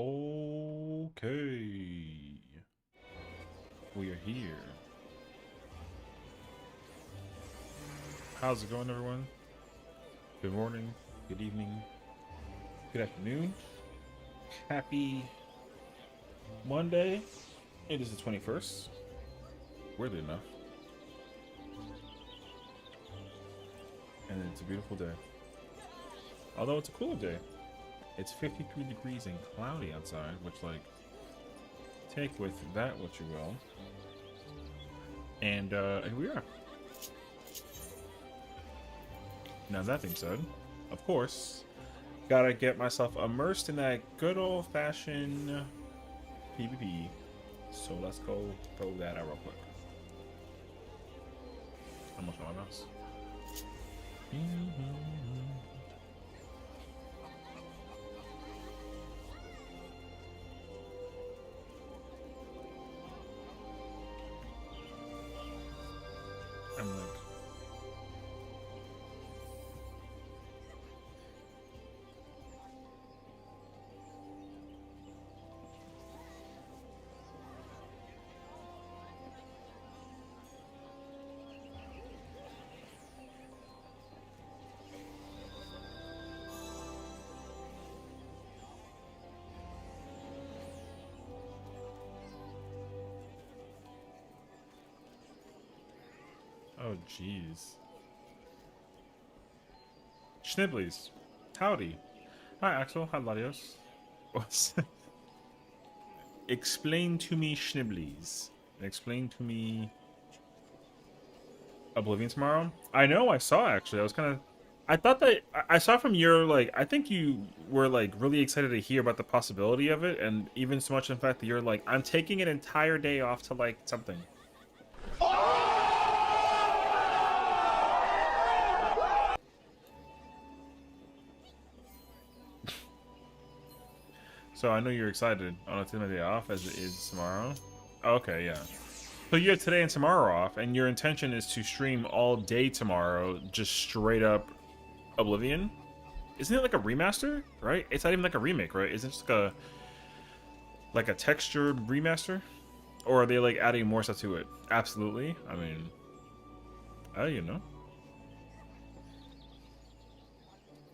Okay. We are here. How's it going, everyone? Good morning, good evening, good afternoon. Happy Monday. It is the 21st. Weirdly enough. And it's a beautiful day. Although it's a cooler day. It's 53 degrees and cloudy outside, which, like, take with that what you will. And here we are. Now, that being said, of course, gotta get myself immersed in that good old-fashioned PvP. So let's go throw that out real quick. How much on my mouse? I'm like, oh jeez. Schniblies. Howdy. Hi Axel. Hi Ladios. What's Explain to me Schniblies. Explain to me Oblivion tomorrow. I know I saw actually. I was kind of I thought that I saw from your, like, I think you were like really excited to hear about the possibility of it, and even so much in fact that you're like, I'm taking an entire day off to like something. So I know you're excited on a Tuesday day off as it is tomorrow. Okay, yeah. So you have today and tomorrow off, and your intention is to stream all day tomorrow, just straight up Oblivion? Isn't it like a remaster, right? It's not even like a remake, right? Isn't it just like a textured remaster? Or are they like adding more stuff to it? Absolutely. I mean, you know.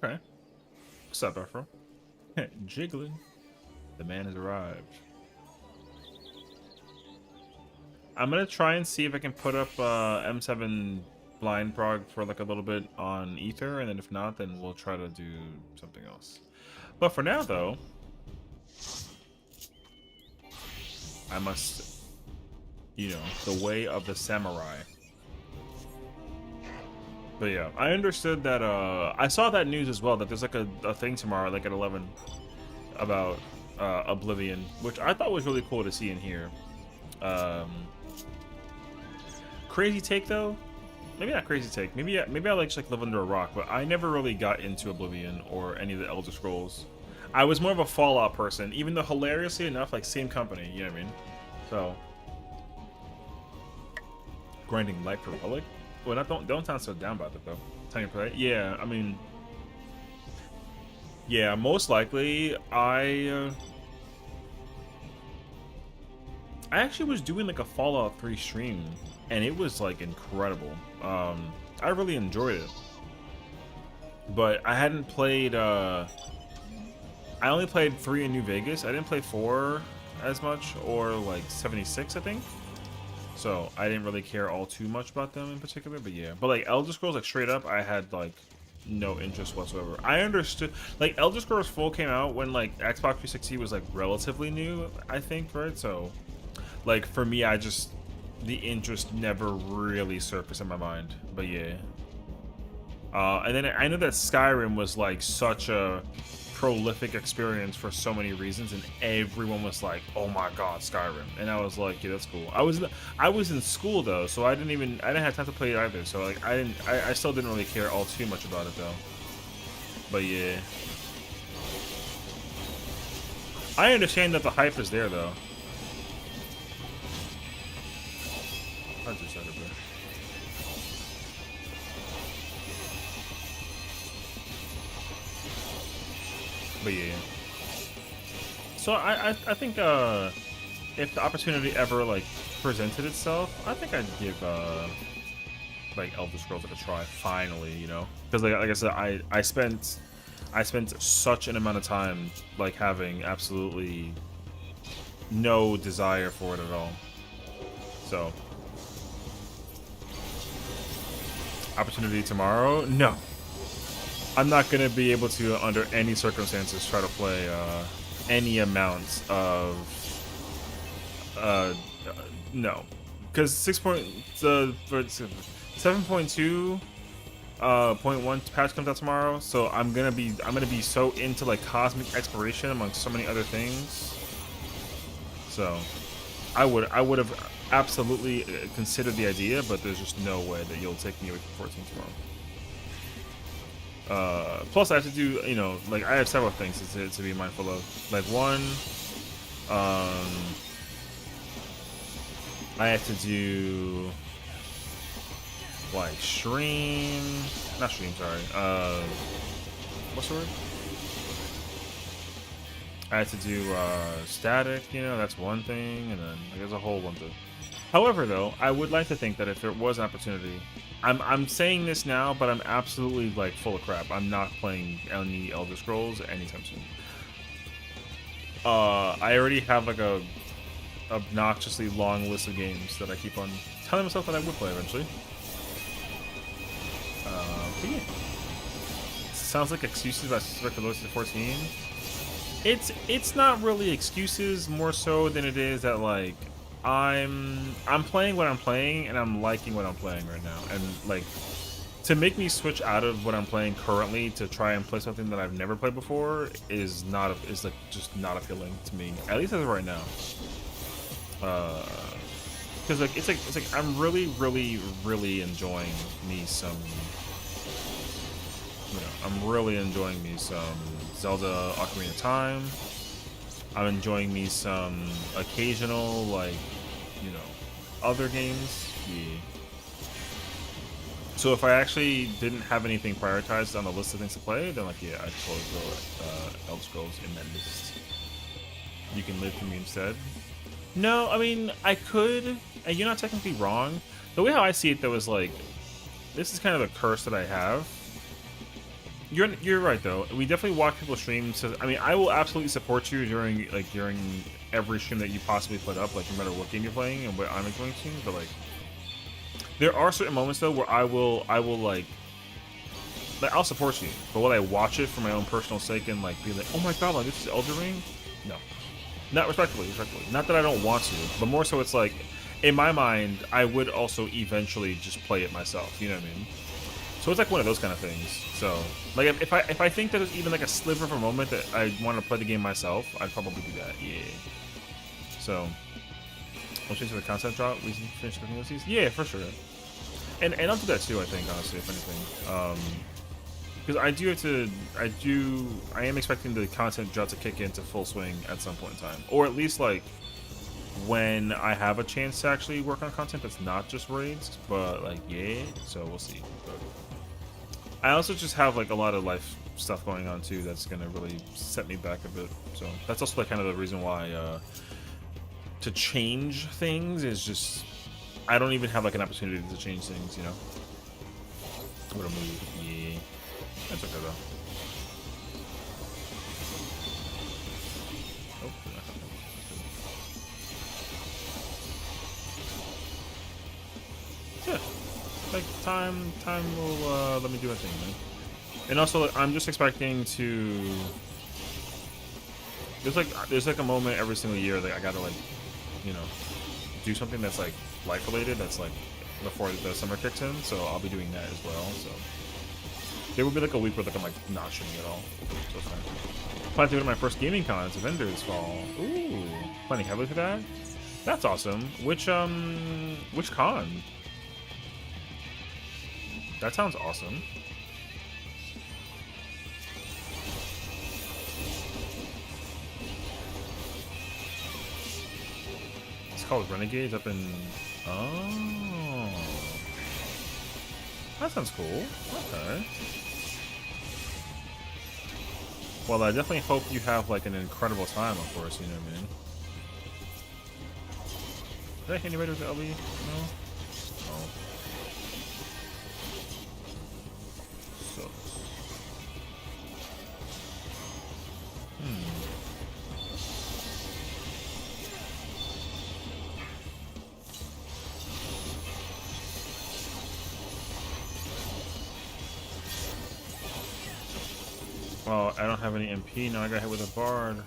Okay. What's up, Afro? Jiggling. The man has arrived. I'm gonna try and see if I can put up M7 blind prog for like a little bit on Ether, and then if not, then we'll try to do something else. But for now, though, I must, you know, the way of the samurai. But yeah, I understood that, I saw that news as well, that there's like a thing tomorrow, like at 11, about Oblivion, which I thought was really cool to see and hear. Crazy take though, maybe not crazy take. Maybe I like just like live under a rock, but I never really got into Oblivion or any of the Elder Scrolls. I was more of a Fallout person, even though hilariously enough, like same company. You know what I mean? So grinding life for relic. Well, don't sound so down about it though. Time to play. Yeah, I mean, yeah, most likely I actually was doing like a Fallout 3 stream, and it was like incredible. I really enjoyed it, but I hadn't played. I only played 3 in New Vegas. I didn't play 4 as much, or like 76, I think. So I didn't really care all too much about them in particular. But yeah, but like Elder Scrolls, like straight up, I had like no interest whatsoever. I understood, like, Elder Scrolls 4 came out when like Xbox 360 was like relatively new, I think, right? So like for me, the interest never really surfaced in my mind. But yeah, and then I know that Skyrim was like such a prolific experience for so many reasons, and everyone was like, "Oh my god, Skyrim!" And I was like, "Yeah, that's cool." I was in school though, so I didn't have time to play it either. So like I still didn't really care all too much about it though. But yeah, I understand that the hype is there though. I just said it, bro. But yeah. So I think if the opportunity ever like presented itself, I think I'd give like Elder Scrolls like a try. Finally, you know, because like I said, I spent such an amount of time like having absolutely no desire for it at all. So, opportunity tomorrow? No. I'm not going to be able to, under any circumstances, try to play any amount of... no. Because 7.2.1 patch comes out tomorrow, so I'm gonna be so into like cosmic exploration among so many other things. So I would have absolutely considered the idea, but there's just no way that you'll take me away from 14 tomorrow. Plus I have to do, you know, like I have several things to be mindful of. Like one, I have to do like not stream, sorry. What's the word? I had to do static, you know, that's one thing, and then like, there's a whole bunch of. However, though, I would like to think that if there was an opportunity, I'm saying this now, but I'm absolutely like full of crap. I'm not playing any Elder Scrolls anytime soon. I already have like a obnoxiously long list of games that I keep on telling myself that I would play eventually. But yeah. Sounds like excuses, but I suspect the lowest to 14. It's not really excuses, more so than it is that like I'm playing what I'm playing and I'm liking what I'm playing right now, and like to make me switch out of what I'm playing currently to try and play something that I've never played before is like just not appealing to me, at least as of right now. Because like it's like I'm really enjoying me some. You know, I'm really enjoying me some Zelda Ocarina of Time. I'm enjoying me some occasional, like, you know, other games. Yeah. So if I actually didn't have anything prioritized on the list of things to play, then like, yeah, I'd totally throw Elder Scrolls in that list. You can live for me instead. No, I mean, I could, and you're not technically wrong. The way how I see it, though, is like, this is kind of a curse that I have. You're right though. We definitely watch people stream. So I mean, I will absolutely support you during every stream that you possibly put up, like no matter what game you're playing and what I'm enjoying to. But like, there are certain moments though where I will like I'll support you. But will I watch it for my own personal sake and like be like, oh my god, like this is Elden Ring? No, not respectfully. Not that I don't want to, but more so it's like in my mind, I would also eventually just play it myself. You know what I mean? So it's like one of those kind of things. So like if I think that there's even like a sliver of a moment that I want to play the game myself, I'd probably do that. Yeah. So we'll change to the content drop. We can finish the DLCs. Yeah, for sure. And I'll do that too. I think honestly, if anything, because I am expecting the content drop to kick into full swing at some point in time, or at least like when I have a chance to actually work on content that's not just raids, but like yeah. So we'll see. I also just have like a lot of life stuff going on too that's gonna really set me back a bit. So that's also like kind of the reason why to change things is just I don't even have like an opportunity to change things, you know. What a move, yeah. That's okay though. Oh, yeah. Like time will let me do a thing, man. And also, I'm just expecting to. There's like a moment every single year that I gotta like, you know, do something that's like life related. That's like before the summer kicks in. So I'll be doing that as well. So there will be like a week where like I'm like not streaming at all. So it's fine. Plan to go to my first gaming con. It's Vendor this fall. Ooh, planning heavily for that. That's awesome. Which con? That sounds awesome. It's called Renegades up in... Oh. That sounds cool. Okay. Well, I definitely hope you have like an incredible time, of course, you know what I mean? Did I hit anybody with the LB? No? Oh. So. Well, I don't have any MP, now I got hit with a bard.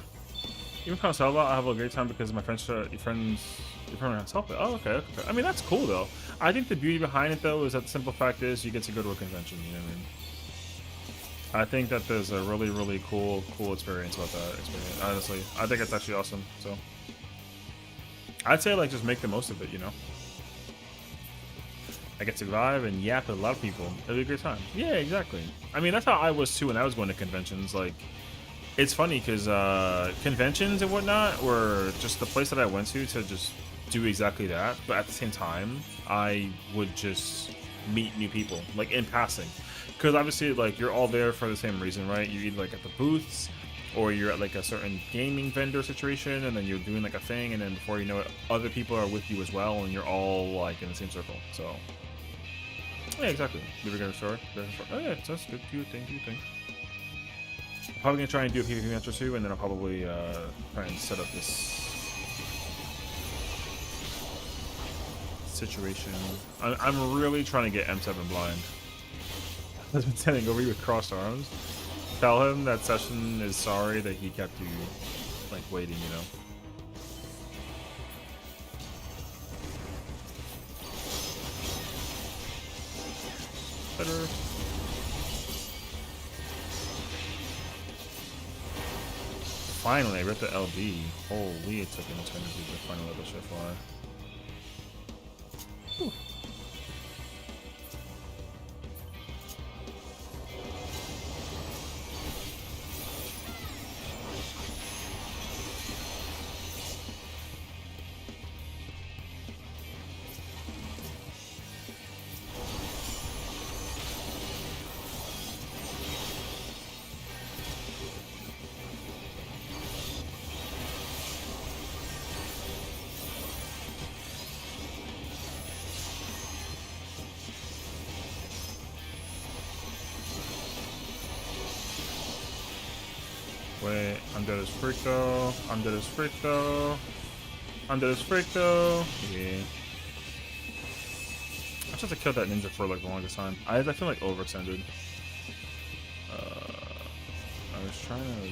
Even if I'm solo, I have a great time because my friends, your friends help it. Oh, okay. I mean, that's cool though. I think the beauty behind it though is that the simple fact is you get to go to a convention. You know what I mean? I think that there's a really, really cool experience about that experience. Honestly, I think it's actually awesome. So, I'd say like just make the most of it. You know, I get to vibe and yap with a lot of people. It'll be a great time. Yeah, exactly. I mean, that's how I was too when I was going to conventions. Like, it's funny because conventions and whatnot were just the place that I went to just do exactly that. But at the same time, I would just meet new people, like in passing. Because obviously, like, you're all there for the same reason, right? You're either like at the booths, or you're at like a certain gaming vendor situation, and then you're doing like a thing, and then before you know it, other people are with you as well, and you're all like in the same circle. So, yeah, exactly. Did we go to the store? Oh yeah, that's good. Do your thing. Do your thing. I'm probably gonna try and do a PvP match or two, and then I'll probably try and set up this situation. I'm really trying to get M7 blind. Has been standing over you with crossed arms. Tell him that Sessiion is sorry that he kept you like waiting, you know. Better. Finally, I ripped the LB. Holy, it took an eternity to finally let the shit fly. Whew. Wait, I'm dead as freak though. I'm dead as freak though. I'm dead as freak though. Yeah. I just have to kill that ninja for like the longest time. I feel like overextended. I was trying to.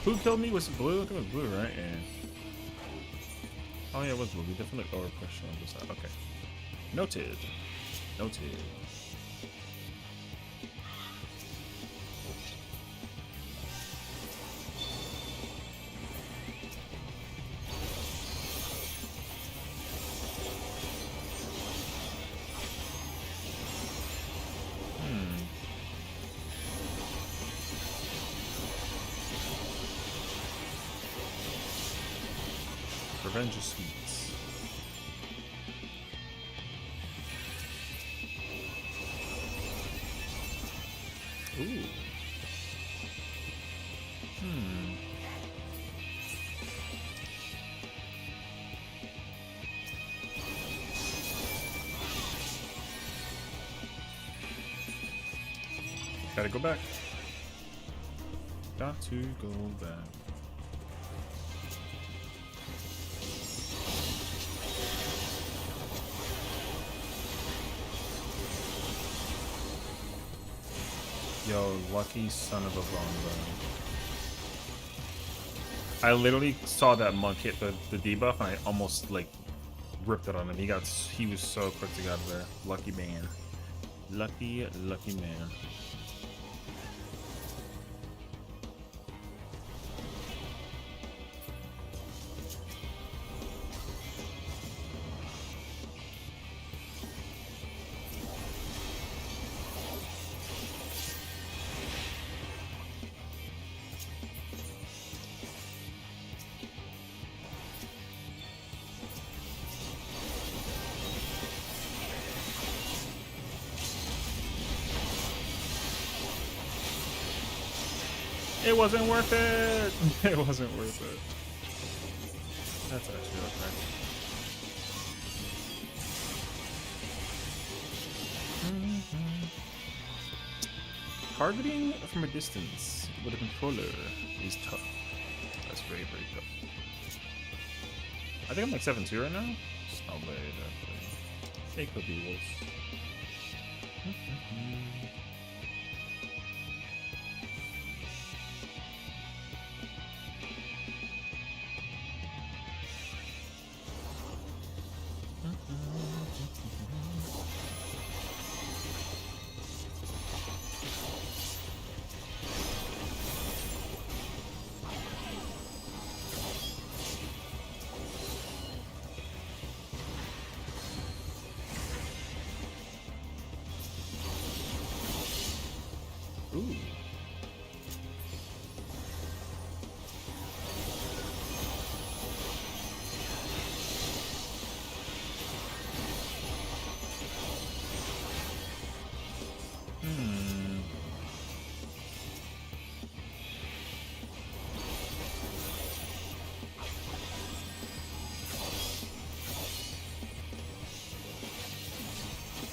Who killed me? Was it blue? I think it was blue, right? Yeah. Oh yeah, it was blue. We definitely overpushed on this side. Okay. Noted. Noted. Revenge is sweet. Ooh. Gotta go back. Got to go back. Yo, lucky son of a bone, bro. I literally saw that monk hit the debuff, and I almost like ripped it on him. He was so quick to get out of there. Lucky man. Lucky man. It wasn't worth it. It wasn't worth it. That's actually okay. Targeting from a distance with a controller is tough. That's very, very tough. I think I'm like 7-2 right now. It's not bad, actually. It could be worse. Ooh.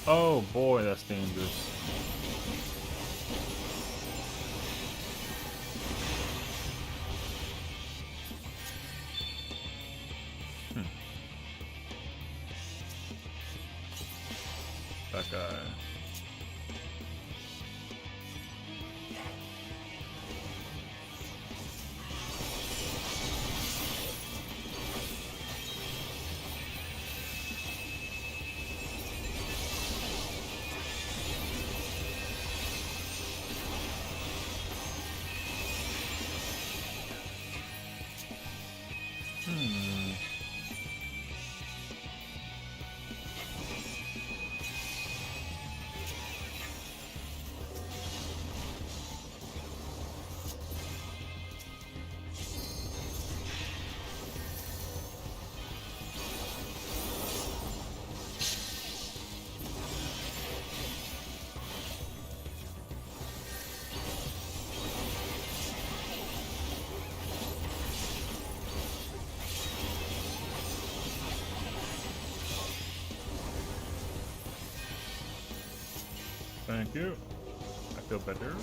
Oh boy, that's dangerous. That guy. Thank you. I feel better.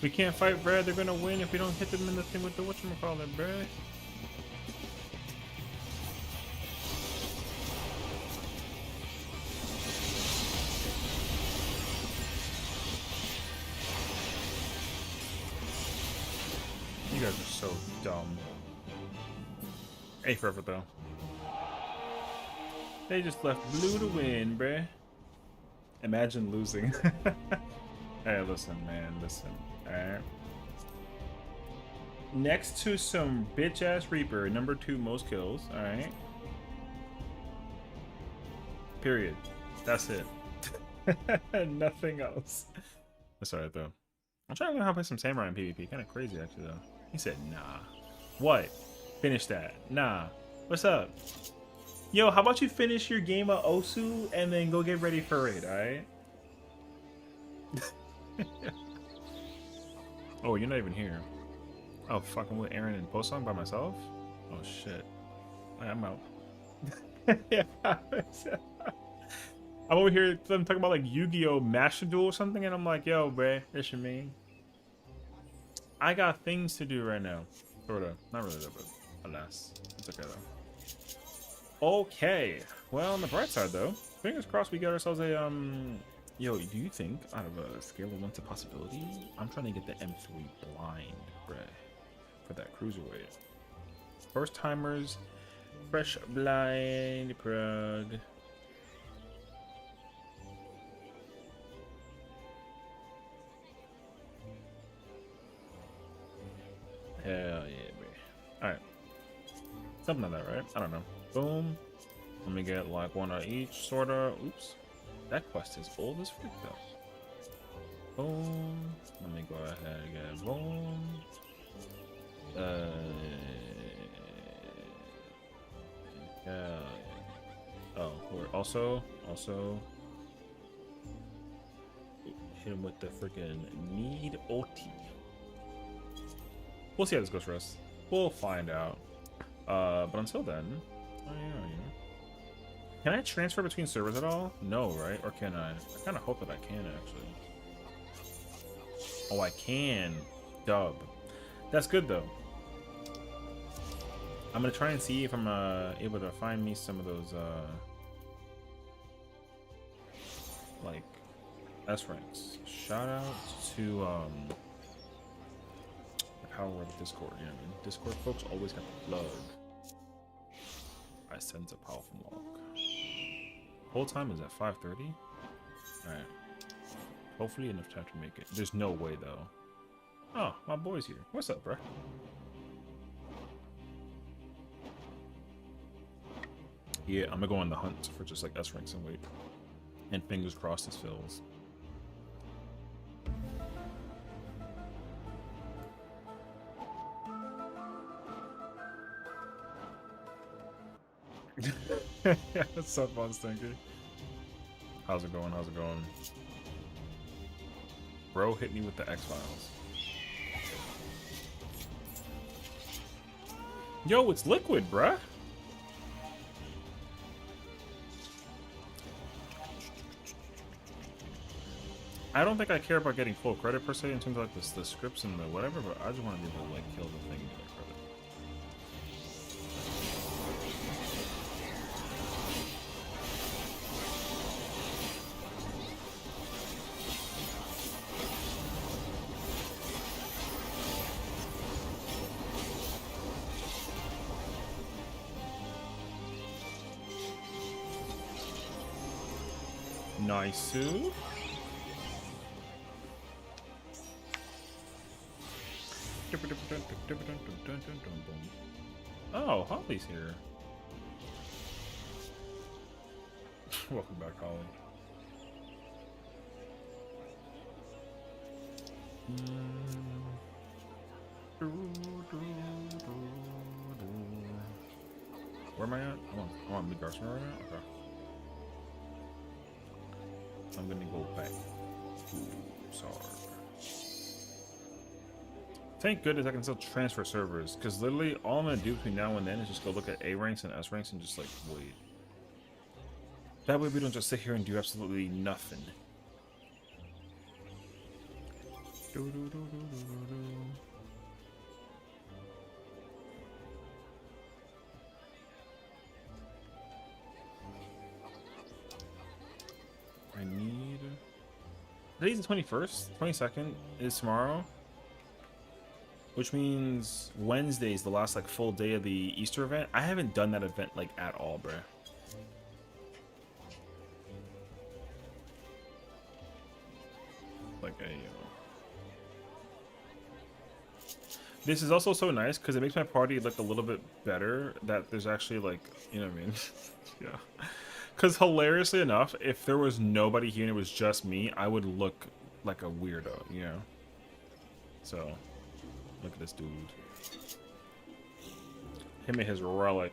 We can't fight, bruh. They're gonna win if we don't hit them in the thing with the whatchamacallit, bruh. You guys are so dumb. A forever though. They just left blue to win, bruh. Imagine losing. Hey, listen, man, listen. Alright. Next to some bitch ass Reaper, number 2 most kills, alright. Period. That's it. Nothing else. That's alright though. I'm trying to learn how to play some Samurai in PvP. Kind of crazy actually though. He said, nah. What? Finish that. Nah. What's up? Yo, how about you finish your game of Osu and then go get ready for raid, alright? Oh, you're not even here. Oh, fucking with Aaron and Posong by myself? Oh, shit. I'm out. Yeah. I'm over here them talking about like Yu-Gi-Oh! Master Duel or something, and I'm like, yo, bruh, this you mean? I got things to do right now. Sorta. Not really though, but alas. It's okay though. Okay. Well, on the bright side though, fingers crossed we get ourselves a yo, do you think out of a scale of 1 to possibility, I'm trying to get the M3 blind, bruh, for that cruiserweight. First timers, fresh blind prog. Hell yeah, baby. Alright. Something like that, right? I don't know. Boom. Let me get like one of each, sorta. Oops. That quest is old as frick though. Boom. Let me go ahead and get boom. Yeah. Oh, we're also hit him with the freaking need OT. We'll see how this goes for us. We'll find out. But until then, oh yeah. Can I transfer between servers at all? No, right? Or can I? I kind of hope that I can actually. Oh, I can. Dub. That's good though. I'm gonna try and see if I'm able to find me some of those like S ranks. Shout out to the power of Discord. You know what I mean? Discord folks always got the plug. I sense a powerful mark. Whole time is at 5:30. All right. Hopefully enough time to make it. There's no way though. Oh, my boy's here. What's up, bruh? Yeah, I'm gonna go on the hunt for just like S ranks and wait. And fingers crossed this fills. Yeah, that's so fun, Stinky. How's it going? How's it going? Bro hit me with the X-Files. Yo, it's liquid, bruh. I don't think I care about getting full credit per se in terms of like the scripts and the whatever, but I just want to be able to like kill the thing and get credit. Nice. Oh, Holly's here. Welcome back, Holly. Where am I at? I'm on Mid Garson right now? Okay. I'm gonna go back. Sorry. Thank goodness I can still transfer servers, because literally all I'm gonna do between now and then is just go look at A ranks and S ranks and just like wait. That way we don't just sit here and do absolutely nothing. I need... Today's the 21st, 22nd is tomorrow. Which means Wednesday is the last like full day of the Easter event. I haven't done that event like at all, bruh. Like a... This is also so nice because it makes my party look a little bit better that there's actually like, you know what I mean? Yeah. Because hilariously enough, if there was nobody here and it was just me, I would look like a weirdo, you know? So, look at this dude. Him and his relic.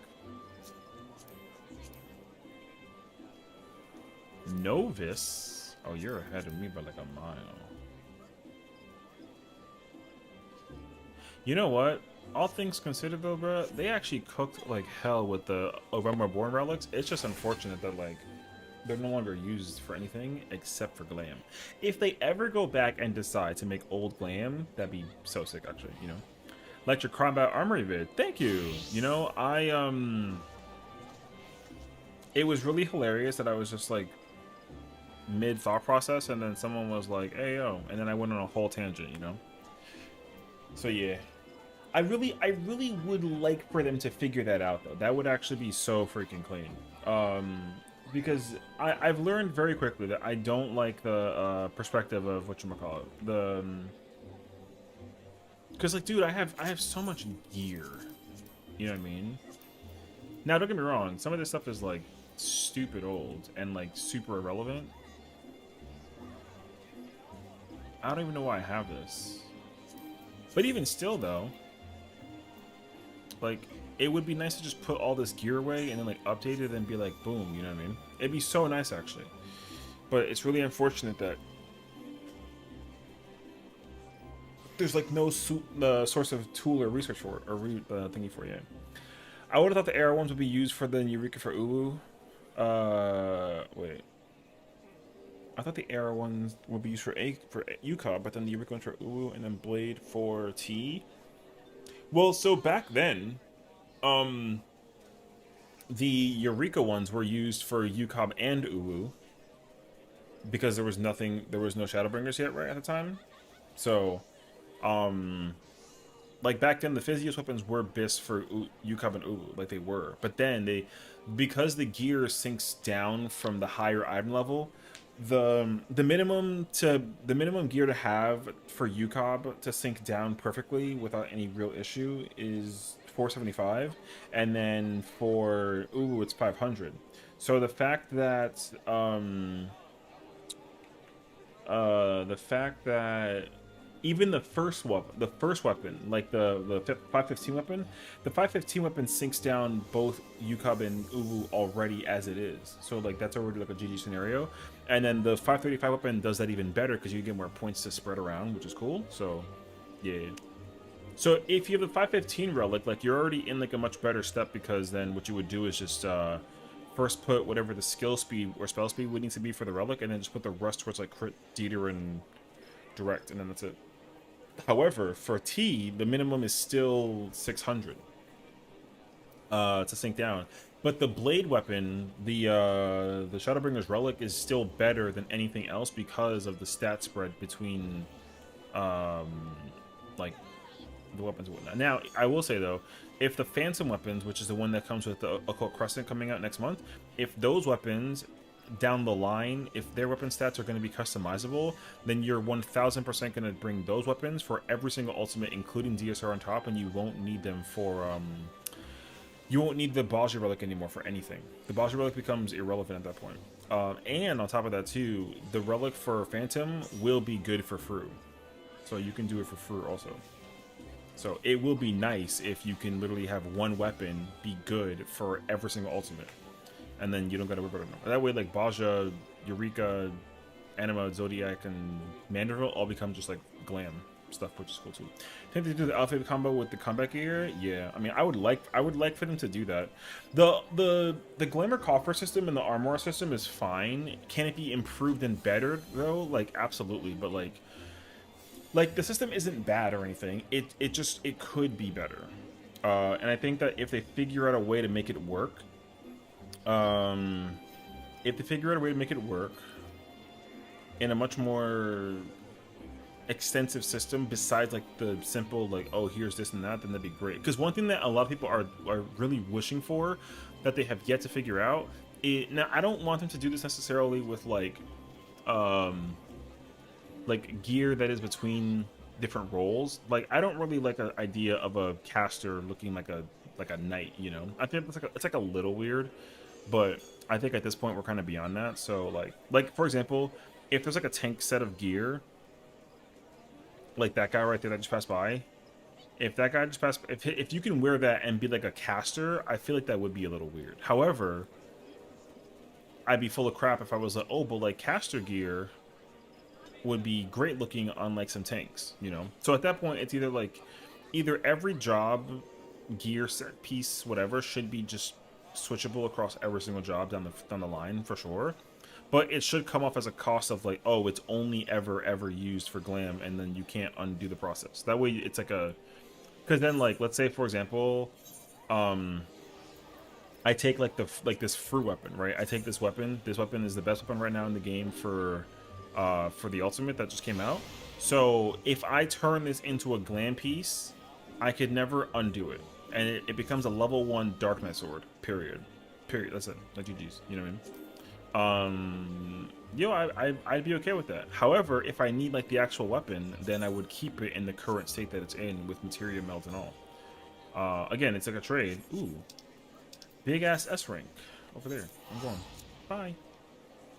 Novice? Oh, you're ahead of me by like a mile. You know what? All things considered though, bro, they actually cooked like hell with the Realm Reborn relics. It's just unfortunate that like they're no longer used for anything except for glam. If they ever go back and decide to make old glam, that'd be so sick, actually. You know, like your combat armory vid. Thank you. You know, it was really hilarious that I was just like mid thought process, and then someone was like, "Hey yo," and then I went on a whole tangent. You know. So yeah. I really would like for them to figure that out, though. That would actually be so freaking clean. Because I've learned very quickly that I don't like the perspective of whatchamacallit. The because like, dude, I have so much gear. You know what I mean? Now, don't get me wrong. Some of this stuff is like stupid old and like super irrelevant. I don't even know why I have this. But even still, though. Like, it would be nice to just put all this gear away and then like update it and be like, boom, you know what I mean? It'd be so nice, actually. But it's really unfortunate that there's like no source of tool or research for it, or thingy for it. I would have thought the arrow ones would be used for the Eureka for Uwu. Wait. I thought the arrow ones would be used for UCOB, but then the Eureka ones for Uwu, and then Blade for T. Well, so back then, the Eureka ones were used for UCOB and Uwu because there was no Shadowbringers yet, right, at the time. So, like back then, the Physios weapons were BIS for UCOB and Uwu, like they were. But then because the gear sinks down from the higher item level, the minimum gear to have for UCOB to sink down perfectly without any real issue is 475, and then for Uwu it's 500. So the fact that even the first weapon, like the 515 weapon, the 515 weapon sinks down both UCOB and Uwu already as it is. So like that's already like a GG scenario. And then the 535 weapon does that even better because you get more points to spread around, which is cool. So yeah. So if you have the 515 relic, like you're already in like a much better step, because then what you would do is just first put whatever the skill speed or spell speed would need to be for the relic, and then just put the rest towards like crit, Dieter, and direct, and then that's it. However, for T, the minimum is still 600 to sink down. But the blade weapon, the Shadowbringer's relic, is still better than anything else because of the stat spread between like the weapons and whatnot. Now, I will say though, if the Phantom weapons, which is the one that comes with the Occult Crescent coming out next month, if those weapons down the line, if their weapon stats are going to be customizable, then you're 1000% going to bring those weapons for every single ultimate, including DSR on top, and you won't need them for you won't need the Baja relic anymore for anything. The Baja relic becomes irrelevant at that point. And on top of that too, the relic for Phantom will be good for Fru, so you can do it for Fru also. So it will be nice if you can literally have one weapon be good for every single ultimate, and then you don't gotta worry about it. That way, like Baja, Eureka, Anima, Zodiac, and Mandeville all become just like glam stuff, which is cool too. Think they do the Alpha combo with the combat gear? Yeah, I mean, I would like for them to do that. The Glamour Coffer system and the Armor system is fine. Can it be improved and better though? Like absolutely, but like the system isn't bad or anything. It could be better. And I think that if they figure out a way to make it work, in a much more extensive system besides like the simple like, oh, here's this and that, then that'd be great. Because one thing that a lot of people are really wishing for that they have yet to figure out, now I don't want them to do this necessarily with like gear that is between different roles. Like I don't really like an idea of a caster looking like a knight, you know. I think it's like a little weird, but I think at this point we're kind of beyond that. So like for example, if there's like a tank set of gear, like that guy right there that just passed by, if that guy just passed, if you can wear that and be like a caster, I feel like that would be a little weird. However, I'd be full of crap if I was like, oh, but like caster gear would be great looking on like some tanks, you know. So at that point, it's either every job, gear set piece, whatever, should be just switchable across every single job down the line for sure, but it should come off as a cost of like, oh, it's only ever used for glam, and then you can't undo the process. That way it's like a, because then like, let's say for example, I take like this fruit weapon, right? I take this weapon. This weapon is the best weapon right now in the game for the ultimate that just came out. So if I turn this into a glam piece, I could never undo it, and it becomes a level 1 dark knight sword. Period. That's it. Like GG's. You know what I mean? I'd be okay with that. However, if I need like the actual weapon, then I would keep it in the current state that it's in with materia melt and all. Again, it's like a trade. Ooh. Big ass S rank over there. I'm going. Bye.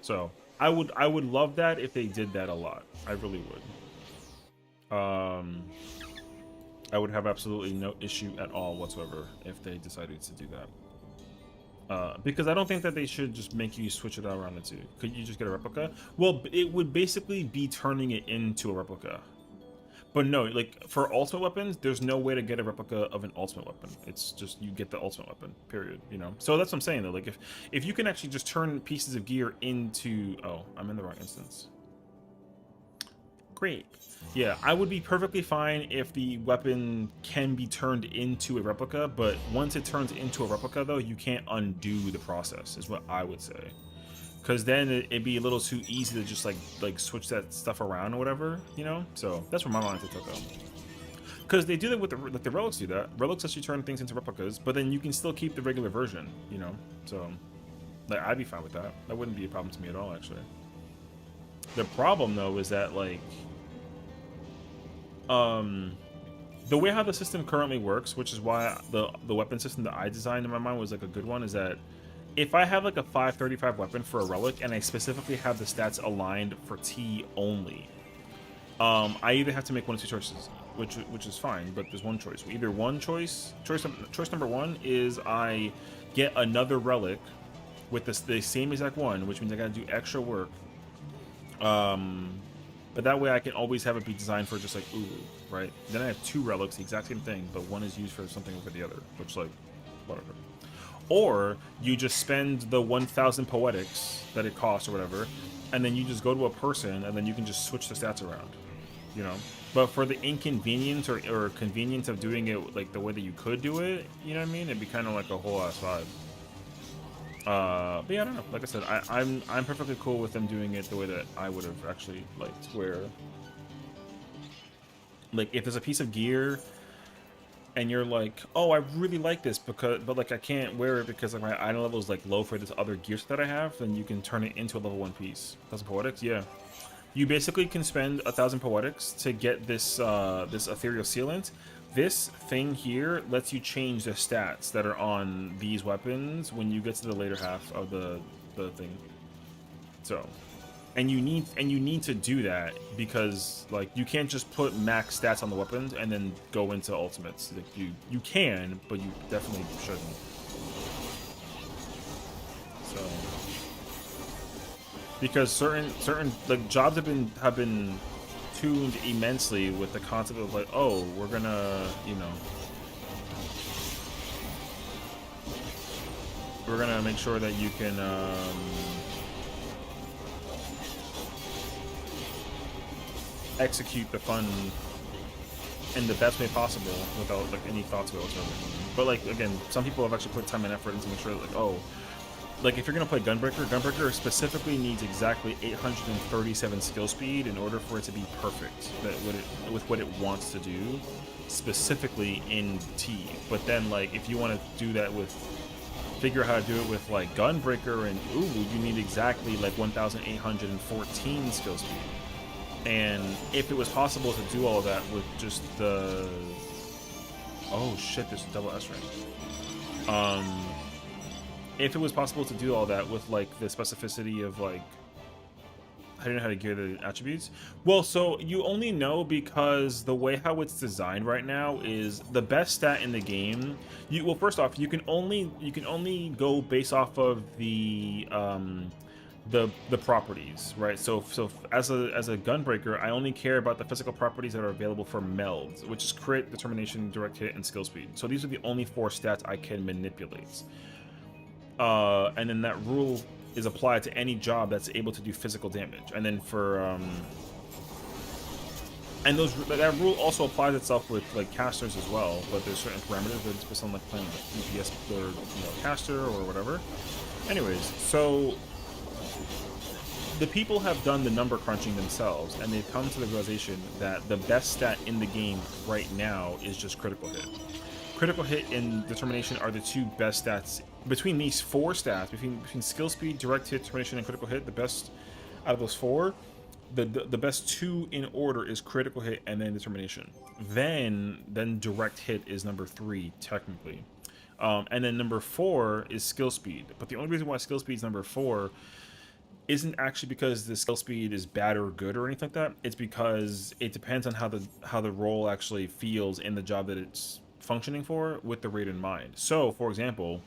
So I would love that if they did that a lot. I really would. I would have absolutely no issue at all whatsoever if they decided to do that. Because I don't think that they should just make you switch it around into. Could you just get a replica? Well, it would basically be turning it into a replica. But no, like for ultimate weapons, there's no way to get a replica of an ultimate weapon. It's just you get the ultimate weapon, period. You know. So that's what I'm saying though. Like if you can actually just turn pieces of gear into, oh, I'm in the wrong instance. Great. Yeah, I would be perfectly fine if the weapon can be turned into a replica, but once it turns into a replica though, you can't undo the process, is what I would say. Because then it'd be a little too easy to just like switch that stuff around or whatever, you know. So that's where my mindset took them. Because they do that with the relics do that. Relics lets you turn things into replicas, but then you can still keep the regular version, you know. So like I'd be fine with that. That wouldn't be a problem to me at all, actually. The problem though is that like the way how the system currently works, which is why the weapon system that I designed in my mind was like a good one, is that if I have like a 535 weapon for a relic and I specifically have the stats aligned for T only, I either have to make one of two choices, which is fine, but there's one choice. Either one choice number one is I get another relic with the same exact one, which means I gotta do extra work. But that way I can always have it be designed for just like Ulu, right? Then I have two relics, the exact same thing, but one is used for something over the other, which like, whatever. Or you just spend the 1,000 poetics that it costs or whatever, and then you just go to a person and then you can just switch the stats around, you know? But for the inconvenience or convenience of doing it like the way that you could do it, you know what I mean? It'd be kind of like a whole ass vibe. But yeah, I don't know. Like I said, I'm perfectly cool with them doing it the way that I would have actually liked, where like if there's a piece of gear and you're like, oh, I really like this but like I can't wear it because like my item level is like low for this other gear set that I have, then you can turn it into a level 1 piece. 1,000 poetics, yeah. You basically can spend 1,000 poetics to get this this ethereal sealant. This thing here lets you change the stats that are on these weapons when you get to the later half of the thing. So, and you need to do that because like you can't just put max stats on the weapons and then go into ultimates. Like you can, but you definitely shouldn't. So, because certain like jobs have been tuned immensely with the concept of like, oh, we're gonna, you know, we're gonna make sure that you can execute the fun in the best way possible without like any thought to it whatsoever. But like again, some people have actually put time and effort into make sure that, like, oh, like if you're gonna play Gunbreaker specifically needs exactly 837 skill speed in order for it to be perfect. With what it wants to do, specifically in T. But then like if you want to do that with, figure out how to do it with like Gunbreaker and Ulu, you need exactly like 1,814 skill speed. And if it was possible to do all of that with just the, oh shit, there's a double S rank. If it was possible to do all that with like the specificity of like, I don't know how to gear the attributes. Well, so you only know because the way how it's designed right now is the best stat in the game. Well, first off, you can only go based off of the properties, right? So as a Gunbreaker, I only care about the physical properties that are available for melds, which is crit, determination, direct hit, and skill speed. So these are the only 4 stats I can manipulate. And then that rule is applied to any job that's able to do physical damage. And then for and that rule also applies itself with like casters as well, but there's certain parameters that it's based on like playing like EPS or caster or whatever. Anyways, so the people have done the number crunching themselves, and they've come to the realization that the best stat in the game right now is just critical hit. Critical hit and determination are the two best stats. Between these four stats, between skill speed, direct hit, determination, and critical hit, the best out of those four, the best two in order is critical hit and then determination. Then direct hit is number 3 technically, and then number 4 is skill speed. But the only reason why skill speed is number 4 isn't actually because the skill speed is bad or good or anything like that. It's because it depends on how the role actually feels in the job that it's functioning for, with the rate in mind. So, for example,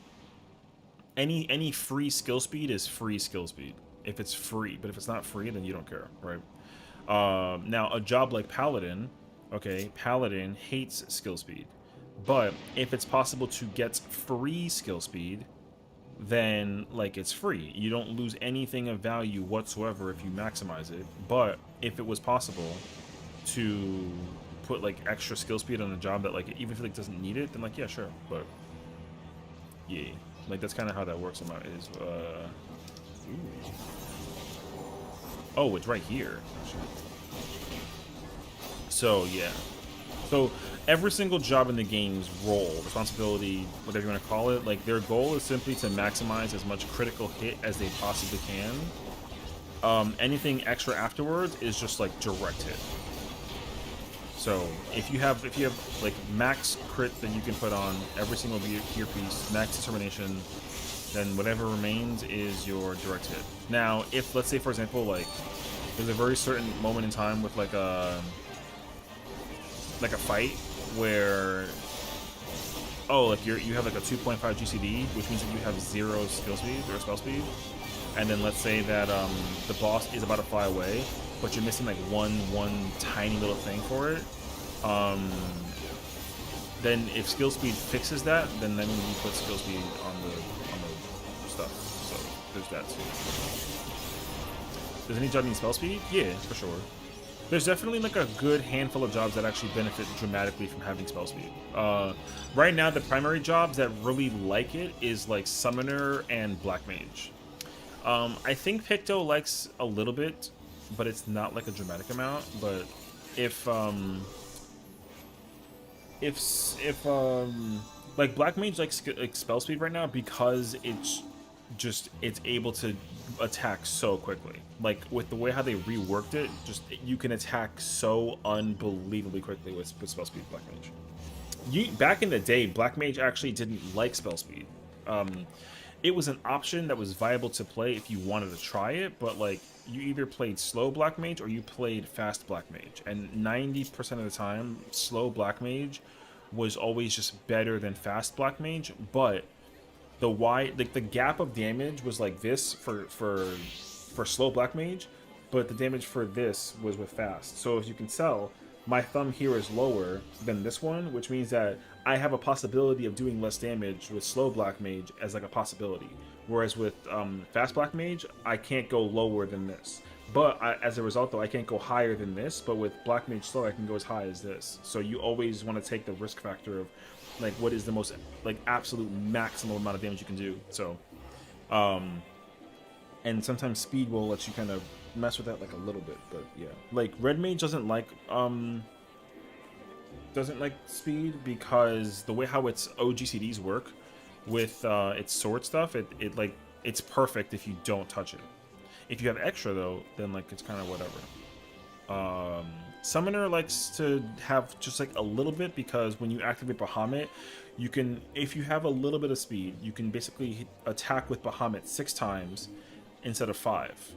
any free skill speed is free skill speed if it's free, but if it's not free, then you don't care, right? Now, a job like Paladin, okay, Paladin hates skill speed, but if it's possible to get free skill speed, then like it's free. You don't lose anything of value whatsoever if you maximize it. But if it was possible to put like extra skill speed on a job that like even if it like, doesn't need it, then like yeah, sure. But yeah, like that's kind of how that works. Oh, it's right here. So yeah, so every single job in the game's role, responsibility, whatever you want to call it, like their goal is simply to maximize as much critical hit as they possibly can. Anything extra afterwards is just like direct hit. So if you have like max crit that you can put on every single gear piece, max determination, then whatever remains is your direct hit. Now, if let's say for example like there's a very certain moment in time with like a fight where like you have like a 2.5 GCD, which means that you have 0 skill speed or spell speed, and then let's say that the boss is about to fly away, but you're missing like one tiny little thing for it. Then if skill speed fixes that, then you put skill speed on the stuff. So there's that too. Does any job need spell speed? Yeah, for sure. There's definitely like a good handful of jobs that actually benefit dramatically from having spell speed. Right now, the primary jobs that really like it is like Summoner and Black Mage. I think Picto likes a little bit, but it's not like a dramatic amount. But if like Black Mage likes like spell speed right now because it's able to attack so quickly. Like with the way how they reworked it, you can attack so unbelievably quickly with spell speed Black Mage. Back in the day, Black Mage actually didn't like spell speed. It was an option that was viable to play if you wanted to try it, but like you either played slow Black Mage or you played fast Black Mage, and 90% of the time, slow Black Mage was always just better than fast Black Mage, but the gap of damage was like this for slow Black Mage, but the damage for this was with fast. So as you can tell, my thumb here is lower than this one, which means that I have a possibility of doing less damage with slow Black Mage as like a possibility. Whereas with fast Black Mage, I can't go lower than this. But as a result, though, I can't go higher than this. But with Black Mage slow, I can go as high as this. So you always want to take the risk factor of like what is the most like absolute maximum amount of damage you can do. So, and sometimes speed will let you kind of mess with that like a little bit. But yeah, like Red Mage doesn't like speed because the way how its OGCDs work with its sword stuff, it's perfect if you don't touch it. If you have extra though, then like it's kind of whatever. Summoner likes to have just like a little bit because when you activate Bahamut, you can, if you have a little bit of speed, you can basically attack with Bahamut 6 times instead of 5.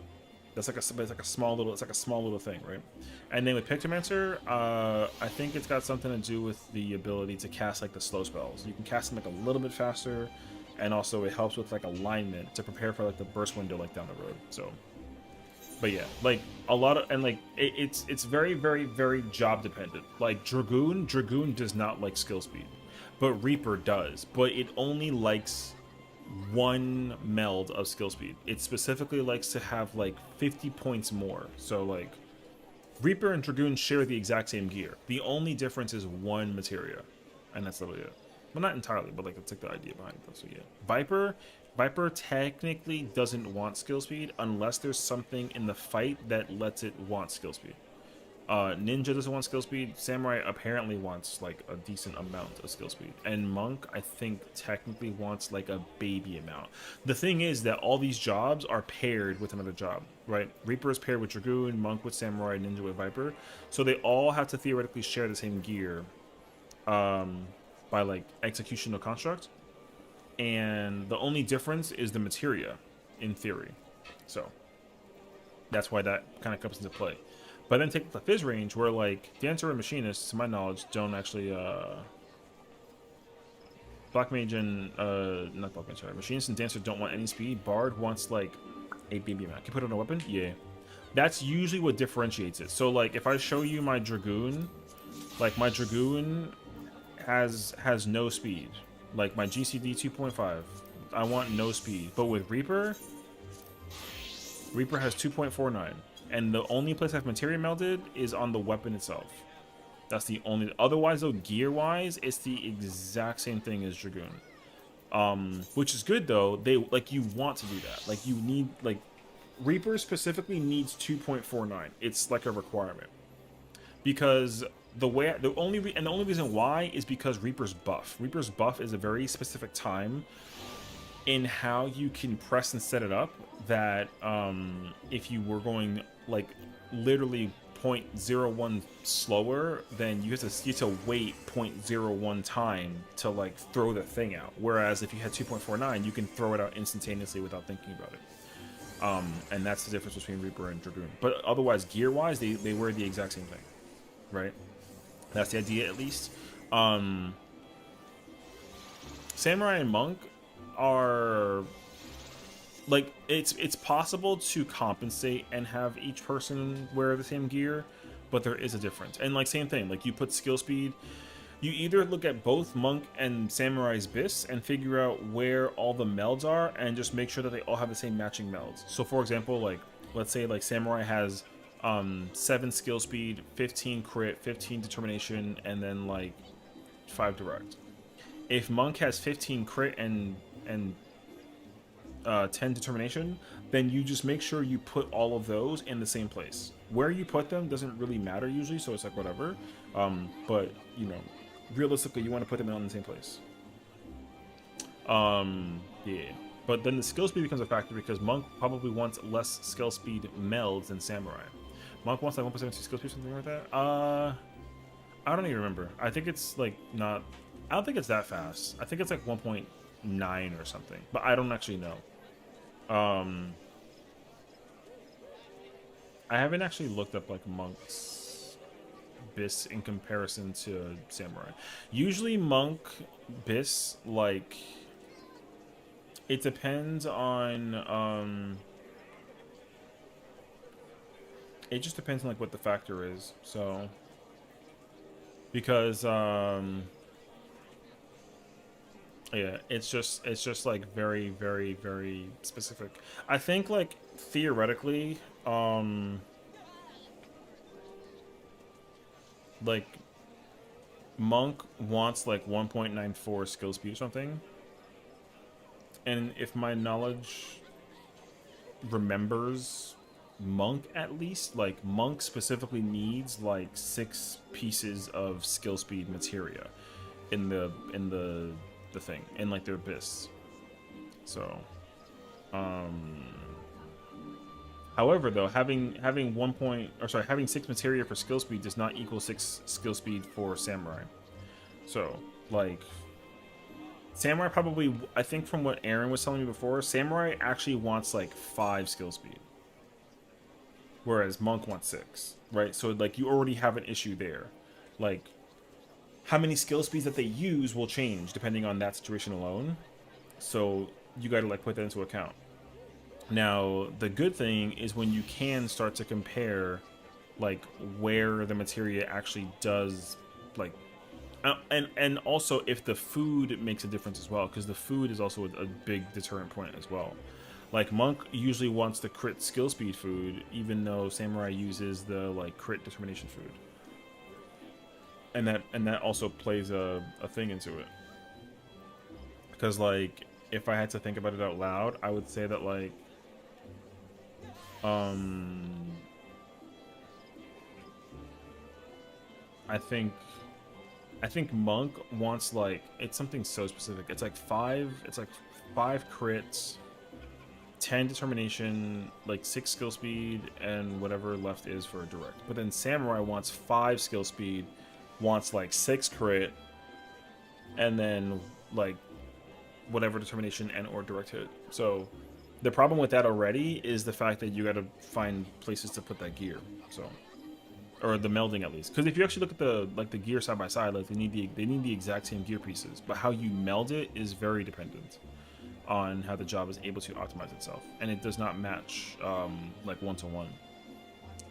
That's like a small little thing, right? And then with Pictomancer, I think it's got something to do with the ability to cast like the slow spells. You can cast them like a little bit faster, and also it helps with like alignment to prepare for like the burst window like down the road. So, but yeah, like a lot of, and like it's very very very job dependent. Like Dragoon does not like skill speed, but Reaper does. But it only likes one meld of skill speed. It specifically likes to have like 50 points more. So like Reaper and Dragoon share the exact same gear. The only difference is one materia, and that's literally it. Well, not entirely, but like it's like the idea behind it. So yeah, Viper technically doesn't want skill speed unless there's something in the fight that lets it want skill speed. Ninja doesn't want skill speed. Samurai apparently wants like a decent amount of skill speed, and Monk I think technically wants like a baby amount. The thing is that all these jobs are paired with another job, right? Reaper is paired with Dragoon, Monk with Samurai, Ninja with Viper, so they all have to theoretically share the same gear, by like executional construct, and the only difference is the materia, in theory. So that's why that kind of comes into play. But then take the Fizz range, where like Dancer and Machinist, to my knowledge, don't actually Black Mage and not Black Mage, sorry, Machinist and Dancer don't want any speed. Bard wants like a baby amount. Can you put it on a weapon? Yeah. That's usually what differentiates it. So like if I show you my Dragoon, like my Dragoon has no speed. Like my GCD 2.5, I want no speed. But with Reaper has 2.49. And the only place I've materia melded is on the weapon itself. That's the only. Otherwise, though, gear-wise, it's the exact same thing as Dragoon. Which is good though. They like you want to do that. Like you need like Reaper specifically needs 2.49. It's like a requirement because the only reason why is because Reaper's buff. Reaper's buff is a very specific time in how you can press and set it up that if you were going like literally 0.01 slower, then you have to wait 0.01 time to like throw the thing out, whereas if you had 2.49 you can throw it out instantaneously without thinking about it. And that's the difference between Reaper and Dragoon. But otherwise, gear wise, they wear the exact same thing, right? That's the idea, at least. Samurai and Monk are like it's possible to compensate and have each person wear the same gear, but there is a difference. And like same thing, like you put skill speed, you either look at both Monk and Samurai's bis and figure out where all the melds are and just make sure that they all have the same matching melds. So for example, like let's say like Samurai has 7 skill speed, 15 crit, 15 determination, and then like 5 direct. If Monk has 15 crit and 10 determination, then you just make sure you put all of those in the same place. Where you put them doesn't really matter usually, so it's like whatever. But you know, realistically, you want to put them in the same place. Yeah. But then the skill speed becomes a factor because Monk probably wants less skill speed melds than Samurai. Monk wants like 1% skill speed, something like that. I don't even remember. I think it's like not. I don't think it's that fast. I think it's like 1.9 or something, but I don't actually know. I haven't actually looked up like Monk's bis in comparison to Samurai. Usually Monk bis, like it depends on it just depends on like what the factor is. So because yeah, it's just like very, very, very specific. I think like theoretically, like Monk wants like 1.94 skill speed or something. And if my knowledge remembers Monk, at least, like Monk specifically needs like 6 pieces of skill speed materia in the thing, in like their bis. So however though, having 6 materia for skill speed does not equal 6 skill speed for Samurai. So like Samurai probably, I think from what Aaron was telling me before, Samurai actually wants like 5 skill speed, whereas Monk wants 6, right? So like you already have an issue there. Like how many skill speeds that they use will change depending on that situation alone. So you got to like put that into account. Now, the good thing is when you can start to compare like where the materia actually does like And also if the food makes a difference as well, because the food is also a big deterrent point as well. Like Monk usually wants the crit skill speed food, even though Samurai uses the like crit determination food, and that also plays a thing into it. Because like if I had to think about it out loud, I would say that like um I think I think Monk wants like it's something so specific. It's like five crits, 10 determination, like 6 skill speed, and whatever left is for a direct. But then Samurai wants 5 skill speed, wants like 6 crit, and then like whatever determination and or direct hit. So the problem with that already is the fact that you got to find places to put that gear. So or the melding at least, because if you actually look at the gear side by side, like they need the exact same gear pieces, but how you meld it is very dependent on how the job is able to optimize itself, and it does not match like one to one.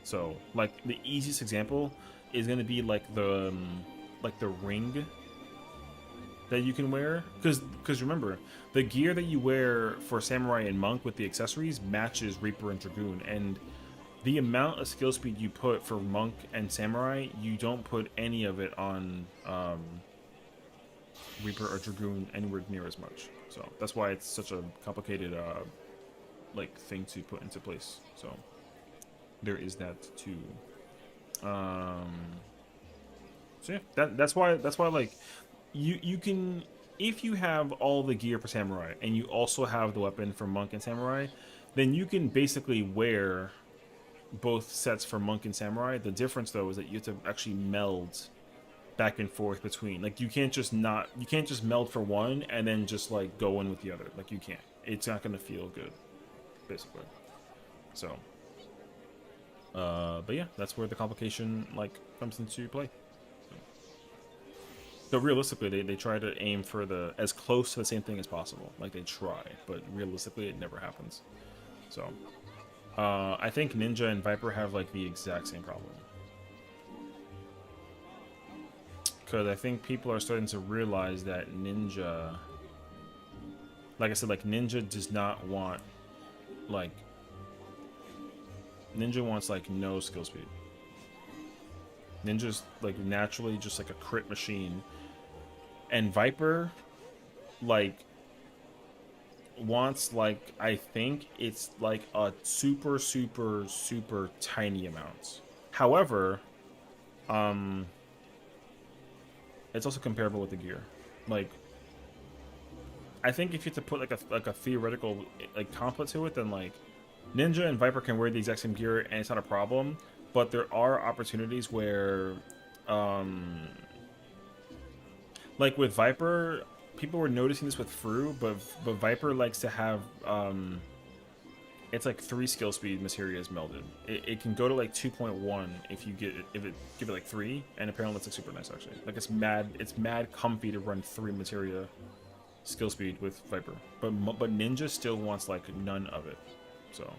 So like the easiest example is going to be like the ring that you can wear, because remember the gear that you wear for Samurai and Monk with the accessories matches Reaper and Dragoon, and the amount of skill speed you put for Monk and Samurai, you don't put any of it on Reaper or Dragoon anywhere near as much. So that's why it's such a complicated like thing to put into place. So there is that too. So yeah, that's why like you can, if you have all the gear for Samurai and you also have the weapon for Monk and Samurai, then you can basically wear both sets for Monk and Samurai. The difference though is that you have to actually meld back and forth between. Like you can't just meld for one and then just like go in with the other. Like you can't. It's not gonna feel good, basically. So but yeah, that's where the complication like comes into play. So realistically, they try to aim for the as close to the same thing as possible. Like they try, but realistically, it never happens. So I think Ninja and Viper have like the exact same problem. Because I think people are starting to realize that Ninja, like I said, like Ninja does not want, like, Ninja wants like no skill speed. Ninja's like naturally just like a crit machine. And Viper, like, wants like, I think it's like a super tiny amount. However, it's also comparable with the gear. Like, I think if you have to put like a theoretical like complet to it, then like Ninja and Viper can wear the exact same gear and it's not a problem. But there are opportunities where, like with Viper, people were noticing this with Fru, but Viper likes to have it's like 3 skill speed materia is melded. It can go to like 2.1 if you give it like 3, and apparently it's like super nice actually. Like it's mad comfy to run 3 materia skill speed with Viper. But Ninja still wants like none of it. So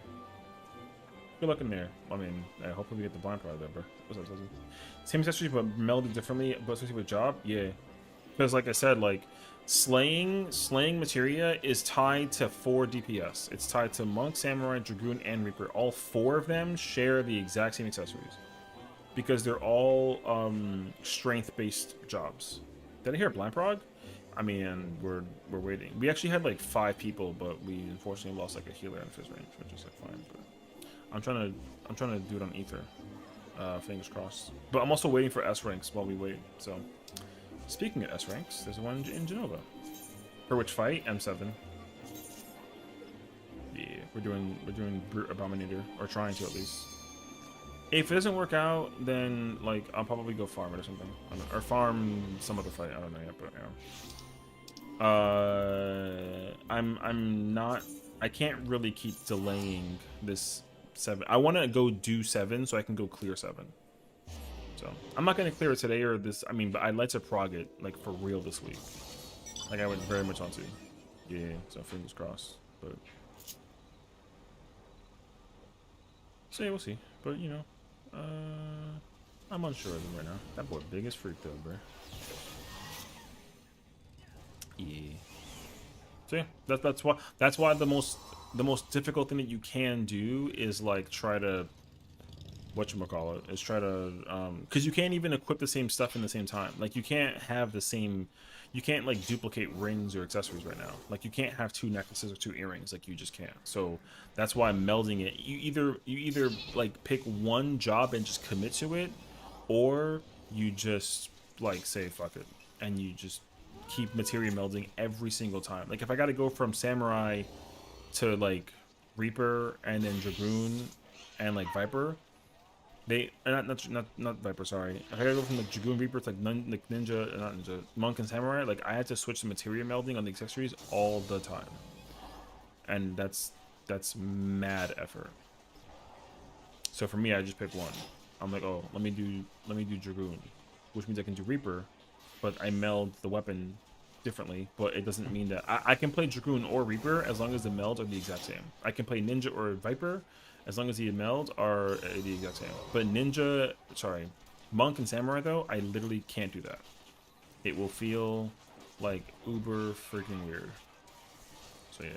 good luck in there. I mean, hopefully we get the blind product there, bro. What's up, Sessiion? Same accessories but melded differently, but especially with job, yeah. Because like I said, like slaying materia is tied to 4 DPS. It's tied to Monk, Samurai, Dragoon, and Reaper. All 4 of them share the exact same accessories because they're all strength-based jobs. Did I hear blind prog? I mean, we're waiting. We actually had like 5 people, but we unfortunately lost like a healer in fizz range, which is like fine. But I'm trying to do it on Ether. Fingers crossed. But I'm also waiting for S ranks while we wait. So. Speaking of S ranks, there's one in Genova. For which fight? M7. Yeah, we're doing Brute Abominator, or trying to at least. If it doesn't work out, then like I'll probably go farm it or something, or farm some other fight. I don't know yet, but yeah. I'm not. I can't really keep delaying this 7. I want to go do 7 so I can go clear 7. So I'm not gonna clear it today or this. I mean, but I'd like to prog it like for real this week. Like I would very much want to. Yeah. So fingers crossed. But so yeah, we'll see. But you know, I'm unsure of him right now. That boy big as freak though, bro. So yeah, that's why the most difficult thing that you can do is like try to whatchamacallit is try to because you can't even equip the same stuff in the same time. Like you can't have the same, you can't like duplicate rings or accessories right now. Like you can't have 2 necklaces or 2 earrings. Like you just can't. So that's why I'm melding it. You either like pick one job and just commit to it, or you just like say fuck it and you just keep materia melding every single time. Like if I got to go from samurai to like reaper and then dragoon and like viper, they not Viper. Sorry, I gotta go from like Dragoon Reaper to like, like Ninja, not Ninja, Monk and Samurai. Like I had to switch the materia melding on the accessories all the time, and that's mad effort. So for me, I just pick one. I'm like, oh, let me do Dragoon, which means I can do Reaper, but I meld the weapon differently. But it doesn't mean that I can play Dragoon or Reaper as long as the melds are the exact same. I can play Ninja or Viper as long as the melds are the exact same. But Ninja, sorry, Monk and Samurai though, I literally can't do that. It will feel like uber freaking weird. So yeah.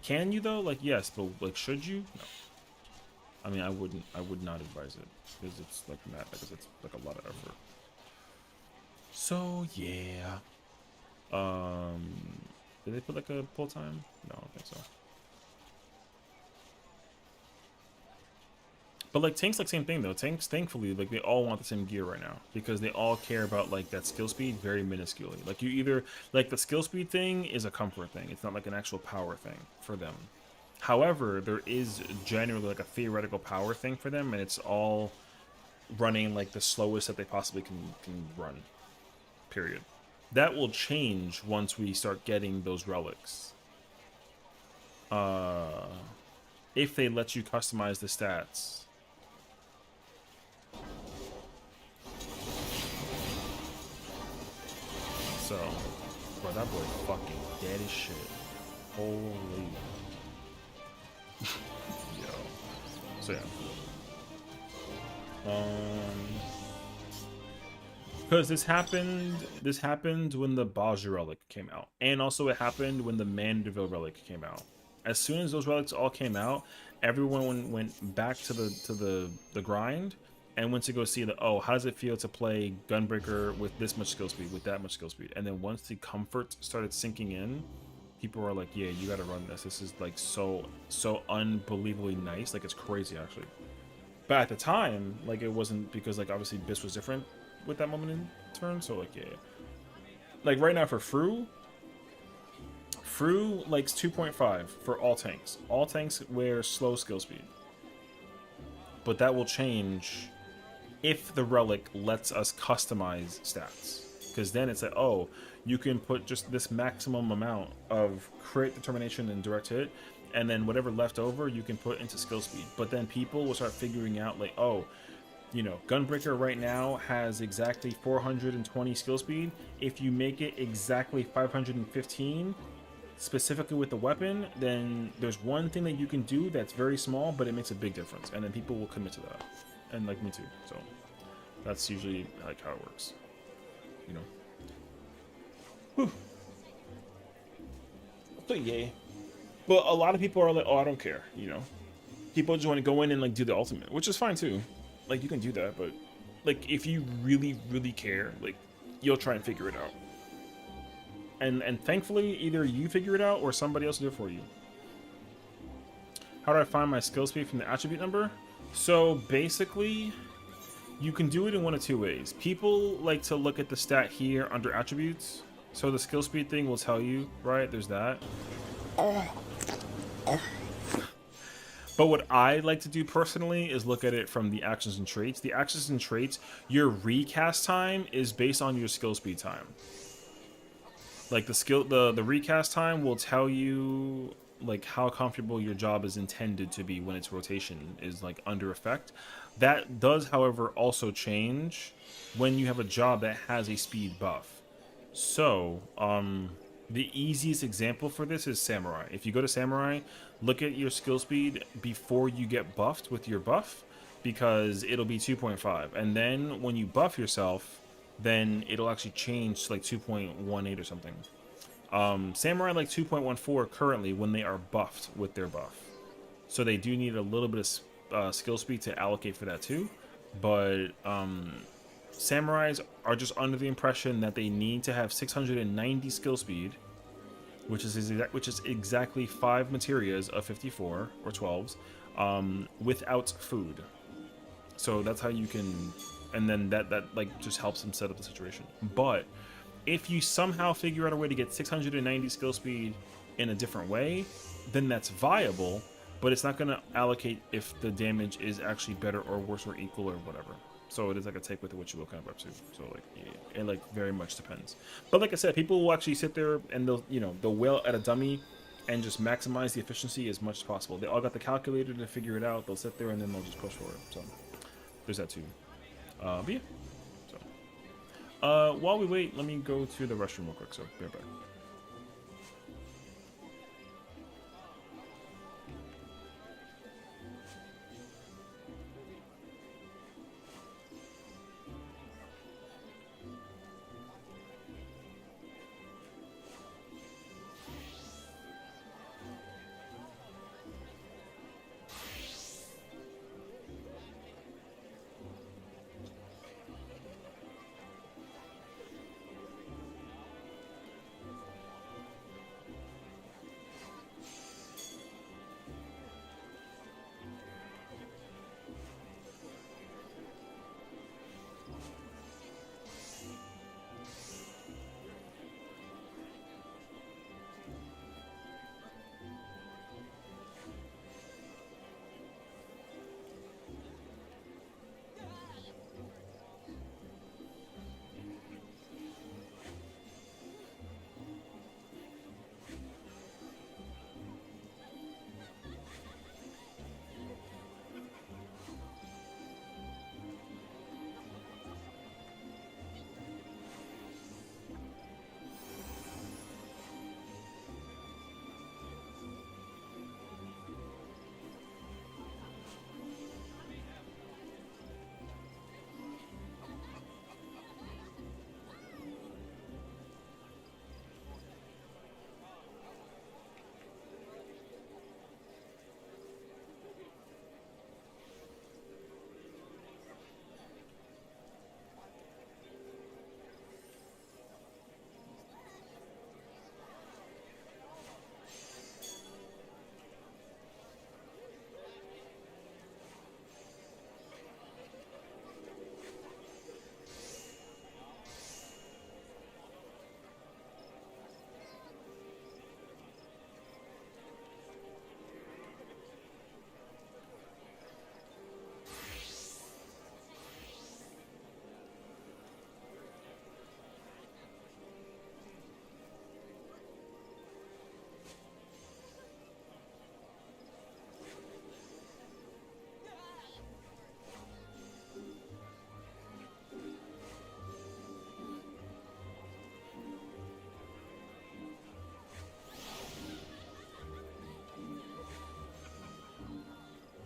Can you though? Like yes, but like should you? No. I mean, I would not advise it because it's like mad, because it's like a lot of effort. So yeah. Did they put like a pull time? No, I don't think so. But like tanks, like same thing though. Tanks, thankfully, like they all want the same gear right now because they all care about like that skill speed very minusculely. Like you either like the skill speed thing is a comfort thing. It's not like an actual power thing for them. However, there is generally like a theoretical power thing for them, and it's all running like the slowest that they possibly can run. Period. That will change once we start getting those relics. If they let you customize the stats. So, bro, that boy fucking dead as shit. Holy. Yo. So yeah. Because this happened when the Baja relic came out, and also it happened when the Mandeville relic came out. As soon as those relics all came out, everyone went back to the grind and went to go see the, oh, how does it feel to play Gunbreaker with this much skill speed, with that much skill speed. And then once the comfort started sinking in, people were like, yeah, you gotta run this. This is like so unbelievably nice. Like it's crazy actually. But at the time, like it wasn't, because like obviously BIS was different with that moment in turn. So like yeah. Like right now for Fru likes 2.5 for all tanks. All tanks wear slow skill speed. But that will change if the relic lets us customize stats, because then it's like, oh, you can put just this maximum amount of crit, determination, and direct hit, and then whatever left over you can put into skill speed. But then people will start figuring out like, oh, you know, Gunbreaker right now has exactly 420 skill speed. If you make it exactly 515 specifically with the weapon, then there's one thing that you can do that's very small, but it makes a big difference, and then people will commit to that. And like me too. So that's usually like how it works, you know. Whew. So yeah, but a lot of people are like, oh, I don't care, you know. People just want to go in and like do the ultimate, which is fine too. Like you can do that, but like if you really care, like you'll try and figure it out. And thankfully, either you figure it out or somebody else will do it for you. How do I find my skill speed from the attribute number? So basically, you can do it in one of two ways. People like to look at the stat here under attributes. So the skill speed thing will tell you, right? There's that. But what I like to do personally is look at it from the actions and traits. The actions and traits, your recast time is based on your skill speed time. Like the recast time will tell you like how comfortable your job is intended to be when its rotation is like under effect. That does, however, also change when you have a job that has a speed buff. So, the easiest example for this is Samurai. If you go to Samurai, look at your skill speed before you get buffed with your buff, because it'll be 2.5. And then when you buff yourself, then it'll actually change to like 2.18 or something. Samurai like 2.14 currently when they are buffed with their buff. So they do need a little bit of skill speed to allocate for that too. But Samurais are just under the impression that they need to have 690 skill speed, which is exactly 5 materias of 54 or 12s without food. So that's how you can, and then that like just helps them set up the situation. But if you somehow figure out a way to get 690 skill speed in a different way, then that's viable, but it's not going to allocate if the damage is actually better or worse or equal or whatever. So it is like a take with it what you will kind of up to. So like it like very much depends. But like I said, people will actually sit there and they'll wail at a dummy and just maximize the efficiency as much as possible. They all got the calculator to figure it out. They'll sit there and then they'll just push for it. So there's that too. But yeah. So while we wait, let me go to the restroom real quick. So be right back.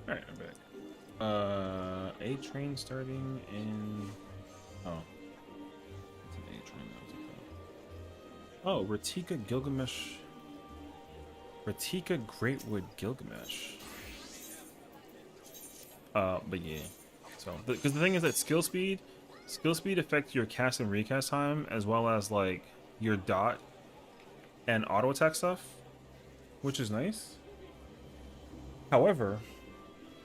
Alright, I'm back. A train starting in... Oh. It's an A train. Oh, Ratika Gilgamesh... Ratika Greatwood Gilgamesh. But yeah. So, because the thing is that skill speed affects your cast and recast time, as well as, like, your dot and auto attack stuff, which is nice. However...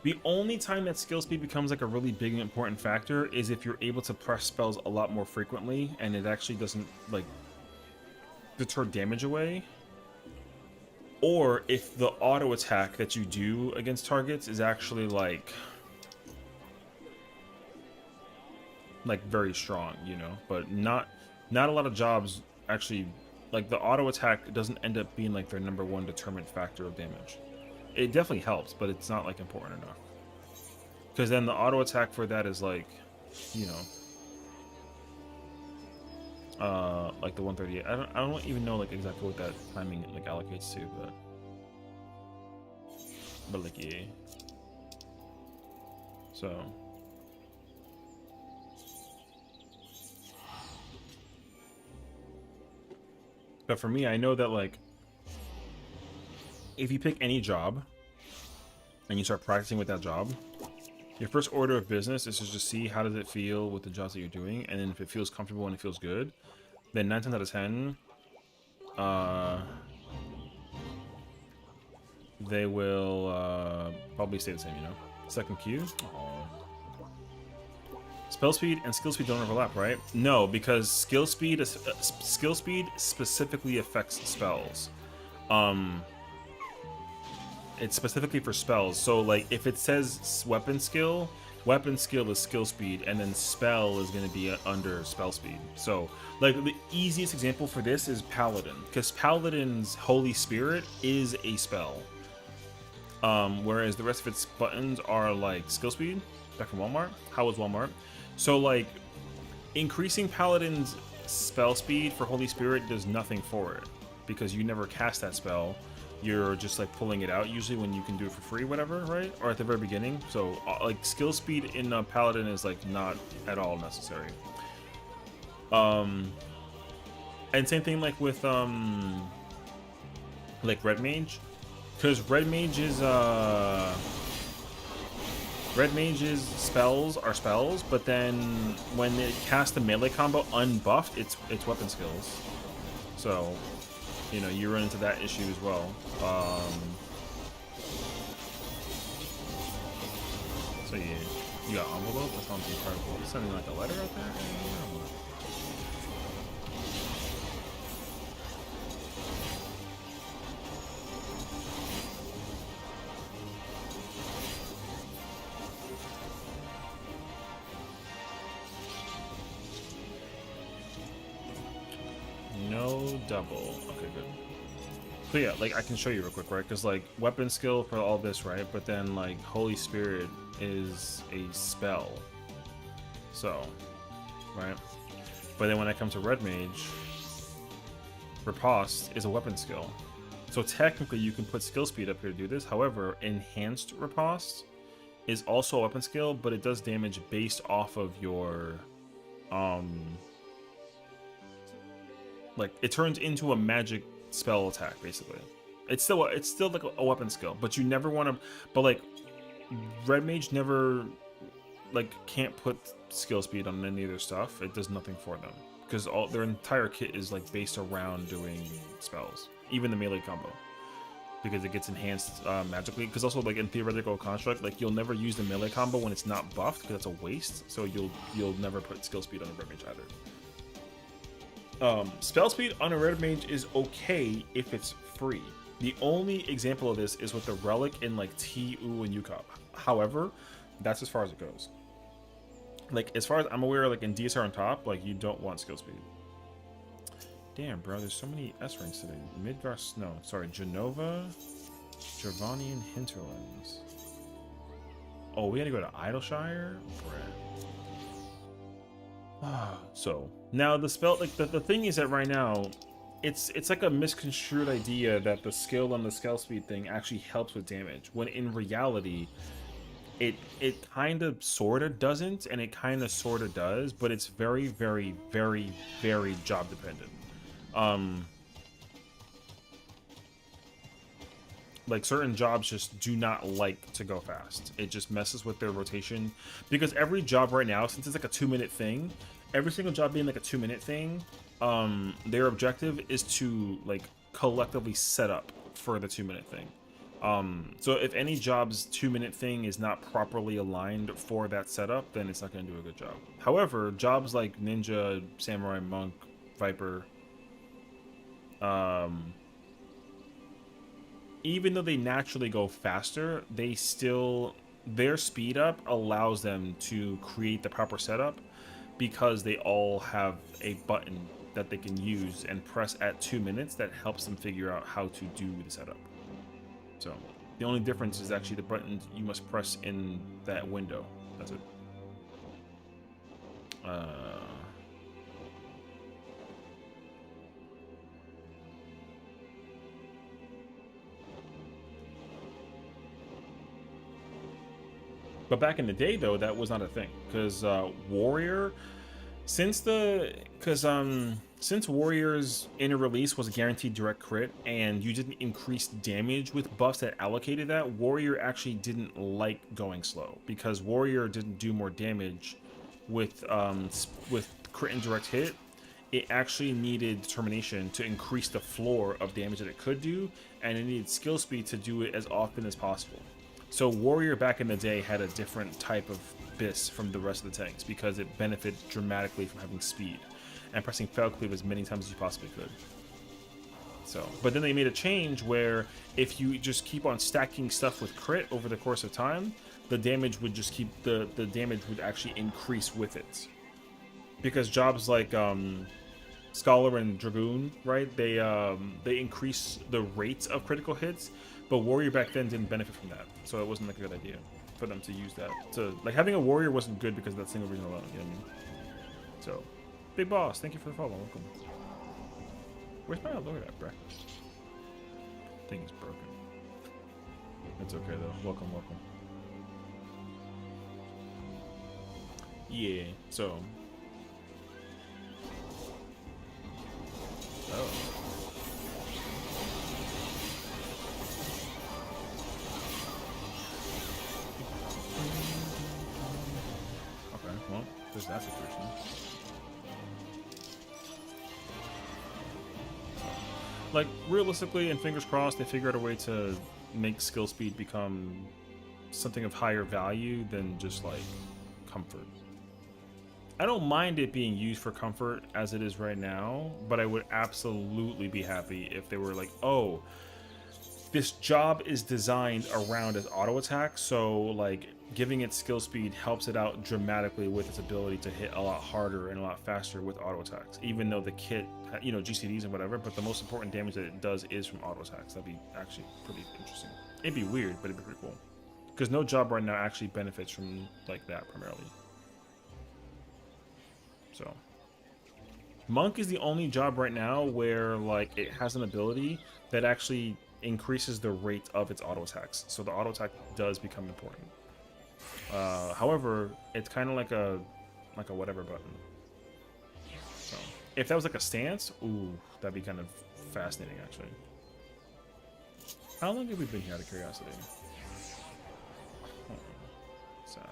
the only time that skill speed becomes like a really big and important factor is if you're able to press spells a lot more frequently and it actually doesn't like deter damage away, or if the auto attack that you do against targets is actually like very strong, you know. But not a lot of jobs actually like the auto attack doesn't end up being like their #1 determinant factor of damage. It definitely helps, but it's not like important enough. Because then the auto attack for that is like, you know, like the 138. I don't even know like exactly what that timing like allocates to, but like yeah. So. But for me, I know that like if you pick any job and you start practicing with that job, your first order of business is to just see how does it feel with the jobs that you're doing, and then if it feels comfortable and it feels good, then 9 times out of 10, uh, they will probably stay the same, you know? Second Q. Oh. Spell speed and skill speed don't overlap, right? No, because skill speed specifically affects spells. It's specifically for spells. So like if it says weapon skill is skill speed, and then spell is going to be under spell speed. So like the easiest example for this is Paladin, because Paladin's Holy Spirit is a spell. Whereas the rest of its buttons are like skill speed. Back from Walmart. How was Walmart? So like increasing Paladin's spell speed for Holy Spirit does nothing for it, because you never cast that spell. You're just like pulling it out usually when you can do it for free, whatever, right? Or at the very beginning. So like skill speed in Paladin is like not at all necessary. And same thing like with like Red Mage, because Red Mage's spells are spells, but then when it casts the melee combo unbuffed, it's weapon skills. So you know, you run into that issue as well. So yeah, you got envelope? That sounds incredible. You sending like a letter out there? No double. Okay, good. So yeah, like I can show you real quick, right? Because like weapon skill for all this, right? But then like Holy Spirit is a spell. So, right? But then when it comes to Red Mage, Riposte is a weapon skill. So technically you can put skill speed up here to do this. However, Enhanced Riposte is also a weapon skill, but it does damage based off of your like it turns into a magic spell attack basically. It's still like a weapon skill, but you never want to. But like Red Mage never like can't put skill speed on any of their stuff. It does nothing for them because all their entire kit is like based around doing spells, even the melee combo, because it gets enhanced magically. Because also like in theoretical construct, like you'll never use the melee combo when it's not buffed because it's a waste. So you'll never put skill speed on a Red Mage either. Spell speed on a Red Mage is okay if it's free. The only example of this is with the Relic in like TU and UCOP. However, that's as far as it goes. Like as far as I'm aware, like in DSR on top, like you don't want skill speed. Damn, bro, there's so many S ranks today. Midgar, no, sorry, Genova, Gervonian Hinterlands. Oh, we gotta go to Idleshire? So now the spell, like the thing is that right now it's like a misconstrued idea that the skill on the skill speed thing actually helps with damage, when in reality it kind of sort of doesn't, and it kind of sort of does, but it's very very very very job dependent. Like certain jobs just do not like to go fast. It just messes with their rotation, because every job right now, since it's like a 2-minute thing, every single job being like a 2-minute thing, their objective is to like collectively set up for the 2-minute thing. So if any job's 2-minute thing is not properly aligned for that setup, then it's not going to do a good job. However, jobs like Ninja, Samurai, Monk, Viper, even though they naturally go faster, they still, their speed up allows them to create the proper setup, because they all have a button that they can use and press at 2 minutes that helps them figure out how to do the setup. So the only difference is actually the buttons you must press in that window. That's it. But back in the day, though, that was not a thing, because warrior, since the, because Since Warrior's inner release was a guaranteed direct crit, and you didn't increase damage with buffs that allocated that, Warrior actually didn't like going slow, because Warrior didn't do more damage with crit and direct hit. It actually needed determination to increase the floor of damage that it could do, and it needed skill speed to do it as often as possible. So Warrior back in the day had a different type of bis from the rest of the tanks because it benefited dramatically from having speed and pressing fail cleave as many times as you possibly could. So, but then they made a change where if you just keep on stacking stuff with crit over the course of time, the damage would just keep the damage would actually increase with it. Because jobs like Scholar and Dragoon, right? They increase the rates of critical hits, but Warrior back then didn't benefit from that, so it wasn't like a good idea for them to use that. So like having a Warrior wasn't good because of that single reason alone. You know what I mean? So, Big Boss, thank you for the follow. Welcome. Where's my alert at, bruh? Thing's broken. It's okay though. Welcome, welcome. Yeah. So. Oh. Okay, well, there's that situation. Like, realistically, and fingers crossed, they figure out a way to make skill speed become something of higher value than just, like, comfort. I don't mind it being used for comfort as it is right now, but I would absolutely be happy if they were like, oh, this job is designed around its auto attack, so like giving it skill speed helps it out dramatically with its ability to hit a lot harder and a lot faster with auto attacks, even though the kit, you know, GCDs and whatever, but the most important damage that it does is from auto attacks. That'd be actually pretty interesting. It'd be weird, but it'd be pretty cool. Because no job right now actually benefits from like that primarily. So Monk is the only job right now where like it has an ability that actually increases the rate of its auto attacks, so the auto attack does become important. However, it's kind of like a whatever button. So if that was like a stance, ooh, that'd be kind of fascinating actually. How long have we been here out of curiosity? Oh, sad.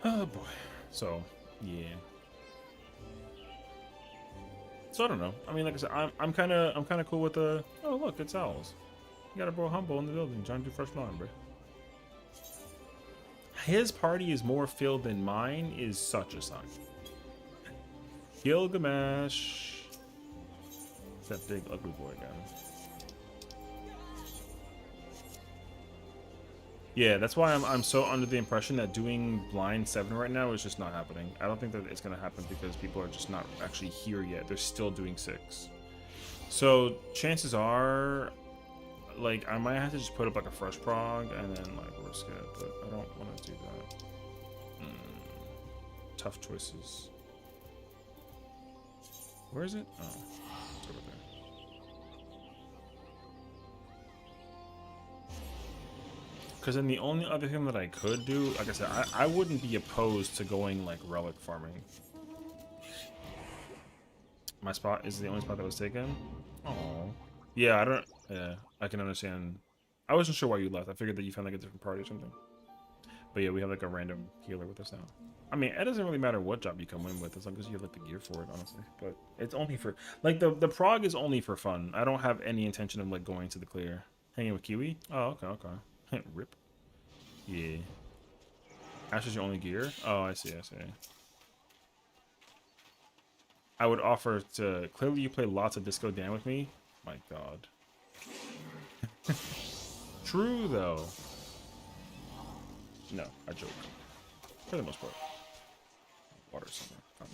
Oh boy. So, yeah. So I don't know. I mean, like I said, I'm kind of cool with the. Oh look, it's Owls. You got a bro Humble in the building. Trying to do first line, bro. His party is more filled than mine is such a sign. Gilgamesh. It's that big ugly boy guy. Yeah, that's why I'm so under the impression that doing blind 7 right now is just not happening. I don't think that it's gonna happen because people are just not actually here yet. They're still doing 6. So chances are, like, I might have to just put up like a fresh prog and then like risk it, but I don't want to do that. Tough choices. Where is it? Oh, it's over there. Because then the only other thing that I could do, like I said, I wouldn't be opposed to going like relic farming. My spot is the only spot that was taken. Oh, yeah, I don't. Yeah, I can understand. I wasn't sure why you left. I figured that you found like a different party or something. But yeah, we have like a random healer with us now. I mean, it doesn't really matter what job you come in with as long as you have like the gear for it, honestly. But it's only for like the prog is only for fun. I don't have any intention of like going to the clear. Hanging with Kiwi? Oh, okay, okay. Rip. Yeah. Ash is your only gear? Oh, I see, I see. I would offer to... Clearly you play lots of Disco Dan with me? My god. True, though. No, I joke. For the most part. Water somewhere. Found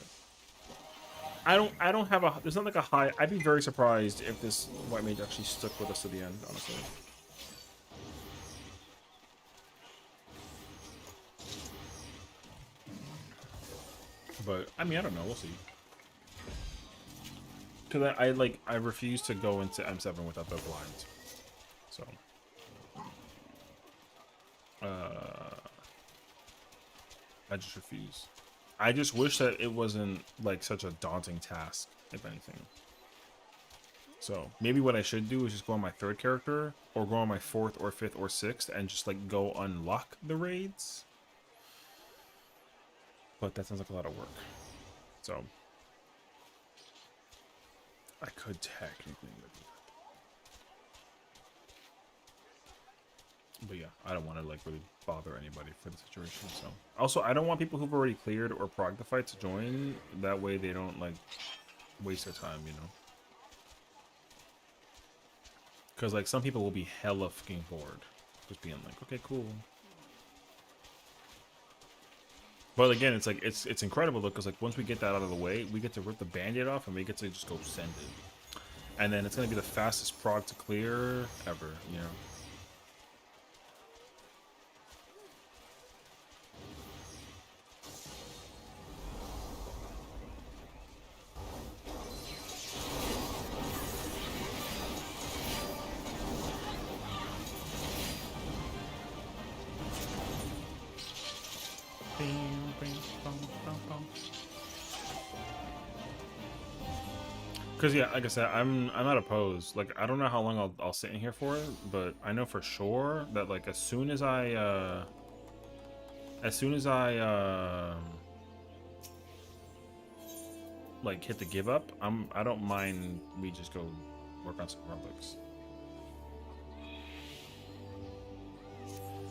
it. I don't have a... There's not like a high... I'd be very surprised if this white mage actually stuck with us to the end, honestly. But, I mean, I don't know. We'll see. Because I refuse to go into M7 without the blinds. So. I just refuse. I just wish that it wasn't like such a daunting task, if anything. So maybe what I should do is just go on my third character, or go on my fourth or fifth or sixth, and just like go unlock the raids. But that sounds like a lot of work. So I could technically do that. But yeah, I don't want to like really bother anybody for the situation. So also, I don't want people who've already cleared or progged the fight to join. That way they don't like waste their time, you know. Because like some people will be hella fucking bored, just being like, okay, cool. But again, it's like it's incredible because like once we get that out of the way, we get to rip the band-aid off and we get to just go send it. And then it's gonna be the fastest prog to clear ever, you know. Because yeah, like I said, I'm not opposed. Like I don't know how long I'll sit in here for it, but I know for sure that like as soon as I like hit the give up, I don't mind we just go work on some relics.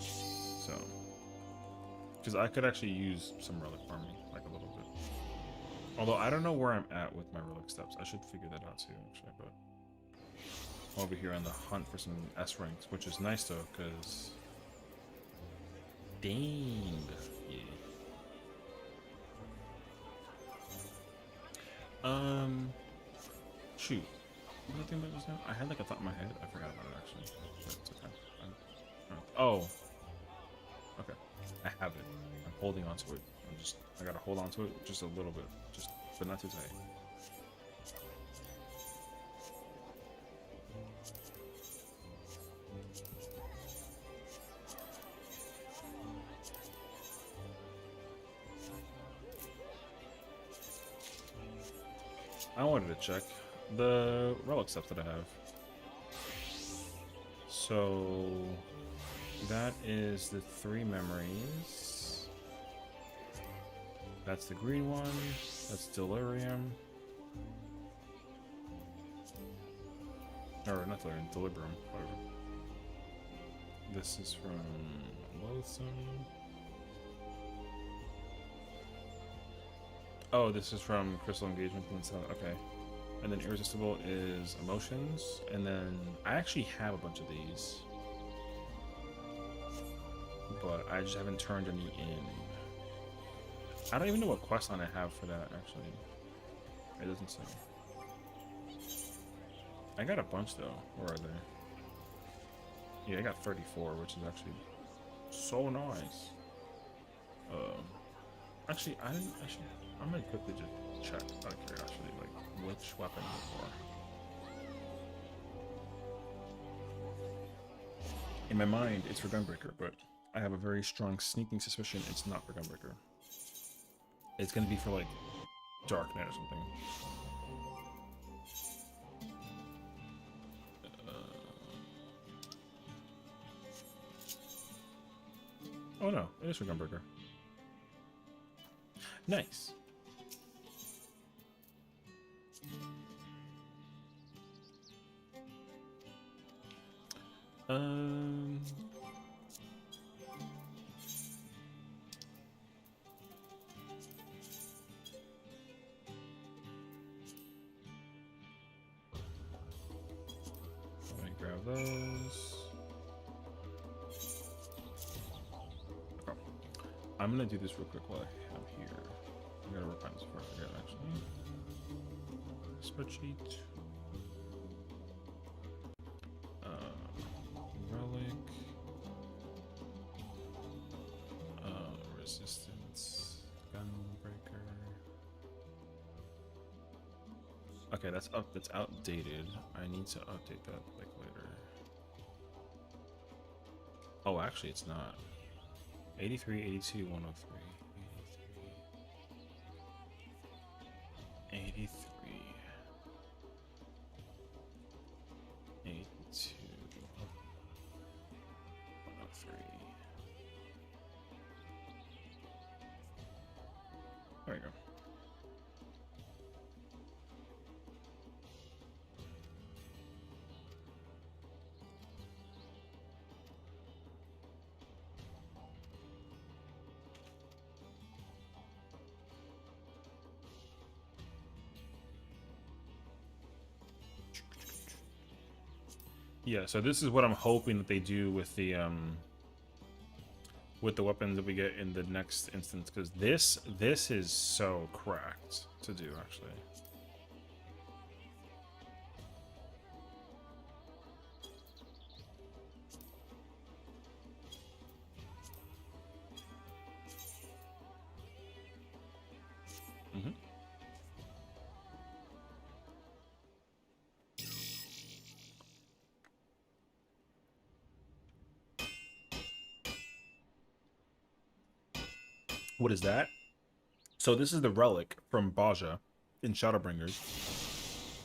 So, because I could actually use some relic farming like a little bit. Although I don't know where I'm at with my relic steps. I should figure that out too, actually. But I'm over here on the hunt for some S ranks, which is nice though, because dang, yeah. Shoot. What did I think about just now? I had like a thought in my head. I forgot about it actually. But it's okay. Oh. Okay. I have it. I'm holding on to it. I gotta hold on to it just a little bit. But not too tight. I wanted to check the relic stuff that I have. So that is the 3 memories. That's the green one. That's delirium. Or not delirium, delibrum, whatever. This is from loathsome. Oh, this is from crystal engagement. Okay. And then irresistible is emotions. And then I actually have a bunch of these, but I just haven't turned any in. I don't even know what quest line I have for that, actually. It doesn't say. I got a bunch, though. Where are they? Yeah, I got 34, which is actually so nice. Actually, I'm gonna quickly just check out of curiosity, like, which weapon is it for? In my mind, it's for Gunbreaker, but I have a very strong sneaking suspicion it's not for Gunbreaker. It's gonna be for like Dark Knight or something. Oh no, it is for Gunbreaker. Nice. Let me grab those. Okay. I'm gonna do this real quick while I have here. I gotta work on this before I forget, actually. Spreadsheet. Relic. Resistance. Gunbreaker. Okay, that's up. That's outdated. I need to update that like later. Oh, actually, it's not. 83, 82, 103. 83. 82. 103. There we go. Yeah, so this is what I'm hoping that they do with the weapons that we get in the next instance, because this is so cracked to do actually. Mm-hmm. What is that? So this is the relic from Baja in Shadowbringers.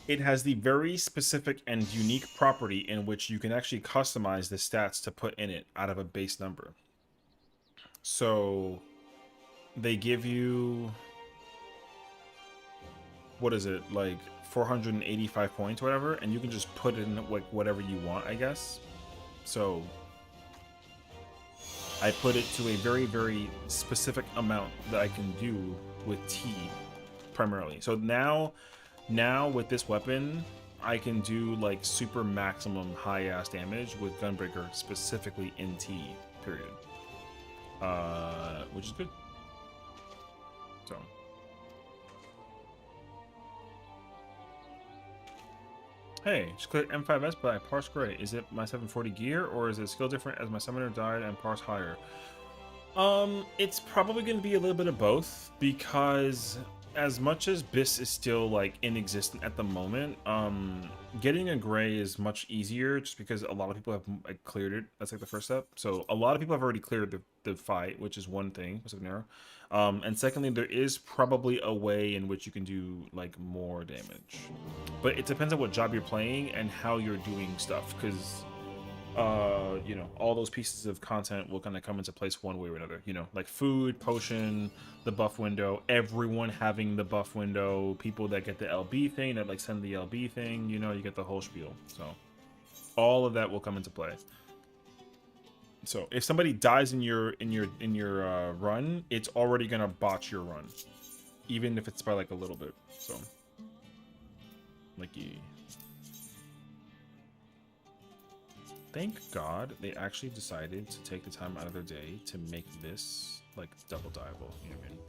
It has the very specific and unique property in which you can actually customize the stats to put in it out of a base number. So they give you, what is it, like 485 points or whatever, and you can just put in like whatever you want, I guess. So I put it to a very, very specific amount that I can do with T primarily. So now with this weapon, I can do like super maximum high ass damage with Gunbreaker specifically in T, period. Which is good. So hey, just click M5S, but I parse gray. Is it my 740 gear, or is it skill different as my summoner died and parse higher? It's probably going to be a little bit of both, because as much as BIS is still like inexistent at the moment, getting a gray is much easier just because a lot of people have like cleared it. That's like the first step. So a lot of people have already cleared the fight, which is one thing, an arrow. And secondly, there is probably a way in which you can do like more damage, but it depends on what job you're playing and how you're doing stuff, because you know, all those pieces of content will kind of come into place one way or another, you know, like food, potion, the buff window, everyone having the buff window, people that get the LB thing, that like send the LB thing, you know, you get the whole spiel. So all of that will come into play. So if somebody dies in your run, it's already gonna botch your run, even if it's by like a little bit. So like thank God they actually decided to take the time out of their day to make this like double dieable. You know what I mean?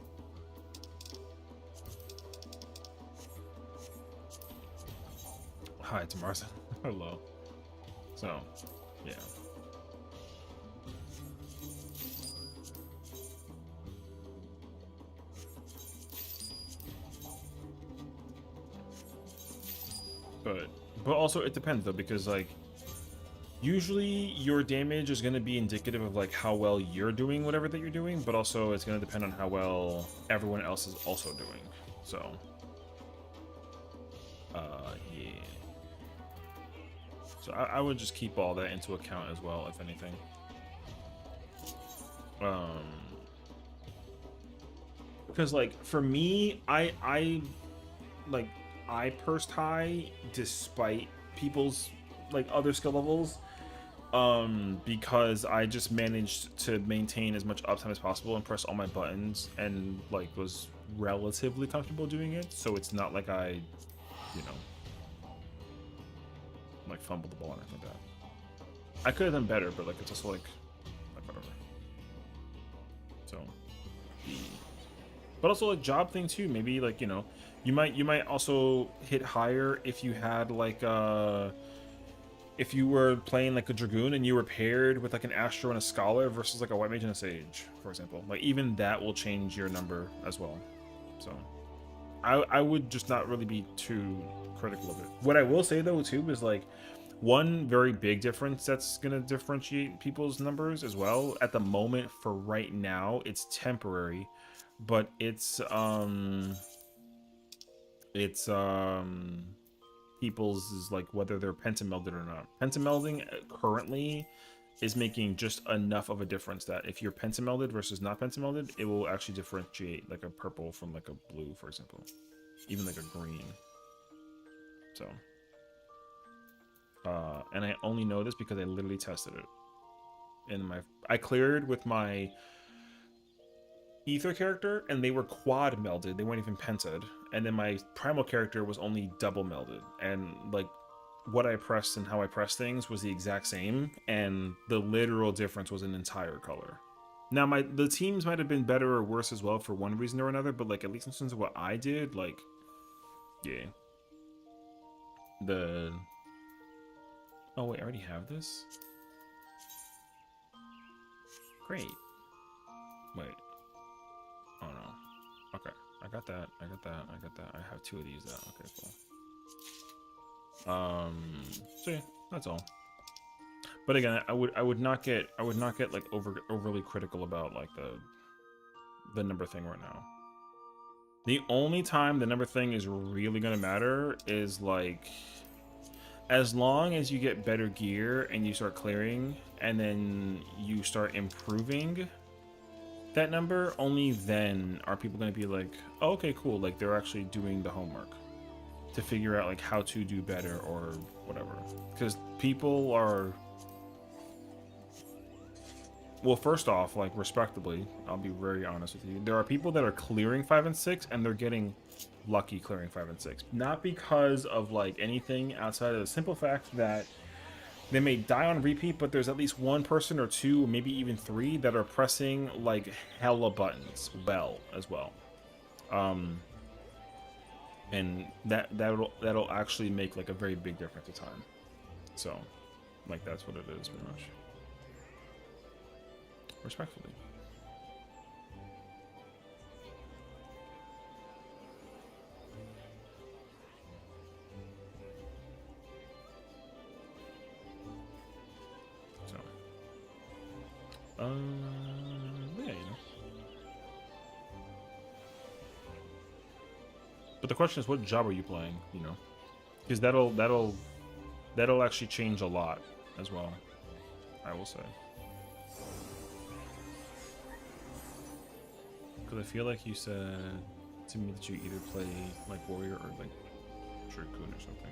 Hi, it's Martha. Hello. So, yeah. But also it depends though, because like usually your damage is going to be indicative of like how well you're doing whatever that you're doing, but also it's going to depend on how well everyone else is also doing. So yeah, so I would just keep all that into account as well, if anything. Because like for me, I pursed high despite people's like other skill levels, because I just managed to maintain as much uptime as possible and press all my buttons, and like was relatively comfortable doing it, so it's not like I, you know, like fumbled the ball or anything like that. I could have done better, but like it's also like whatever. So but also like job thing too, maybe like, you know, you might also hit higher if you had like if you were playing like a Dragoon and you were paired with like an Astro and a Scholar versus like a White Mage and a Sage, for example. Like even that will change your number as well. So I would just not really be too critical of it. What I will say though too is like one very big difference that's gonna differentiate people's numbers as well. At the moment, for right now, it's temporary, but it's It's people's is like whether they're pentamelded or not. Pentamelding currently is making just enough of a difference that if you're pentamelded versus not pentamelded, it will actually differentiate like a purple from like a blue, for example, even like a green. So, and I only know this because I literally tested it. And I cleared with my ether character, and they were quad melded. They weren't even pented. And then my primal character was only double melded. And like what I pressed and how I pressed things was the exact same, and the literal difference was an entire color. Now the teams might have been better or worse as well for one reason or another, but like at least in terms of what I did, like yeah. The oh wait, I already have this? Great. Wait. Oh no. Okay. I got that. I got that. I got that. I have 2 of these now. Okay, cool. So yeah, that's all. But again, I would not get like overly critical about like the number thing right now. The only time the number thing is really gonna matter is like as long as you get better gear and you start clearing and then you start improving that number, only then are people going to be like, oh, okay, cool, like they're actually doing the homework to figure out like how to do better or whatever. Because people are, well, first off, like respectably, I'll be very honest with you, there are people that are clearing 5 and 6 and they're getting lucky clearing 5 and 6, not because of like anything outside of the simple fact that they may die on repeat, but there's at least one person or 2, or maybe even 3 that are pressing like hella buttons well as well. And that'll actually make like a very big difference of time. So like that's what it is pretty much. Respectfully. So yeah, you know. But the question is, what job are you playing? You know, because that'll actually change a lot as well, I will say. Because I feel like you said to me that you either play like warrior or like dragoon or something.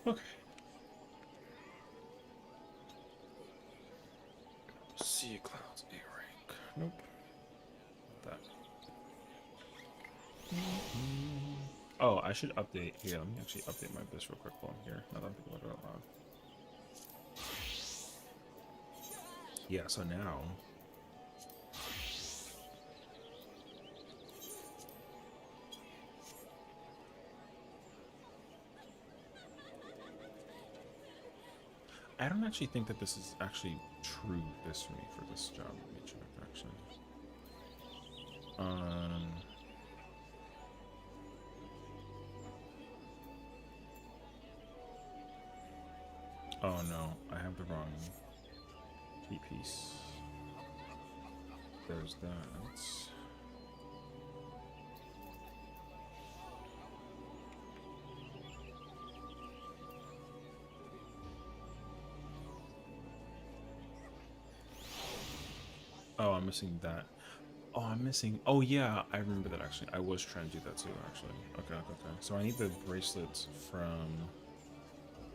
Okay. Sea Clouds A rank. Nope. That. Oh, I should update. Here, let me actually update my this real quick while I'm here. Now that I'm thinking about it out loud. Yeah, so now. I don't actually think that this is actually true this for me for this job. Let me check actually. Oh no, I have the wrong key piece. There's that. Oh, I'm missing that. Oh, I'm missing. Oh, yeah, I remember that actually. I was trying to do that too, actually. Okay. So I need the bracelets from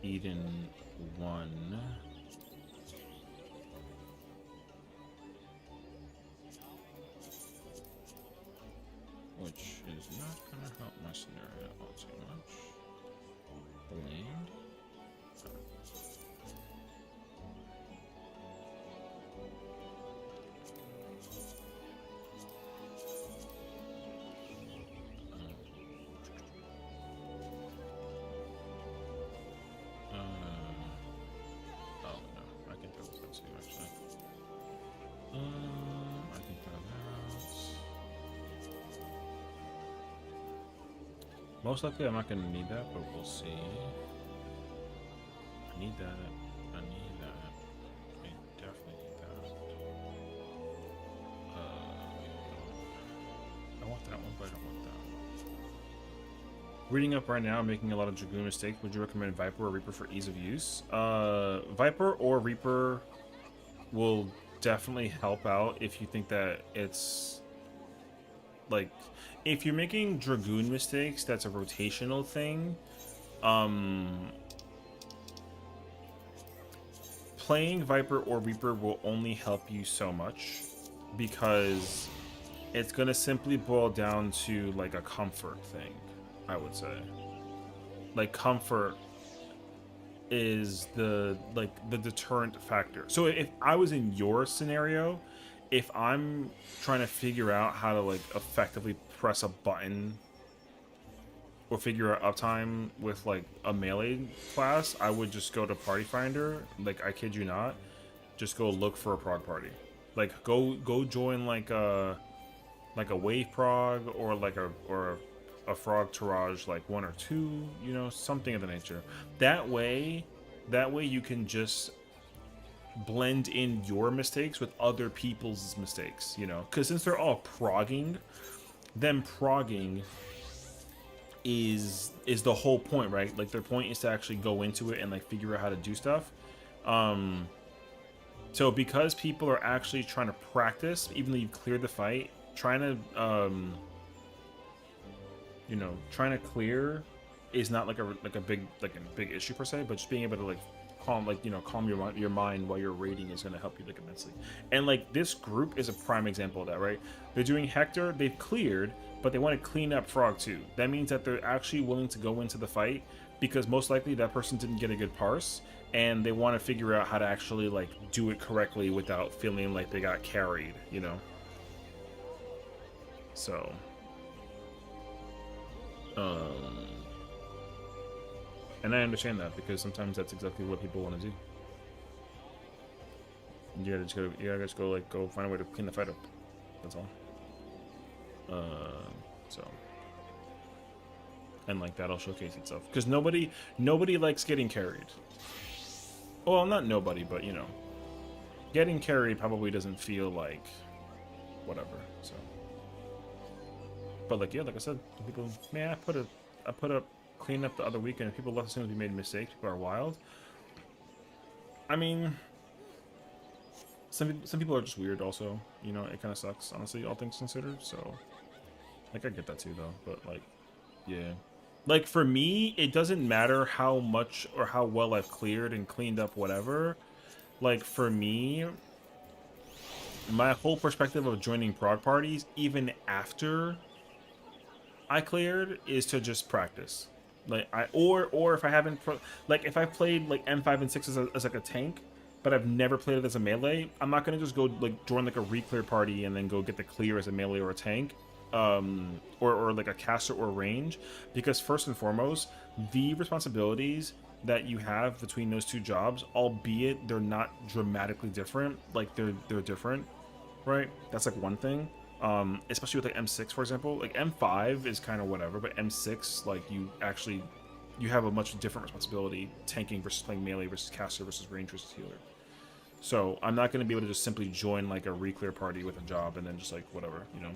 Eden 1. which is not gonna help my scenario all too much. Blade. Oh no, I can throw this out too actually. I can throw that out. Most likely I'm not gonna need that, but we'll see. I need that. I need that. I definitely need that. I want that one, but I don't want that one. Reading up right now, making a lot of Dragoon mistakes. Would you recommend Viper or Reaper for ease of use? Viper or Reaper will definitely help out if you think that it's like if you're making Dragoon mistakes, that's a rotational thing. Playing Viper or Reaper will only help you so much because it's gonna simply boil down to like a comfort thing, I would say. Like comfort is the deterrent factor. So if I was in your scenario, if I'm trying to figure out how to like effectively press a button or figure out uptime with like a melee class, I would just go to Party Finder. Like I kid you not, just go look for a prog party. Like go join like a wave prog or like a frog tirage like 1 or 2, you know, something of the nature. That way you can just blend in your mistakes with other people's mistakes, you know, because since they're all progging, them progging is the whole point, right? Like their point is to actually go into it and like figure out how to do stuff. So because people are actually trying to practice, even though you've cleared the fight, trying to you know, trying to clear is not like a big issue per se, but just being able to like calm your mind while you're raiding is going to help you like immensely. And like this group is a prime example of that, right? They're doing Hector, they've cleared, but they want to clean up Frog too. That means that they're actually willing to go into the fight because most likely that person didn't get a good parse, and they want to figure out how to actually like do it correctly without feeling like they got carried, you know. So and I understand that because sometimes that's exactly what people want to do. You gotta just go find a way to clean the fight up. That's all. So, and like that'll showcase itself because nobody likes getting carried. Well, not nobody, but you know, getting carried probably doesn't feel like whatever. So, but like yeah, like I said, people, man, I put up clean up the other weekend. People left as soon as we made mistakes. People are wild. I mean, some people are just weird. Also, you know, it kind of sucks, honestly, all things considered. So, like, I get that too, though. But like, yeah, like for me, it doesn't matter how much or how well I've cleared and cleaned up whatever. Like for me, my whole perspective of joining prog parties, even after I cleared, is to just practice. Like or if I haven't like if I've played like M5 and 6 as like a tank, but I've never played it as a melee, I'm not gonna just go like join like a re-clear party and then go get the clear as a melee or a tank, or like a caster or range, because first and foremost, the responsibilities that you have between those two jobs, albeit they're not dramatically different, like they're different, right? That's like one thing. Especially with like M6, for example. Like M5 is kind of whatever, but M6, like you have a much different responsibility tanking versus playing melee versus caster versus range versus healer. So I'm not going to be able to just simply join like a re-clear party with a job and then just like whatever, you know.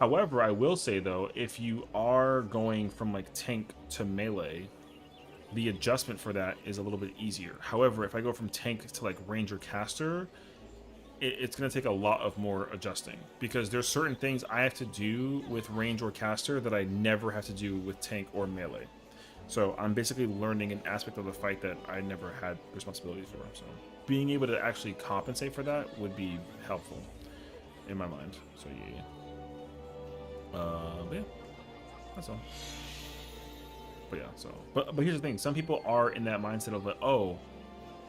However, I will say though, if you are going from like tank to melee, the adjustment for that is a little bit easier. However, if I go from tank to like ranger caster, it's going to take a lot of more adjusting because there's certain things I have to do with range or caster that I never have to do with tank or melee. So I'm basically learning an aspect of the fight that I never had responsibility for. So being able to actually compensate for that would be helpful in my mind. So yeah. But yeah, that's all. But yeah, so but here's the thing: some people are in that mindset of like, oh,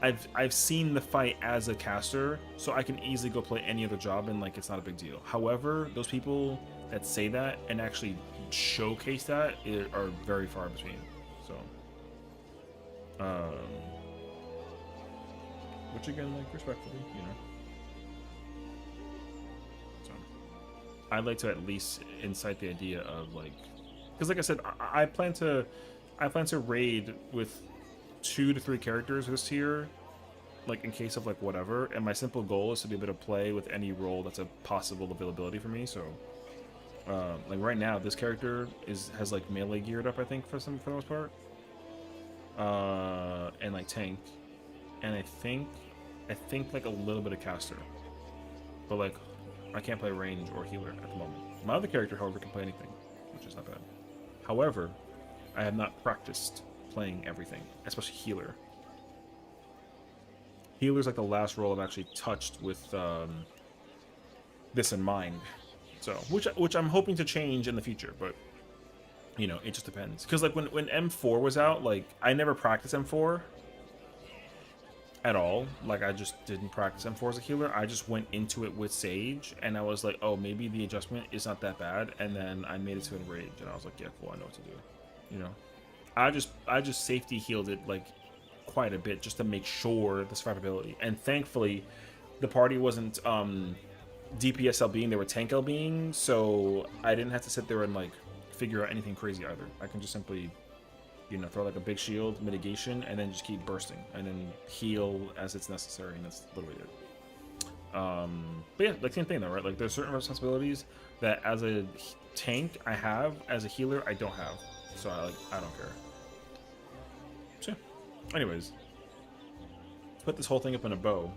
I've seen the fight as a caster, so I can easily go play any other job and like it's not a big deal. However, those people that say that and actually showcase that are very far between. So, which again, like respectfully, you know. So, I'd like to at least incite the idea of like, because like I said, I plan to raid with 2 to 3 characters this tier, like in case of like whatever, and my simple goal is to be able to play with any role that's a possible availability for me. So like right now this character has like melee geared up, I think, for the most part, and like tank, and I think like a little bit of caster, but like I can't play range or healer at the moment. My other character, however, can play anything, which is not bad. However, I have not practiced playing everything, especially healer. Healer's like the last role I've actually touched with this in mind. So, which I'm hoping to change in the future, but you know, it just depends. Because like when M4 was out, like I never practiced M4 at all. Like I just didn't practice M4 as a healer. I just went into it with Sage, and I was like, oh, maybe the adjustment is not that bad. And then I made it to Enrage, and I was like, yeah, cool, I know what to do. You know, I just safety healed it like quite a bit just to make sure the survivability. And thankfully, the party wasn't DPS LBing, they were tank LBing, so I didn't have to sit there and like figure out anything crazy either. I can just simply, you know, throw like a big shield, mitigation, and then just keep bursting, and then heal as it's necessary, and that's literally it. But yeah, like same thing though, right? Like there's certain responsibilities that as a tank I have, as a healer I don't have. So I don't care. So yeah. Anyways, let's put this whole thing up in a bow.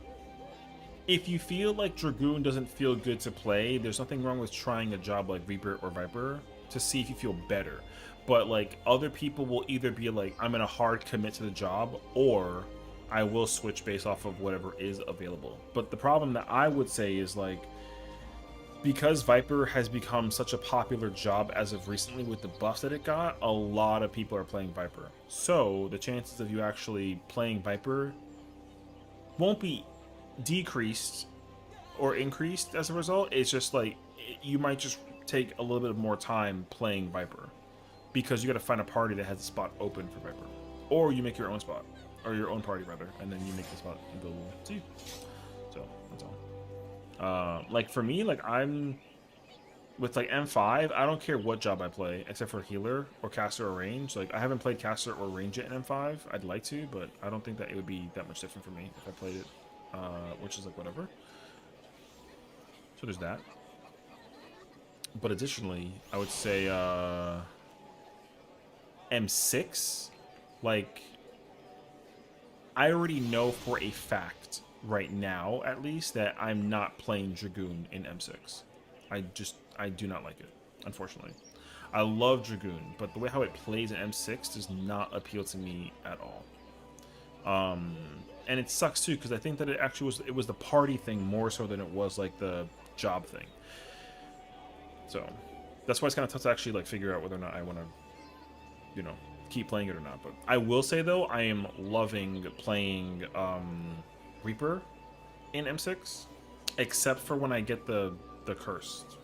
If you feel like Dragoon doesn't feel good to play, there's nothing wrong with trying a job like Reaper or Viper to see if you feel better. But like other people will either be like, I'm gonna hard commit to the job, or I will switch based off of whatever is available. But the problem that I would say is like, because Viper has become such a popular job as of recently with the buffs that it got, a lot of people are playing Viper. So the chances of you actually playing Viper won't be decreased or increased as a result. It's just like you might just take a little bit more time playing Viper because you got to find a party that has a spot open for Viper, or you make your own spot, or your own party rather, and then you make the spot available to you. So that's all. Like for me, like I'm with like M5, I don't care what job I play except for healer or caster or range. Like I haven't played caster or range yet in M5. I'd like to, but I don't think that it would be that much different for me if I played it, which is like whatever. So there's that. But additionally, I would say M6, like I already know for a fact right now, at least, that I'm not playing Dragoon in M6. I do not like it, unfortunately. I love Dragoon, but the way how it plays in M6 does not appeal to me at all. And it sucks too, because I think that it was the party thing more so than it was like the job thing. So that's why it's kind of tough to actually like figure out whether or not I want to, you know, keep playing it or not. But I will say though, I am loving playing Reaper in M6, except for when I get the cursed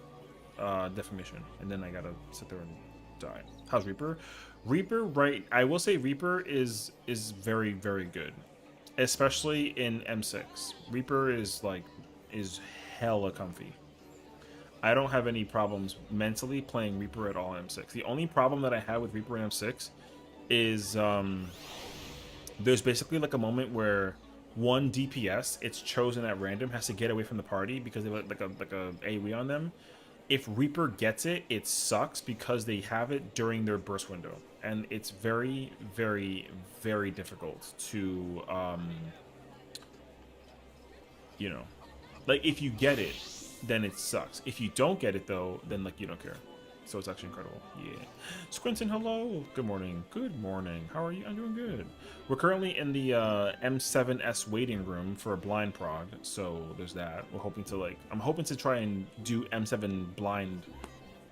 defamation, and then I gotta sit there and die. How's Reaper? Reaper, right? I will say Reaper is very, very good, especially in M6. Reaper is hella comfy. I don't have any problems mentally playing Reaper at all in M6. The only problem that I have with Reaper in M6 is there's basically like a moment where one DPS, it's chosen at random, has to get away from the party because they have like a AoE on them. If Reaper gets it, it sucks because they have it during their burst window, and it's very, very, very difficult to you know, like if you get it, then it sucks. If you don't get it though, then like you don't care. So it's actually incredible. Yeah. Squinton, hello. Good morning. Good morning. How are you? I'm doing good. We're currently in the M7S waiting room for a blind prod, so there's that. We're hoping to I'm hoping to try and do M7 blind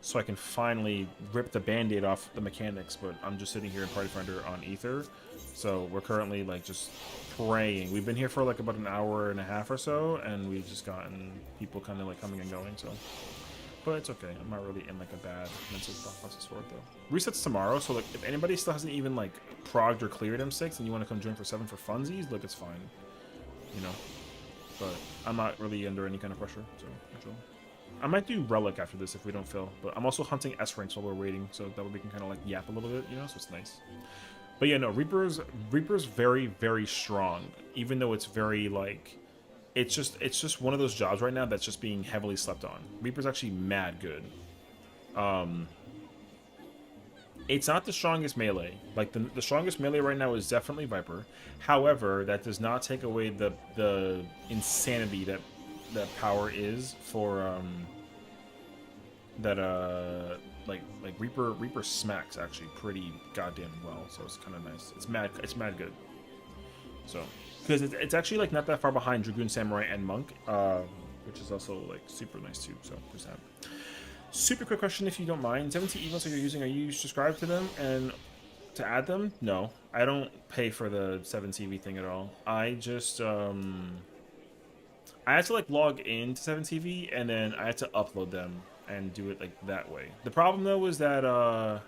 so I can finally rip the band-aid off the mechanics. But I'm just sitting here in Party Finder on Ether, so we're currently like just praying. We've been here for like about an hour and a half or so, and we've just gotten people kind of like coming and going. So, but it's okay. I'm not really in like a bad mental thought process for it though. Resets tomorrow, so like if anybody still hasn't even like progged or cleared M6 and you want to come join for 7 for funsies, look, it's fine. You know, but I'm not really under any kind of pressure, so chill. I might do Relic after this if we don't fill, but I'm also hunting S ranks while we're waiting, so that way we can kind of like yap a little bit, you know, so it's nice. But yeah, no, Reaper's very, very strong, even though it's very like, it's just one of those jobs right now that's just being heavily slept on. Reaper's actually mad good. It's not the strongest melee. Like the strongest melee right now is definitely Viper. However, that does not take away the insanity that power is for like Reaper smacks actually pretty goddamn well. So it's kind of nice. It's mad good. So because it's actually like not that far behind Dragoon, Samurai, and Monk, which is also like super nice too. So there's that. Super quick question, if you don't mind. 17 emails that you're using, are you subscribed to them? And to add them? No. I don't pay for the 7TV thing at all. I just, I had to like log into 7TV and then I had to upload them and do it like that way. The problem though was that,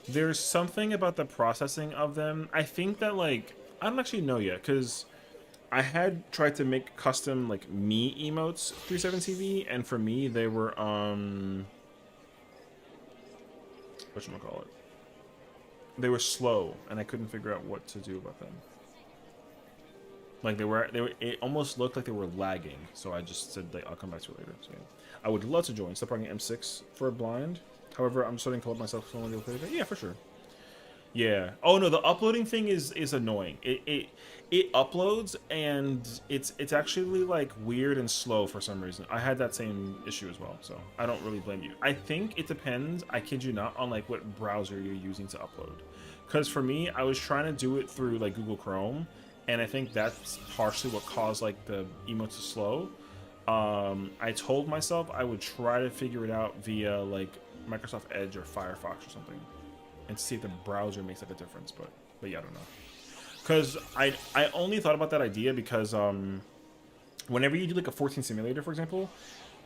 there's something about the processing of them. I think that like, I don't actually know yet, because I had tried to make custom like me emotes through 7TV, and for me they were whatchamacallit, they were slow and I couldn't figure out what to do about them. Like they were it almost looked like they were lagging, so I just said like I'll come back to it later. So yeah. I would love to join. Stop running M6 for a blind. However, I'm starting to hold myself so to play. Yeah, for sure. Yeah. Oh no, the uploading thing is annoying. It uploads and it's actually like weird and slow for some reason. I had that same issue as well, so I don't really blame you. I think it depends, I kid you not, on like what browser you're using to upload. Because for me, I was trying to do it through like Google Chrome, and I think that's partially what caused like the emotes to slow. I told myself I would try to figure it out via like Microsoft Edge or Firefox or something, and see if the browser makes like a difference. But yeah, I don't know. Because I only thought about that idea because whenever you do like a 14 simulator, for example,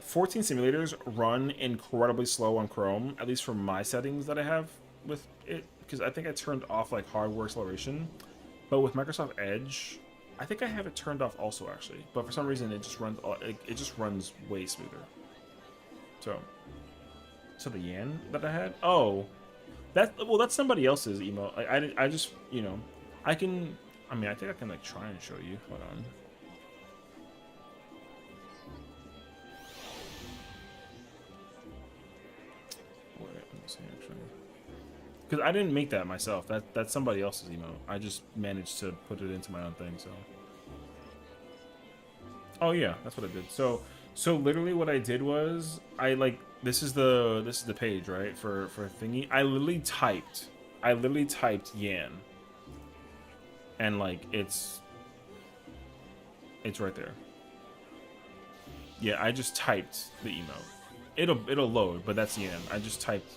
14 simulators run incredibly slow on Chrome, at least for my settings that I have with it, because I think I turned off like hardware acceleration. But with Microsoft Edge, I think I have it turned off also actually. But for some reason, it just runs way smoother. So the Yan that I had, that's somebody else's email. I just, you know, I think I can like try and show you. Hold on. Wait, let me see actually. Because I didn't make that myself. That's somebody else's email. I just managed to put it into my own thing, so. Oh yeah, that's what I did. So literally what I did was this is the page, right? For thingy. I literally typed Yan. And like it's right there. Yeah, I just typed the emote. It'll load, but that's Yan. I just typed.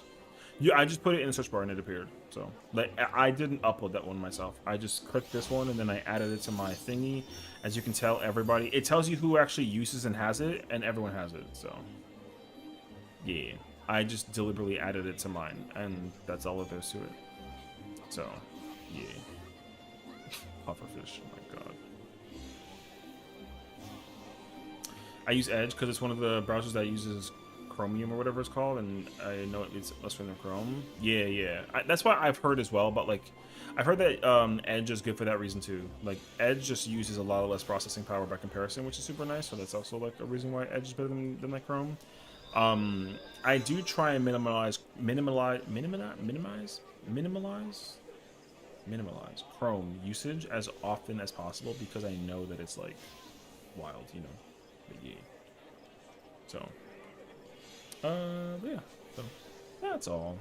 I just put it in the search bar and it appeared. So like I didn't upload that one myself. I just clicked this one and then I added it to my thingy. As you can tell, everybody, it tells you who actually uses and has it, and everyone has it. So yeah, I just deliberately added it to mine, and that's all that there's to it. So yeah. Pufferfish, oh my god. I use Edge because it's one of the browsers that uses Chromium or whatever it's called, and I know it leads less from Chrome. Yeah. That's why I've heard as well, but like, I've heard that Edge is good for that reason too. Like, Edge just uses a lot less processing power by comparison, which is super nice, so that's also like a reason why Edge is better than like Chrome. I do try and minimize Chrome usage as often as possible because I know that it's like wild, you know. But yeah. So yeah. So that's all.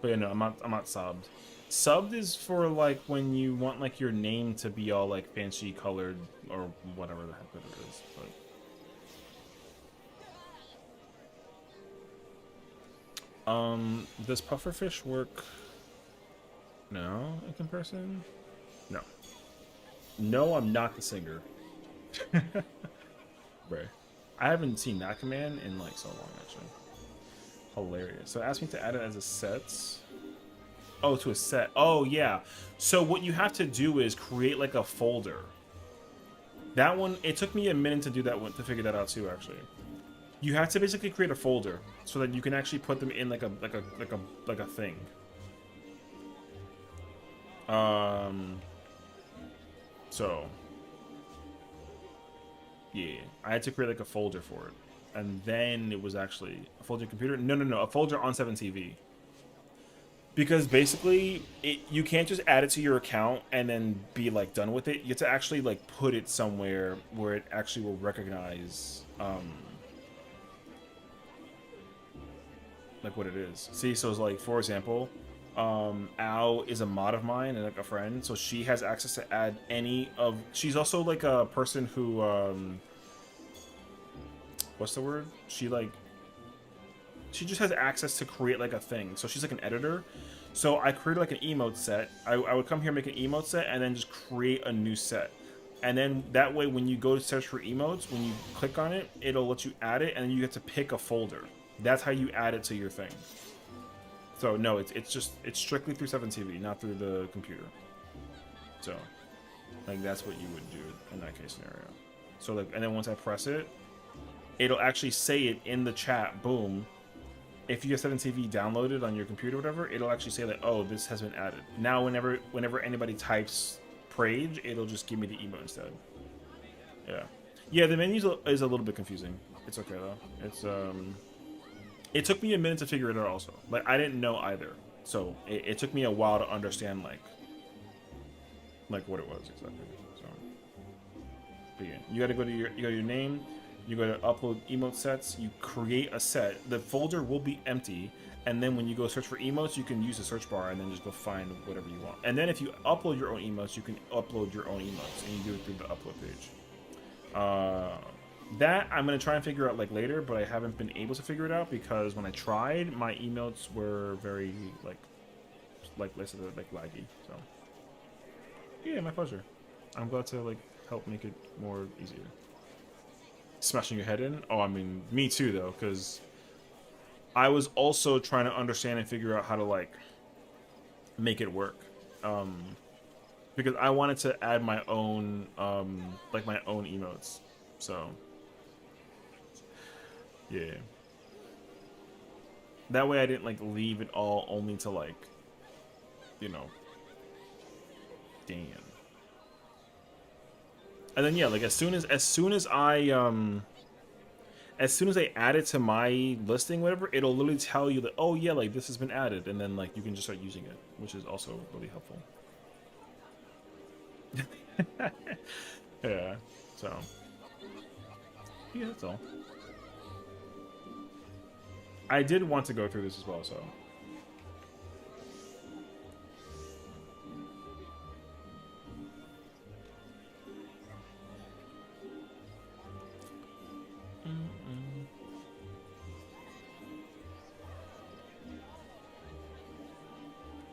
But yeah, no, I'm not subbed. Subbed is for like when you want like your name to be all like fancy colored or whatever the heck it is. But Does pufferfish work? No, in comparison? No. No, I'm not the singer. Bruh. I haven't seen that command in like so long, actually. Hilarious. So ask me to add it as a set. Oh, to a set. Oh, yeah. So what you have to do is create like a folder. That one, it took me a minute to do that one, to figure that out too, actually. You have to basically create a folder so that you can actually put them in like a thing. So yeah, I had to create like a folder for it, and then it was actually a folder computer. No, a folder on 7TV. Because basically, you can't just add it to your account and then be like done with it. You have to actually like put it somewhere where it actually will recognize like what it is. See, so it's like, for example, Al is a mod of mine and like a friend, so she has access to add any of. She's also like a person who what's the word? She just has access to create like a thing. So she's like an editor. So I created like an emote set. I would come here, make an emote set, and then just create a new set. And then that way, when you go to search for emotes, when you click on it, it'll let you add it, and then you get to pick a folder. That's how you add it to your thing. So no, it's strictly through 7TV, not through the computer. So like that's what you would do in that case scenario. So like, and then once I press it, it'll actually say it in the chat. Boom. If you have 7TV downloaded on your computer or whatever, it'll actually say that, oh, this has been added. Now whenever anybody types Prage, it'll just give me the emote instead. Yeah, the menu is a little bit confusing. It's okay though. It's it took me a minute to figure it out also. Like I didn't know either. So it took me a while to understand like what it was exactly. So but yeah, you gotta go to your name. You go to upload emote sets, you create a set. The folder will be empty, and then when you go search for emotes, you can use the search bar and then just go find whatever you want. And then if you upload your own emotes, you can upload your own emotes, and you do it through the upload page. That I'm gonna try and figure out like later, but I haven't been able to figure it out because when I tried, my emotes were very like laggy. So yeah, my pleasure. I'm glad to like help make it more easier. Smashing your head in? Oh, I mean, me too, though, because I was also trying to understand and figure out how to, like, make it work. Because I wanted to add my own, like, my own emotes. So, yeah. That way I didn't, like, leave it all only to, like, you know, damn. And then yeah, like as soon as I add it to my listing, whatever, it'll literally tell you that, oh yeah, like this has been added, and then like you can just start using it, which is also really helpful. Yeah. So yeah, that's all. I did want to go through this as well, so.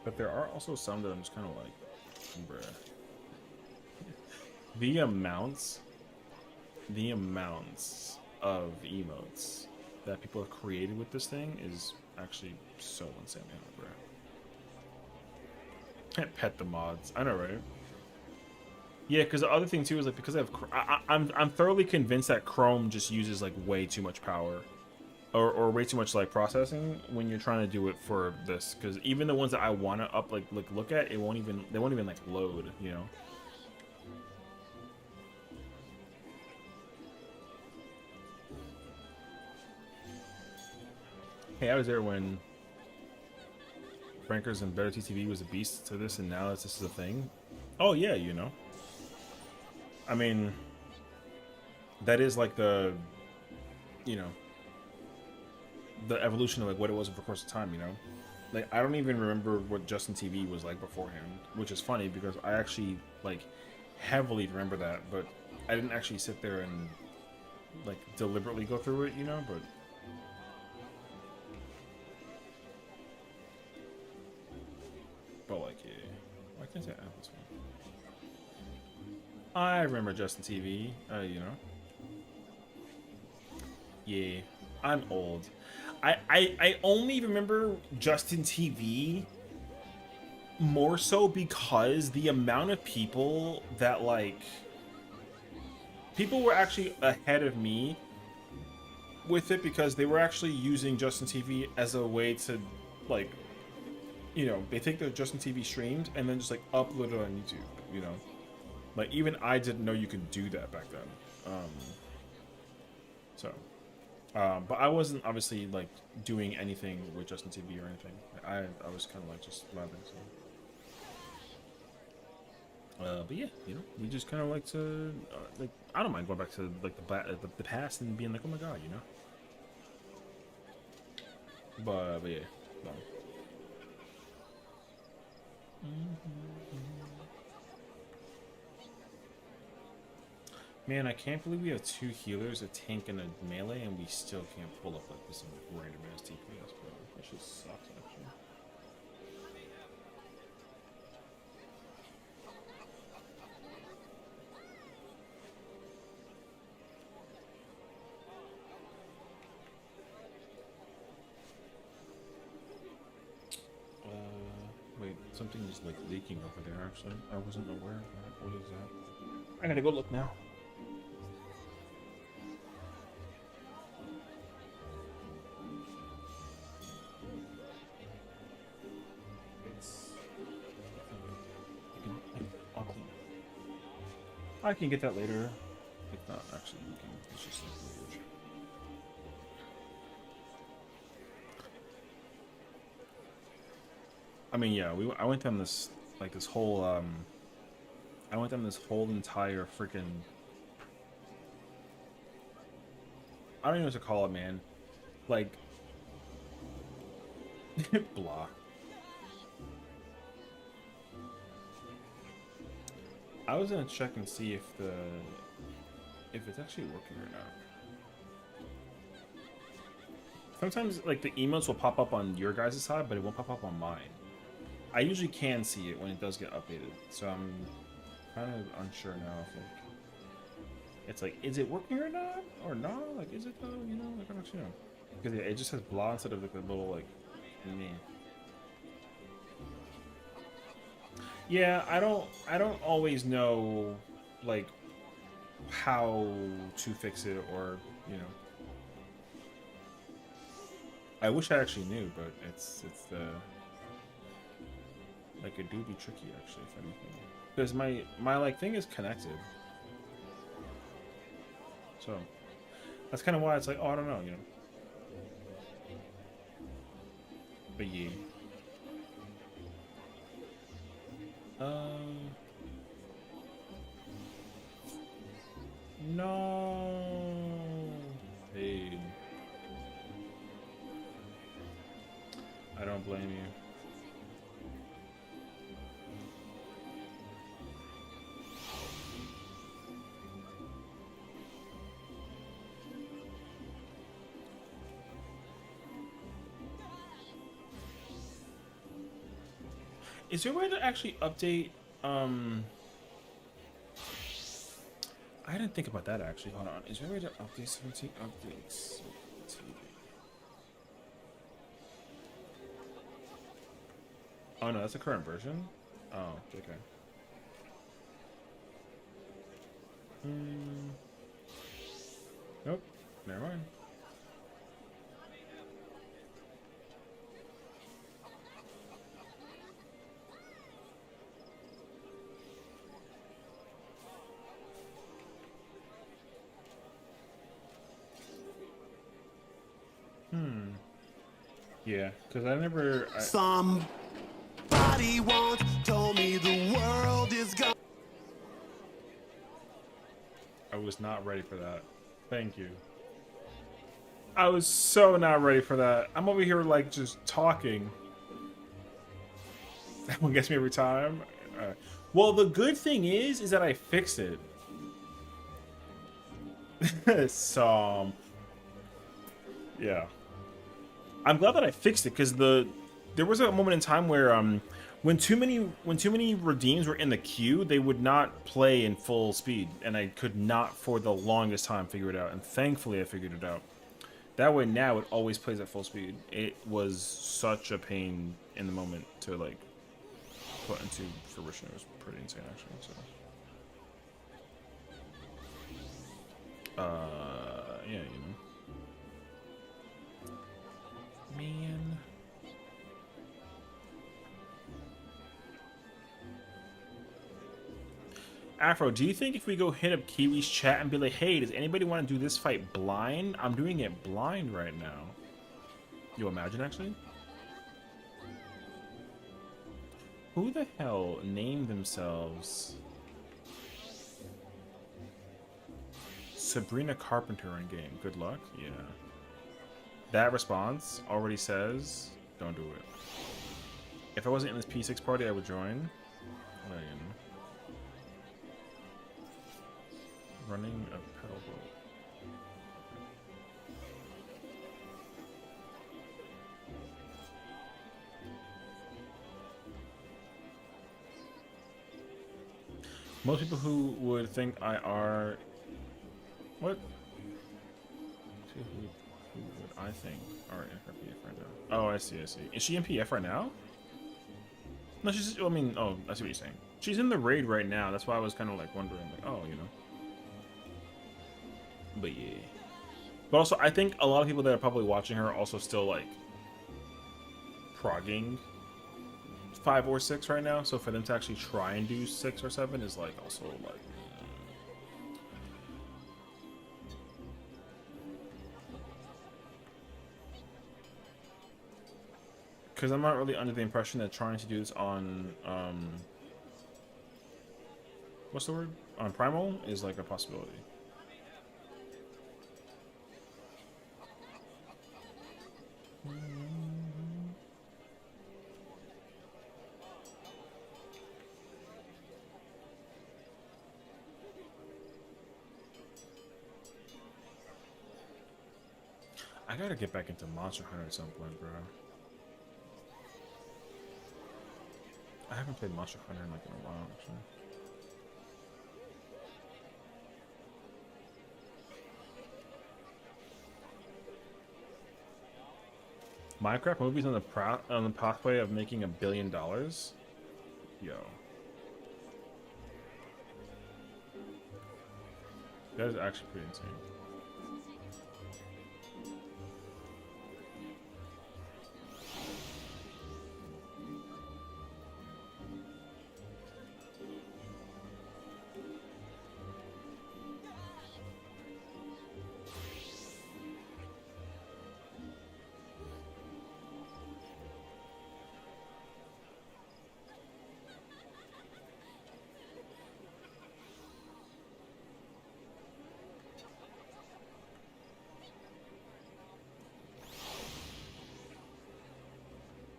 But there are also some that I'm just kind of like, bruh. The amounts of emotes that people have created with this thing is actually so insane, bruh. Pet the mods. I know, right? Yeah, because the other thing too is like because I'm thoroughly convinced that Chrome just uses like way too much power. Or way too much like processing when you're trying to do it for this, because even the ones that I want to look at, they won't even like load, you know. Hey, I was there when Frankers and Better TTV was a beast to this, and now this is a thing. Oh yeah, you know. I mean, that is like the, you know, the evolution of like what it was over the course of time, you know. Like I don't even remember what Justin TV was like beforehand, which is funny because I actually like heavily remember that, but I didn't actually sit there and like deliberately go through it, you know. But can I say? Oh, this one. I remember Justin TV. You know. Yeah, I'm old. I only remember Justin TV more so because the amount of people that like people were actually ahead of me with it because they were actually using Justin TV as a way to like, you know, they take their Justin TV streamed and then just like upload it on YouTube, you know. Like even I didn't know you could do that back then. But I wasn't obviously like doing anything with Justin TV or anything. I was kind of like just laughing. So. But yeah, you know, we just kind of like to like I don't mind going back to like the past and being like, oh my god, you know. But yeah, no. Man, I can't believe we have 2 healers, a tank, and a melee, and we still can't pull up like this random ass DPS, bro. That shit sucks, actually. Wait, something is like leaking over there, actually. I wasn't aware of that. What is that? I gotta go look now. I can get that later. If not, actually, we can. It's just like weird. I mean, yeah, I went down this like this whole I went down this whole entire freaking I don't even know what to call it, man. Like blah. I was gonna check and see if it's actually working or not. Sometimes like the emails will pop up on your guys' side, but it won't pop up on mine. I usually can see it when it does get updated, so I'm kind of unsure now if like it's like, is it working or not, or not? Like, is it though? You know, like I don't know, because yeah, it just has blah instead of like a little like me. Yeah, I don't always know like how to fix it, or you know. I wish I actually knew, but it's the like it do be tricky actually, if anything, because my like thing is connected, so that's kind of why it's like, oh, I don't know, you know. But yeah. No. Hey. I don't blame you. Is there a way to actually update, I didn't think about that actually. Hold on. Is there a way to update 17 updates? Oh no, that's the current version? Oh, okay. Nope. Never mind. Yeah, because I never... Somebody once told me the world is gone. I was not ready for that. Thank you. I was so not ready for that. I'm over here, like, just talking. That one gets me every time. Well, the good thing is that I fixed it. So... yeah. I'm glad that I fixed it, because there was a moment in time where When too many redeems were in the queue, they would not play in full speed, and I could not for the longest time figure it out. And thankfully, I figured it out. That way, now it always plays at full speed. It was such a pain in the moment to like put into fruition. It was pretty insane, actually. So, yeah, you know, man. Afro, do you think if we go hit up Kiwi's chat and be like, hey, does anybody want to do this fight blind? I'm doing it blind right now. You imagine, actually? Who the hell named themselves Sabrina Carpenter in game? Good luck? Yeah. That response already says, don't do it. If I wasn't in this P6 party, I would join. Oh, you know. Running a pedal boat. Most people who would think I are... What? Who would I think are in her PF right now? Oh, I see, I see. Is she in PF right now? No, she's... I mean, oh, I see what you're saying. She's in the raid right now. That's why I was kind of like wondering, like, oh, you know. But yeah. But also, I think a lot of people that are probably watching her are also still, like, progging 5 or 6 right now. So for them to actually try and do 6 or 7 is, like, also, like... Because I'm not really under the impression that trying to do this on, what's the word? On Primal is, like, a possibility. I gotta get back into Monster Hunter at some point, bro. I haven't played Monster Hunter in like a while, actually. Minecraft movies on the pathway of making $1 billion. Yo, that is actually pretty insane.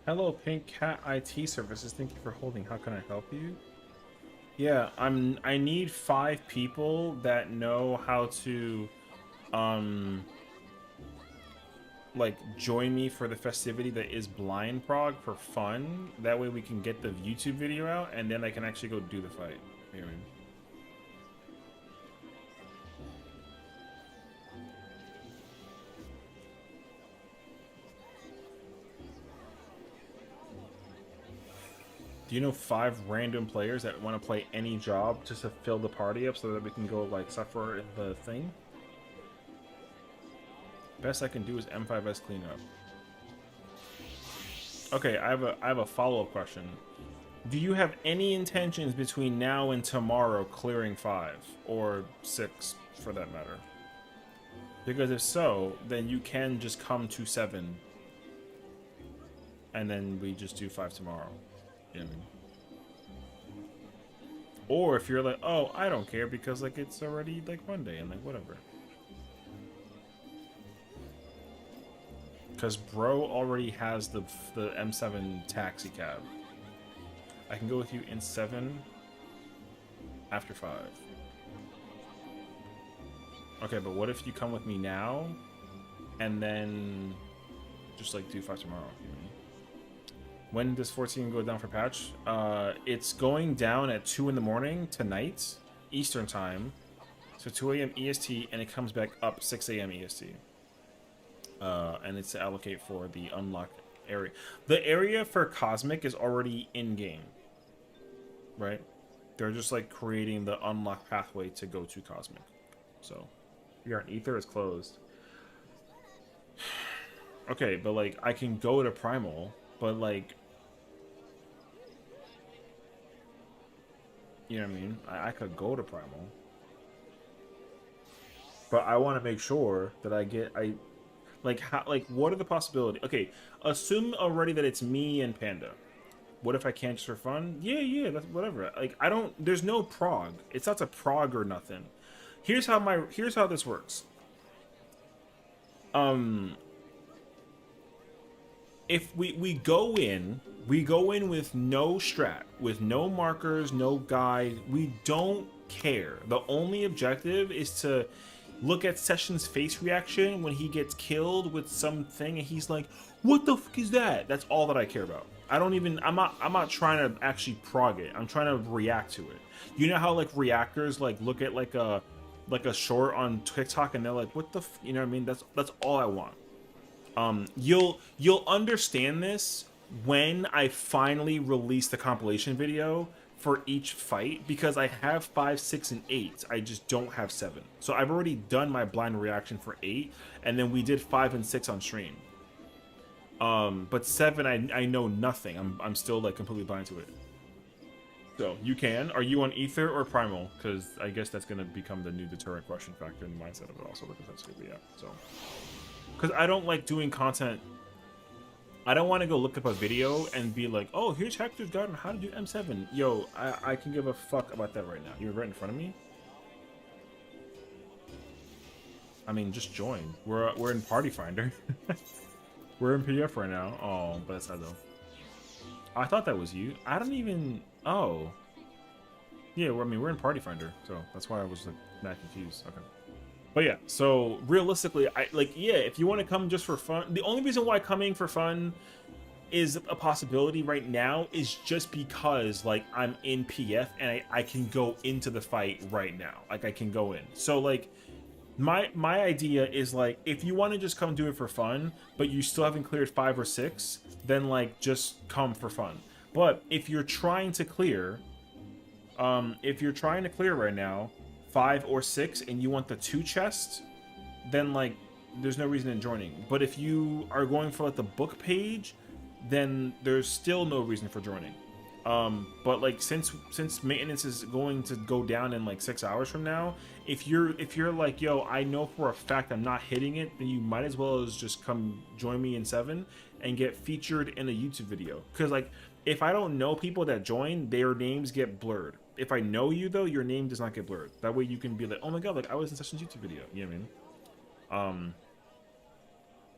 Hello, Pink Cat IT Services. Thank you for holding. How can I help you? Yeah, I need 5 people that know how to, like, join me for the festivity that is Blind Prog for fun. That way we can get the YouTube video out, and then I can actually go do the fight. You know what I mean? Do you know 5 random players that want to play any job just to fill the party up so that we can go, like, suffer the thing? Best I can do is M5S cleanup. Okay, I have a follow-up question. Do you have any intentions between now and tomorrow clearing 5 or 6 for that matter? Because if so, then you can just come to 7 and then we just do 5 tomorrow. You know what I mean? Or if you're like, oh, I don't care because like it's already like Monday and like whatever. Because bro already has the M7 taxi cab. I can go with you in 7 after 5. Okay, but what if you come with me now and then just like do 5 tomorrow? You know? When does 14 go down for patch? It's going down at 2 in the morning tonight, Eastern time. So 2 a.m. EST, and it comes back up 6 a.m. EST. And it's to allocate for the unlocked area. The area for Cosmic is already in-game, right? They're just like creating the unlock pathway to go to Cosmic. So, you're on Ether is closed. Okay, but like I can go to Primal, but like, you know what I mean? I could go to Primal, but I want to make sure that like how, like what are the possibilities? Okay, assume already that it's me and Panda. What if I can't just for fun? Yeah, that's whatever. Like I don't. There's no prog. It's not a prog or nothing. Here's how this works. If we go in, with no strat, with no markers, no guide. We don't care. The only objective is to look at Session's face reaction when he gets killed with something and he's like, what the fuck is that? That's all that I care about. I'm not trying to actually prog it. I'm trying to react to it. You know how like reactors like look at like a short on TikTok and they're like, what the you know what I mean? That's all I want. You'll understand this when I finally release the compilation video for each fight, because I have 5, 6, and 8. I just don't have 7. So I've already done my blind reaction for 8, and then we did 5 and 6 on stream. But 7, I know nothing. I'm still like completely blind to it. So you can. Are you on Ether or Primal? Because I guess that's gonna become the new deterrent question factor in the mindset of it also, because that's gonna be so. Because I don't like doing content. I don't want to go look up a video and be like, oh, here's Hector's guide on how to do M7. Yo, I can give a fuck about that right now. You're right in front of me. I mean, just join. We're in Party Finder. We're in PDF right now. Oh, but that's sad though. I thought that was you. I don't even. Oh. Yeah, I mean, we're in Party Finder, so that's why I was like not confused. Okay. But yeah, so realistically, if you want to come just for fun, the only reason why coming for fun is a possibility right now is just because like I'm in PF and I can go into the fight right now. Like I can go in. So like my idea is like, if you want to just come do it for fun, but you still haven't cleared 5 or 6, then like just come for fun. But if you're trying to clear, right now, 5 or 6, and you want the 2 chests, then like there's no reason in joining. But if you are going for like the book page, then there's still no reason for joining. But like since maintenance is going to go down in like 6 hours from now, if you're like, yo, I know for a fact I'm not hitting it, then you might as well as just come join me in 7 and get featured in a YouTube video. Because like if I don't know people that join, their names get blurred. If I know you though, your name does not get blurred. That way you can be like, oh my god, like I was in Session's YouTube video. You know what I mean?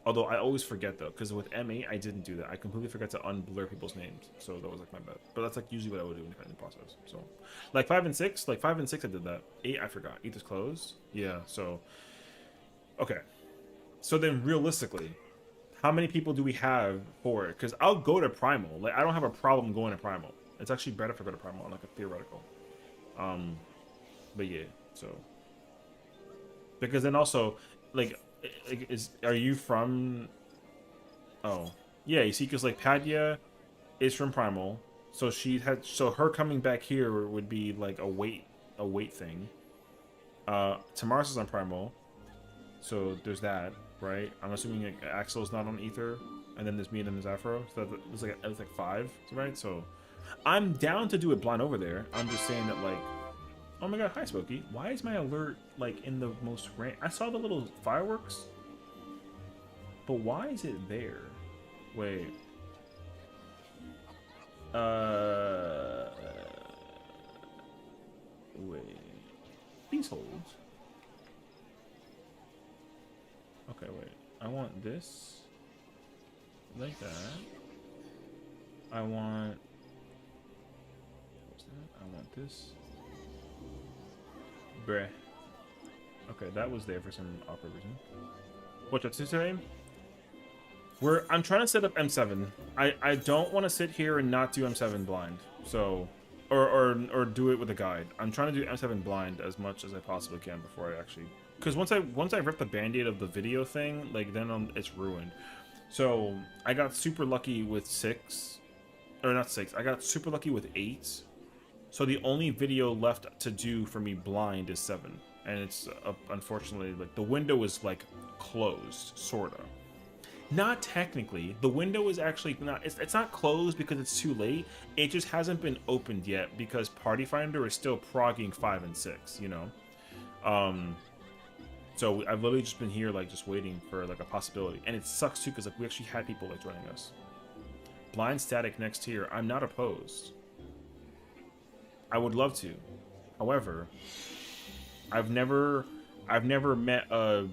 Although I always forget though, because with M8 I didn't do that. I completely forgot to unblur people's names, so that was like my bad. But that's like usually what I would do in the process. So, like 5 and 6, I did that. 8 I forgot. 8 is closed. Yeah. So, okay. So then realistically, how many people do we have for it? Because I'll go to Primal. Like I don't have a problem going to Primal. It's actually better if I go to Primal on like a theoretical. But yeah. So because then also like. Are you from? Oh, yeah. You see, because like Padya is from Primal, so her coming back here would be like a weight thing. Tamaris is on Primal, so there's that, right? I'm assuming like, Axel's not on Ether, and then there's me and then there's Afro, so it's like 5, right? So I'm down to do it blind over there. I'm just saying that like. Oh my god, hi Smokey. Why is my alert like in the most I saw the little fireworks, but why is it there? Wait. Wait. Please hold. Okay, wait. I want this. Like that. I want. What's that? I want this. Bruh. Okay, that was there for some awkward reason. What's up, Sessiion? I'm trying to set up M7. I don't want to sit here and not do M7 blind. So, or do it with a guide. I'm trying to do M7 blind as much as I possibly can before I actually, because once I rip the band-aid of the video thing, like then it's ruined. So I got super lucky with 6, or not 6. I got super lucky with 8. So the only video left to do for me blind is 7, and it's unfortunately like the window is like closed, sorta. Not technically. The window is actually not. It's not closed because it's too late. It just hasn't been opened yet because Party Finder is still progging 5 and 6. You know. So I've literally just been here like just waiting for like a possibility, and it sucks too because like we actually had people like joining us. Blind static next tier. I'm not opposed. I would love to. However, I've never met a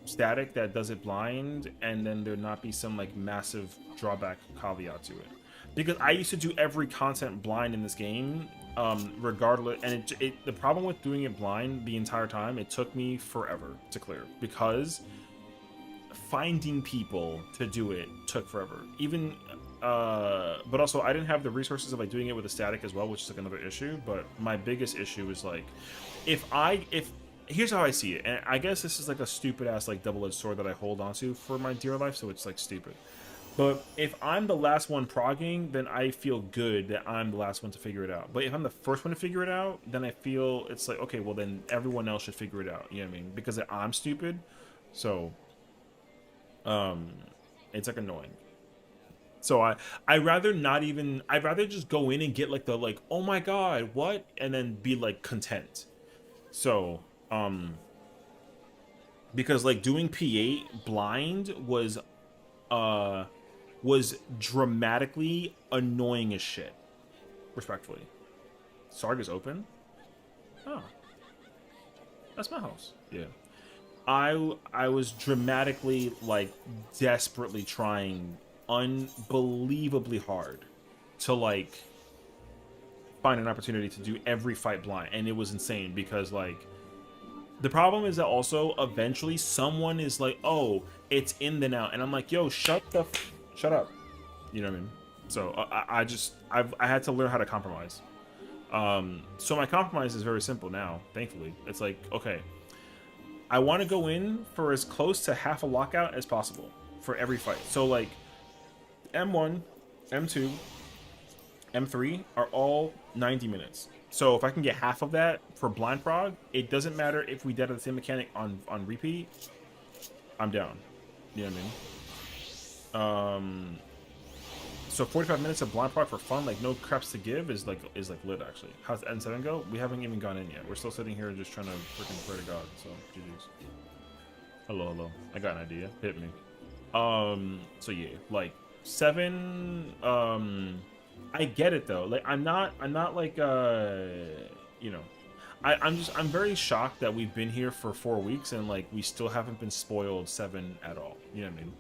static that does it blind and then there not be some like massive drawback caveat to it, because I used to do every content blind in this game, regardless, and the problem with doing it blind the entire time, it took me forever to clear because finding people to do it took forever. Even but also I didn't have the resources of like doing it with a static as well, which is like another issue. But my biggest issue is like if here's how I see it, and I guess this is like a stupid ass like double-edged sword that I hold onto for my dear life, so it's like stupid. But if I'm the last one progging, then I feel good that I'm the last one to figure it out. But if I'm the first one to figure it out, then I feel it's like, okay, well then everyone else should figure it out. You know what I mean? Because I'm stupid. So it's like annoying. So I rather not even, I'd rather just go in and get like the like, oh my god, what? And then be like content. So because like doing P8 blind was dramatically annoying as shit. Respectfully. Sarga's open? Oh. That's my house. Yeah. I was dramatically like desperately trying unbelievably hard to like find an opportunity to do every fight blind, and it was insane because like the problem is that also eventually someone is like, oh, it's in the now, and I'm like, yo, shut up, you know what I mean? So I had to learn how to compromise. So my compromise is very simple now, thankfully. It's like, okay, I want to go in for as close to half a lockout as possible for every fight. So like M1, M2, M3 are all 90 minutes. So if I can get half of that for blind prog, it doesn't matter if we did the same mechanic on repeat. I'm down. You know what I mean? So 45 minutes of blind prog for fun, like no craps to give, is like lit actually. How's N7 go? We haven't even gone in yet. We're still sitting here just trying to freaking pray to God. So GG's. Hello. I got an idea. Hit me. So yeah, like 7. I get it though. Like I'm not like you know, I'm very shocked that we've been here for 4 weeks and like we still haven't been spoiled 7 at all. You know what I mean?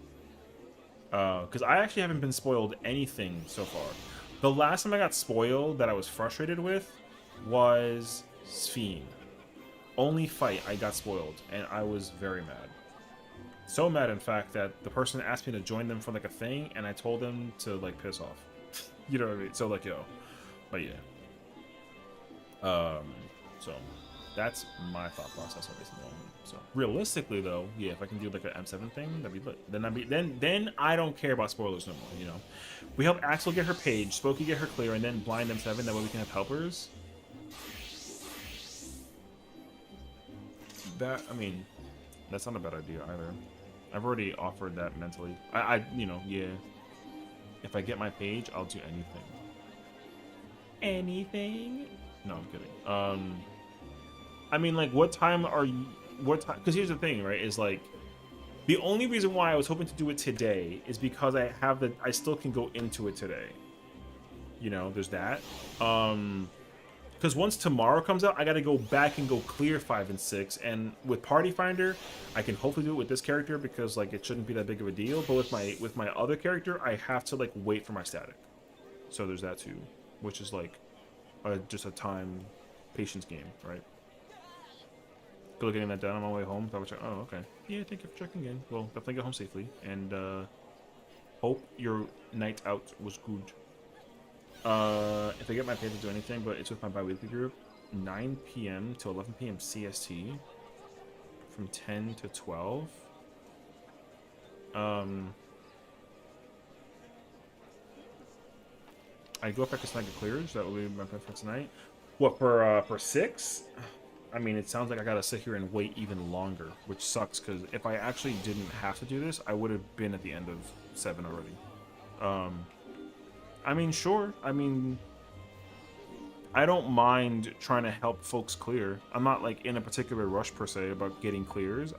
Because I actually haven't been spoiled anything so far. The last time I got spoiled that I was frustrated with was Sessiion. Only fight I got spoiled, and I was very mad. So mad, in fact, that the person asked me to join them for like a thing, and I told them to like piss off. You know what I mean? So like, yo, but yeah. So that's my thought process at this moment. So realistically, though, yeah, if I can do like an M7 thing, that'd be lit. Then I don't care about spoilers no more. You know, we help Axel get her page, Spooky get her clear, and then blind M7. That way we can have helpers. That, I mean, that's not a bad idea either. I've already offered that mentally. You know, yeah. If I get my page, I'll do anything. Anything? No, I'm kidding. I mean, like, what time are you? What time? Because here's the thing, right? Is like, the only reason why I was hoping to do it today is because I still can go into it today. You know, there's that. Because once tomorrow comes out, I got to go back and go clear 5 and 6. And with Party Finder, I can hopefully do it with this character because like it shouldn't be that big of a deal. But with my other character, I have to like wait for my static. So there's that too, which is like just a time patience game, right? Still getting that done on my way home. Oh, okay. Yeah, thank you for checking in. Well, definitely get home safely. And Hope your night out was good. If I get my pay to do anything, but it's with my bi-weekly group, 9 p.m. to 11 p.m. CST, from 10 to 12. I go if I can snag a clears. That will be my plan for tonight. What, for 6? I mean, it sounds like I gotta sit here and wait even longer, which sucks, because if I actually didn't have to do this, I would have been at the end of 7 already. I mean, sure. I mean, I don't mind trying to help folks clear. I'm not, like, in a particular rush, per se, about getting clears.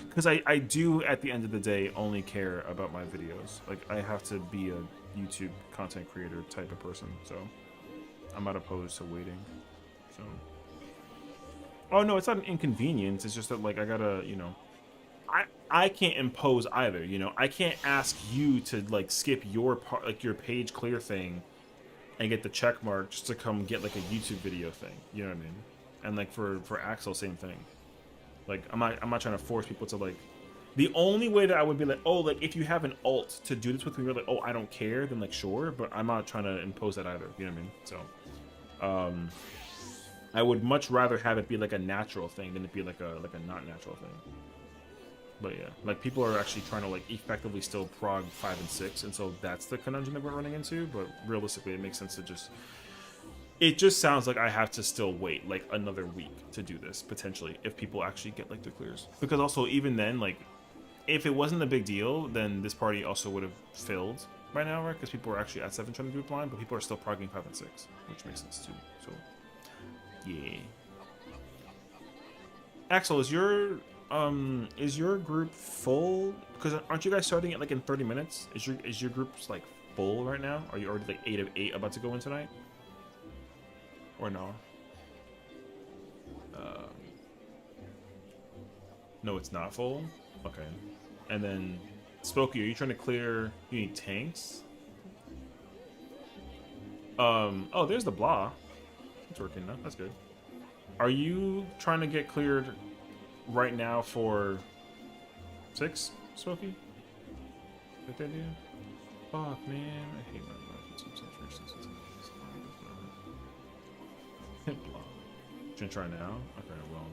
Because I do, at the end of the day, only care about my videos. Like, I have to be a YouTube content creator type of person, so I'm not opposed to waiting. So, oh no, it's not an inconvenience. It's just that, like, I gotta, you know, I can't impose either. You know, I can't ask you to, like, skip your part, like your page clear thing, and get the check mark just to come get, like, a YouTube video thing. You know what I mean? And, like, for Axel, same thing. Like, I'm not trying to force people to, like. The only way that I would be like, oh, like, if you have an alt to do this with me, you're like, oh, I don't care, then, like, sure, but I'm not trying to impose that either. You know what I mean? So, I would much rather have it be like a natural thing than it be like a not natural thing. But yeah, like, people are actually trying to, like, effectively still prog 5 and 6, and so that's the conundrum that we're running into. But realistically, it makes sense to just. It just sounds like I have to still wait like another week to do this potentially if people actually get, like, their clears. Because also, even then, like, if it wasn't a big deal, then this party also would have filled by now, right? Because people are actually at 7 trying to do it blind, but people are still progging 5 and 6, which makes sense too. So yeah. Axel, is your group full? Because aren't you guys starting it, like, in 30 minutes? Is your group, like, full right now? Are you already, like, 8 of 8 about to go in tonight? Or no? No, it's not full? Okay. And then, Spooky, are you trying to clear... You need tanks? Oh, there's the blah. It's working now. That's good. Are you trying to get cleared right now for 6, Spooky? Good idea? Fuck, man. I hate my life. Should I try now? Okay, well.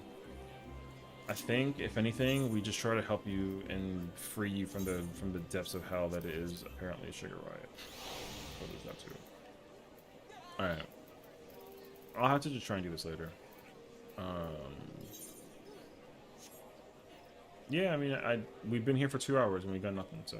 I think, if anything, we just try to help you and free you from the depths of hell that is apparently a sugar riot. So there's that too. Alright. I'll have to just try and do this later. Yeah, I mean, we've been here for 2 hours and we got nothing, so.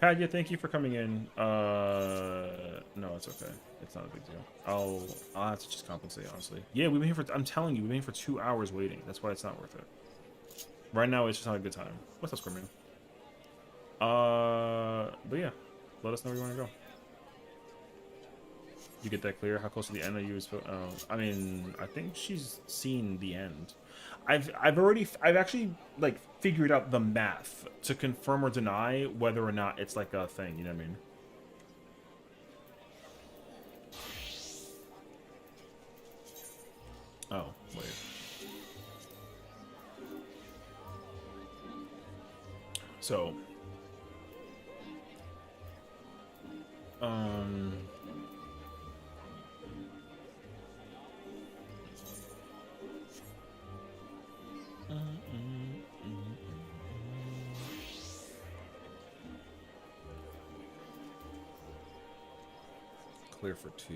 Padya, thank you for coming in. No, it's okay. It's not a big deal. I'll have to just compensate, honestly. Yeah, we've been here for. I'm telling you, we've been here for 2 hours waiting. That's why it's not worth it. Right now, it's just not a good time. What's up, Scorpion? But yeah, let us know where you want to go. You get that clear? How close to the end are you? I mean, I think she's seen the end. I've actually, like, figured out the math to confirm or deny whether or not it's, like, a thing. You know what I mean? Oh, wait. So, clear for 2.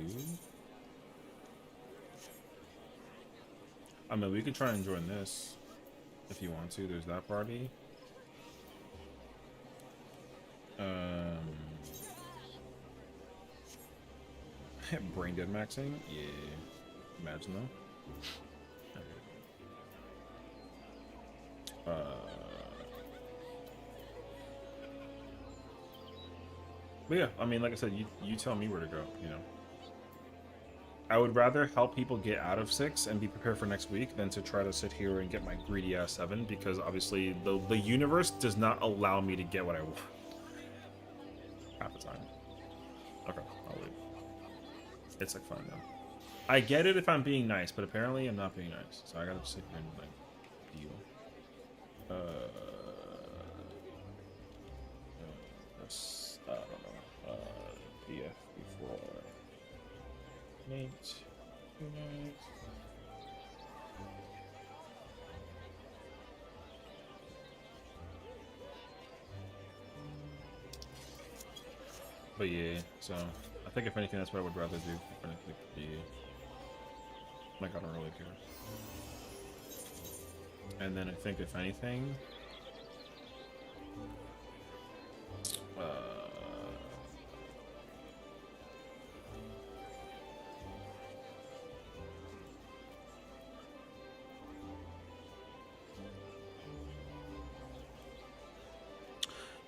I mean, we can try and join this if you want to. There's that party. Brain dead maxing? Yeah. Imagine though. Okay. But yeah, I mean, like I said, you tell me where to go, you know. I would rather help people get out of 6 and be prepared for next week than to try to sit here and get my greedy ass 7, because obviously the universe does not allow me to get what I want. Half the time. Okay, I'll leave. It's like fine now. I get it if I'm being nice, but apparently I'm not being nice, so I gotta sit here and, like, deal. I don't know. PF before Maint. Unite. But yeah, so I think if anything, that's what I would rather do. Like, I don't really care. And then I think if anything,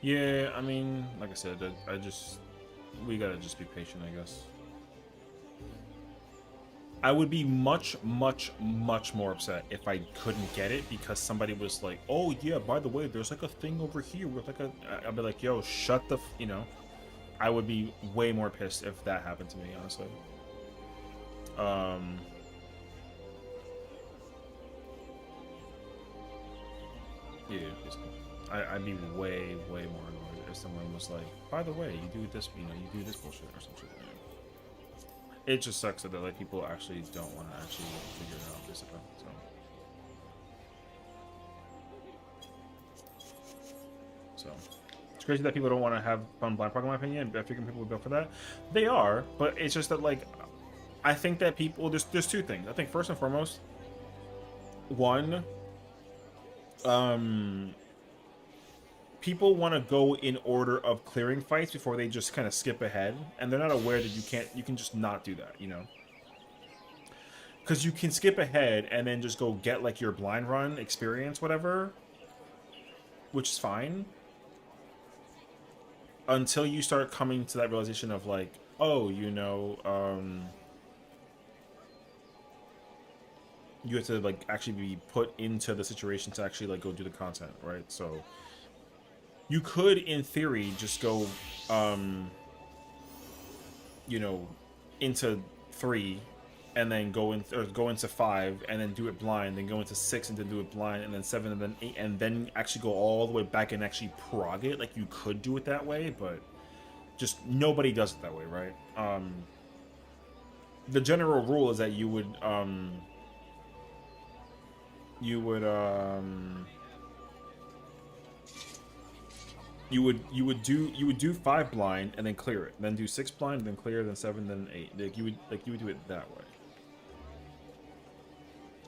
yeah, I mean, like I said, we gotta just be patient, I guess. I would be much, much, much more upset if I couldn't get it because somebody was like, "Oh yeah, by the way, there's like a thing over here with like a." I'd be like, "Yo, shut the," you know. I would be way more pissed if that happened to me, honestly. Yeah, basically. I'd be way, way more annoyed if someone was like, "By the way, you do this, you know, you do this bullshit or some shit." You know? It just sucks that like people actually don't want to actually figure it out, basically. So it's crazy that people don't want to have fun blind park, in my opinion. I figure people would go for that. They are, but it's just that like I think that people there's two things. I think first and foremost, one, people want to go in order of clearing fights before they just kind of skip ahead, and they're not aware that you can just not do that, you know. Because you can skip ahead and then just go get like your blind run experience, whatever, which is fine. Until you start coming to that realization of like, oh, you know, you have to like actually be put into the situation to actually like go do the content, right? So you could, in theory, just go, you know, into 3 and then go in or go into 5 and then do it blind, then go into 6 and then do it blind, and then 7 and then 8, and then actually go all the way back and actually prog it. Like you could do it that way, but just nobody does it that way, right? The general rule is that you would you would do 5 blind and then clear it, then do 6 blind, then clear, then 7, then 8. Like you would do it that way.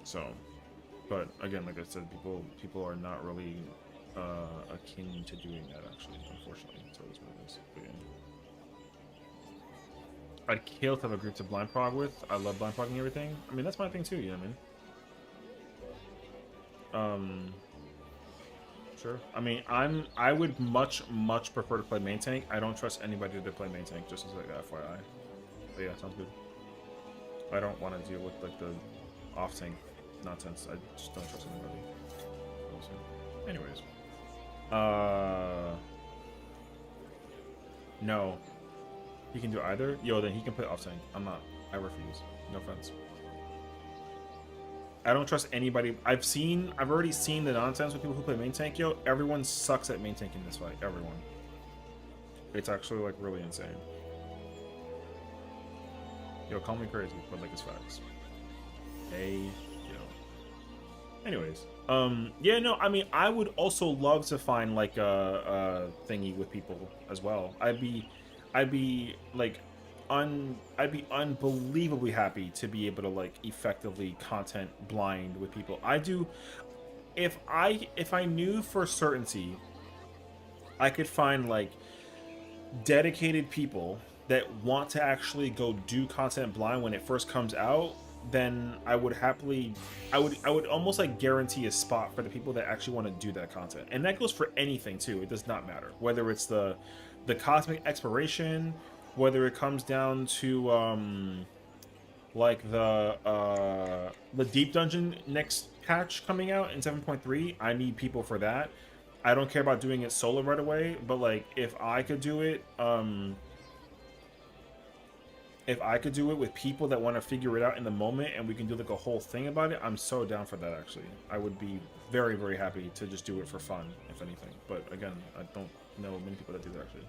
So, but again, like I said, people are not really akin to doing that, actually, unfortunately. So that's what it is. But, yeah. I'd kill to have a group to blind prog with. I love blind progging everything. I mean, that's my thing too, you know what I mean? Sure. I mean, I would much prefer to play main tank. I don't trust anybody to play main tank, just as like FYI. But yeah, sounds good. I don't want to deal with like the off tank nonsense. I just don't trust anybody. Anyways, no, he can do either. Yo, then he can play off tank. I'm not. I refuse. No offense. I don't trust anybody. I've already seen the nonsense with people who play main tank. Yo, everyone sucks at main tank in this fight. Everyone. It's actually like really insane. Yo, call me crazy, but like it's facts. Hey, yo. Anyways, yeah, no, I mean, I would also love to find like a thingy with people as well. I'd be like. I'd be unbelievably happy to be able to like effectively content blind with people. If I knew for certainty I could find like dedicated people that want to actually go do content blind when it first comes out, then I would happily I would almost like guarantee a spot for the people that actually want to do that content. And that goes for anything too. It does not matter whether it's the cosmic exploration, whether it comes down to like the deep dungeon next patch coming out in 7.3. I need people for that. I don't care about doing it solo right away, but like if I could do it with people that want to figure it out in the moment and we can do like a whole thing about it, I'm so down for that. Actually, I would be very happy to just do it for fun, if anything. But again, I don't know many people that do that actually.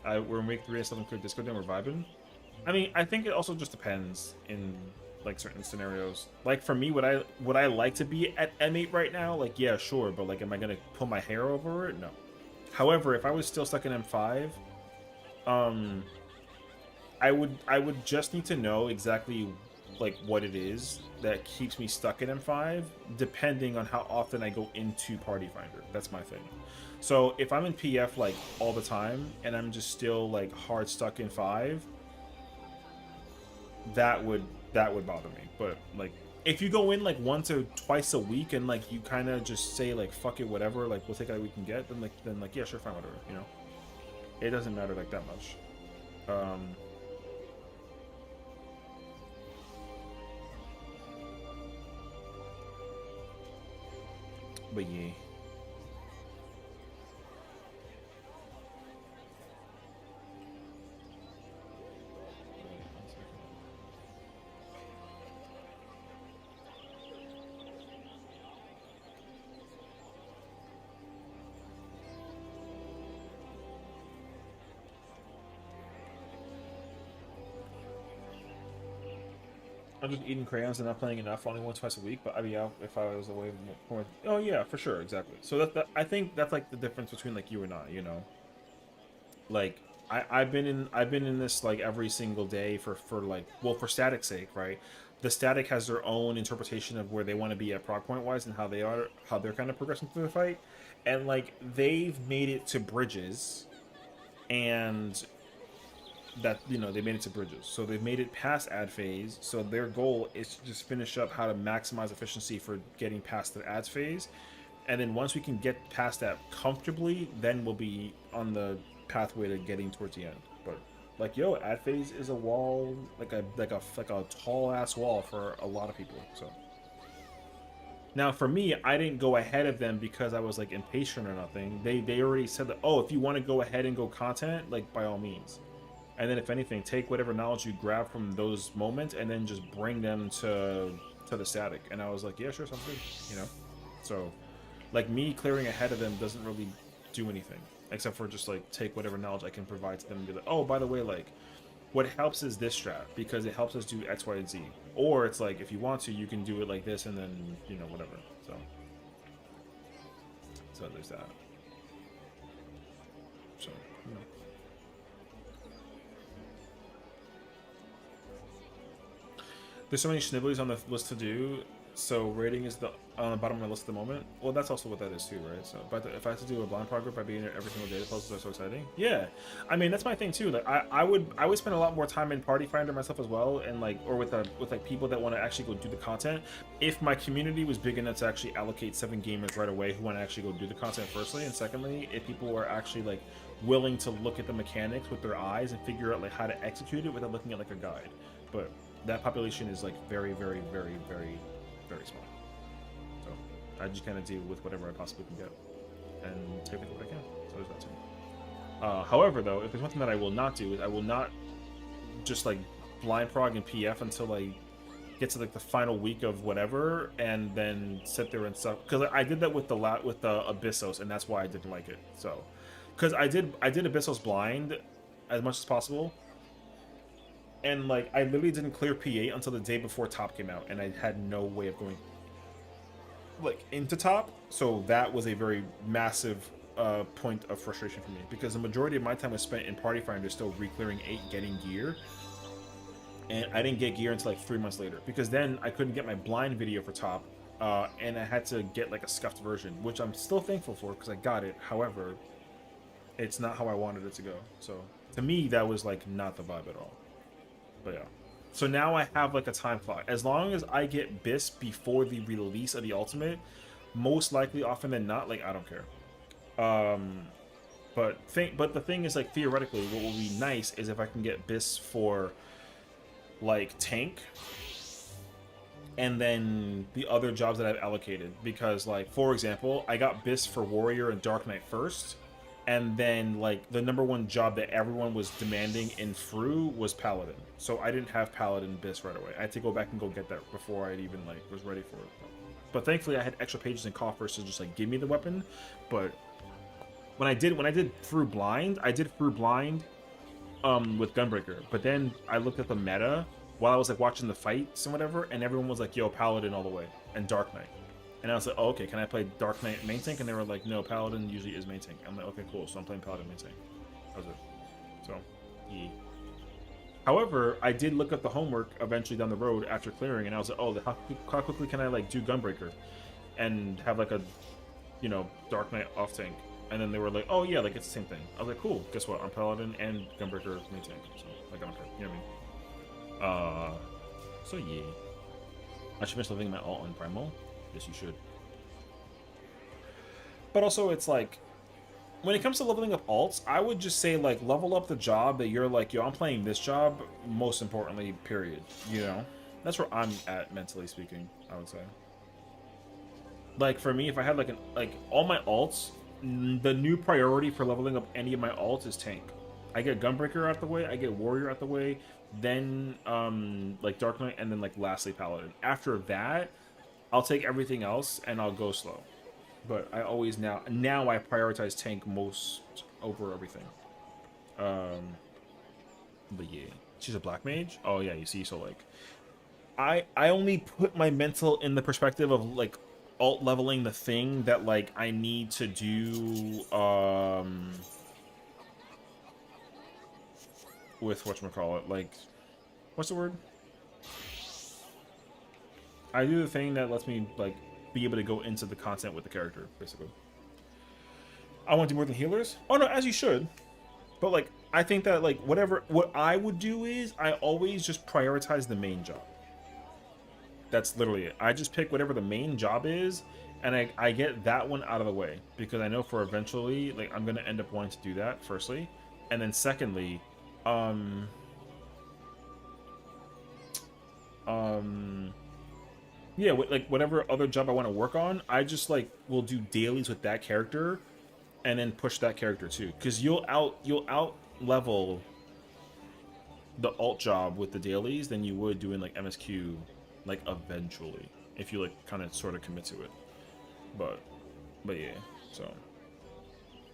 We're in week 3 and still clear Discord and we're vibing. I mean, I think it also just depends in like certain scenarios. Like for me, would I like to be at M8 right now? Like yeah, sure, but like am I gonna pull my hair over it? No. However, if I was still stuck in M5, um, I would just need to know exactly like what it is that keeps me stuck in M5, depending on how often I go into Party Finder. That's my thing. So if I'm in PF like all the time and I'm just still like hard stuck in 5, that would bother me. But like if you go in like once or twice a week and like you kind of just say like fuck it whatever, like we'll take it we can get, then like yeah sure fine whatever, you know. It doesn't matter like that much. But yeah. I'm just eating crayons and not playing enough, only once twice a week. But I'd be out if I was away more. Oh yeah, for sure, exactly. So that I think that's like the difference between like you and I. You know, like I've been in this like every single day for like well for static's sake, right? The static has their own interpretation of where they want to be at prog point wise and how they're kind of progressing through the fight, and like they've made it to bridges, and that they made it to bridges, so they've made it past ad phase, so their goal is to just finish up how to maximize efficiency for getting past the ads phase, and then once we can get past that comfortably, then we'll be on the pathway to getting towards the end. But like yo, ad phase is a wall, like a tall ass wall for a lot of people. So now for me, I didn't go ahead of them because I was like impatient or nothing. They already said that, oh, if you want to go ahead and go content, like by all means. And then if anything, take whatever knowledge you grab from those moments and then just bring them to the static. And I was like, yeah, sure, sounds good, you know. So like me clearing ahead of them doesn't really do anything except for just like take whatever knowledge I can provide to them and be like, oh, by the way, like what helps is this strat because it helps us do X, Y, and Z. Or it's like if you want to, you can do it like this and then whatever. So there's that. So there's so many snibblies on the list to do, so rating is on the bottom of my list at the moment. Well, that's also what that is too, right? So, but if I had to do a blind prog group, I'd be in it every single day. The puzzles are so exciting. Yeah, I mean that's my thing too. Like I would spend a lot more time in Party Finder myself as well, and like or with like people that want to actually go do the content. If my community was big enough to actually allocate 7 gamers right away who want to actually go do the content, firstly, and secondly, if people were actually like willing to look at the mechanics with their eyes and figure out like how to execute it without looking at like a guide, but that population is like very, very, very, very, very small. So I just kind of deal with whatever I possibly can get and take with what I can. So there's that too. However, though, if there's one thing that I will not do is I will not just like blind prog and PF until I get to like the final week of whatever, and then sit there and stuff. Because I did that with the Abyssos, and that's why I didn't like it. So, because I did Abyssos blind as much as possible. And like I literally didn't clear P8 until the day before top came out, and I had no way of going like into top. So that was a very massive point of frustration for me, because the majority of my time was spent in Party Finder still re-clearing 8, getting gear, and I didn't get gear until like 3 months later, because then I couldn't get my blind video for top, and I had to get like a scuffed version, which I'm still thankful for because I got it. However, it's not how I wanted it to go. So to me, that was like not the vibe at all. But yeah, so now I have like a time clock. As long as I get BIS before the release of the ultimate, most likely, often than not, like I don't care. But the thing is, like theoretically, what will be nice is if I can get BIS for like tank, and then the other jobs that I've allocated. Because like for example, I got BIS for warrior and dark knight first. And then, like, the #1 job that everyone was demanding in Fru was Paladin. So I didn't have Paladin BIS right away. I had to go back and go get that before I even, like, was ready for it. But thankfully, I had extra pages and coffers to just, like, give me the weapon. But when I did through blind, I did through blind with Gunbreaker, but then I looked at the meta while I was like watching the fights and whatever, and everyone was like, "Yo, Paladin all the way," and Dark Knight, and I was like, "Oh, okay, can I play Dark Knight main tank?" And they were like, "No, Paladin usually is main tank." I'm like, "Okay, cool," so I'm playing Paladin main tank. That was it. So, yeah. However, I did look up the homework eventually down the road after clearing, and I was like, "Oh, how quickly can I like do Gunbreaker and have like a, Dark Knight off tank?" And then they were like, "Oh yeah, like it's the same thing." I was like, "Cool. Guess what? I'm Paladin and Gunbreaker main tank, so like I don't care." You know what I mean? So yeah. I should finish leveling my alt on Primal. Yes, you should. But also, it's like, when it comes to leveling up alts, I would just say, like, level up the job that you're like, yo, I'm playing this job, most importantly, period. You know? That's where I'm at, mentally speaking, I would say. Like, for me, if I had, like, all my alts, the new priority for leveling up any of my alts is tank. I get Gunbreaker out the way, I get Warrior out the way, then, like, Dark Knight, and then, like, lastly, Paladin. After that, I'll take everything else, and I'll go slow. But I always now I prioritize tank most over everything. But yeah, she's a black mage. Oh yeah, you see, so like, I only put my mental in the perspective of like alt leveling the thing that like I need to do with whatchamacallit, like, what's the word? I do the thing that lets me like be able to go into the content with the character, basically. I want to do more than healers. Oh no, as you should. But like, I think that like what I would do is I always just prioritize the main job. That's literally it. I just pick whatever the main job is, and I get that one out of the way because I know for eventually like I'm gonna end up wanting to do that firstly, and then secondly, yeah, like whatever other job I want to work on, I just like will do dailies with that character and then push that character too, because you'll out level the alt job with the dailies than you would doing like MSQ, like eventually, if you like kind of sort of commit to it. But yeah, so,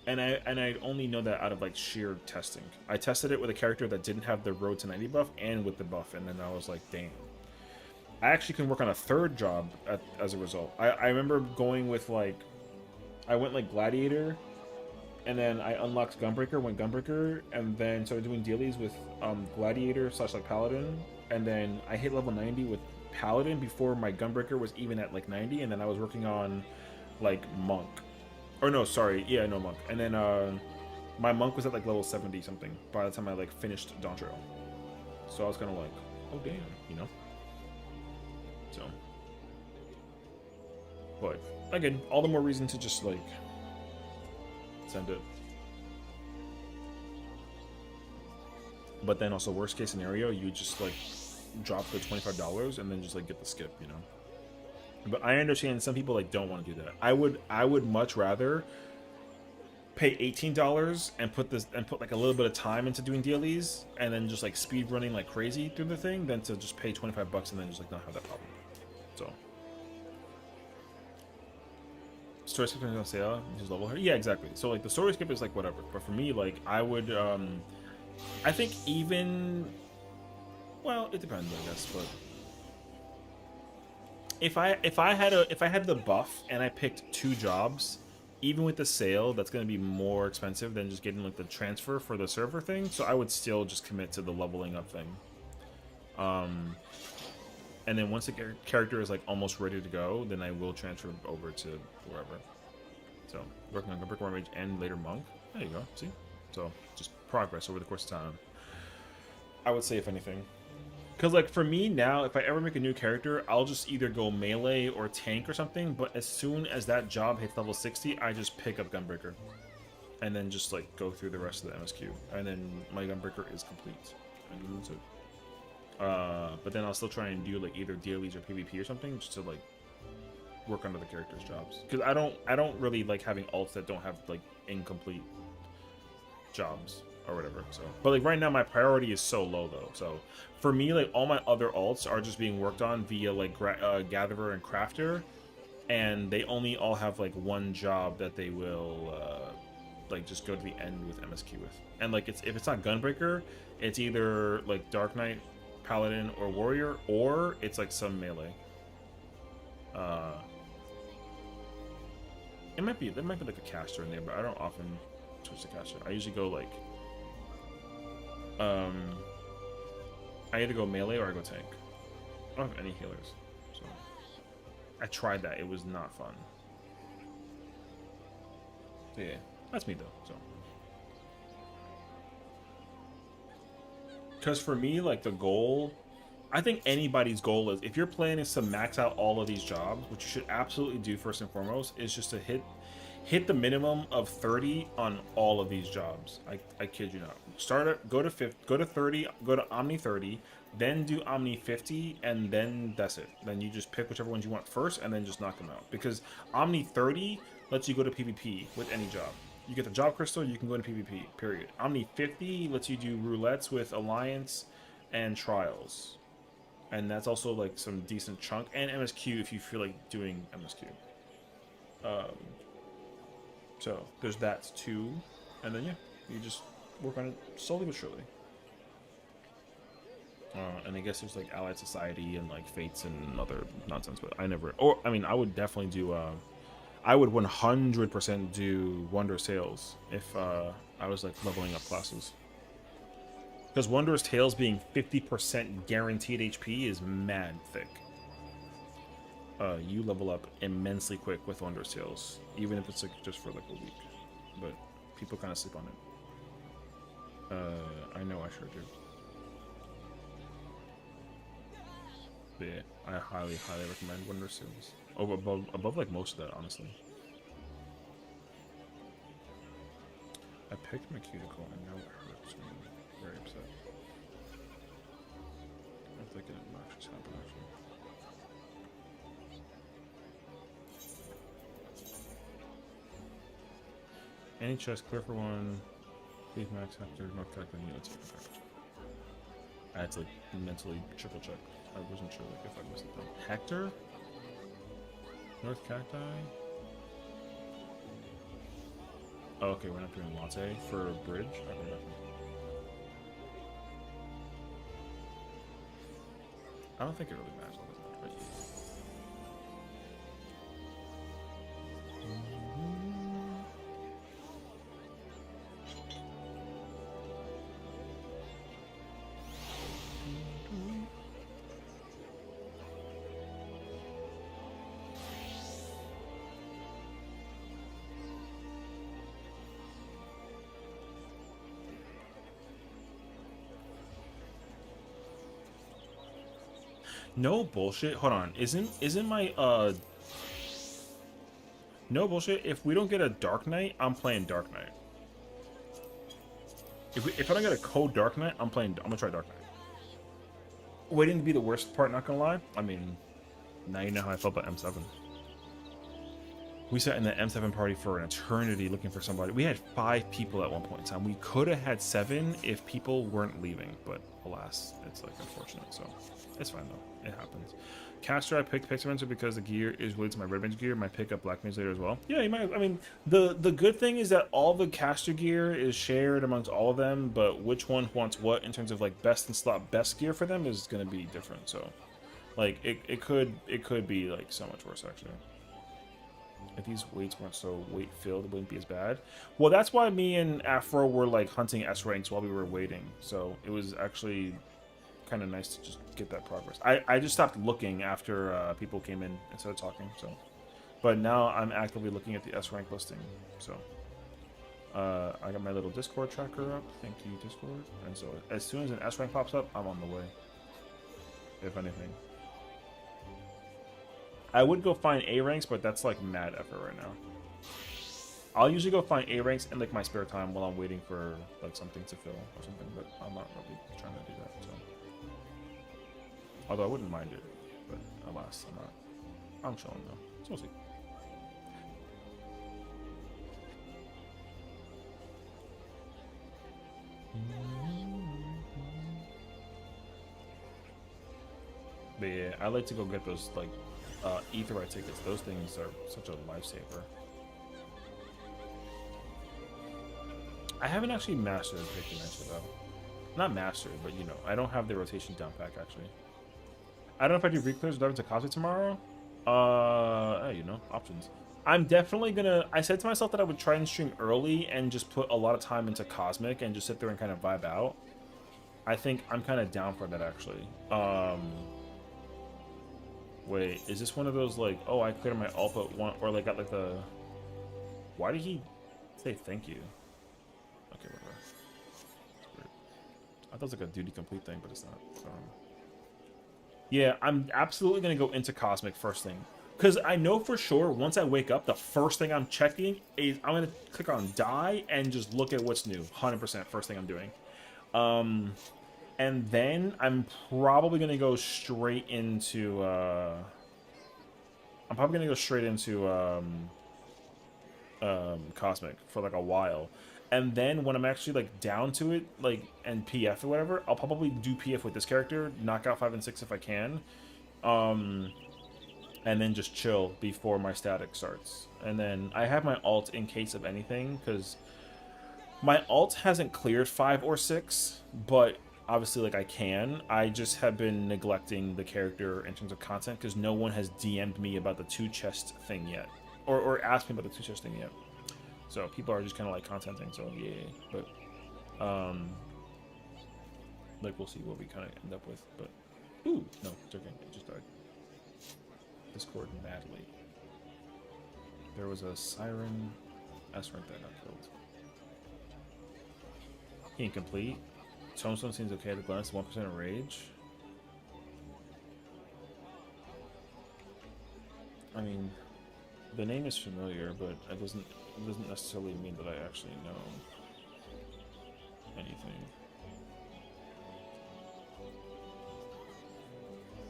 and I only know that out of like sheer testing. I tested it with a character that didn't have the road to 90 buff and with the buff, and then I was like, damn. I actually can work on a third job as a result. I remember going with like, I went like Gladiator, and then I unlocked Gunbreaker, went Gunbreaker, and then started doing dailies with Gladiator / like Paladin, and then I hit level 90 with Paladin before my Gunbreaker was even at like 90, and then I was working on like Monk. Or no, sorry, yeah, no Monk. And then my Monk was at like level 70 something by the time I like finished Dawn Trail. So I was kind of like, oh damn, you know? So, but again, all the more reason to just like send it. But then also, worst case scenario, you just like drop the $25 and then just like get the skip, you know. But I understand some people like don't want to do that. I would much rather pay $18 and put like a little bit of time into doing dailies and then just like speed running like crazy through the thing than to just pay $25 and then just like not have that problem. So, story skip is on sale. Just level her. Yeah, exactly. So like the story skip is like whatever. But for me, like I would, I think even, well, it depends, I guess. But if I had the buff and I picked 2 jobs, even with the sale, that's going to be more expensive than just getting like the transfer for the server thing. So I would still just commit to the leveling up thing. And then once the character is like almost ready to go, then I will transfer over to wherever. So working on Brick Mage and later Monk. There you go. See? So just progress over the course of time. I would say, if anything. Because like for me now, if I ever make a new character, I'll just either go melee or tank or something. But as soon as that job hits level 60, I just pick up Gunbreaker. And then just like go through the rest of the MSQ. And then my Gunbreaker is complete. And that's it. But then I'll still try and do like either dailies or PvP or something just to like work on other characters' jobs. Because I don't really like having alts that don't have like incomplete jobs or whatever. So, but like right now my priority is so low though. So for me, like all my other alts are just being worked on via like Gatherer and Crafter, and they only all have like one job that they will like just go to the end with MSQ with. And like if it's not Gunbreaker, it's either like Dark Knight, Paladin, or Warrior, or it's like some melee. There might be like a caster in there, but I don't often switch to caster. I usually go like I either go melee or I go tank. I don't have any healers, so I tried that. It was not fun. So yeah, that's me though. So, because for me, like the goal, I think anybody's goal is, if your plan is to max out all of these jobs, which you should absolutely do first and foremost, is just to hit the minimum of 30 on all of these jobs. I kid you not. Go to 30, go to Omni 30, then do Omni 50, and then that's it. Then you just pick whichever ones you want first, and then just knock them out. Because Omni 30 lets you go to PvP with any job. You get the job crystal, you can go into PvP, period. Omni 50 lets you do roulettes with Alliance and Trials. And that's also like some decent chunk. And MSQ if you feel like doing MSQ. So there's that too. And then yeah, you just work on it slowly but surely. And I guess there's like Allied Society and like Fates and other nonsense, but I never, or I mean, I would definitely do, I would 100% do Wondrous Tales if I was like leveling up classes. Because Wondrous Tales being 50% guaranteed HP is mad thick. You level up immensely quick with Wondrous Tales, even if it's like just for like a week. But people kind of sleep on it. I know I sure do. But yeah, I highly recommend Wondrous Tales. Oh, above like most of that, honestly. I picked my cuticle and now it hurts me. I'm very upset. I don't think it obnoxious happened actually. Any chest clear for one. Please max Hector, North Cacti, let's take effect. I had to like mentally triple check. I wasn't sure like if I missed it though. Hector? North Cacti? Oh, okay, we're not doing latte for a bridge? Okay. I don't think it really matters all that much, but yeah. No bullshit. Hold on. Isn't my no bullshit. If we don't get a Dark Knight, I'm playing Dark Knight. If I don't get a code Dark Knight, I'm gonna try Dark Knight. Waiting to be the worst part, not gonna lie. I mean, now you know how I felt about M7. We sat in the M7 party for an eternity looking for somebody. We had 5 people at one point in time. We could have had 7 if people weren't leaving, but alas, it's like unfortunate. So it's fine though. It happens. Caster, I picked Pixelmancer because the gear is related to my Red Mage gear. Might pick up Black Mage later as well. Yeah, you might. I mean, the good thing is that all the caster gear is shared amongst all of them, but which one wants what in terms of like best in slot best gear for them is going to be different. So, like it could be like so much worse actually. If these weights weren't so weight filled, it wouldn't be as bad. Well, that's why me and Afro were like hunting S ranks while we were waiting. So it was actually kind of nice to just get that progress. I just stopped looking after people came in and started talking. So, but now I'm actively looking at the S rank listing. So I got my little Discord tracker up. Thank you, Discord. And so as soon as an S rank pops up, I'm on the way. If anything. I would go find A ranks, but that's like mad effort right now. I'll usually go find A ranks in like my spare time while I'm waiting for like something to fill or something, but I'm not really trying to do that. So, although I wouldn't mind it, but alas, I'm not. I'm chilling though. So we'll see. But yeah, I like to go get those like Aetheryte tickets. Those things are such a lifesaver. I haven't actually mastered Pictomancer though. Not mastered, but you know, I don't have the rotation down pack actually. I don't know if I do reclears or dive into Cosmic tomorrow. You know, options. I'm definitely gonna. I said to myself that I would try and stream early and just put a lot of time into Cosmic and just sit there and kind of vibe out. I think I'm kind of down for that actually. Wait, is this one of those like, oh, I cleared my alt but one, or like got like the? Why did he say thank you? Okay, whatever. I thought it was like a duty complete thing, but it's not. Yeah, I'm absolutely gonna go into Cosmic first thing. Because I know for sure, once I wake up, the first thing I'm checking is I'm going to click on die and just look at what's new. 100% first thing I'm doing. And then I'm probably going to go straight into... I'm probably going to go straight into Cosmic for like a while. And then when I'm actually like down to it, like, and PF or whatever, I'll probably do PF with this character, knock out 5 and 6 if I can. And then just chill before my static starts. And then I have my alt in case of anything, because my alt hasn't cleared 5 or 6, but obviously, like, I can. I just have been neglecting the character in terms of content, because no one has DM'd me about the 2-chest thing yet. Or asked me about the 2-chest thing yet. So people are just kind of, like, contenting, so yeah. But, like, we'll see what we kind of end up with. But, ooh, no, it's okay. It just died. Discord madly. There was a siren S rank that got killed. Incomplete. Tombstone seems okay at a glance. 1% of rage. I mean, the name is familiar, but it doesn't necessarily mean that I actually know anything.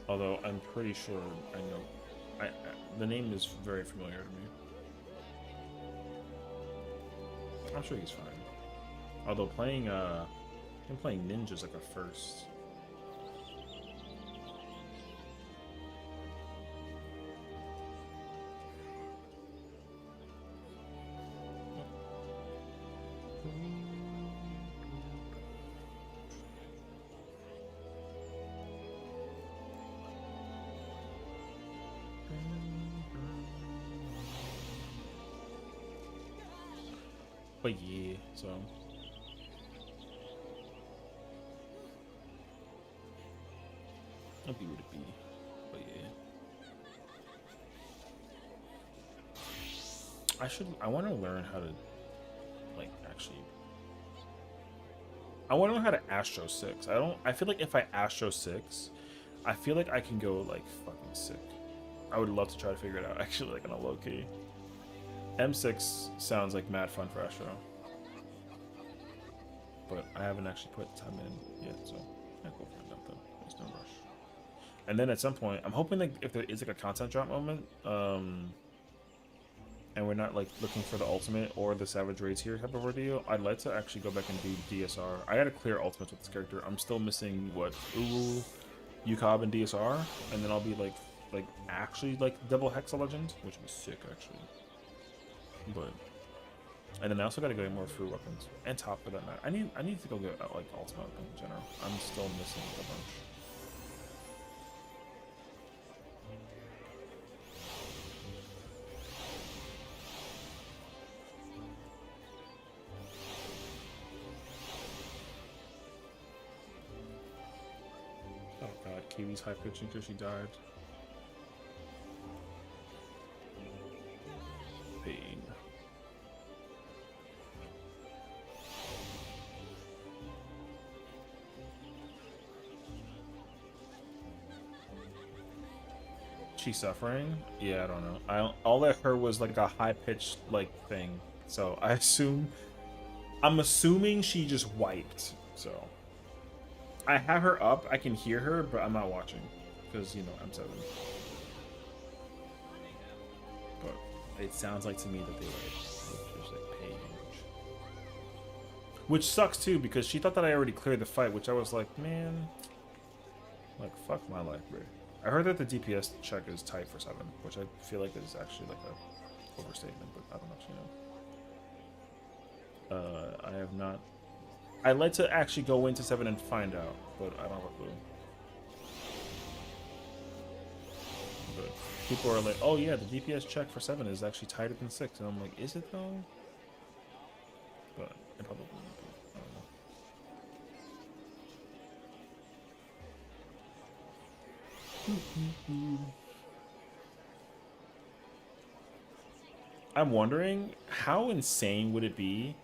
Although I'm pretty sure I know. The name is very familiar to me. I'm sure he's fine. Although playing him playing ninja's like a first. But yeah, so it'll be what it be. But yeah, I want to learn how to, like, actually. I want to learn how to Astro 6. I feel like if I Astro 6, I feel like I can go like fucking sick. I would love to try to figure it out actually, like on a low key. M6 sounds like mad fun for Astro, but I haven't actually put time in yet, so I'll go find out though. There's no rush. And then at some point, I'm hoping that if there is like a content drop moment, and we're not like looking for the ultimate or the Savage Raids here type of ordeal, I'd like to actually go back and do DSR. I gotta clear ultimates with this character. I'm still missing what Uru, Yukab, and DSR, and then I'll be like actually like double Hexa Legend, which would be sick actually. But and then I also got to go get more fruit weapons and top for that matter. I need to go get like ultimate in general. I'm still missing a bunch. Oh god, Kiwi's high pitching because she died. Pain. She suffering? Yeah, I don't know. All I heard was like a high pitched like thing. So I'm assuming she just wiped. So I have her up. I can hear her, but I'm not watching because you know I'm 7. But it sounds like to me that they like pay damage, which sucks too because she thought that I already cleared the fight, which I was like, man, like fuck my life, bro. I heard that the DPS check is tight for 7, which I feel like is actually like a overstatement, but I don't actually know. I have not. I'd like to actually go into 7 and find out, but I don't have a clue. But people are like, oh yeah, the DPS check for 7 is actually tighter than 6. And I'm like, is it though? But it probably wouldn't be. I don't know. I'm wondering, how insane would it be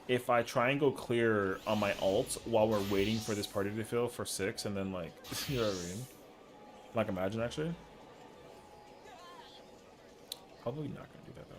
if I try and go clear on my ult while we're waiting for this party to fill for 6 and then, like, you know what I mean? Like, imagine, actually. Probably not gonna do that, though.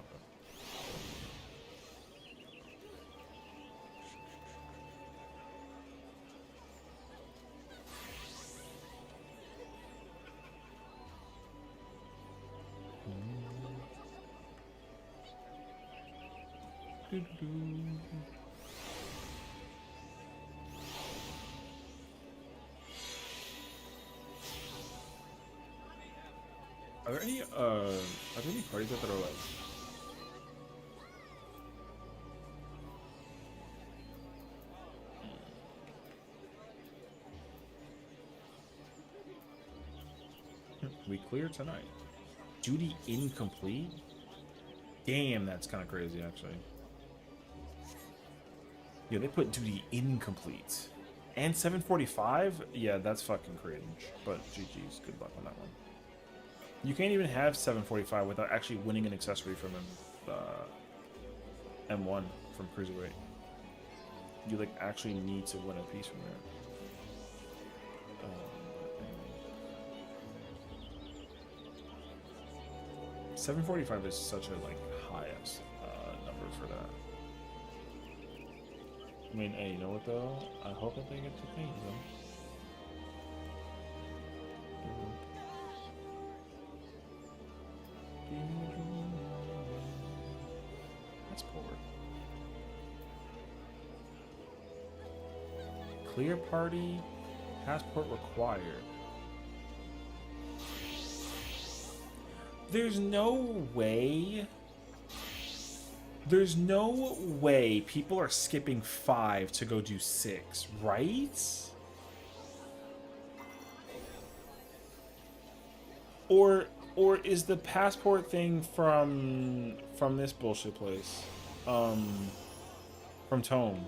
Are there any parties that are like we clear tonight? Duty incomplete? Damn, that's kind of crazy, actually. Yeah, they put duty incomplete. And 745? Yeah, that's fucking cringe. But GG's, good luck on that one. You can't even have 745 without actually winning an accessory from M1 from Cruiserweight. You like actually need to win a piece from there. 745 is such a like highest number for that. I mean, hey, you know what though? I hope that they get to change them. That's poor. Clear party, passport required. There's no way. There's no way people are skipping 5 to go do 6, right? Or is the passport thing from this bullshit place? From Tome.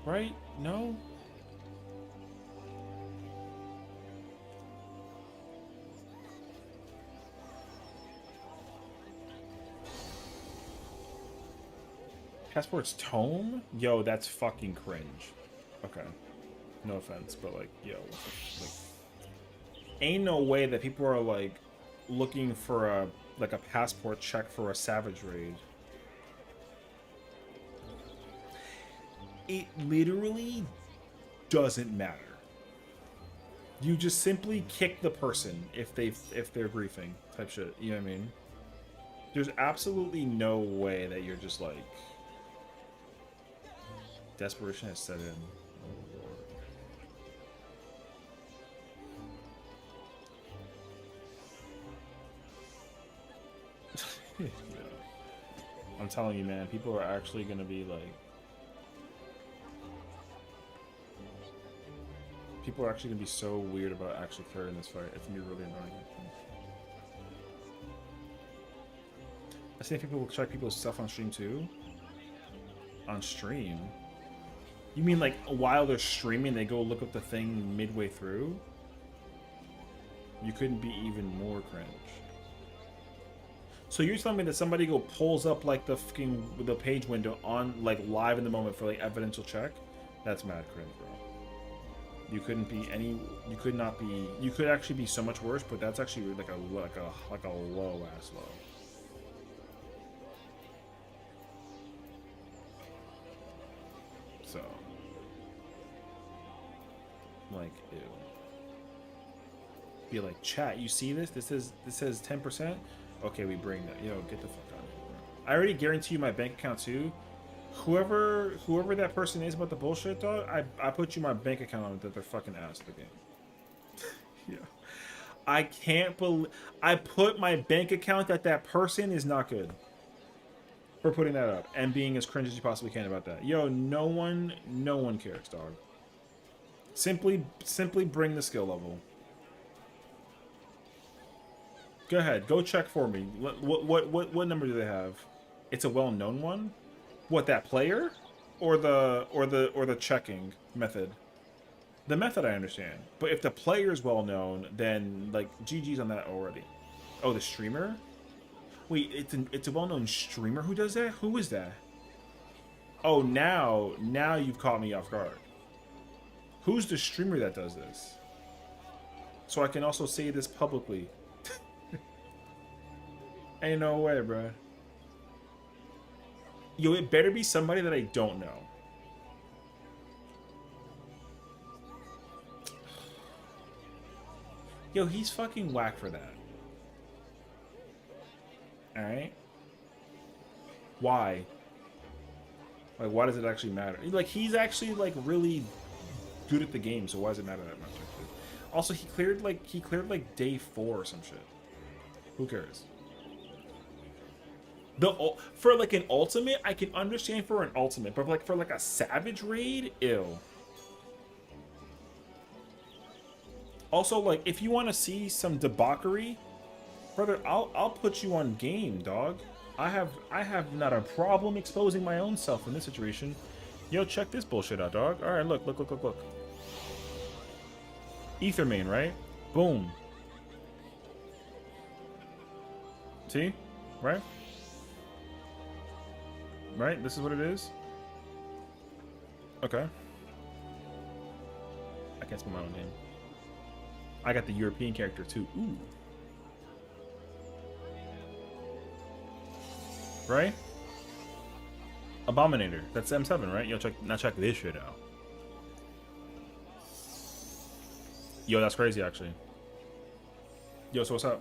Right? No? Passport's Tome? Yo, that's fucking cringe. Okay. No offense, but like, yo, like, ain't no way that people are like looking for a passport check for a Savage raid. It literally doesn't matter. You just simply kick the person if they're griefing type shit. You know what I mean? There's absolutely no way that you're just like desperation has set in. Oh, Lord. Yeah. I'm telling you, man, people are actually gonna be like, people are actually gonna be so weird about actually clearing this fight. It's gonna be really annoying. I see people will check people's stuff on stream too. On stream? You mean like while they're streaming, they go look up the thing midway through? You couldn't be even more cringe. So you're telling me that somebody go pulls up like the page window on like live in the moment for like evidential check? That's mad cringe, bro. You couldn't be any. You could not be. You could actually be so much worse, but that's actually like a low ass low. So, like, ew. Be like, chat, you see this? This says 10%. Okay, we bring that. Yo, get the fuck out of here, bro. I already guarantee you my bank account too. Whoever that person is about the bullshit, dog, I put you my bank account on that they're fucking ass the game. Yeah. I can't believe I put my bank account that that person is not good for putting that up and being as cringe as you possibly can about that. Yo, no one cares, dog. Simply bring the skill level. Go ahead, go check for me. What number do they have? It's a well-known one. What, that player, or the checking method? The method I understand, but if the player is well-known, then like GG's on that already. Oh, the streamer. Wait, it's a well-known streamer who does that? Who is that? Oh, now you've caught me off guard. Who's the streamer that does this? So I can also say this publicly. Ain't no way, bruh. Yo, it better be somebody that I don't know. Yo, he's fucking whack for that. Alright? Why? Like, why does it actually matter? Like, he's actually, like, really good at the game, so why does it matter that much, actually? Also, he cleared, like, day 4 or some shit. Who cares? For, like, an ultimate, I can understand for an ultimate, but, like, for, like, a savage raid? Ew. Also, like, if you want to see some debauchery, brother, I'll put you on game, dog. I have not a problem exposing my own self in this situation. Yo, check this bullshit out, dog. All right, look. Ether main, right? Boom. See? Right? Right? This is what it is? Okay. I can't spell my own name. I got the European character, too. Ooh. Right? Abominator. That's M7, right? Yo, check this shit out. Yo, that's crazy, actually. Yo, so what's up?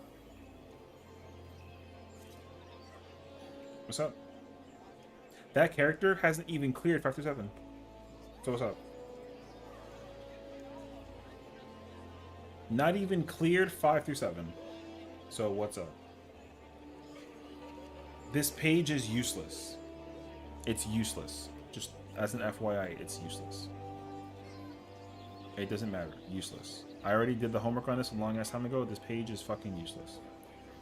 What's up? That character hasn't even cleared 5 through 7. So what's up? Not even cleared 5 through 7. So what's up? This page is useless. It's useless. Just as an FYI, it's useless. It doesn't matter. Useless. I already did the homework on this a long ass time ago. This page is fucking useless.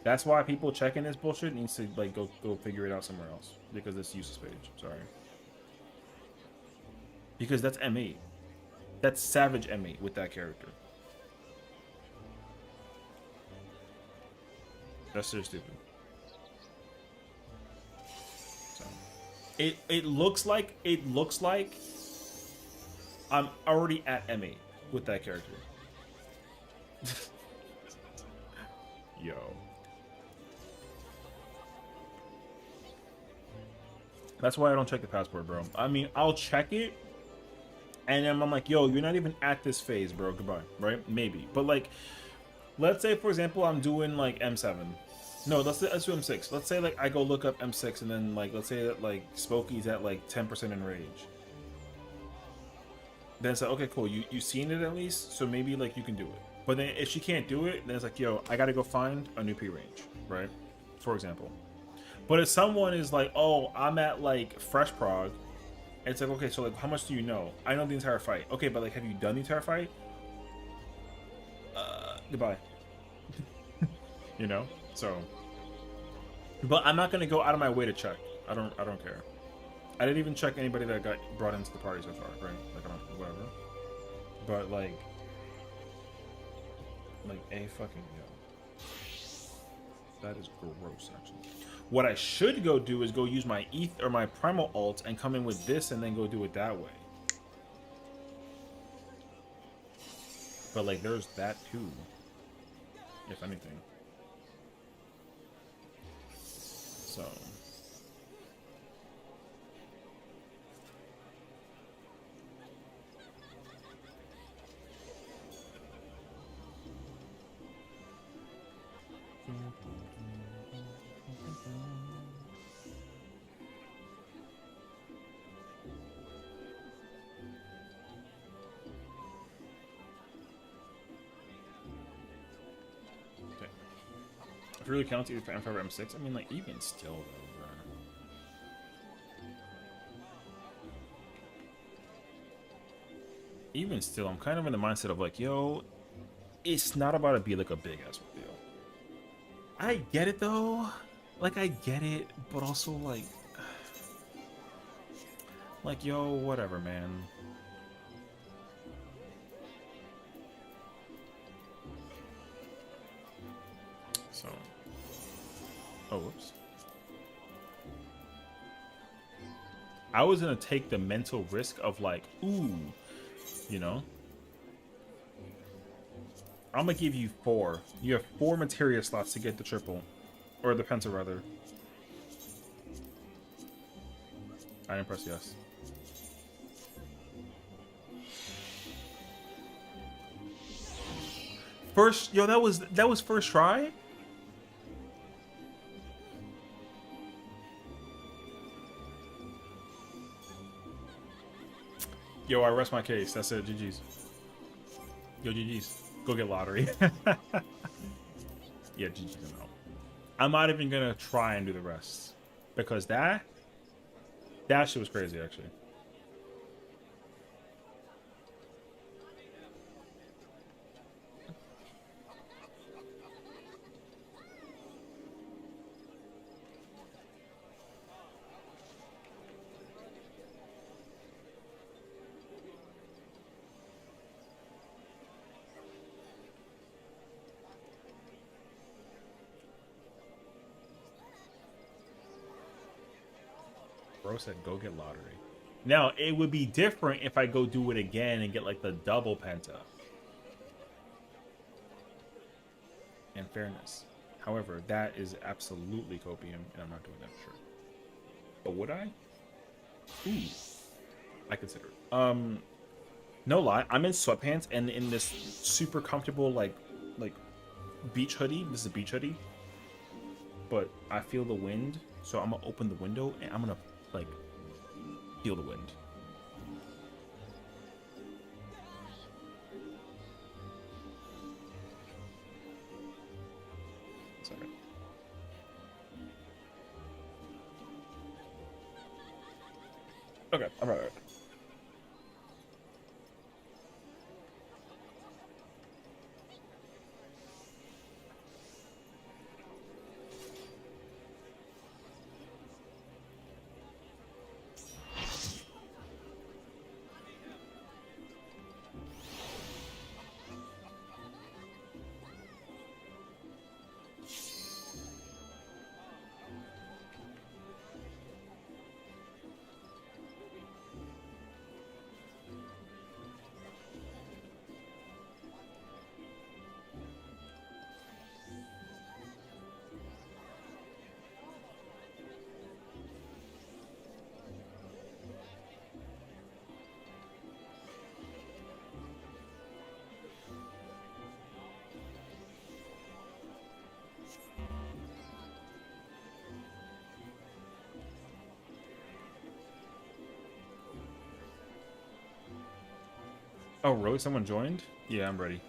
That's why people checking this bullshit needs to like go figure it out somewhere else. Because it's useless page. Sorry. Because that's M8. That's Savage M8 with that character. That's so stupid. So, it looks like I'm already at M8 with that character. Yo. That's why I don't check the passport, bro. I mean, I'll check it, and then I'm like, yo, you're not even at this phase, bro. Goodbye, right? Maybe. But, like, let's say, for example, I'm doing, like, M7. No, let's do M6. Let's say, like, I go look up M6, and then, like, let's say that, like, Spokey's at, like, 10% in rage. Then it's like, okay, cool, you've seen it at least, so maybe, like, you can do it. But then if she can't do it, then it's like, yo, I gotta go find a new P range, right? For example. But if someone is like, oh, I'm at, like, Fresh Prog, it's like, okay, so, like, how much do you know? I know the entire fight. Okay, but, like, have you done the entire fight? Goodbye. You know? So. But I'm not gonna go out of my way to check. I don't care. I didn't even check anybody that got brought into the party so far, right? Like, I don't, whatever. But, like, a fucking yo. That is gross, actually. What I should go do is go use my ETH or my primal ult and come in with this and then go do it that way. But, like, there's that too. If anything. So. If it really counts either for M5 or M6, I mean, like, even still, though, bro. Even still, I'm kind of in the mindset of, like, yo, it's not about to be, like, a big-ass reveal. I get it, though. Like, I get it, but also, like, yo, whatever, man. So, oh, whoops. I was gonna take the mental risk of, like, ooh, you know? I'm gonna give you 4. You have 4 materia slots to get the triple. Or the penta, rather. I didn't press yes. First, yo, that was first try? Yo, I rest my case. That's it. GG's. Yo, GG's. Go get lottery. Yeah, GG's. No. I'm not even gonna try and do the rest. Because that shit was crazy, actually. Bro said go get lottery. Now, it would be different if I go do it again and get, like, the double penta. In fairness. However, that is absolutely copium, and I'm not doing that for sure. But would I? Ooh. I consider it. No lie, I'm in sweatpants and in this super comfortable, like beach hoodie. This is a beach hoodie. But I feel the wind, so I'm gonna open the window and I'm gonna, like, feel the wind. Sorry. Okay, I'm right. Oh, really? Someone joined? Yeah, I'm ready.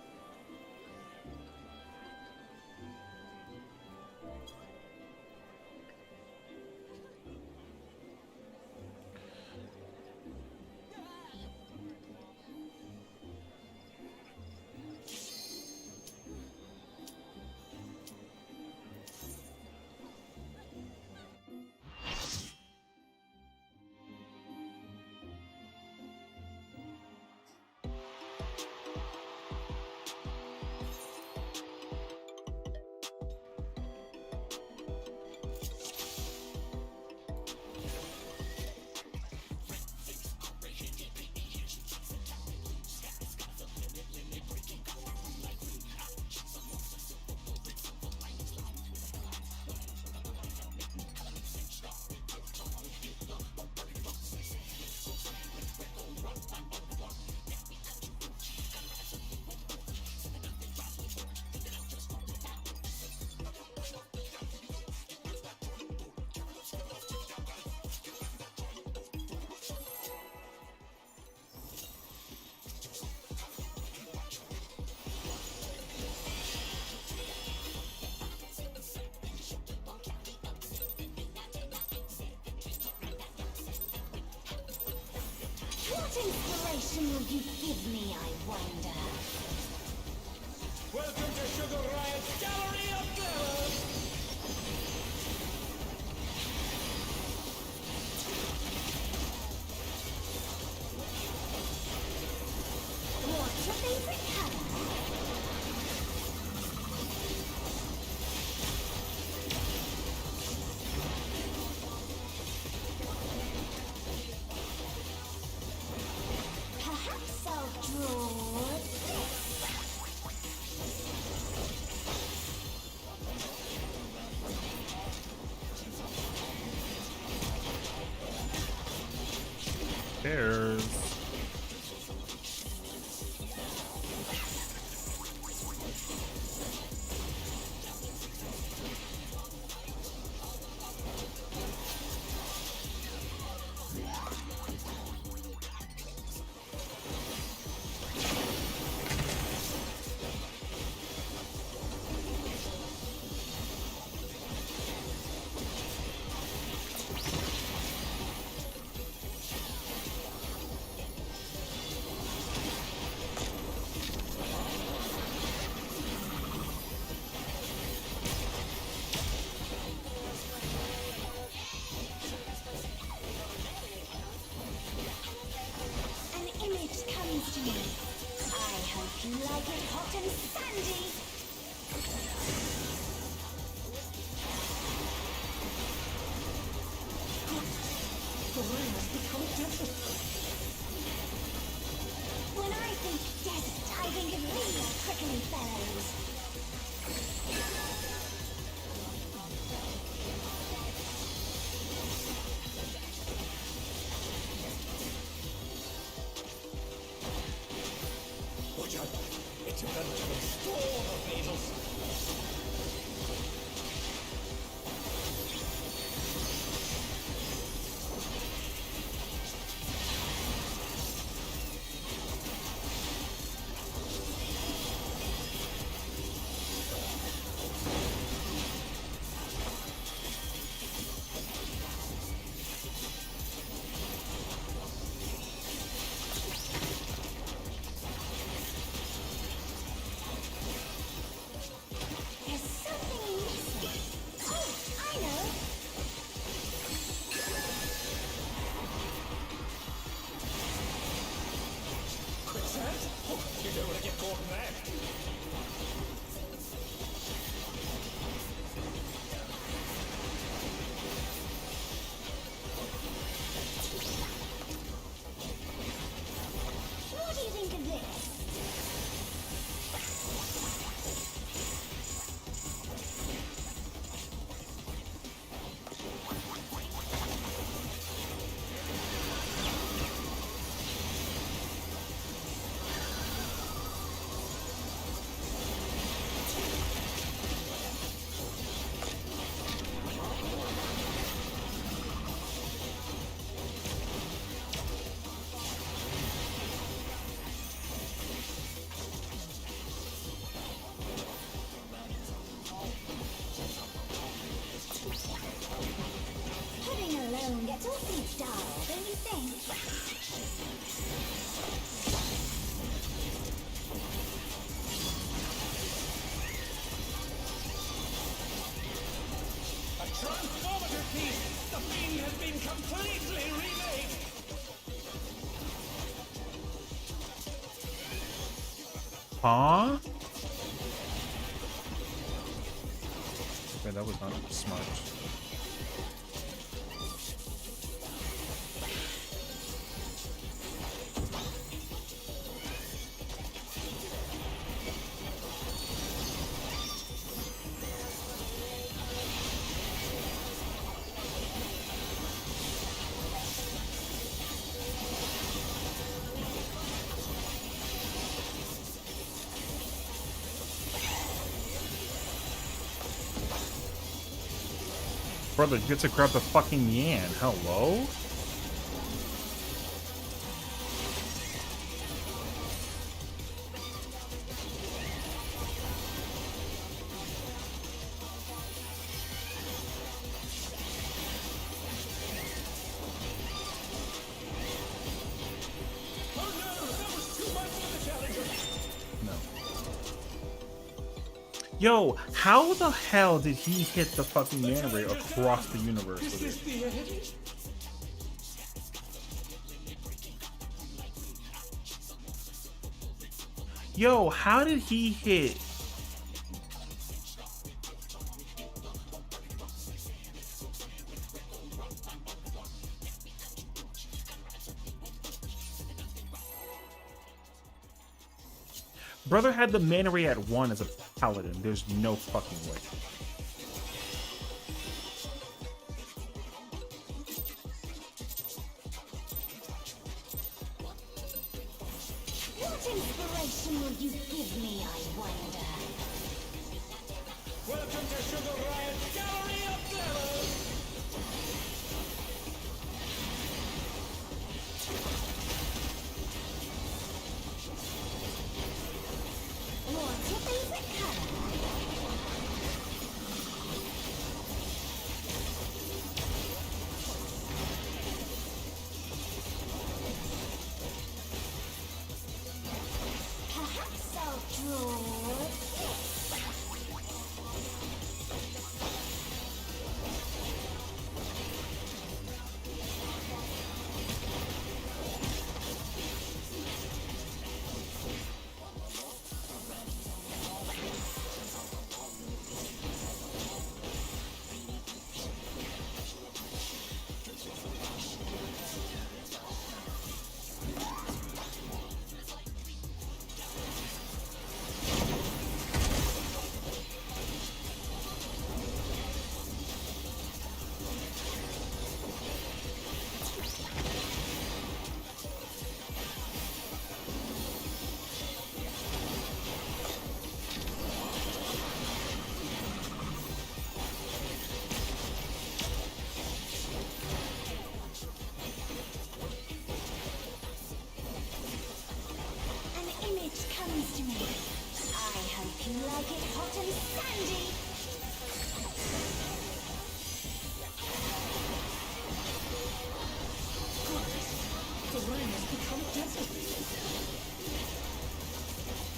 inspiration will you give me, I wonder? Welcome to Sugar Riot's Gallery of Terrors! What's your favorite color? Perhaps I'll draw this. There's. An image comes to me. I hope you like it hot and sandy. The rain has become desert. When I think desert, I think of these prickly fellows. Watch out! It's a veritable storm of needles. There's something missing. Oh, I know. Quicksand? Oh, you don't want to get caught in that. What do you think of this? Pudding alone gets awfully dull, don't you think? A transformative piece! The fiend has been completely remade! Huh? Okay, that was not smart. Brother, you get to grab the fucking yan. Hello? Yo, how the hell did he hit the fucking mana ray across the universe Is with this it? the end? Yo, how did he hit? Brother had the mana ray at 1 as a paladin. There's no fucking way. What inspiration will you give me, I wonder? Welcome to Sugar Riot's Gallery of Glamour! What's your favorite color? Perhaps I'll draw this. An image comes to me. I hope you like it hot and sandy. The rain has become desert.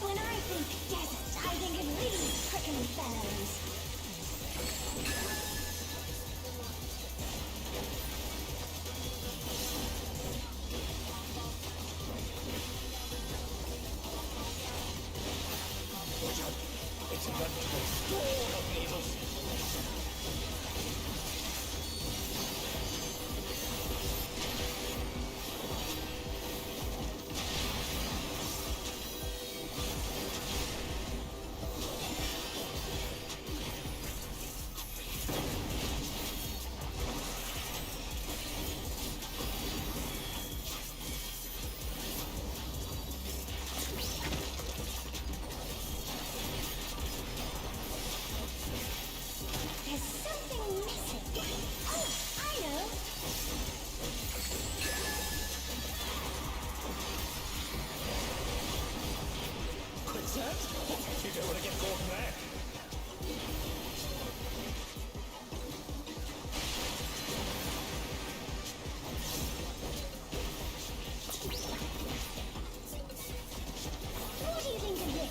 When I think desert, I think of these prickly fellows. It's about to be storm of evils. There's something missing. Oh, I know. Quicksand? You don't want to get caught there. What do you think of this?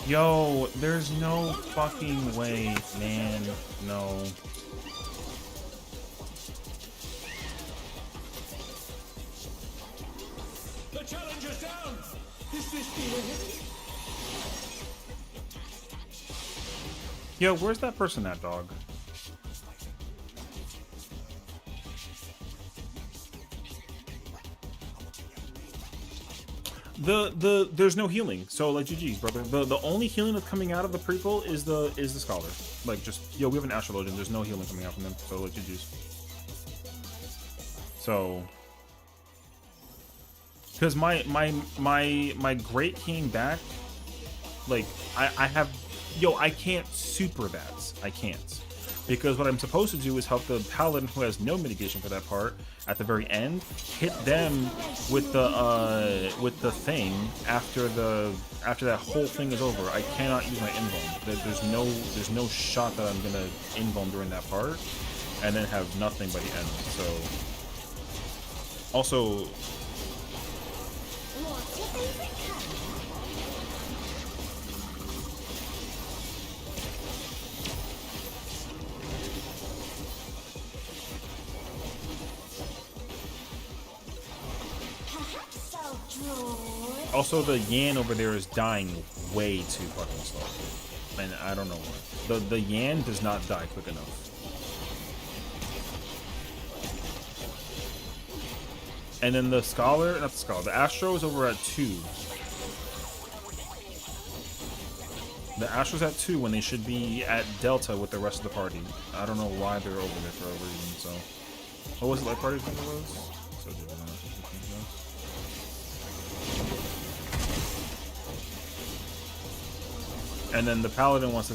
Yo, there's no fucking way, man. No. The challenger's down. Is this the end? Yo, where's that person at, dog? There's no healing, so like GG's, brother. The only healing that's coming out of the prequel is the scholar. Like, just, yo, we have an astrologian. There's no healing coming out from them, so like GG's. So, because my great came back. Like, I have, yo, I can't super that. I can't. Because what I'm supposed to do is help the paladin who has no mitigation for that part at the very end, hit them with the thing after that whole thing is over. I cannot use my invuln. There's no shot that I'm gonna invuln during that part and then have nothing by the end. So also, What's your favorite color? Perhaps I'll draw. also the Yan over there is dying way too fucking slow, and I don't know why. The Yan does not die quick enough. And then the scholar, not the scholar, the Astro is over at 2. The Astro's at 2 when they should be at Delta with the rest of the party. I don't know why they're over there for a reason, so. What was it, like party think it was? So, and then the Paladin wants to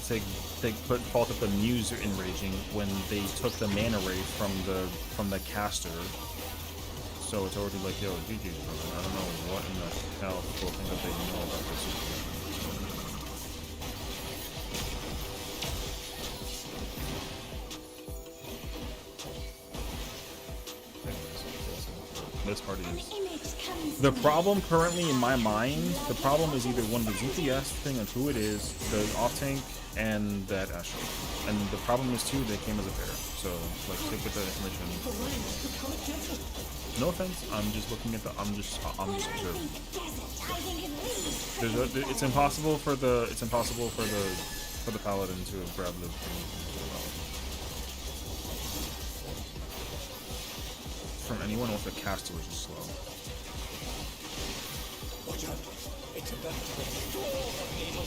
put fault at the Muse enraging when they took the mana ray from the caster. So it's already like, yo, GG, I don't know what in the hell people think that they know about this. This party is... The problem currently in my mind, the problem is either one of the ZPS thing of who it is, the off-tank, and that Astro. And the problem is too, they came as a pair. So, like, take with the information. No offense, I'm just looking at the, I'm just observing. It's impossible for the paladin to have grabbed the thing as well. From anyone with a caster, which is slow. Watch out. It's about to restore the people.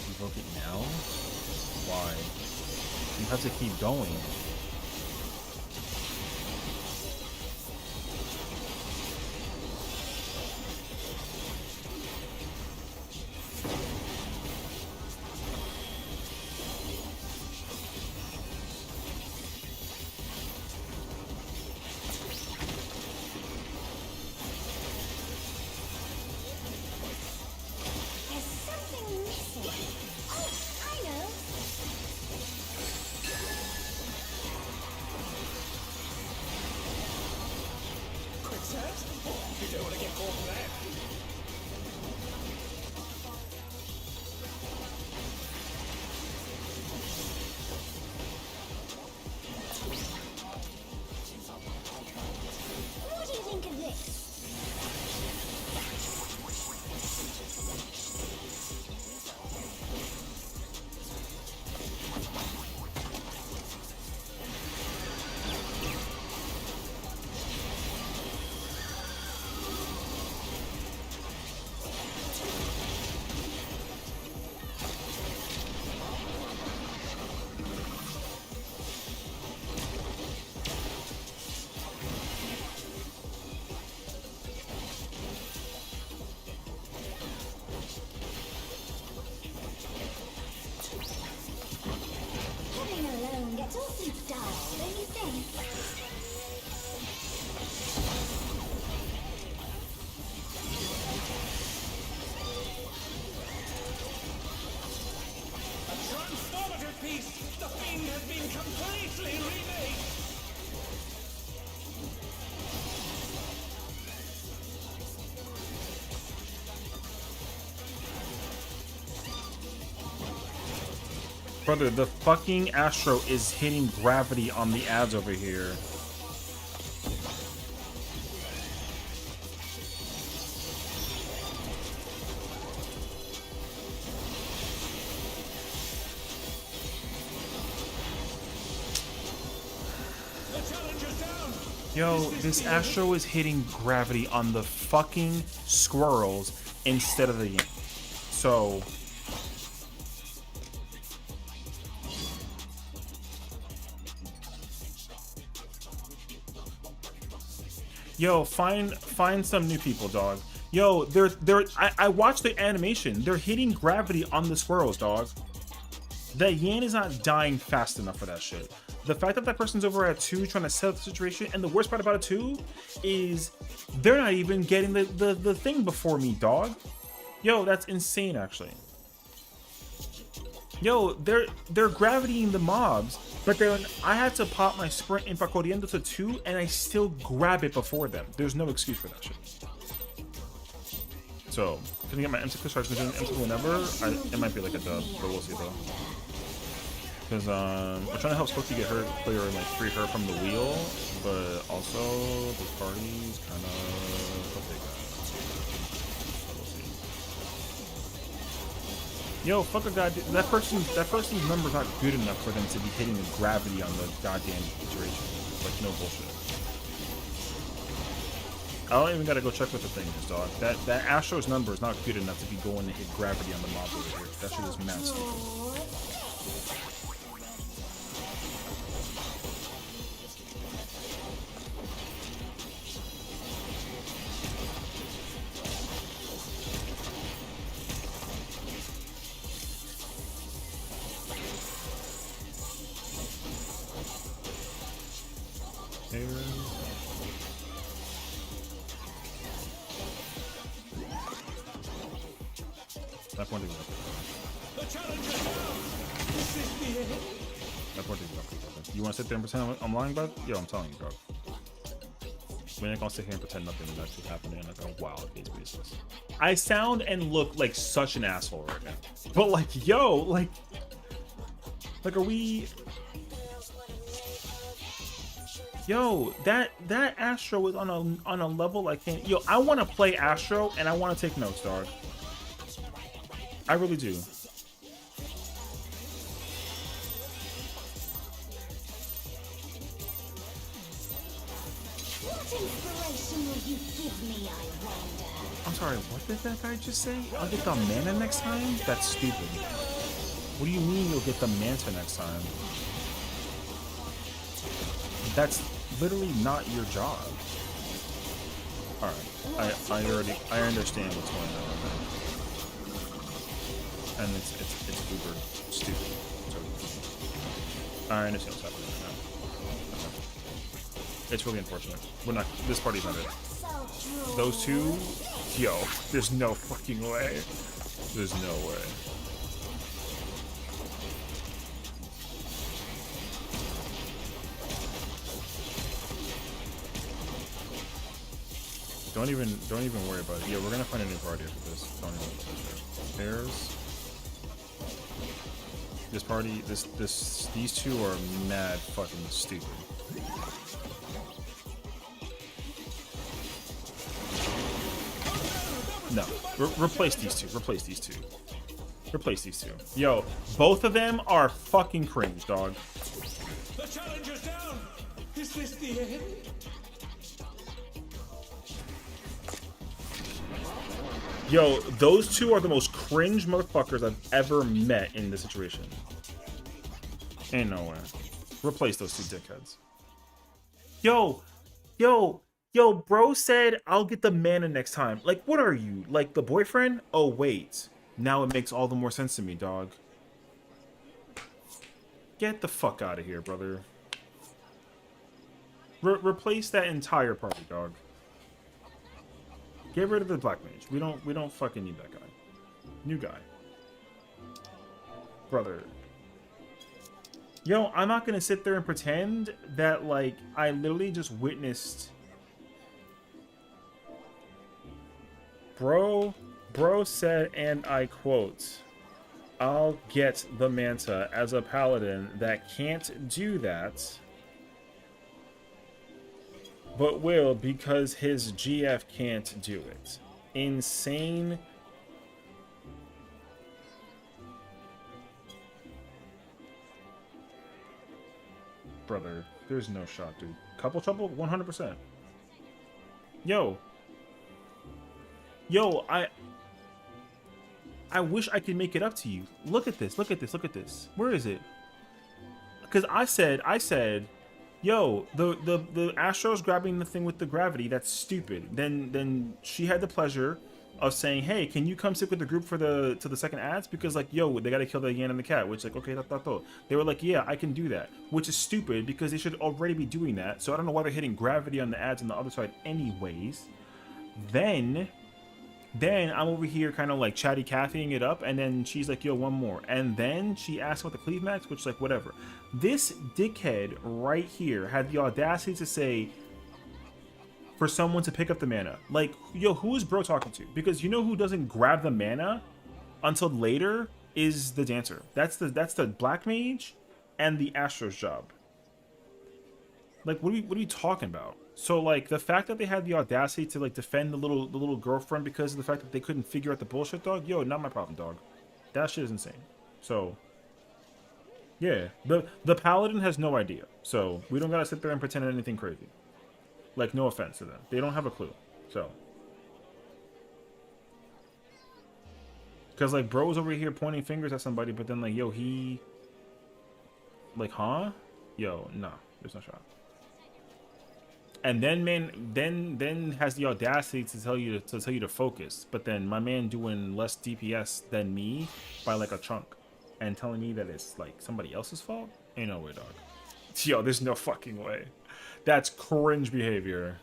Invoke it now? Why? You have to keep going. You don't want to get caught in that. What do you think of this? Living alone gets awfully dull, don't you think? A transformative piece! The fiend has been completely remade! Brother, the fucking Astro is hitting gravity on the ads over here. Yo, this Astro is hitting gravity on the fucking squirrels instead of the yin. So... Yo, find some new people, dog. Yo, I watched the animation. They're hitting gravity on the squirrels, dog. That Yan is not dying fast enough for that shit. The fact that that person's over at 2 trying to set up the situation, and the worst part about it too is they're not even getting the thing before me, dog. Yo, that's insane, actually. Yo, they're gravitying the mobs, but then I had to pop my sprint in corriendo to 2, and I still grab it before them. There's no excuse for that shit. So, can I get my M6 charge? Can I do M6 whenever? It might be like a dub, but we'll see though. Because we're trying to help Spooky get her clear and like free her from the wheel, but also this party's kind of a big guy. We'll see. Yo, fuck a god. That person's number's not good enough for them to be hitting the gravity on the goddamn situation. Like no bullshit. I don't even gotta go check what the thing is, dog. That Astro's number is not good enough to be going to hit gravity on the mob over here. That shit is mad stupid. That point is up. That point is up. You want to sit there and pretend I'm lying, bud? Yo, I'm telling you, bro. We ain't gonna sit here and pretend nothing is actually happening on like a wild case basis. I sound and look like such an asshole right now. But like, yo, like are we... Yo, that Astro is on a level I can't... Yo, I want to play Astro and I want to take notes, dog. I really do. What inspiration will you give me, I wonder? I'm sorry, what did that guy just say? I'll get the mana next time? That's stupid. What do you mean you'll get the Manta next time? That's literally not your job. Alright, I understand what's going on right now. And it's uber stupid. So, I understand what's happening right now. It's really unfortunate. We're not. This party's not it. Those two, yo, there's no fucking way. There's no way. Don't even worry about it. Yeah, we're gonna find a new party after this. Don't even touch it. Pairs. This party, these two are mad fucking stupid. No, replace these two. Replace these two. Replace these two. Yo, both of them are fucking cringe, dog. The challenger's down. Is this the end? Yo, those two are the most cringe motherfuckers I've ever met in this situation. Ain't no way. Replace those two dickheads. Yo, bro said I'll get the mana next time. Like, what are you? Like, the boyfriend? Oh, wait. Now it makes all the more sense to me, dog. Get the fuck out of here, brother. Replace that entire party, dog. Get rid of the black mage. We don't fucking need that guy. New guy. Brother. Yo, I'm not gonna sit there and pretend that, like, I literally just witnessed... Bro said, and I quote, I'll get the Manta as a paladin that can't do that, but will because his GF can't do it. Insane. Brother, there's no shot, dude. Couple trouble? 100%. Yo. Yo, I wish I could make it up to you. Look at this, look at this, look at this. Where is it? Because I said, yo, the Astro's grabbing the thing with the gravity. That's stupid. Then she had the pleasure of saying, hey, can you come sit with the group for the second ads? Because like, yo, they gotta kill the Yan and the cat. Which like, okay, they were like, yeah, I can do that. Which is stupid because they should already be doing that. So I don't know why they're hitting gravity on the ads on the other side anyways. Then I'm over here kind of like chatty Cathying it up, and then she's like, yo, one more. And then she asked about the cleave max, which like, whatever. This dickhead right here had the audacity to say for someone to pick up the mana. Like, yo, who is bro talking to? Because you know who doesn't grab the mana until later is the dancer. That's the black mage and the Astro's job. Like, what are you talking about? So, like, the fact that they had the audacity to, like, defend the little girlfriend because of the fact that they couldn't figure out the bullshit, dog, yo, not my problem, dog. That shit is insane. So, yeah. The paladin has no idea. So, we don't gotta sit there and pretend anything crazy. Like, no offense to them. They don't have a clue. So. Because, like, bro's over here pointing fingers at somebody, but then, like, yo, he... Like, huh? Yo, nah. There's no shot. And then then has the audacity to tell you to focus, but then my man doing less DPS than me by like a chunk, and telling me that it's like somebody else's fault. Ain't no way, dog. Yo, there's no fucking way. That's cringe behavior.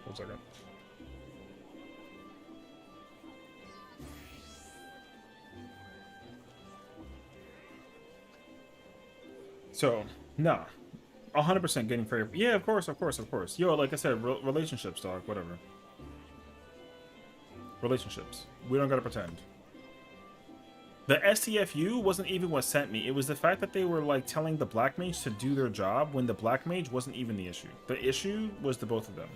One second. So, nah. 100% getting fair. Yeah, of course, of course, of course. Yo, like I said, relationships, dog, whatever. Relationships. We don't gotta pretend. The STFU wasn't even what sent me. It was the fact that they were, like, telling the black mage to do their job when the black mage wasn't even the issue. The issue was the both of them.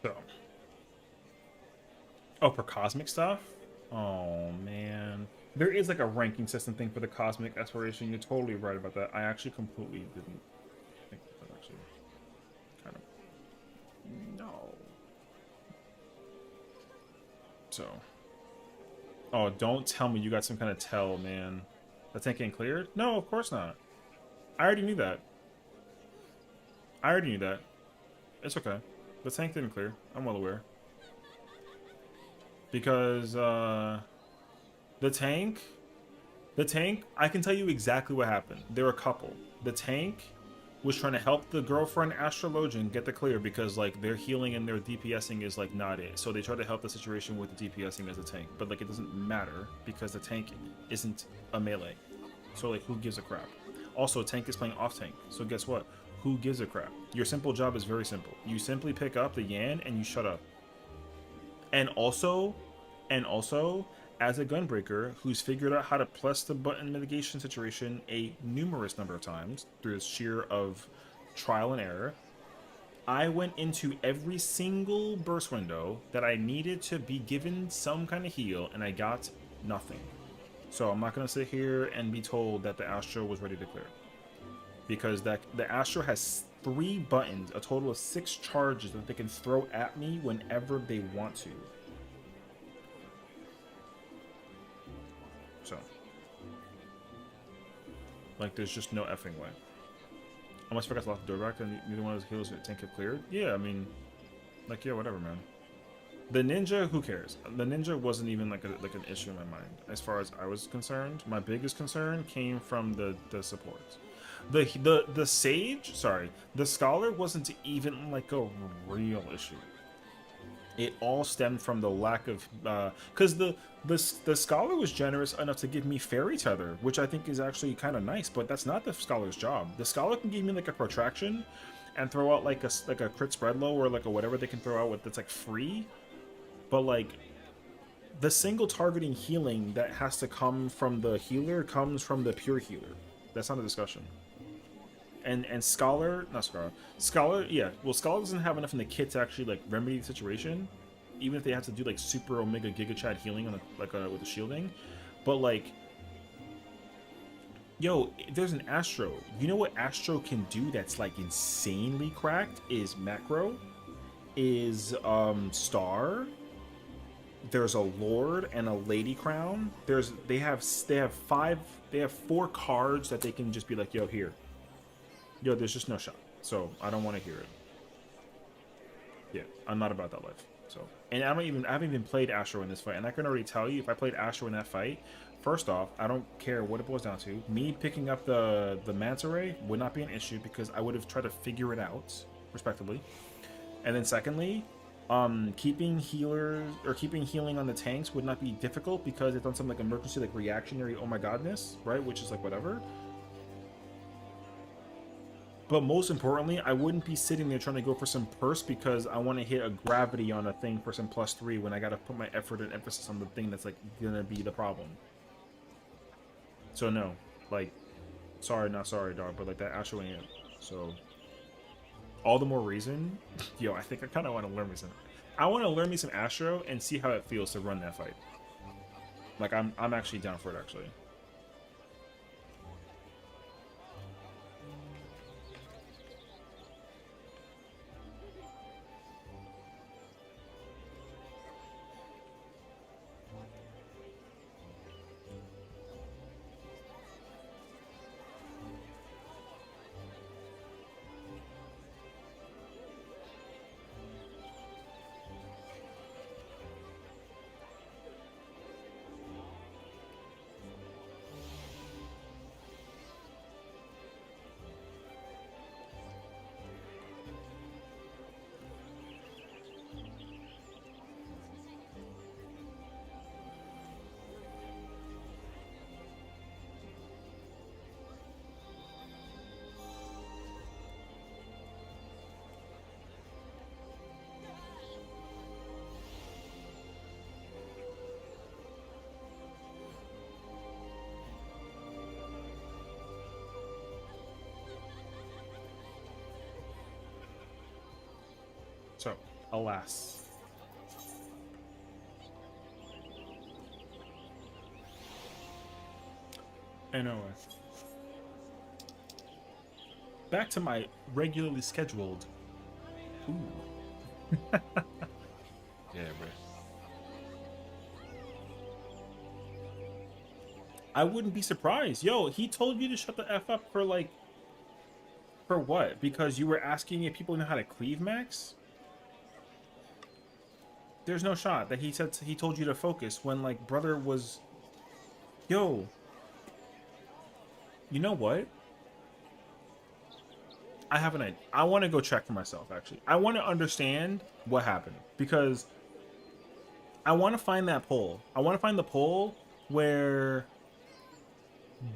So. Oh, for cosmic stuff? Oh, man. There is like a ranking system thing for the cosmic exploration. You're totally right about that. I actually completely didn't think that actually. Kind of. No. So. Oh, don't tell me you got some kind of tell, man. The tank ain't cleared? No, of course not. I already knew that. I already knew that. It's okay. The tank didn't clear. I'm well aware. Because, the tank... The tank, I can tell you exactly what happened. There were a couple. The tank was trying to help the girlfriend astrologian get the clear because, like, their healing and their DPSing is, like, not it. So they tried to help the situation with the DPSing as a tank. But, like, it doesn't matter because the tank isn't a melee. So, like, who gives a crap? Also, tank is playing off tank. So guess what? Who gives a crap? Your simple job is very simple. You simply pick up the Yan and you shut up. And also, as a gunbreaker who's figured out how to press the button mitigation situation a numerous number of times through the sheer of trial and error, I went into every single burst window that I needed to be given some kind of heal, and I got nothing. So I'm not going to sit here and be told that the Astro was ready to clear. Because the Astro has 3 buttons, a total of 6 charges that they can throw at me whenever they want to. So, like, there's just no effing way. Unless I forgot to lock the door back and neither one of those heals that tank get cleared. Yeah, I mean, like, yeah, whatever, man. The ninja, who cares? The ninja wasn't even like an issue in my mind as far as I was concerned. My biggest concern came from the supports. The sage, sorry, the scholar wasn't even like a real issue. It all stemmed from the lack of because the scholar was generous enough to give me fairy tether, which I think is actually kind of nice, but that's not the scholar's job. The scholar can give me like a protraction and throw out like a crit spread low or like a whatever they can throw out with that's like free, but like the single targeting healing that has to come from the healer comes from the pure healer. That's not a discussion. And Scholar, not Scholar, Scholar, yeah, well, Scholar doesn't have enough in the kit to actually, like, remedy the situation, even if they have to do, like, super Omega Giga Chad healing on with the shielding, but, like, yo, there's an Astro. You know what Astro can do that's, like, insanely cracked is Macro, is, Star, there's a Lord and a Lady Crown, they have 4 cards that they can just be like, yo, here. Yo, there's just no shot. So I don't want to hear it. Yeah, I'm not about that life. So, and I haven't even played Astro in this fight, and I can already tell you, if I played Astro in that fight, first off, I don't care what it boils down to. Me picking up the Manta Ray would not be an issue because I would have tried to figure it out, respectively. And then secondly, keeping healing on the tanks would not be difficult because it's on some like emergency like reactionary oh my godness, right? Which is like whatever. But most importantly, I wouldn't be sitting there trying to go for some purse because I want to hit a gravity on a thing for some +3 when I got to put my effort and emphasis on the thing that's like gonna be the problem. So no, like, sorry, not sorry, dog, but like that actually ain't. So all the more reason, yo, I think I kind of want to learn me some. I want to learn me some Astro and see how it feels to run that fight. Like I'm actually down for it actually. So, alas. Anyway. Back to my regularly scheduled. Ooh. Yeah, bro. I wouldn't be surprised. Yo, he told you to shut the F up for like, for what? Because you were asking if people know how to cleave max? There's no shot that he said he told you to focus when like brother was. Yo, you know what? I have an idea. I want to go check for myself. Actually, I want to understand what happened because I want to find that poll. I want to find the poll where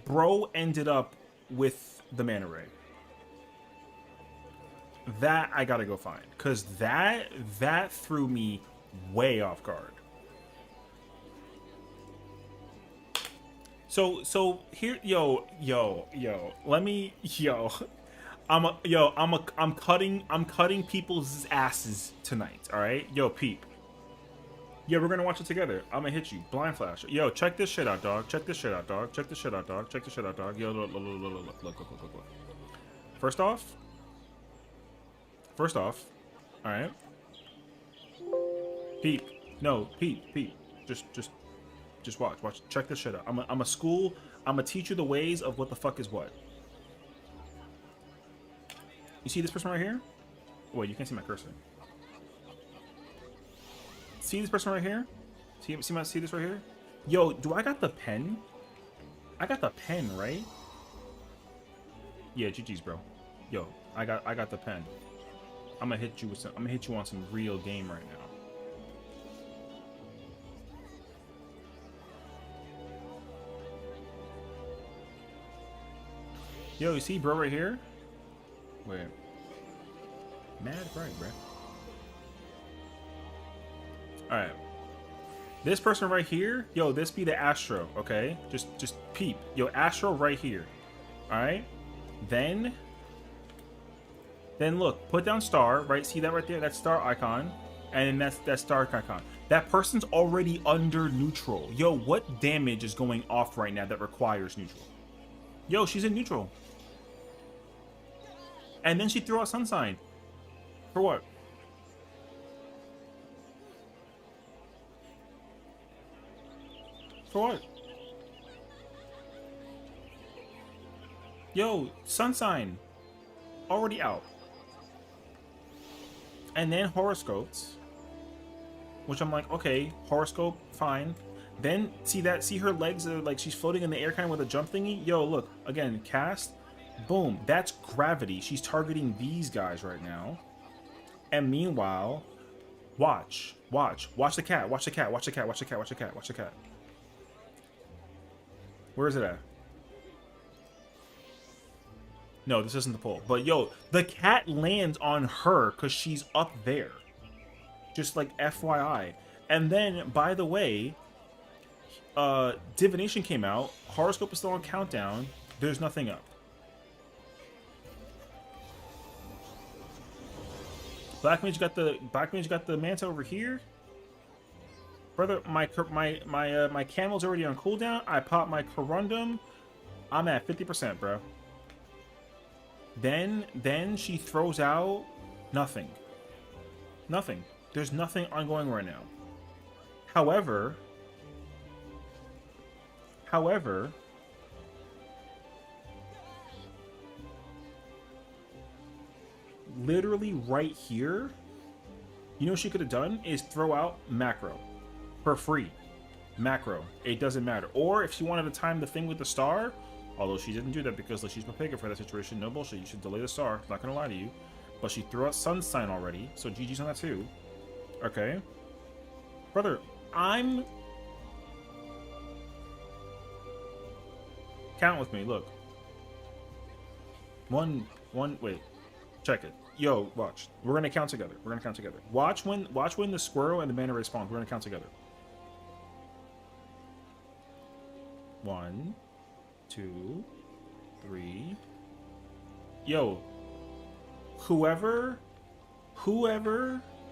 bro ended up with the mana ray. That I gotta go find because that threw me way off guard. So here, yo, let me, I'm cutting people's asses tonight. All right, yo, peep. Yeah, we're gonna watch it together. I'm gonna hit you. Blind flash. Yo, check this shit out, dog. Check this shit out, dog. Check this shit out, dog. Check this shit out, dog. Yo, look. First off. All right. Peep. No, peep. Just watch. Check this shit out. I'm a school. I'm gonna teach you the ways of what the fuck is what. You see this person right here? Wait, you can't see my cursor. See this person right here? See this right here? Yo, do I got the pen? I got the pen, right? Yeah, GG's, bro. Yo, I got the pen. I'm gonna hit you with some. I'm gonna hit you on some real game right now. Yo, you see bro right here? Wait. Mad bright, bro. Alright. This person right here, yo, this be the Astro, okay? Just peep. Yo, Astro right here. Alright? Then look, put down star, right? See that right there? That star icon. And then that star icon. That person's already under neutral. Yo, what damage is going off right now that requires neutral? Yo, she's in neutral. And then she threw out Sun Sign. For what? For what? Yo, Sun Sign. Already out. And then horoscopes. Which I'm like, okay, horoscope, fine. Then see her legs are like she's floating in the air kind of with a jump thingy. Yo, look, again, cast. Boom, that's gravity. She's targeting these guys right now. And meanwhile, watch the cat, watch the cat. Where is it at? No, this isn't the pole. But yo, the cat lands on her because she's up there. Just like FYI. And then, by the way, Divination came out. Horoscope is still on countdown. There's nothing up. Black Mage got the Manta over here. Brother, my camel's already on cooldown. I pop my Corundum. I'm at 50%, bro. Then she throws out nothing. Nothing. There's nothing ongoing right now. However, literally right here, you know what she could have done is throw out macro for free. Macro, it doesn't matter. Or if she wanted to time the thing with the star, although she didn't do that because like, she's Papega for that situation, no bullshit, you should delay the star, not gonna lie to you. But she threw out Sun Sign already, so GG's on that too. Okay. Brother, count with me, look. One, wait. Check it. Yo, watch. We're gonna count together. Watch when the squirrel and the mana ray spawn. We're gonna count together. 1, 2, 3. Yo, whoever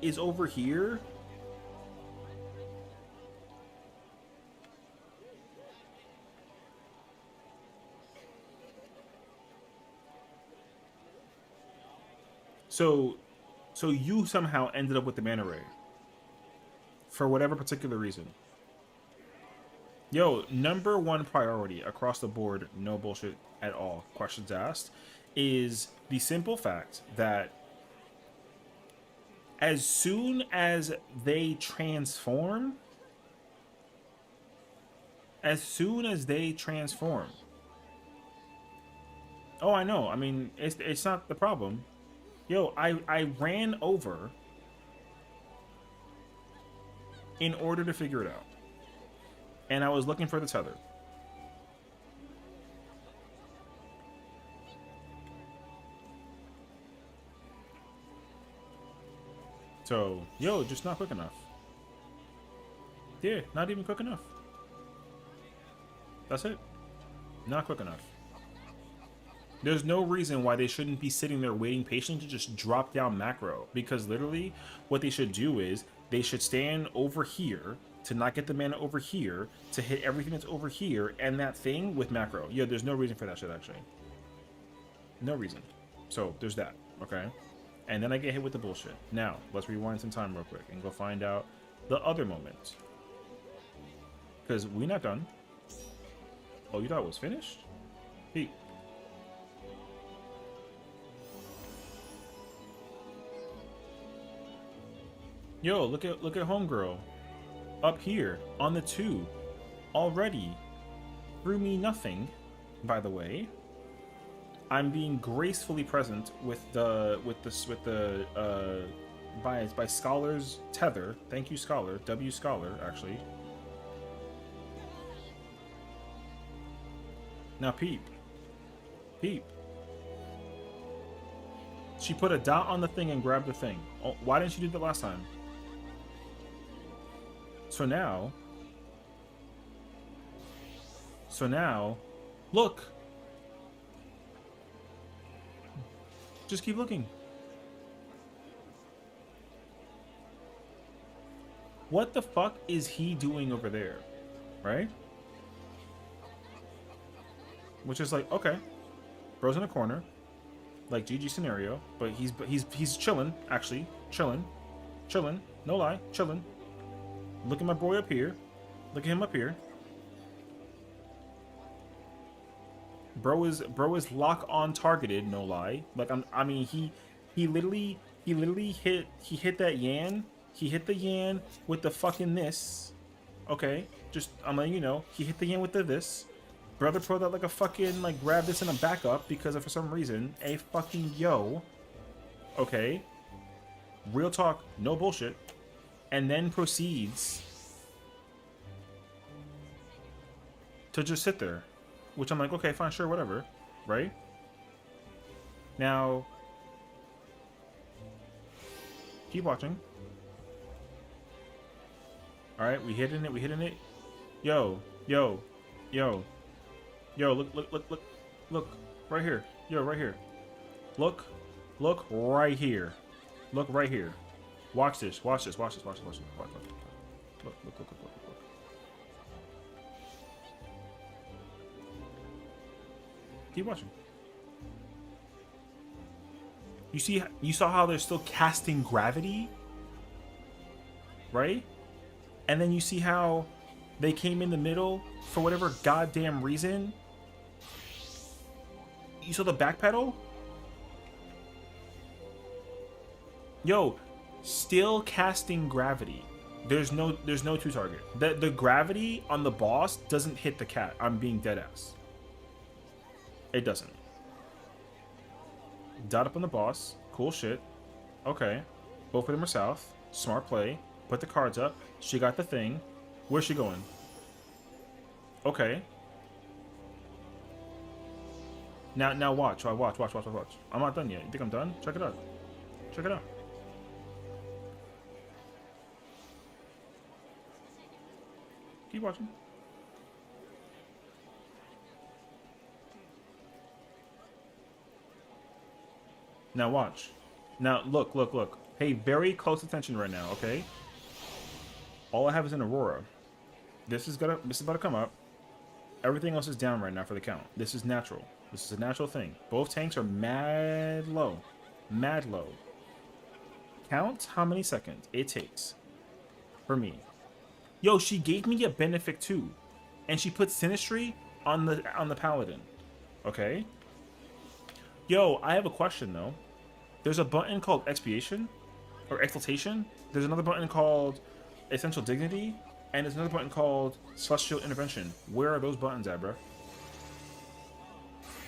is over here. So you somehow ended up with the mana ray. For whatever particular reason. Yo, number one priority across the board, no bullshit at all, questions asked, is the simple fact that as soon as they transform, as soon as they transform, oh, I know. I mean, it's not the problem. Yo, I ran over in order to figure it out. And I was looking for the tether. So, yo, just not quick enough. Yeah, not even quick enough. That's it. Not quick enough. There's no reason why they shouldn't be sitting there waiting patiently to just drop down macro. Because literally, what they should do is, they should stand over here to not get the mana over here, to hit everything that's over here, and that thing with macro. Yeah, there's no reason for that shit, actually. No reason. So, there's that, okay? And then I get hit with the bullshit. Now, let's rewind some time real quick and go find out the other moment. Because we're not done. Oh, you thought it was finished? Pete. Yo, look at homegirl. Up here, on the 2. Already. Threw me nothing, by the way. I'm being gracefully present with the by Scholar's tether. Thank you, Scholar. W Scholar, actually. Now peep. Peep. She put a dot on the thing and grabbed the thing. Oh, why didn't she do that last time? So now, look. Just keep looking. What the fuck is he doing over there? Right? Which is like, okay. Bro's in a corner. Like GG scenario. But he's chilling, actually. Chilling. Chilling. No lie. Chilling. Look at my boy up here. Look at him up here. Bro is lock on targeted, no lie. Like I mean he literally hit that Yan. He hit the Yan with the fucking this. Okay, just I'm letting you know. He hit the Yan with the this. Brother pro that like a fucking like grab this in a backup because of for some reason a fucking yo. Okay. Real talk, no bullshit. And then proceeds to just sit there. Which I'm like, okay, fine, sure, whatever. Right? Now, keep watching. Alright, we hitting it. Yo, look, right here. Yo, right here. Look right here. Look right here. Watch this. Watch. Look. Keep watching. You saw how they're still casting gravity? Right? And then you see how they came in the middle for whatever goddamn reason. You saw the backpedal? Yo, still casting gravity. There's no two target. The gravity on the boss doesn't hit the cat. I'm being dead ass. It doesn't. Dot up on the boss. Cool shit. Okay. Both of them are south. Smart play. Put the cards up. She got the thing. Where's she going? Okay. Now watch. Watch. I'm not done yet. You think I'm done? Check it out. Keep watching. Now watch. Now look. Pay very close attention right now, okay? All I have is an Aurora. This is about to come up. Everything else is down right now for the count. This is natural. This is a natural thing. Both tanks are mad low. Mad low. Count how many seconds it takes for me. Yo, she gave me a benefit too. and she put Sinistry on the Paladin. Okay. Yo, I have a question though. There's a button called Expiation or Exaltation. There's another button called Essential Dignity, and there's another button called Celestial Intervention. Where are those buttons at, bro?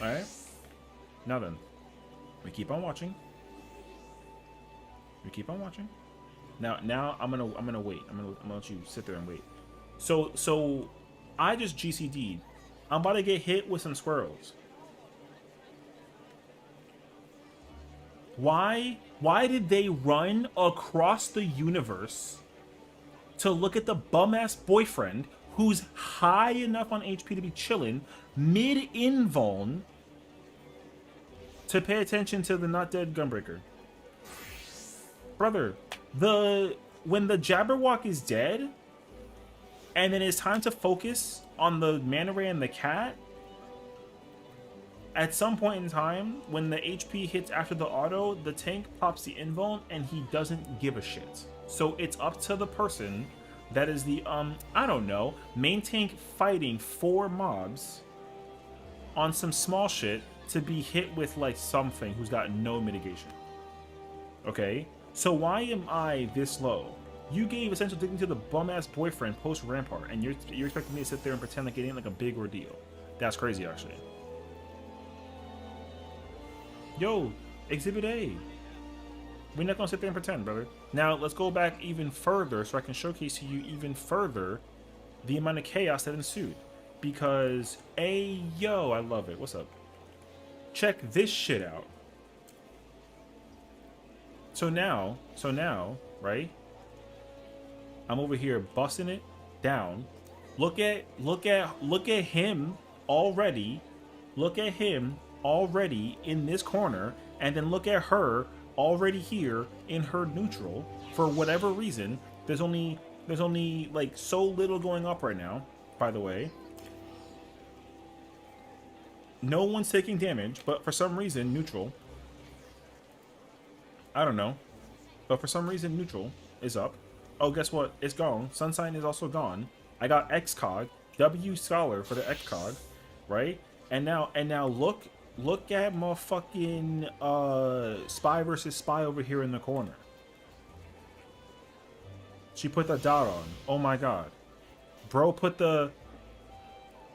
All right. Now then, we keep on watching. We keep on watching. Now I'm gonna wait. I'm gonna let you sit there and wait. So I just GCD'd. I'm about to get hit with some squirrels. Why did they run across the universe to look at the bum-ass boyfriend who's high enough on HP to be chilling mid-invuln to pay attention to the not dead Gunbreaker? Brother, when the Jabberwock is dead and then it's time to focus on the Manta Ray and the cat, at some point in time, when the HP hits after the auto, the tank pops the invuln and he doesn't give a shit. So it's up to the person that is the, I don't know, main tank fighting 4 mobs on some small shit to be hit with like something who's got no mitigation. Okay? So why am I this low? You gave Essential Dignity to the bum-ass boyfriend post-Rampart, and you're expecting me to sit there and pretend like it ain't like a big ordeal. That's crazy, actually. Yo, Exhibit A. We're not gonna sit there and pretend, brother. Now, let's go back even further so I can showcase to you even further the amount of chaos that ensued. Because, yo, I love it. What's up? Check this shit out. So now, right? I'm over here busting it down. Look at him already. Look at him already in this corner, and then look at her already here in her neutral. For whatever reason, there's only like so little going up right now, by the way. No one's taking damage, but for some reason neutral, I don't know, but for some reason neutral is up. Oh, guess what? It's gone. Sunsign is also gone. I got XCOG, W Scholar for the XCOG, right? And now look at motherfucking Spy versus Spy over here in the corner. She put the dot on. Oh my god. Bro put the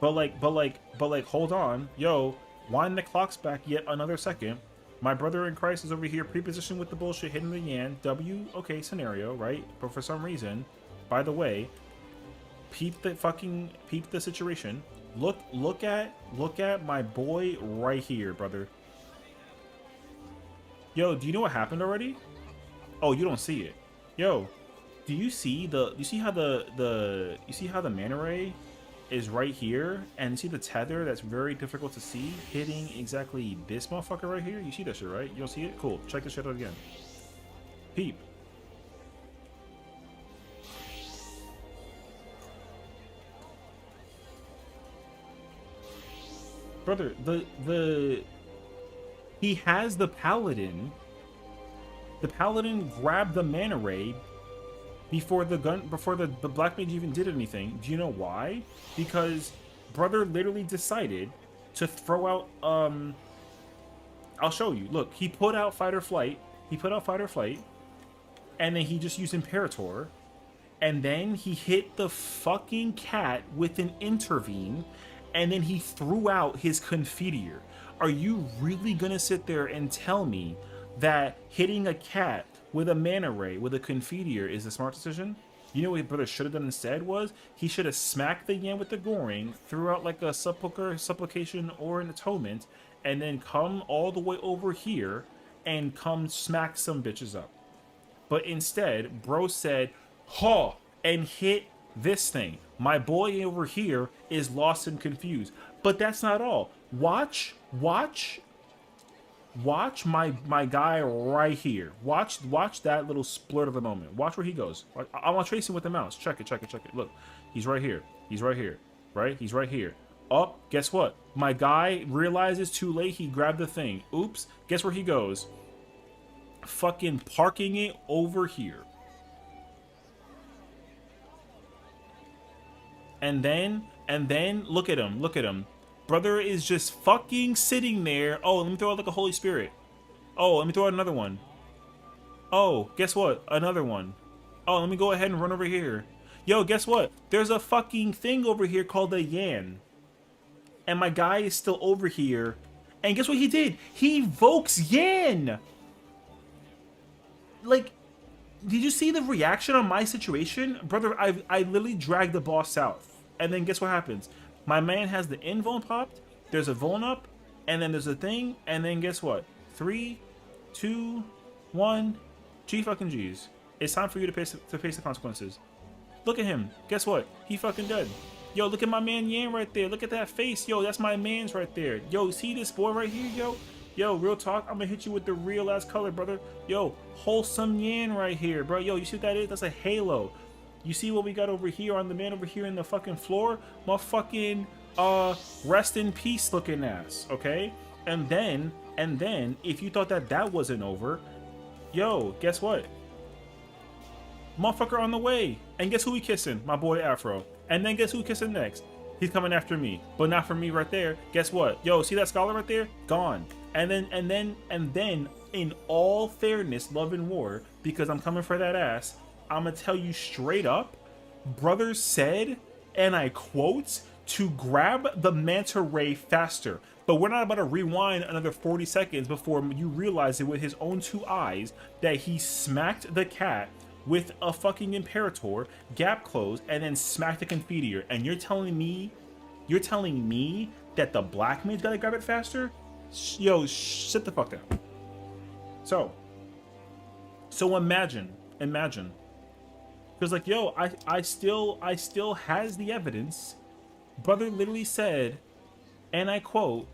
But like hold on. Yo, wind the clocks back yet another second. My brother in Christ is over here pre-positioned with the bullshit, hitting the Yan. W, okay, scenario, right? But for some reason, by the way, peep the situation. Look at my boy right here, brother. Yo, do you know what happened already? Oh, you don't see it. Yo, do you see how the Manta Ray is right here, and see the tether that's very difficult to see hitting exactly this motherfucker right here? You see that shit, right? You don't see it? Cool. Check this shit out again. Peep. Brother, he has the Paladin. The Paladin grabbed the Manta Ray before the Black Mage even did anything. Do you know why? Because brother literally decided to throw out I'll show you. Look, he put out Fight or Flight. And then he just used Imperator. And then he hit the fucking cat with an Intervene. And then he threw out his Confiteor. Are you really gonna sit there and tell me that hitting a cat with a Manta Ray with a Confiteor is a smart decision? You know what brother should have done instead was he should have smacked the Yan with the Goring, threw out like a supplication or an atonement, and then come all the way over here and come smack some bitches up. But instead, bro said, "Ha!" and hit this thing. My boy over here is lost and confused. But that's not all. Watch my guy right here. Watch that little splurt of the moment. Watch where he goes. I want to trace him with the mouse. Check it. Look, he's right here. Right? He's right here. Oh, guess what? My guy realizes too late. He grabbed the thing. Oops. Guess where he goes? Fucking parking it over here. And then And then look at him, look at him. Brother is just fucking sitting there. Oh, let me throw out like a Holy Spirit. Oh, let me throw out another one. Oh, guess what? Another one. Oh, let me go ahead and run over here. Yo, guess what? There's a fucking thing over here called a Yan. And my guy is still over here. And guess what he did? He evokes Yan! Like, did you see the reaction on my situation? Brother, I literally dragged the boss south. And then guess what happens? My man has the invuln popped, there's a vuln up, and then there's a thing, and then guess what? 3, 2, 1, G fucking G's. It's time for you to face the consequences. Look at him. Guess what? He fucking dead. Yo, look at my man Yan right there. Look at that face. Yo, that's my man's right there. Yo, see this boy right here, yo? Yo, real talk, I'm gonna hit you with the real ass color, brother. Yo, wholesome Yan right here, bro. Yo, you see what that is? That's a halo. You see what we got over here on the man over here in the fucking floor? My fucking rest in peace looking ass, okay? And then, if you thought that wasn't over, yo, guess what? Motherfucker on the way. And guess who he kissing? My boy Afro. And then guess who kissing next? He's coming after me, but not for me right there. Guess what? Yo, see that scholar right there? Gone. And then, in all fairness, love and war, because I'm coming for that ass, I'm gonna tell you straight up, brother said, and I quote, to grab the manta ray faster. But we're not about to rewind another 40 seconds before you realize it with his own 2 eyes that he smacked the cat with a fucking imperator, gap closed, and then smacked the confiteor. And you're telling me that the black mage gotta grab it faster? Yo, sit the fuck down. So imagine. Because like, yo, I still has the evidence. Brother literally said, and I quote,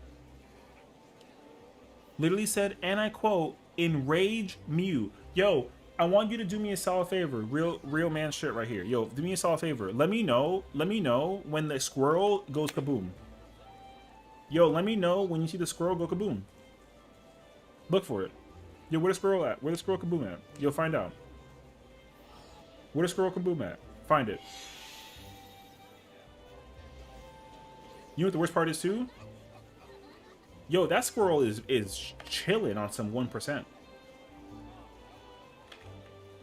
enrage Mew. Yo, I want you to do me a solid favor. Real man shit right here. Yo, do me a solid favor. Let me know when the squirrel goes kaboom. Yo, let me know when you see the squirrel go kaboom. Look for it. Yo, where the squirrel at? Where the squirrel kaboom at? You'll find out. Where the squirrel kaboom at? Find it. You know what the worst part is too? Yo, that squirrel is chilling on some 1%.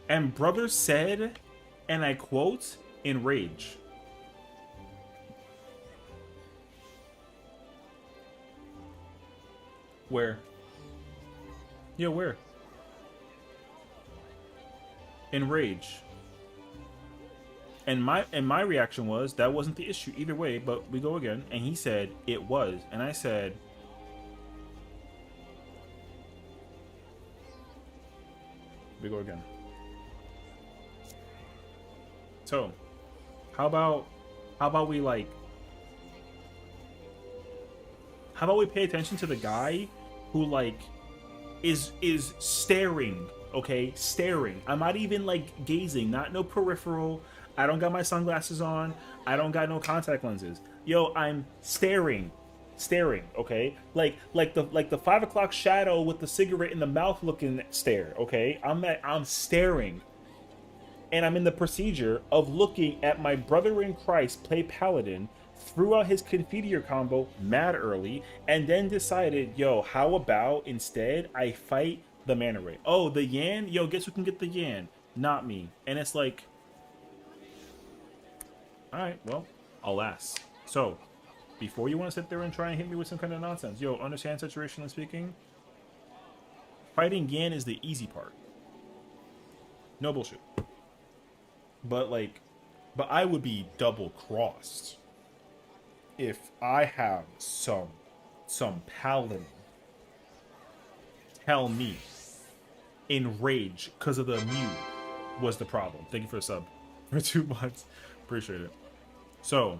And brother said, and I quote, enrage. Where? Yo, where? Enrage. And my reaction was that wasn't the issue either way, but we go again, and he said it was, and I said, we go again. So, how about we pay attention to the guy who like is staring, okay? Staring. I'm not even like gazing, not no peripheral. I don't got my sunglasses on. I don't got no contact lenses. Yo, I'm staring, okay? Like the 5 o'clock shadow with the cigarette in the mouth looking stare, okay? I'm staring. And I'm in the procedure of looking at my brother in Christ play Paladin, threw out his Confiteor combo mad early, and then decided, yo, how about instead I fight the Mana Ray? Oh, the Yan? Yo, guess who can get the Yan? Not me. And it's like, alright, well, alas. So, before you want to sit there and try and hit me with some kind of nonsense, yo, understand situationally speaking, fighting Yan is the easy part. No bullshit. But I would be double crossed if I have some paladin tell me enrage because of the Mew was the problem. Thank you for the sub for 2 months. Appreciate it. So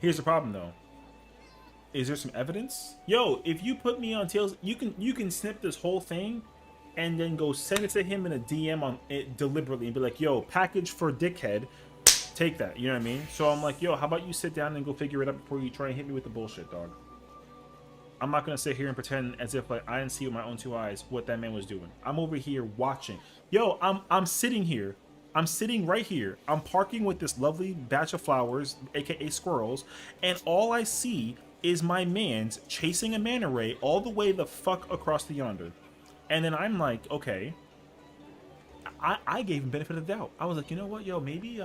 here's the problem though. Is there some evidence? Yo, if you put me on Tails, you can snip this whole thing and then go send it to him in a DM on it deliberately and be like, yo, package for dickhead, take that, you know what I mean? So I'm like, yo, how about you sit down and go figure it out before you try and hit me with the bullshit, dog. I'm not gonna sit here and pretend as if like I didn't see with my own 2 eyes what that man was doing. I'm over here watching. Yo, I'm sitting here I'm sitting right here. I'm parking with this lovely batch of flowers, aka squirrels, and all I see is my man's chasing a manta ray all the way the fuck across the yonder. And then I'm like, okay. I gave him benefit of the doubt. I was like, you know what, yo, maybe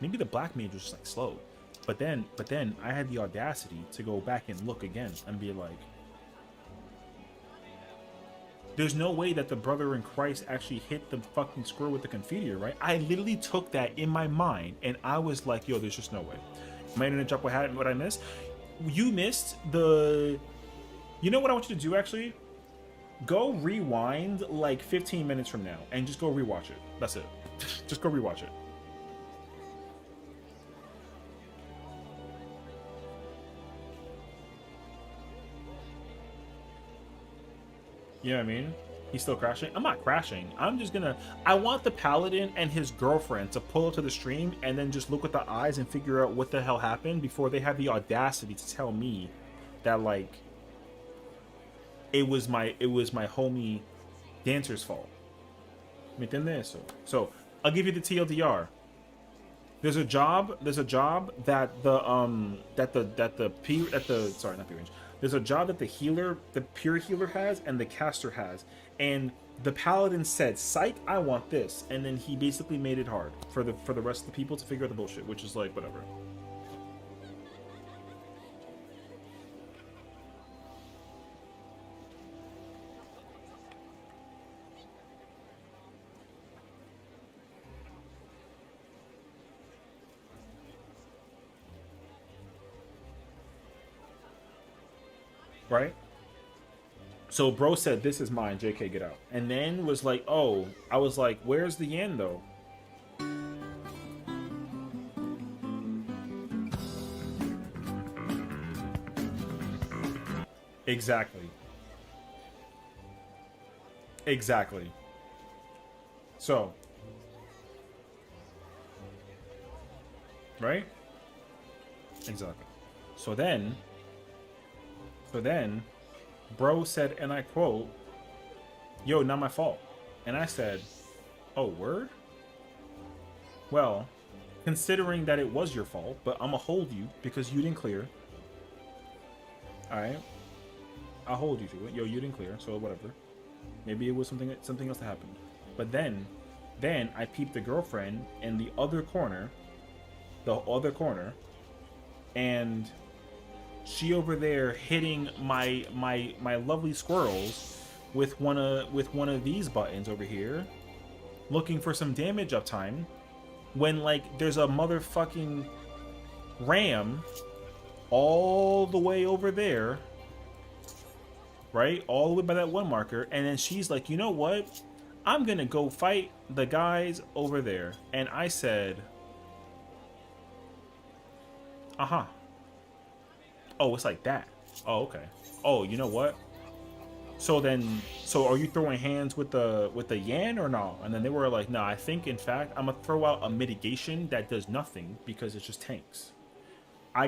the black mage was just like slow. But then I had the audacity to go back and look again and be like, there's no way that the brother in Christ actually hit the fucking squirrel with the confiteor, right? I literally took that in my mind and I was like, yo, there's just no way. Am I gonna jump what I missed? You missed the... You know what I want you to do, actually? Go rewind like 15 minutes from now and just go rewatch it. That's it. Just go rewatch it. You know what I mean? He's still crashing. I'm not crashing. I'm just gonna... I want the paladin and his girlfriend to pull up to the stream and then just look with the eyes and figure out what the hell happened before they have the audacity to tell me that, like, it was my homie dancer's fault. ¿Me entiendes? So I'll give you the TLDR. There's a job that there's a job that the healer, the pure healer has and the caster has. And the paladin said, "Psych, I want this." And then he basically made it hard for the rest of the people to figure out the bullshit, which is like whatever. Right? So bro said, "This is mine, JK, get out." And then was like, oh, I was like, where's the yen though? Exactly. Exactly. So, right? Exactly. So then, bro said, and I quote, "Yo, not my fault." And I said, "Oh, word? Well, considering that it was your fault, but I'ma hold you because you didn't clear. Alright? I'll hold you to it. Yo, you didn't clear, so whatever. Maybe it was something else that happened." But then I peeped the girlfriend in the other corner, and she over there hitting my lovely squirrels with one of these buttons over here, looking for some damage uptime, when like there's a motherfucking ram all the way over there, right? All the way by that one marker, and then she's like, "You know what? I'm gonna go fight the guys over there." And I said, "Uh-huh. Oh, it's like that. Oh, okay. Oh, you know what? So are you throwing hands with the yen or no?" And then they were like, "No, I think in fact I'm gonna throw out a mitigation that does nothing because it's just tanks." What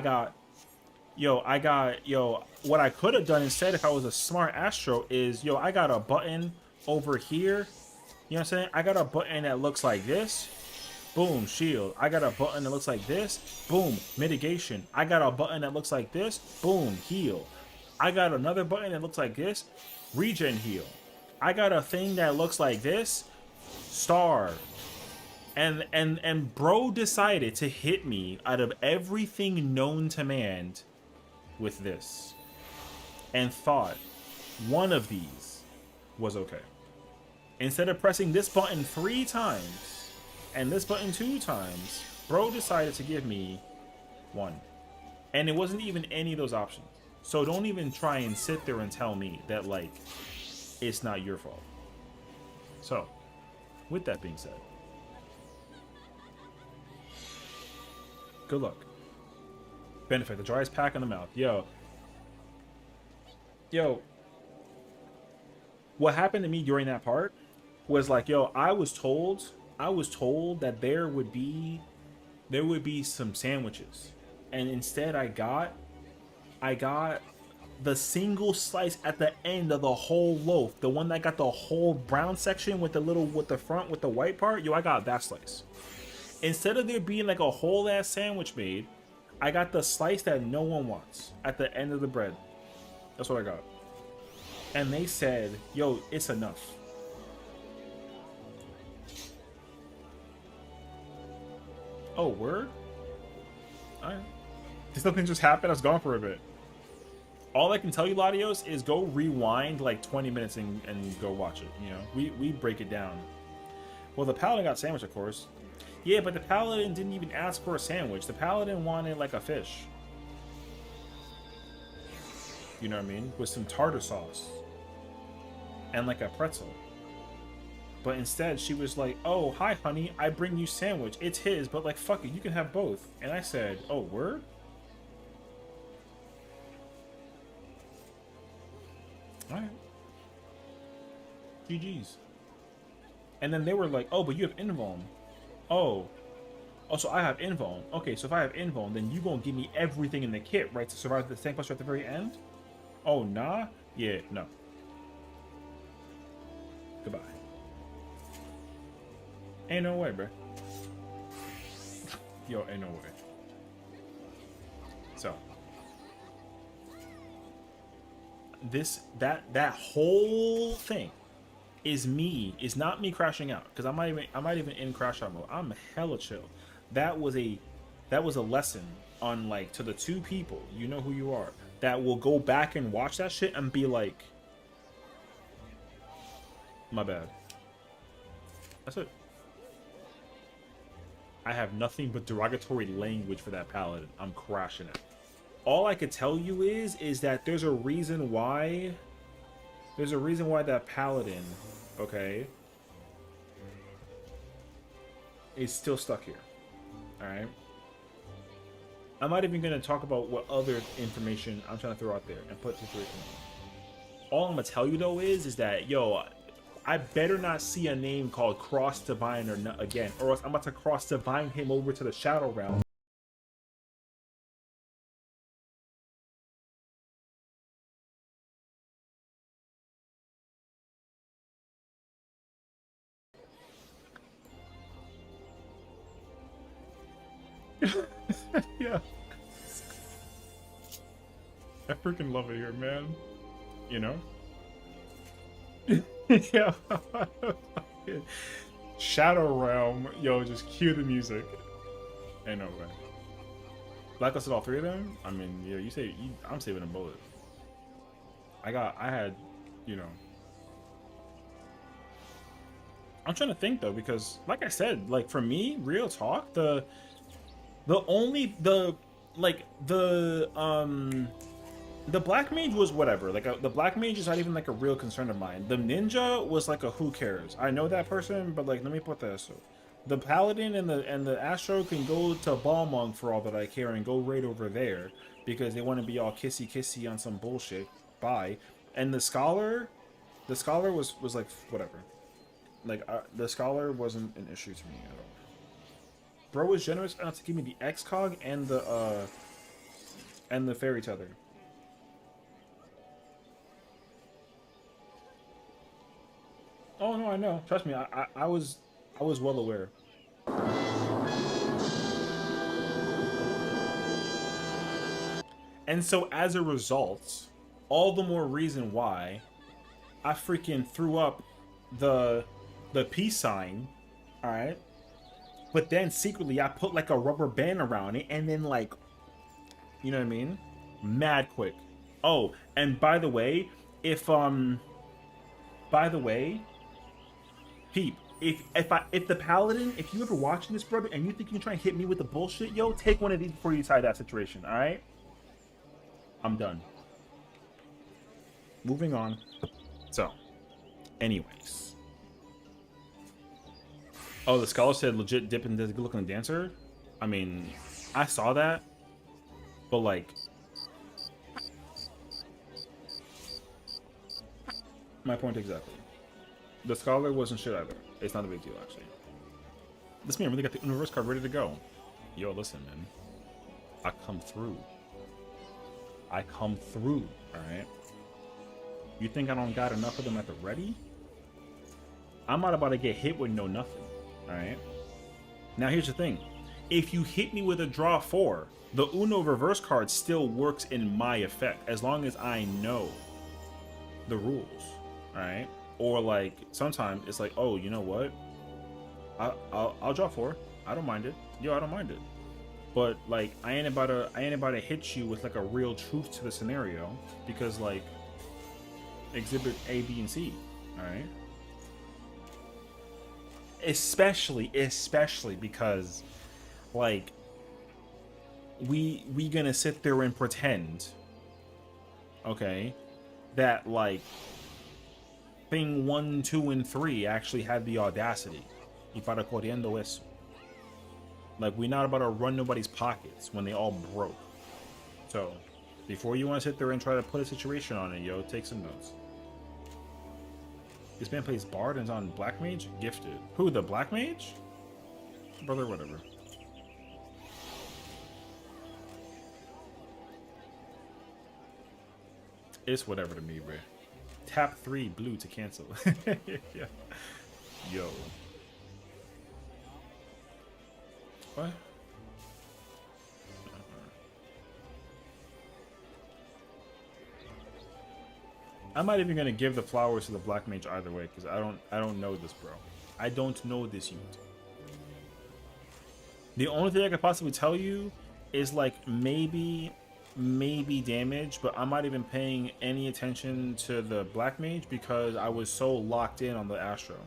I could have done instead if I was a smart Astro is, I got a button over here. You know what I'm saying? I got a button that looks like this. Boom, shield. I got a button that looks like this. Boom, mitigation. I got a button that looks like this. Boom, heal. I got another button that looks like this. Regen heal. I got a thing that looks like this. Star. And bro decided to hit me out of everything known to man with this. And thought one of these was okay. Instead of pressing this button 3 times and this button 2 times, bro decided to give me 1. And it wasn't even any of those options. So don't even try and sit there and tell me that, like, it's not your fault. So, with that being said, good luck. Benefit, the driest pack in the mouth. Yo. What happened to me during that part was like, I was told that there would be some sandwiches. And instead I got the single slice at the end of the whole loaf, the one that got the whole brown section with the little, with the front, with the white part, yo, I got that slice. Instead of there being like a whole ass sandwich made, I got the slice that no one wants at the end of the bread. That's what I got. And they said, yo, it's enough. Oh, word? Alright. Did something just happen? I was gone for a bit. All I can tell you, Latios, is go rewind like 20 minutes and go watch it. You know, we break it down. Well, the paladin got sandwich, of course. Yeah, but the paladin didn't even ask for a sandwich. The paladin wanted like a fish. You know what I mean? With some tartar sauce. And like a pretzel. But instead, she was like, oh, hi, honey, I bring you sandwich. It's his, but like, fuck it, you can have both. And I said, oh, word? Alright. GG's. And then they were like, oh, but you have invuln. Oh. Oh, so I have invuln. Okay, so if I have invuln, then you gonna give me everything in the kit, right, to survive the tank buster at the very end? Oh, nah? Yeah, no. Goodbye. Ain't no way, bro. Yo, ain't no way. So. That whole thing is not me crashing out, because I might even in crash out mode. I'm hella chill. That was a lesson on, like, to the two people, you know who you are, that will go back and watch that shit and be like, my bad. That's it. I have nothing but derogatory language for that paladin. I'm crashing it. All I could tell you is that there's a reason why that paladin, okay, is still stuck here. Alright? I'm not even going to talk about what other information I'm trying to throw out there and put situation on. All I'm going to tell you, though, is that, yo, I better not see a name called Cross Divine or not again, or else I'm about to Cross Divine him over to the Shadow Realm. Yeah. I freaking love it here, man. You know? Yeah. Shadow Realm, yo, just cue the music. Ain't no way. Blacklisted all three of them? I mean, yeah, I'm saving a bullet. I had, you know. I'm trying to think though, because like I said, like for me, real talk, the black mage was whatever. Like the black mage is not even like a real concern of mine. The ninja was like a who cares. I know that person, but like let me put that so. The paladin and the astro can go to Balmung for all that I care and go right over there because they want to be all kissy kissy on some bullshit. Bye. And the scholar was like whatever. Like the scholar wasn't an issue to me at all. Bro was generous enough to give me the X-Cog and the fairy tether. Oh no, I know. Trust me, I was well aware. And so as a result, all the more reason why I freaking threw up the peace sign, all right? But then secretly I put like a rubber band around it and then like, you know what I mean? Mad quick. Oh, and by the way, if Peep, if the paladin, if you ever watching this, brother, and you think you can try and hit me with the bullshit, yo, take one of these before you decide that situation, all right? I'm done. Moving on. So, anyways. Oh, the scholar said legit dip into the good-looking dancer? I mean, I saw that, but like, my point exactly. The scholar wasn't shit either. It's not a big deal, actually. This man really got the universe card ready to go. Yo, listen, man. I come through. I come through, alright? You think I don't got enough of them at the ready? I'm not about to get hit with no nothing, alright? Now here's the thing. If you hit me with a draw 4, the Uno reverse card still works in my effect, as long as I know the rules, alright? Or like, sometimes it's like, oh, you know what? I'll draw 4. I don't mind it. Yo, I don't mind it. But like, I ain't about to hit you with like a real truth to the scenario, because like, exhibit A, B, and C, all right? Especially because like, we gonna sit there and pretend, okay, that like thing 1, 2, and 3 actually had the audacity. Y para corriendo eso. Like, we're not about to run nobody's pockets when they all broke. So, before you want to sit there and try to put a situation on it, yo, take some notes. This man plays Bard and is on Black Mage? Gifted. Who, the Black Mage? Brother, whatever. It's whatever to me, bro. Tap 3 blue to cancel. Yeah. Yo. What? I'm not even gonna give the flowers to the Black Mage either way, because I don't know this, bro. I don't know this unit. The only thing I could possibly tell you is like maybe damage, but I'm not even paying any attention to the Black Mage because I was so locked in on the Astro.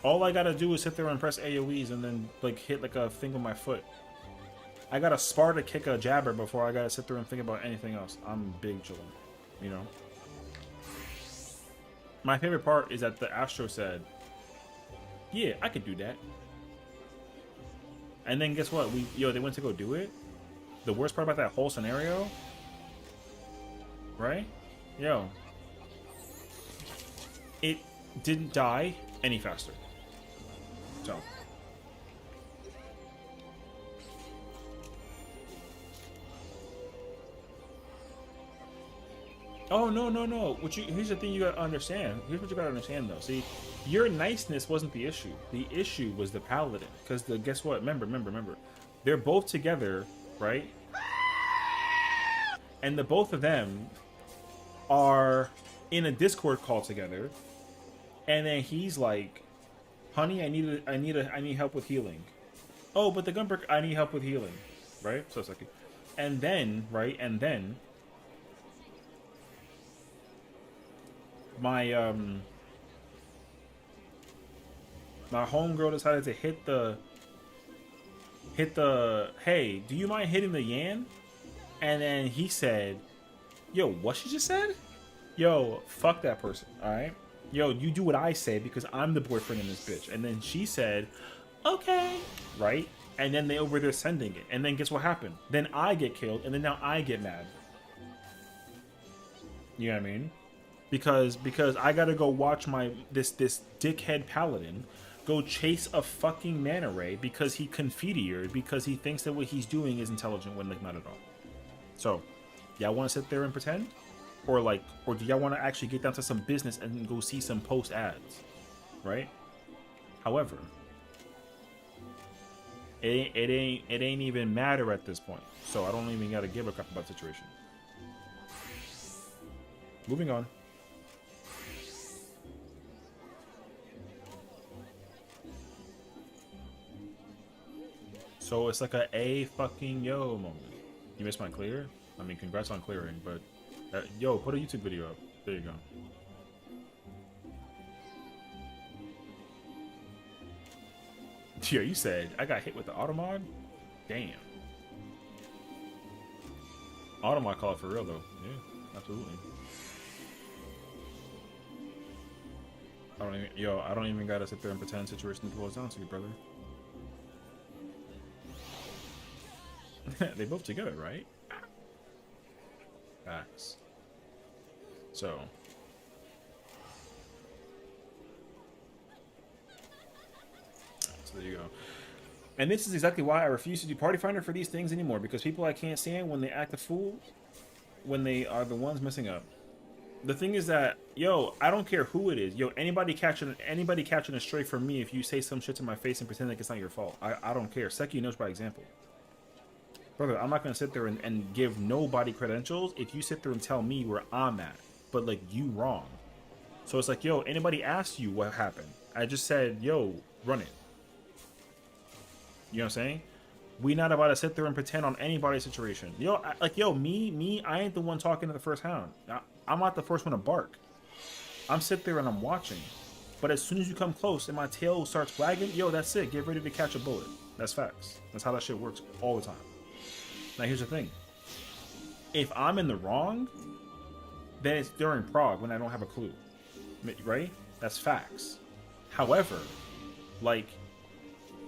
All I gotta do is sit there and press AoEs and then like hit like a thing with my foot. I gotta Sparta kick a jabber before I gotta sit there and think about anything else. I'm big chillin', you know? My favorite part is that the Astro said, yeah, I could do that. And then guess what? They went to go do it. The worst part about that whole scenario, right? Yo, it didn't die any faster. So. Oh, no. Here's the thing you gotta understand. Here's what you gotta understand, though. See, your niceness wasn't the issue. The issue was the Paladin. Because guess what? Remember. They're both together, right? And the both of them are in a Discord call together. And then he's like, honey, I need help with healing. Oh, but the Gunbreaker, I need help with healing. Right? So it's like, and then, right? And then my homegirl decided to hit the hey, do you mind hitting the Yan? And then he said, yo, what she just said? Yo, fuck that person, alright? Yo, you do what I say because I'm the boyfriend in this bitch. And then she said, okay, right? And then they over there sending it. And then guess what happened? Then I get killed, and then now I get mad. You know what I mean? Because I gotta go watch this dickhead Paladin go chase a fucking mana ray because he confiteered because he thinks that what he's doing is intelligent when like not at all. So, y'all want to sit there and pretend, or do y'all want to actually get down to some business and go see some post ads, right? However, it ain't even matter at this point. So I don't even gotta give a crap about the situation. Moving on. So it's like a fucking yo moment. You missed my clear? I mean, congrats on clearing, but yo, put a YouTube video up. There you go. Yeah, you said I got hit with the automod? Damn. Automod call it for real though. Yeah, absolutely. I don't even gotta sit there and pretend situation boils down to you, brother. They both together, right? Facts. So there you go. And this is exactly why I refuse to do Party Finder for these things anymore, because people I can't stand when they act a fool, when they are the ones messing up. The thing is that, yo, I don't care who it is. Yo, anybody catching a stray from me if you say some shit to my face and pretend like it's not your fault. I don't care. Sessiion knows by example. Brother, I'm not going to sit there and give nobody credentials if you sit there and tell me where I'm at. But, like, you wrong. So it's like, yo, anybody asked you what happened? I just said, yo, run it. You know what I'm saying? We not about to sit there and pretend on anybody's situation. Yo, I ain't the one talking to the first hound. I'm not the first one to bark. I'm sit there and I'm watching. But as soon as you come close and my tail starts wagging, yo, that's it. Get ready to catch a bullet. That's facts. That's how that shit works all the time. Now, here's the thing. If I'm in the wrong, then it's during Prague when I don't have a clue. Right? That's facts. However, like,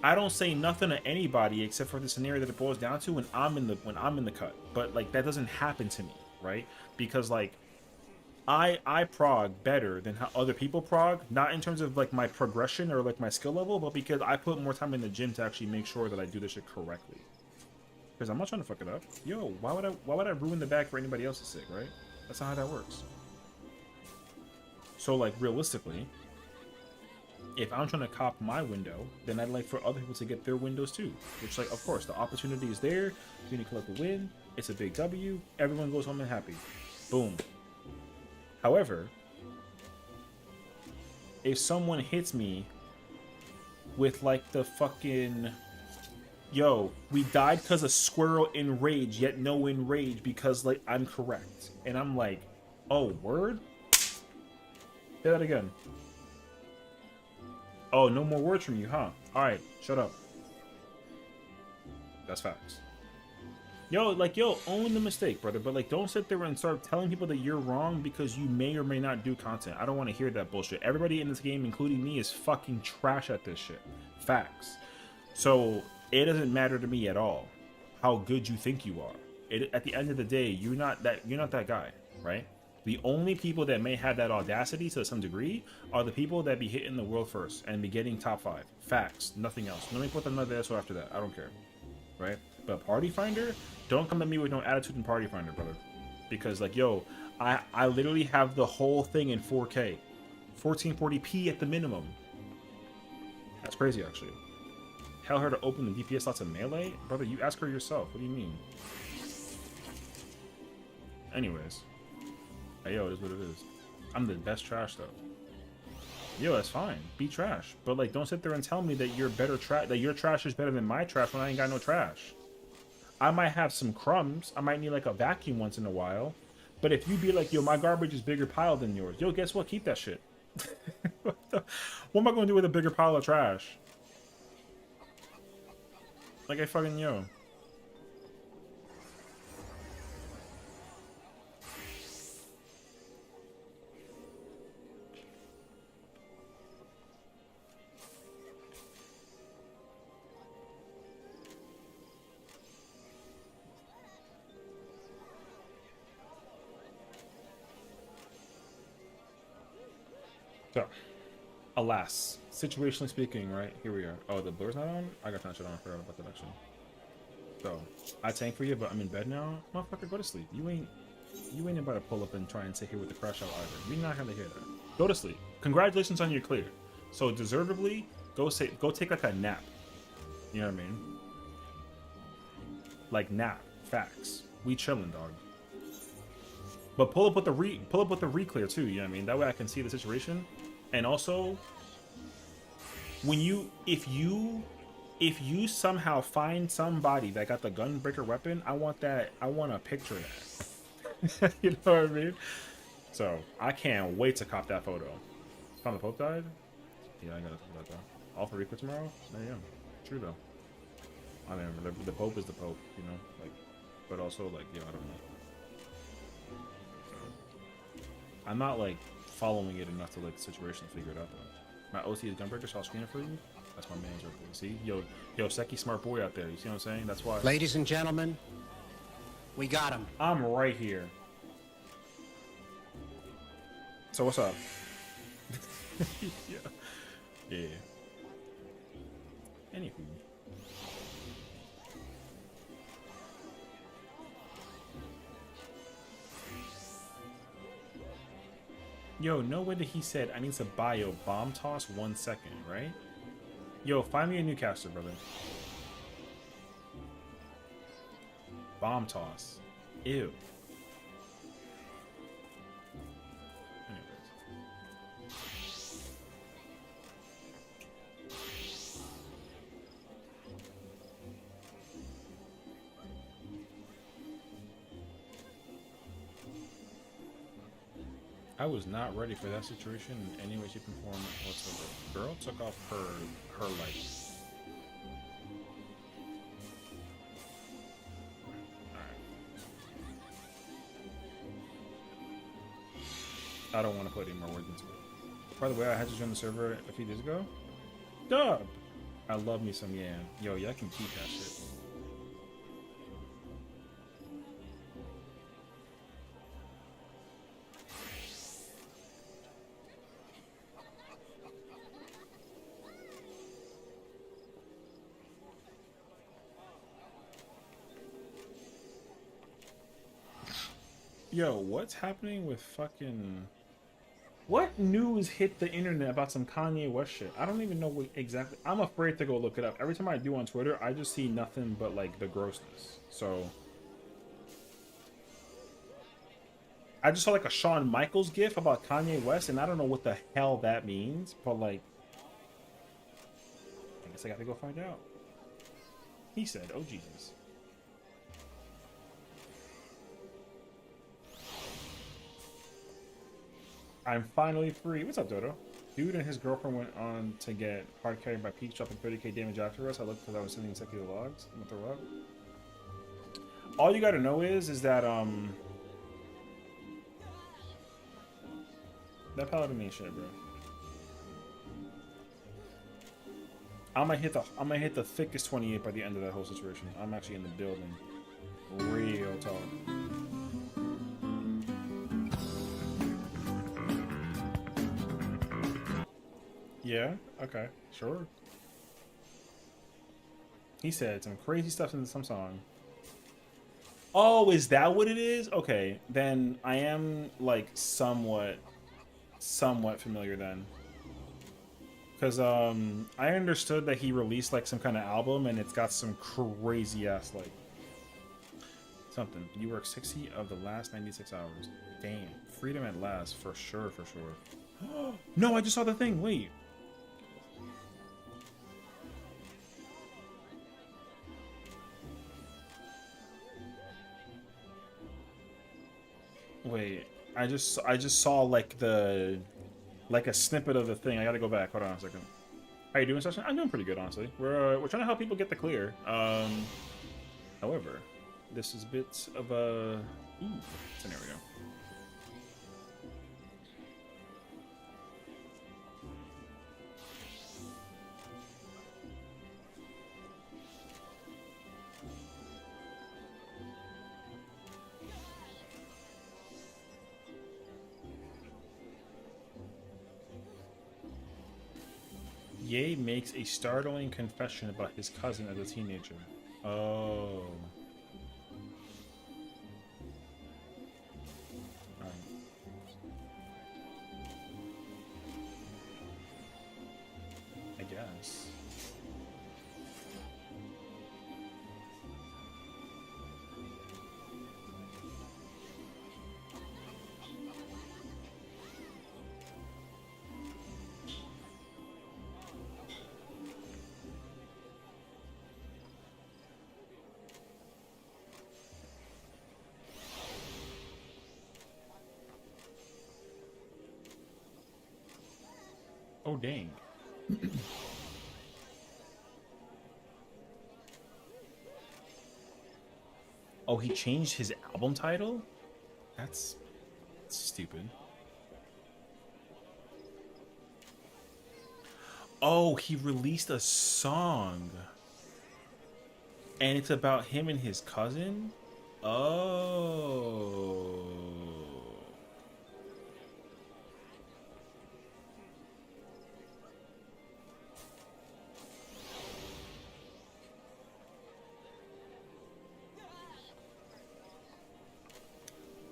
I don't say nothing to anybody except for the scenario that it boils down to when I'm in the cut. But like that doesn't happen to me, right? Because like I prog better than how other people prog, not in terms of like my progression or like my skill level, but because I put more time in the gym to actually make sure that I do this shit correctly. Because I'm not trying to fuck it up. Yo, why would I ruin the bag for anybody else's sake, right? That's not how that works. So like realistically, if I'm trying to cop my window, then I'd like for other people to get their windows too. Which, like, of course, the opportunity is there. You need to collect the win. It's a big W. Everyone goes home and happy. Boom. However, if someone hits me with, like, the fucking... Yo, we died because of squirrel enrage, yet no enrage because, like, I'm correct. And I'm like, oh, word? Say that again. Oh, no more words from you, huh? Alright, shut up. That's facts. Yo, like, yo, own the mistake, brother. But, like, don't sit there and start telling people that you're wrong because you may or may not do content. I don't want to hear that bullshit. Everybody in this game, including me, is fucking trash at this shit. Facts. So, it doesn't matter to me at all how good you think you are. At the end of the day, you're not that guy, right? The only people that may have that audacity to some degree are the people that be hitting the world first and be getting top 5. Facts, nothing else. Let me put another SO after that. I don't care, right? But Party Finder, don't come at me with no attitude in Party Finder, brother. Because like, yo, I literally have the whole thing in 4K, 1440p at the minimum. That's crazy, actually. Tell her to open the DPS slots in Melee, brother. You ask her yourself. What do you mean? Anyways. Hey, yo, it is what it is. I'm the best trash, though. Yo, that's fine. Be trash. But, like, don't sit there and tell me that you're better that your trash is better than my trash when I ain't got no trash. I might have some crumbs. I might need, like, a vacuum once in a while. But if you be like, yo, my garbage is bigger pile than yours. Yo, guess what? Keep that shit. What am I going to do with a bigger pile of trash? Like, I fucking, yo. So, alas, situationally speaking, right, here we are. Oh, the blur's not on? I got that shit on. I forgot about that action. So, I tank for you, but I'm in bed now. Motherfucker, go to sleep. You ain't about to pull up and try and sit here with the crash out either. We not gonna hear that. Go to sleep. Congratulations on your clear. So, deservedly, go take like a nap. You know what I mean? Like nap. Facts. We chilling, dog. But pull up with the re-clear too, you know what I mean? That way I can see the situation. And also, when if you somehow find somebody that got the gunbreaker weapon, I want a picture of that. You know what I mean? So I can't wait to cop that photo. Found the Pope died? Yeah, I gotta talk about that though. All for re-clear tomorrow? Yeah, true though. I mean, the Pope is the Pope, you know, like, but also like, I don't know. I'm not like following it enough to like the situation to figure it out though. My OC is gunbreaker, so I'll screen it for you. That's my man's right there. See, yo, Seki smart boy out there. You see what I'm saying? That's why. Ladies and gentlemen, we got him. I'm right here. So what's up? Yeah. Anywho. Yo, no way that he said I need to buy yo bomb toss 1 second, right? Yo, find me a new caster, brother. Bomb toss. Ew. I was not ready for that situation in any way, shape, and form whatsoever. Girl took off her light. I don't want to put any more words into it. By the way, I had to join the server a few days ago. Dub! I love me some yam. Yo, y'all can keep that shit. Yo, what's happening with fucking... What news hit the internet about some Kanye West shit? I don't even know what exactly... I'm afraid to go look it up. Every time I do on Twitter, I just see nothing but, like, the grossness. So... I just saw, like, a Shawn Michaels gif about Kanye West, and I don't know what the hell that means, but, like... I guess I gotta go find out. He said, oh, Jesus. I'm finally free. What's up, Dodo? Dude and his girlfriend went on to get hard carried by Peach, dropping 30k damage after us. I looked because I was sending consecutive logs. What the fuck? All you gotta know is that that paladin ain't shit, bro. I might hit the thickest 28 by the end of that whole situation. I'm actually in the building. Real talk. Yeah, okay, sure. He said some crazy stuff in some song. Oh, is that what it is? Okay, then I am like somewhat familiar then. Cause I understood that he released like some kind of album and it's got some crazy ass like something. You work 60 of the last 96 hours. Damn, freedom at last for sure, for sure. No, I just saw the thing. Wait. Wait, I just saw like a snippet of the thing. I gotta go back. Hold on a second. How you doing, Sessiion? I'm doing pretty good, honestly. We're trying to help people get the clear. However, this is bits of a scenario. Ye makes a startling confession about his cousin as a teenager. Oh. Alright. I guess. Oh, dang. Oh, he changed his album title? That's stupid. Oh, he released a song. And it's about him and his cousin? Oh.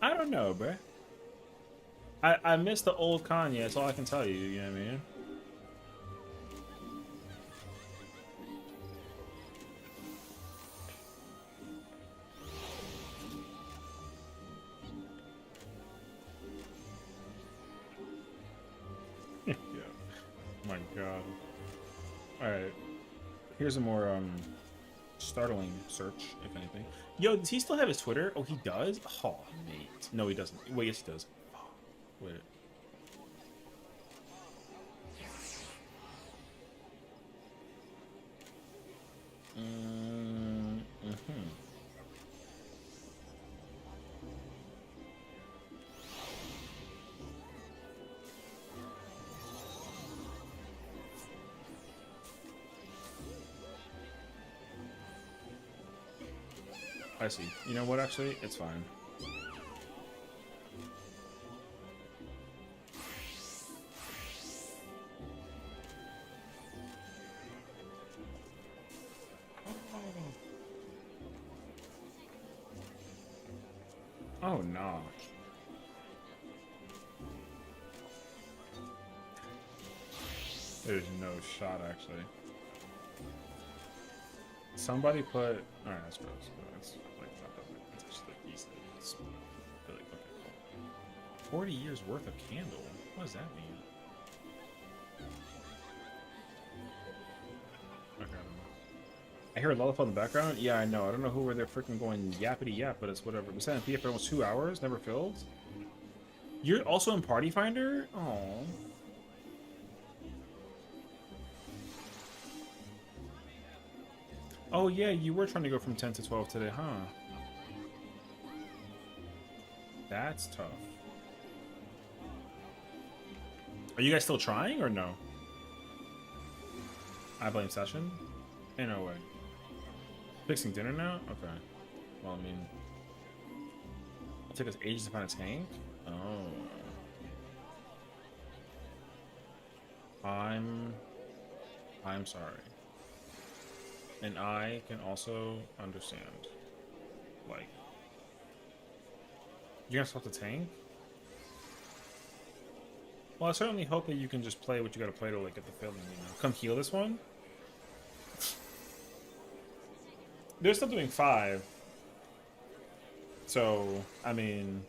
I don't know, bruh. I miss the old Kanye. That's all I can tell you. You know what I mean? Yeah. My God. All right. Here's a more startling search, if anything. Yo, does he still have his Twitter? Oh, he does? Oh, mate. No, he doesn't. Wait, yes, he does. Oh, wait. I see. You know what, actually? It's fine. Oh, no. There's no shot, actually. Somebody put... Alright, that's gross. That's like not that big. It's just like decent. It's really okay. 40 years worth of candle? What does that mean? Okay, I don't know. I hear a lullaby in the background? Yeah, I know. I don't know who were there freaking going yappity yap, but it's whatever. We sat in PF for almost 2 hours, never filled. You're also in Party Finder? Oh. Oh yeah, you were trying to go from 10 to 12 today, huh? That's tough. Are you guys still trying or no? I blame Sessiion? Ain't no way. Fixing dinner now? Okay. Well, I mean... It took us ages to find a tank? Oh. I'm sorry. And I can also understand. Like... You're gonna stop the tank? Well, I certainly hope that you can just play what you gotta play to, like, get the feeling, you know? Come heal this one? They're still doing 5. So, I mean...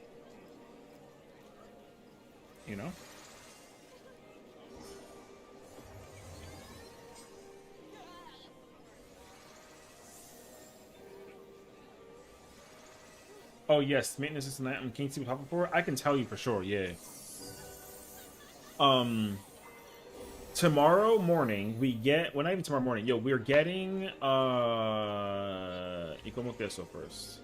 You know? Oh, yes, maintenance is tonight. Can you see what I'm for? I can tell you for sure, yeah. Tomorrow morning, we get... Well, not even tomorrow morning. Yo, we're getting... Y como que eso first?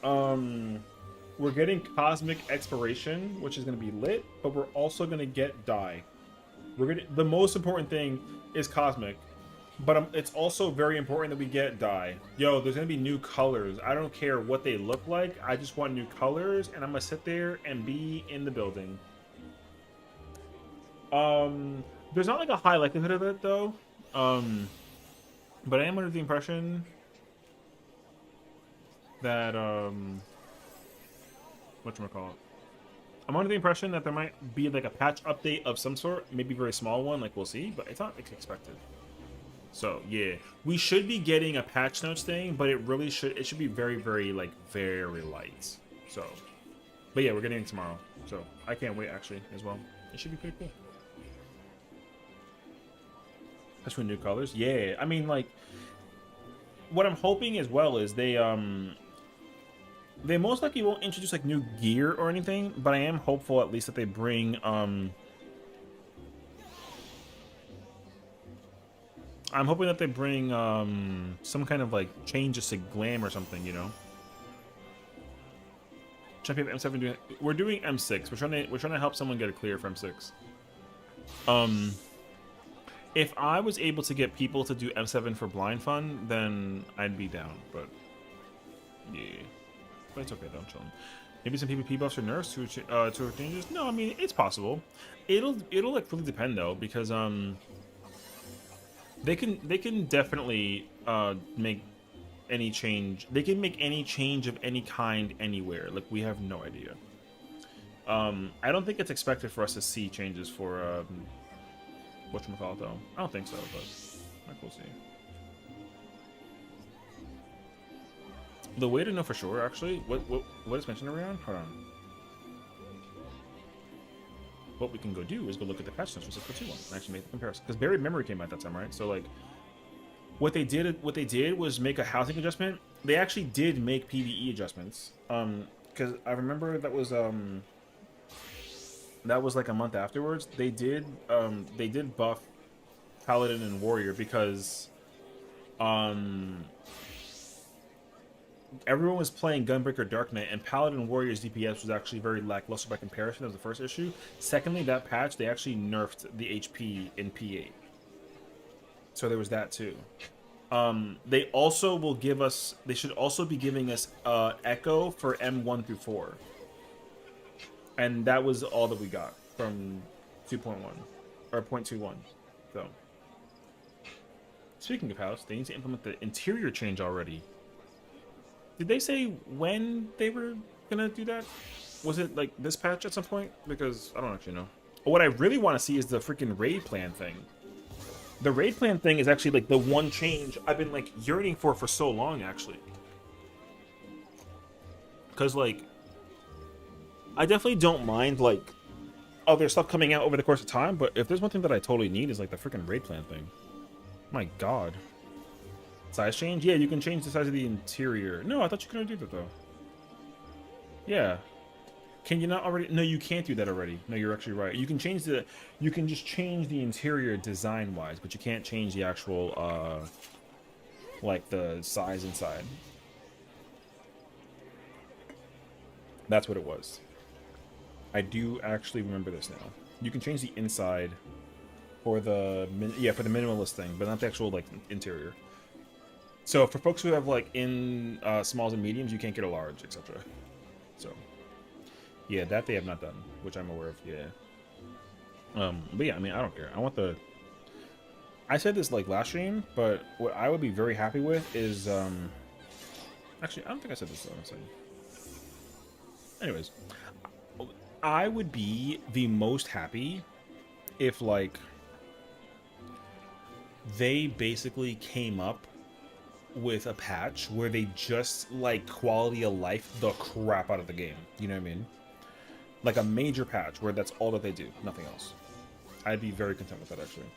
We're getting Cosmic Exploration, which is going to be lit, but we're also going to get Dye. The most important thing is Cosmic, but it's also very important that we get Dye. Yo, there's going to be new colors. I don't care what they look like. I just want new colors, and I'm going to sit there and be in the building. There's not like a high likelihood of it though. But I am under the impression that whatchamacallit? I'm under the impression that there might be like a patch update of some sort, maybe a very small one, like we'll see, but it's not expected. So yeah, we should be getting a patch notes thing, but it should be very, very like very light. So, but yeah, we're getting it tomorrow, so I can't wait actually as well. It should be pretty cool. Especially new colors. Yeah, I mean, like, what I'm hoping as well is they most likely won't introduce like new gear or anything, but I am hopeful at least that they bring I'm hoping that they bring some kind of like changes to glam or something, you know. Champion M7 doing. We're doing M6. We're trying to help someone get a clear for M6. If I was able to get people to do M7 for blind fun, then I'd be down, but yeah. But it's okay though, I'm chilling. Maybe some PvP buffs or nerfs to changes? No, I mean it's possible. It'll like really depend though, because they can definitely make any change. They can make any change of any kind anywhere. Like we have no idea. I don't think it's expected for us to see changes for whatchamacallit though. I don't think so, but we'll see. The way to know for sure, actually, what is mentioned around? Hold on. What we can go do is go look at the patch notes for 6.21 and actually make the comparison. Because Buried Memory came out that time, right? So like, what they did was make a housing adjustment. They actually did make PvE adjustments. Because I remember that was like a month afterwards. They did buff Paladin and Warrior because everyone was playing Gunbreaker Dark Knight, and Paladin Warrior's DPS was actually very lackluster by comparison. That was the first issue. Secondly, that patch, they actually nerfed the HP in P8. So there was that too. They also will give us, they should also be giving us Echo for M1 through 4. And that was all that we got from 2.1, or 0.21. So, speaking of house, they need to implement the interior change already. Did they say when they were gonna do that? Was it like this patch at some point? Because I don't actually know. What I really want to see is the freaking raid plan thing. The raid plan thing is actually like the one change I've been like yearning for so long, actually. Because like, I definitely don't mind like other stuff coming out over the course of time, but if there's one thing that I totally need is like the freaking raid plan thing. My God. Size change? Yeah, you can change the size of the interior. No, I thought you couldn't do that though. Yeah. Can you not already? No, you can't do that already. No, you're actually right. You can change the, you can just change the interior design wise, but you can't change the actual like the size inside. That's what it was. I do actually remember this now. You can change the inside for the for the minimalist thing, but not the actual like interior. So for folks who have like in smalls and mediums, you can't get a large, etc. So yeah, that they have not done, which I'm aware of. Yeah. But yeah, I mean, I don't care. I want the. I said this like last stream, but what I would be very happy with is actually, I don't think I said this last time. Anyways, I would be the most happy if like they basically came up with a patch where they just like quality of life the crap out of the game. You know what I mean? Like a major patch where that's all that they do, nothing else. I'd be very content with that actually.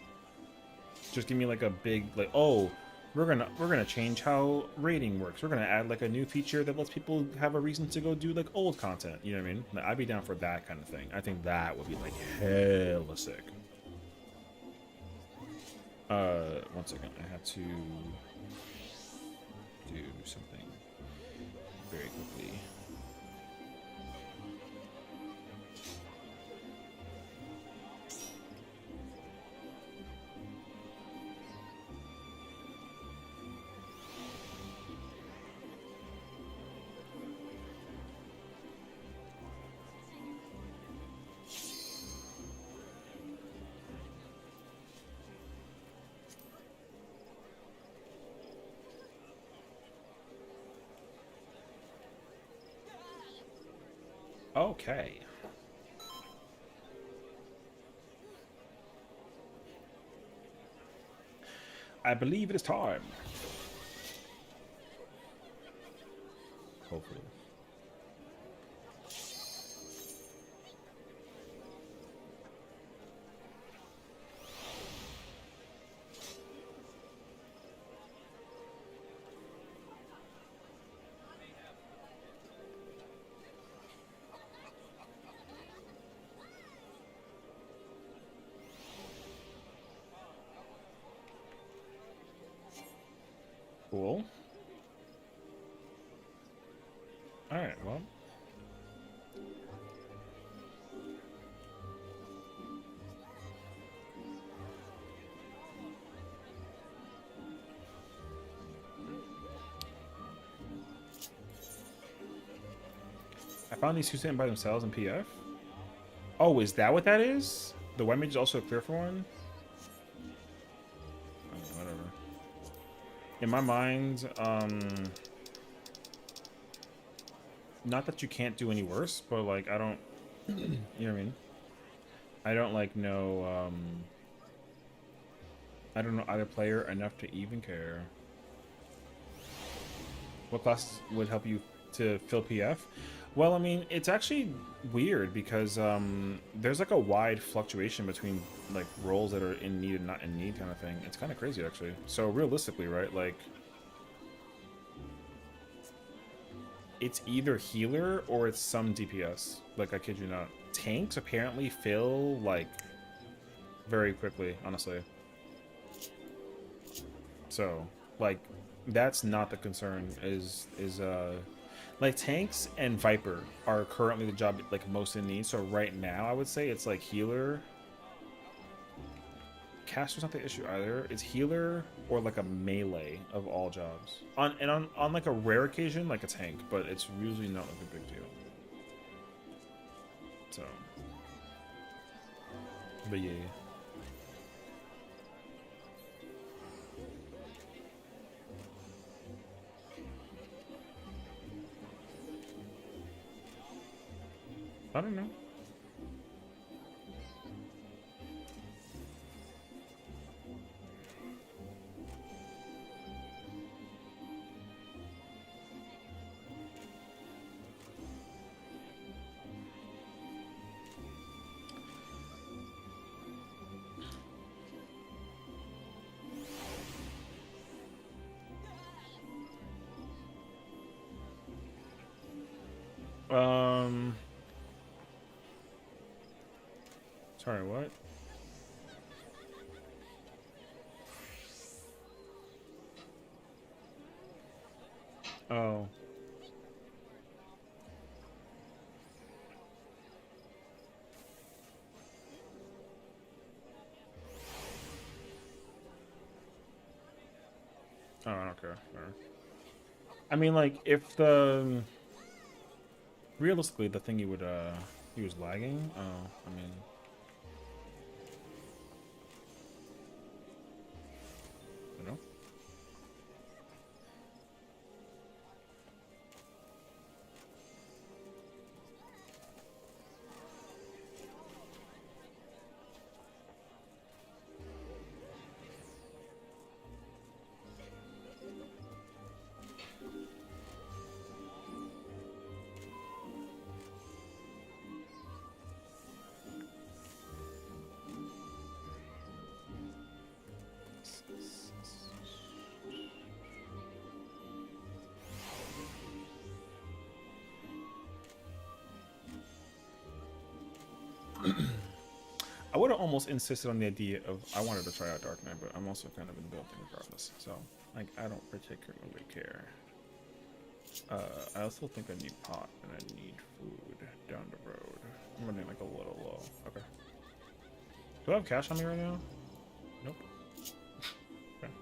Just give me like a big like, oh, we're gonna change how rating works. We're gonna add like a new feature that lets people have a reason to go do like old content. You know what I mean? I'd be down for that kind of thing. I think that would be like hella sick. One second, I have to do something very quickly. Okay. I believe it is time. Hopefully. Cool. Alright, well. I found these two sitting by themselves in PF. Oh, is that what that is? The white mage is also a clear for one? Oh, whatever. In my mind, not that you can't do any worse, but like I don't You know what I mean? I don't like know. I don't know either player enough to even care. What class would help you to fill PF? Well, I mean, it's actually weird because there's like a wide fluctuation between like roles that are in need and not in need kind of thing. It's kind of crazy actually. So realistically, right, like it's either healer or it's some DPS. Like I kid you not. Tanks apparently fill like very quickly, honestly. So like that's not the concern. Is like tanks and Viper are currently the job like most in need. So right now I would say it's like healer. Caster's not the issue either. It's healer or like a melee of all jobs. On like a rare occasion, like a tank, but it's usually not like a big deal. So, but yeah. I don't know. Sorry, what? Oh. Oh, I don't care. I mean, like, if the realistically the thing he was lagging. Oh, I mean. You know? I would have almost insisted on the idea of I wanted to try out Dark Knight, but I'm also kind of in the building regardless. So, like, I don't particularly care. I also think I need pot and I need food down the road. I'm running like a little low. Okay. Do I have cash on me right now? Nope. Okay.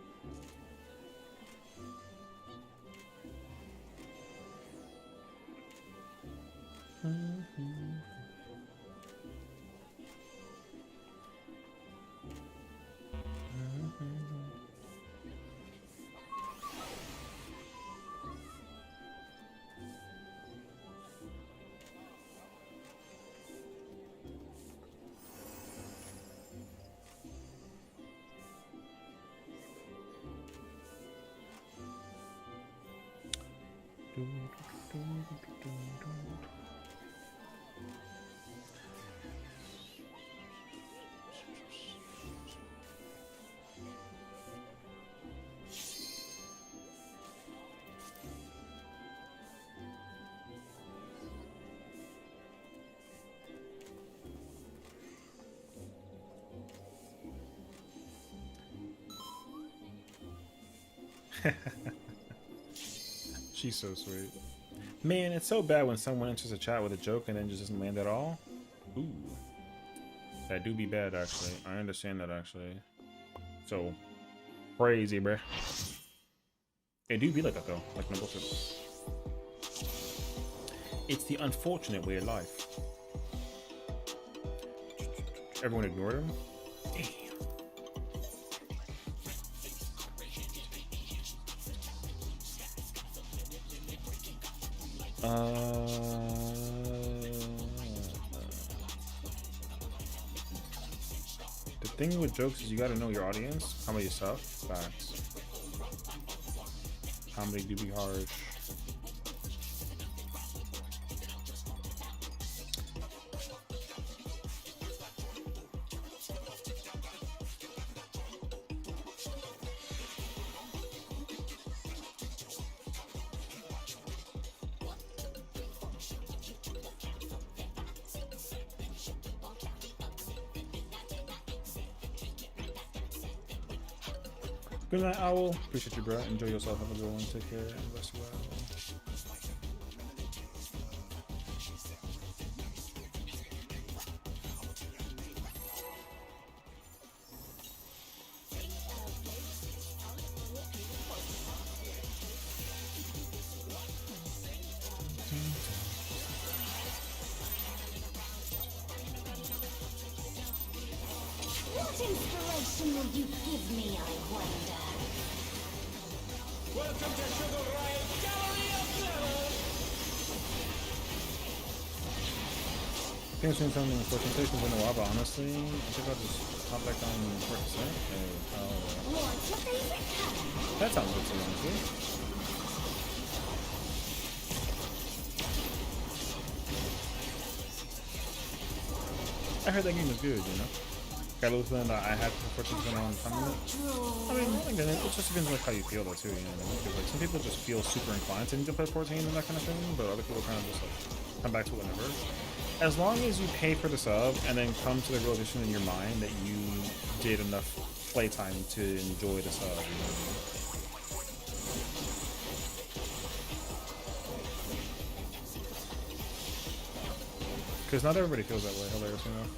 She's so sweet. Man, it's so bad when someone enters a chat with a joke and then just doesn't land at all. Ooh. That do be bad, actually. I understand that, actually. So, crazy, bruh. It do be like that, though. Like, no bullshit. It's the unfortunate way of life. Everyone ignored him? Damn. thing with jokes is you gotta know your audience. Comedy stuff. Facts. Comedy do be harsh. Good night, Owl. Appreciate you, bro. Enjoy yourself. Have a good one. Take care and rest well. What inspiration will you give me, I wonder? Welcome to Sugar Riot Gallery of Levels! I think I've seen something unfortunate takes been a while, but honestly, I think I'll just hop back on 4%. What's your favorite color? That sounds good to me, honestly. I heard that game was good, you know? Got a little feeling that I had to 14% on comment. I mean, again, it just depends on like, how you feel though too, you know what I mean? Because like some people just feel super inclined to need to play 14 and that kind of thing, but other people kind of just like come back to it whenever. As long as you pay for the sub and then come to the realization in your mind that you did enough playtime to enjoy the sub, you know what I mean? Because not everybody feels that way, hilarious, you know?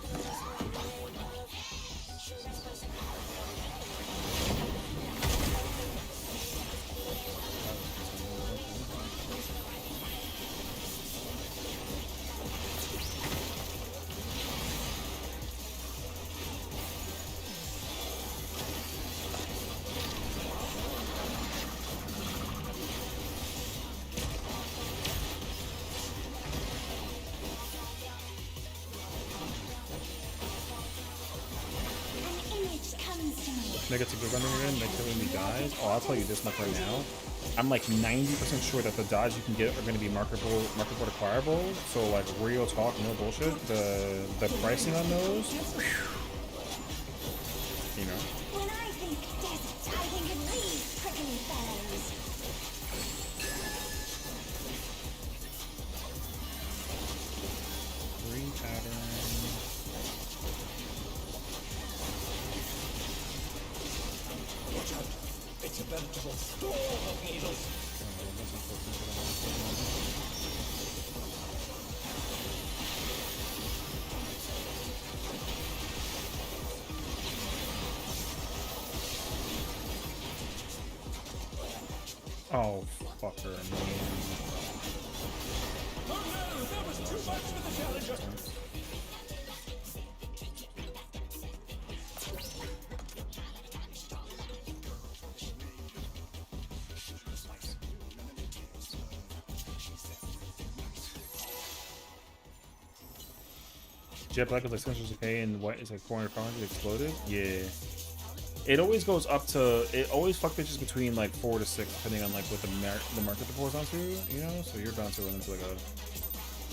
Negative running again, make killing me dies. Oh, I'll tell you this much right now. I'm like 90% sure that the dodge you can get are going to be marketable acquirable. So like real talk, no bullshit. The pricing on those, whew, you know. When I think desert, I think of these prickly fellows. Green pattern. Watch out! It's a veritable storm of needles! Oh, fucker, man. Oh no! That was too much for the challenger! Jet black is like 600k and white is like 400 pounds. It exploded. Yeah. It always goes up to. It always fluctuates between like 4 to 6, depending on like what the market it pours onto. You know, so you're bound to run into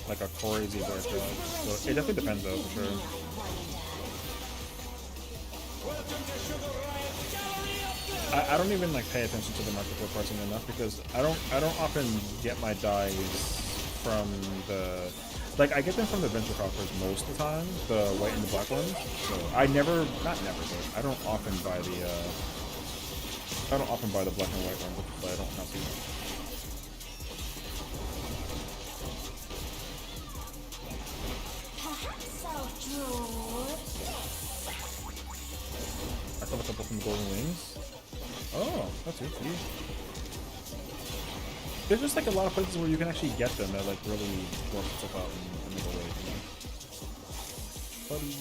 like a crazy dark dodge. So it definitely depends though, for sure. Welcome to Sugar Riot Gallery of Levels! I don't even like pay attention to the market for pricing enough because I don't often get my dies from the. Like, I get them from the venture coffers most of the time, the white and the black ones. So I never, not never, but I don't often buy the black and white ones, but I don't have to. Perhaps I'll draw. I saw a couple from the Golden Wings. Oh, that's it. Yeah. There's just like a lot of places where you can actually get them that like really work stuff out in the way, you know. Buddies.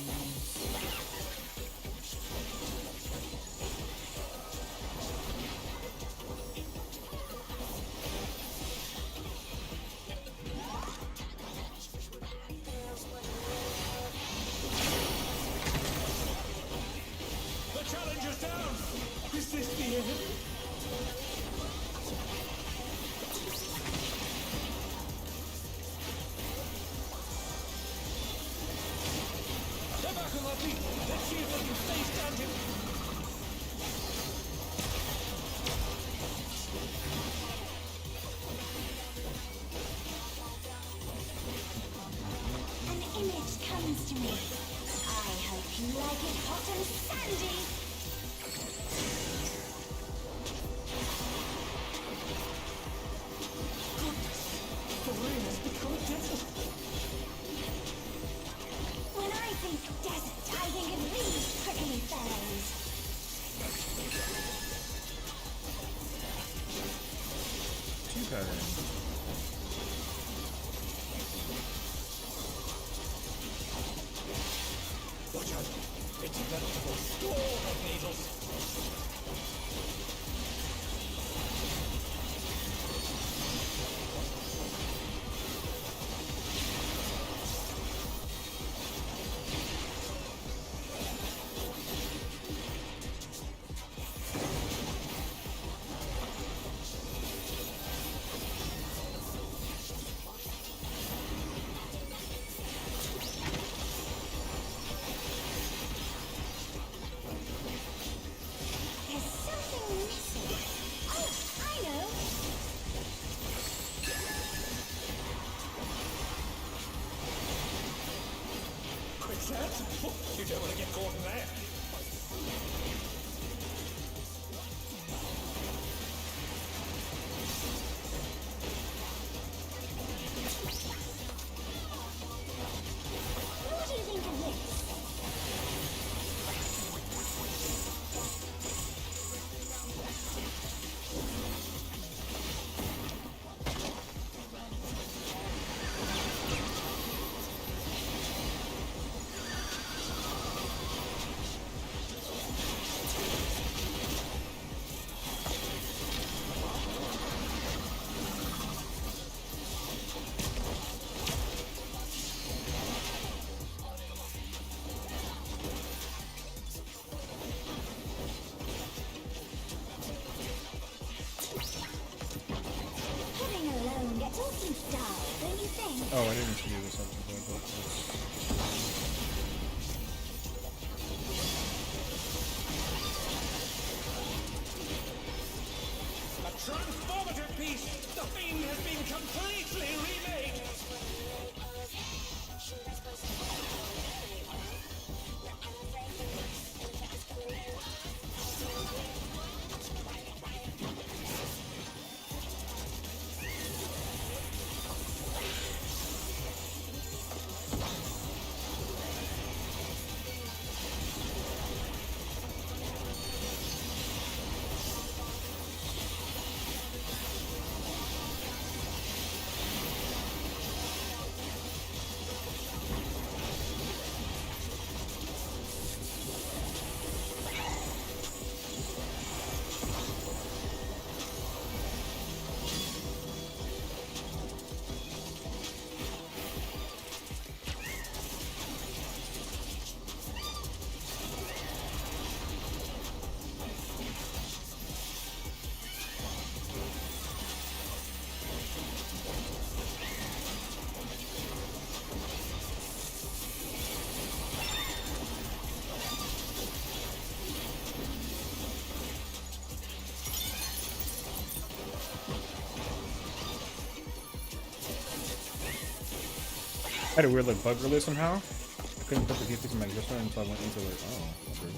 to me. I hope you like it hot and sandy. The rain has become a desert. When I think desert, I think of these prickly fellows. Two pattern. Watch out. It's a veritable storm of needles. There's something missing. Oh, I know. Quicksand? You don't want to get caught in there. What do you think of this? Living alone gets awfully dull, don't you think? Oh, I didn't see this episode, but A transformative piece! The fiend has been completely remade! I had a weird like bug release somehow. I couldn't put the pieces in my existence until I went into like, oh, that's weird.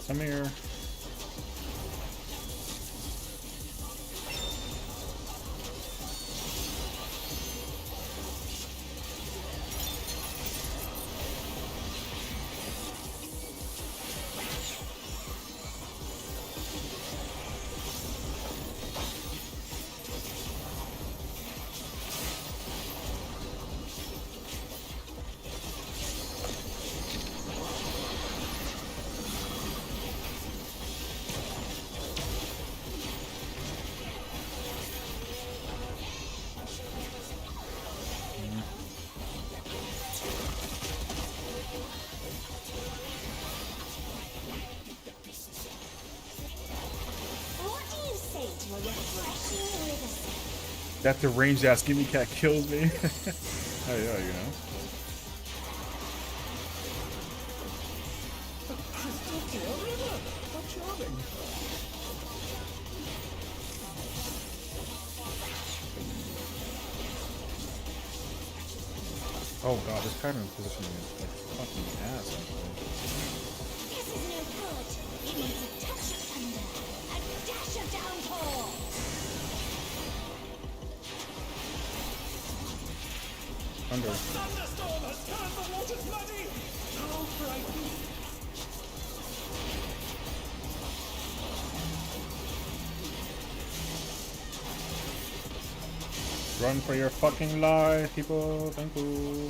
Come here. refreshing rhythm. That deranged ass gimme cat kills me. Oh yeah, you know. Crystal clear river. How charming. Oh god, this pattern positioning is like fucking ass. This is no good. It needs a touch of thunder, a dash of downpour. Thunder. Thunderstorm has turned the waters muddy. How frightening. Run for your fucking life, people. Thank you.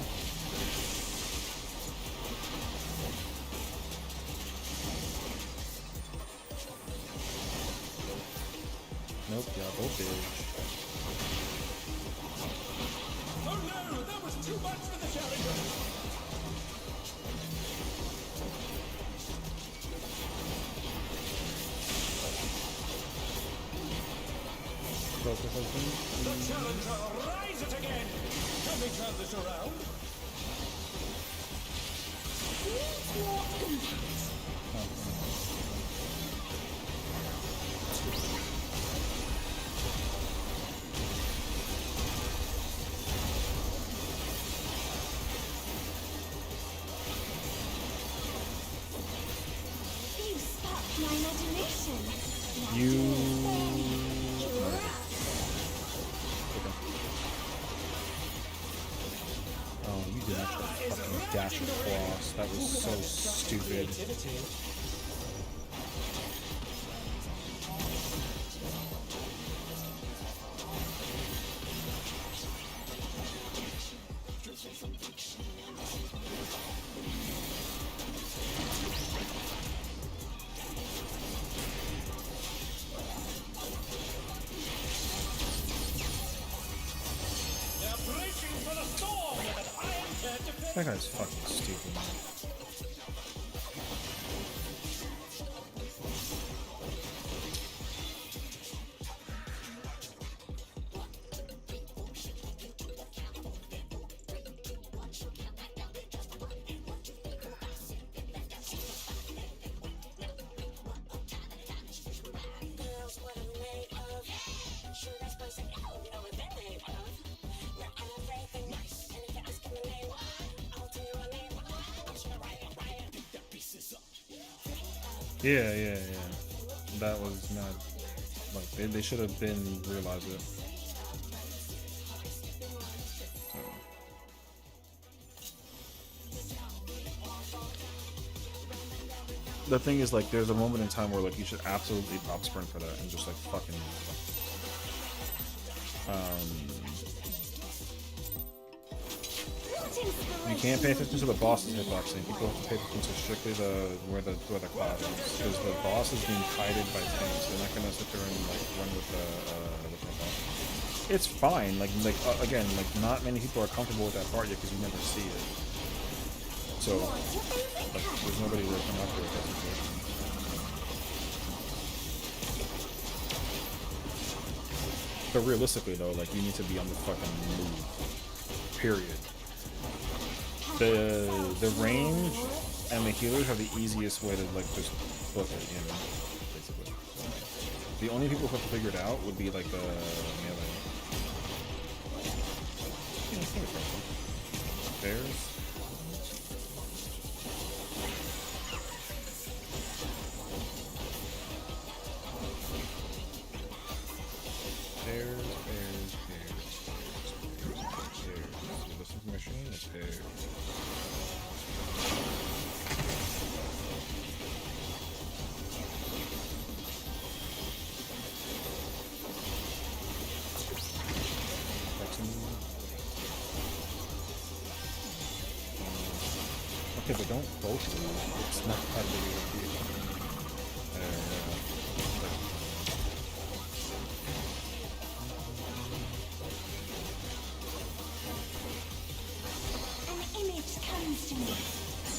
Nope, yeah, voltage. Oh no, that was too much for the challenger. The challenger, rise it again. Can we turn this around? Needs more impact. You sparked my imagination. Now You. youre. Oh, you did not fucking dash across. That was so stupid. They're bracing for the storm with an iron-clad defense. That guy's fucking stupid. Girls, what I'm made of. Sure, that's supposed to know what they're made of. Now I'm everything nice, and if you're asking my name, I'll tell you my name. I'm just gonna write it. Pick the pieces up. Yeah. That was not like they should have been realized it. So. The thing is, like, there's a moment in time where like you should absolutely top sprint for that and just like fucking. You can't pay attention to the boss's hitboxing. People have to pay attention to strictly where the cloud is, because the boss is being kited by tanks. They're not gonna sit there and like run with the boss. It's fine. Again, like not many people are comfortable with that part yet because you never see it. So like, there's nobody working up for it. That's important. But realistically though, like you need to be on the fucking move. Period. The range and the healers are the easiest way to like just flip it, you know, basically. The only people who have to figure it out would be like the melee. Bears. Machine is bears. Okay, but don't both lose. It's not that big of a deal. An image comes to me.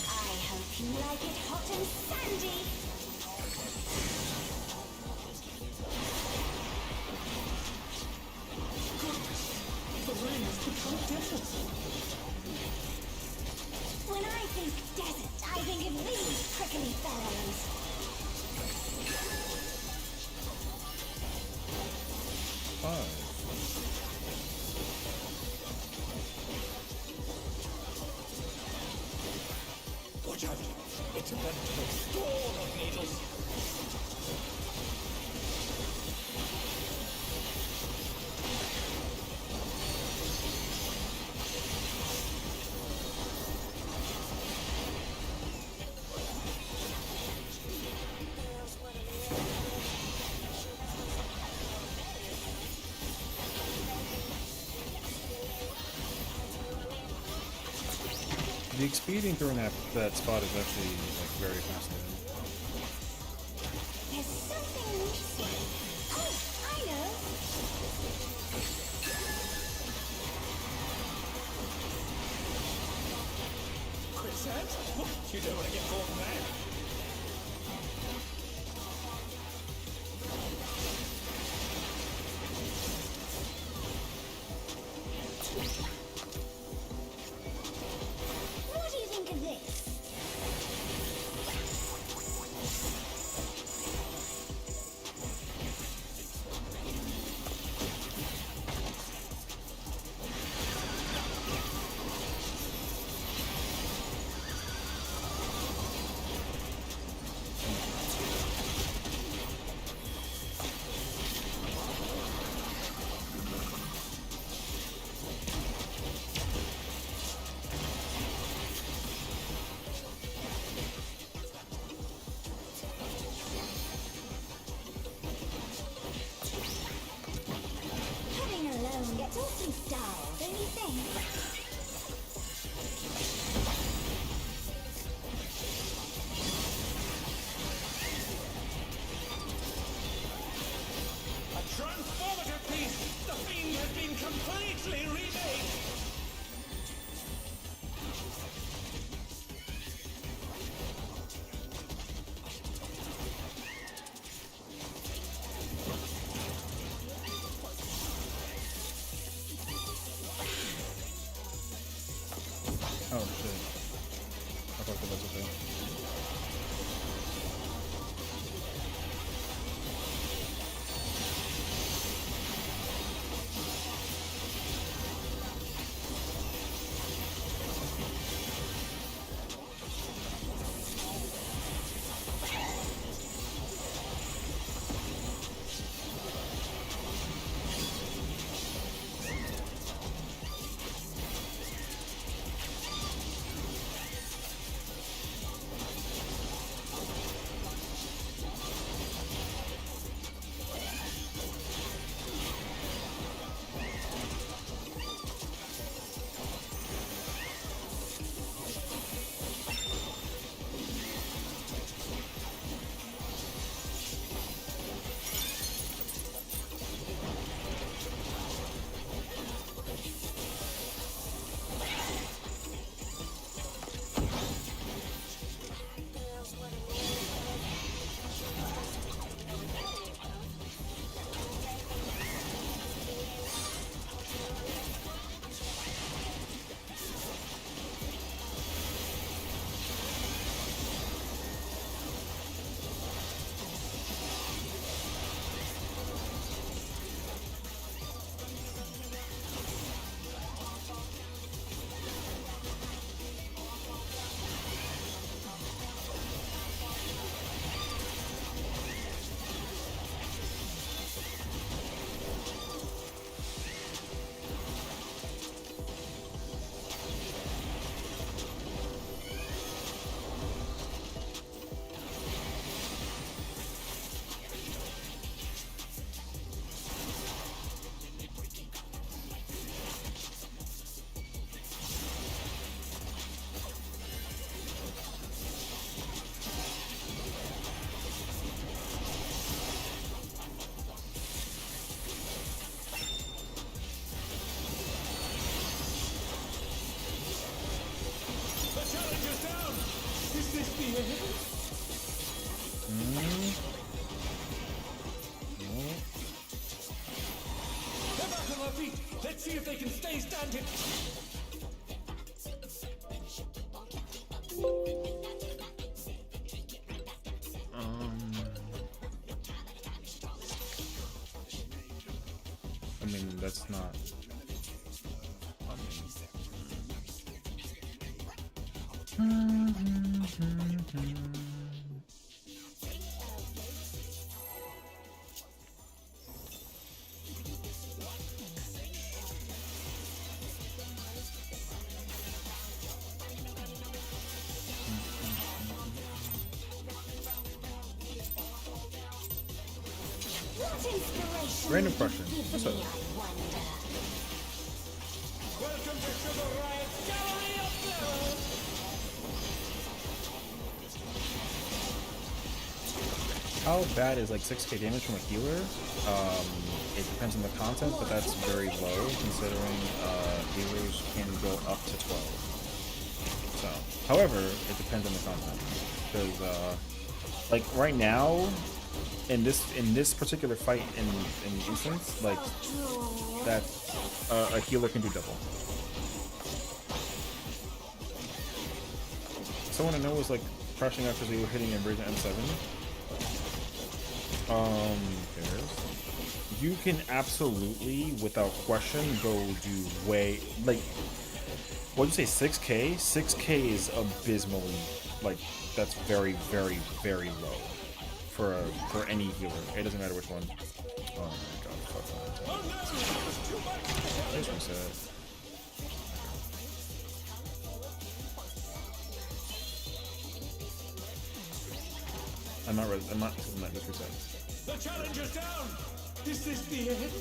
I hope you like it hot and sandy. When I think desert, I think of these prickly fellows. Watch out! It's a veritable storm of needles. The expeding through that spot is actually like very fascinating. There's something missing. Oh, I know. Quicksand? You don't want to get caught there. What do you think of this? Heading alone gets awfully dull, don't you think? A transformative piece! The fiend has been completely remade! Oh shit. I thought that was okay. Let's see if they can stay standing. I mean, that's not. Random question. What's up? Welcome to Sugar Riot's Gallery of Terror. How bad is like 6k damage from a healer? It depends on the content, but that's very low considering healers can go up to 12. So, however, it depends on the content because like right now in this particular fight in instance, like that a healer can do double. Someone I know was like crashing out because they were hitting and raising M7. You can absolutely, without question, go do way like. What'd you say? 6k? 6k is abysmally like that's very, very, very low for any healer. It doesn't matter which one. Oh my god! Fuck that. Just reset. I'm not ready. I'm not. Just reset. The challenger's down. Is this the end?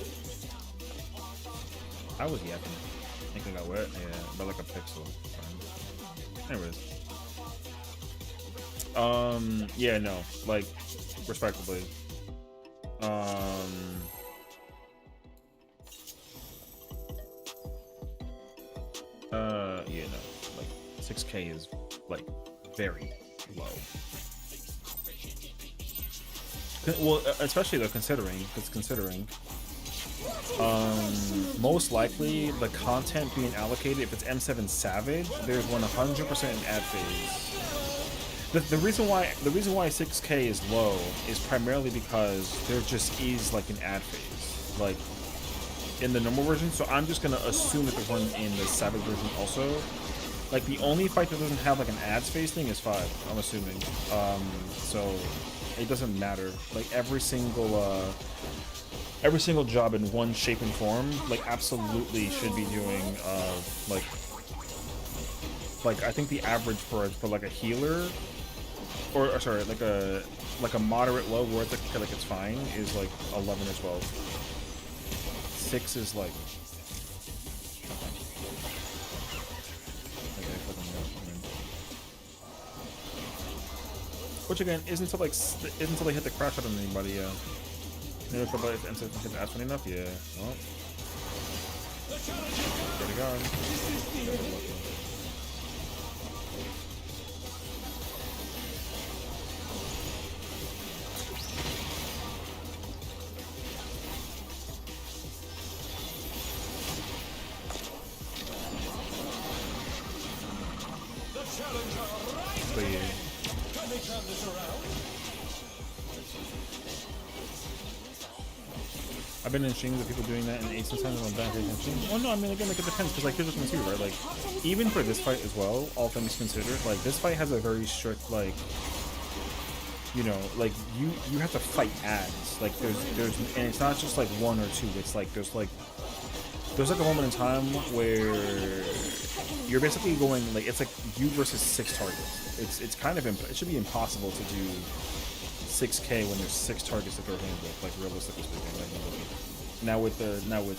I was yapping. I think I got wet. Yeah, but like a pixel. Anyways. Yeah, no. Like, respectively. Yeah, no. Like, 6k is, like, very low. Well, especially though, considering, most likely the content being allocated, if it's M7 Savage, there's 100% an ad phase. The reason why 6k is low is primarily because there just is like an ad phase, like in the normal version. So I'm just gonna assume that there's one in the Savage version also. Like the only fight that doesn't have like an ads phase thing is 5. I'm assuming. So it doesn't matter. Like every single job in one shape and form, like absolutely should be doing like I think the average for like a healer, or sorry, like a moderate low where it's like it's fine is like 11 or 12. 6 is like. Which again isn't until they hit the crash out on anybody. Yeah. Maybe if the M7 hit the ass funny enough. Yeah. Well. Pretty gone. But yeah. I've been in streams of people doing that in Ace sometimes on back and streams. Well, no, I mean again, like it depends because like here's what's too, right? Like even for this fight as well, all things considered, like this fight has a very strict like, you know, like you have to fight ads. Like there's and it's not just like 1 or 2. It's like there's like a moment in time where you're basically going like it's like you versus 6 targets. It's kind of it should be impossible to do 6k when there's 6 targets to throw hands with, like realistically speaking. Like, now with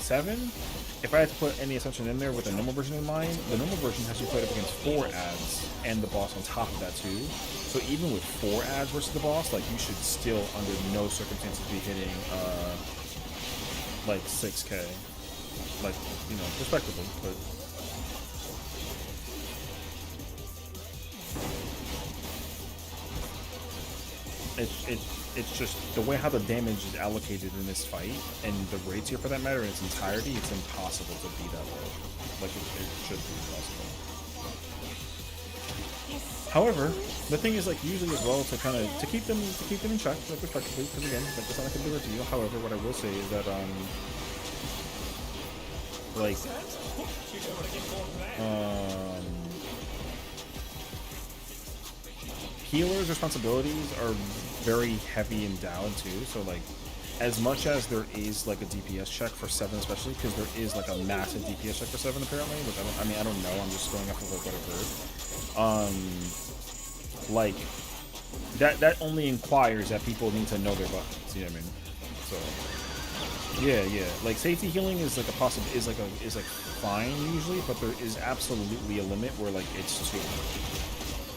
7, if I had to put any assumption in there with the normal version in mind, the normal version has you played up against 4 ads and the boss on top of that too. So even with 4 ads versus the boss, like you should still under no circumstances be hitting like 6k. Like, you know, respectively, but It's just the way how the damage is allocated in this fight and the rates here for that matter in its entirety. It's impossible to be that low. Like it should be impossible. However, the thing is, like, usually as well, to kind of to keep them in check, like, respectively, because again, like, it's not like a big deal. However, what I will say is that like healers' responsibilities are very heavy endowed too. So like, as much as there is like a DPS check for 7, especially because there is like a massive DPS check for 7 apparently, which I don't know. I'm just going off of like what I've heard. Like that only inquires that people need to know their buttons. You know what I mean? So yeah. Like safety healing is like is fine usually, but there is absolutely a limit where like it's too much.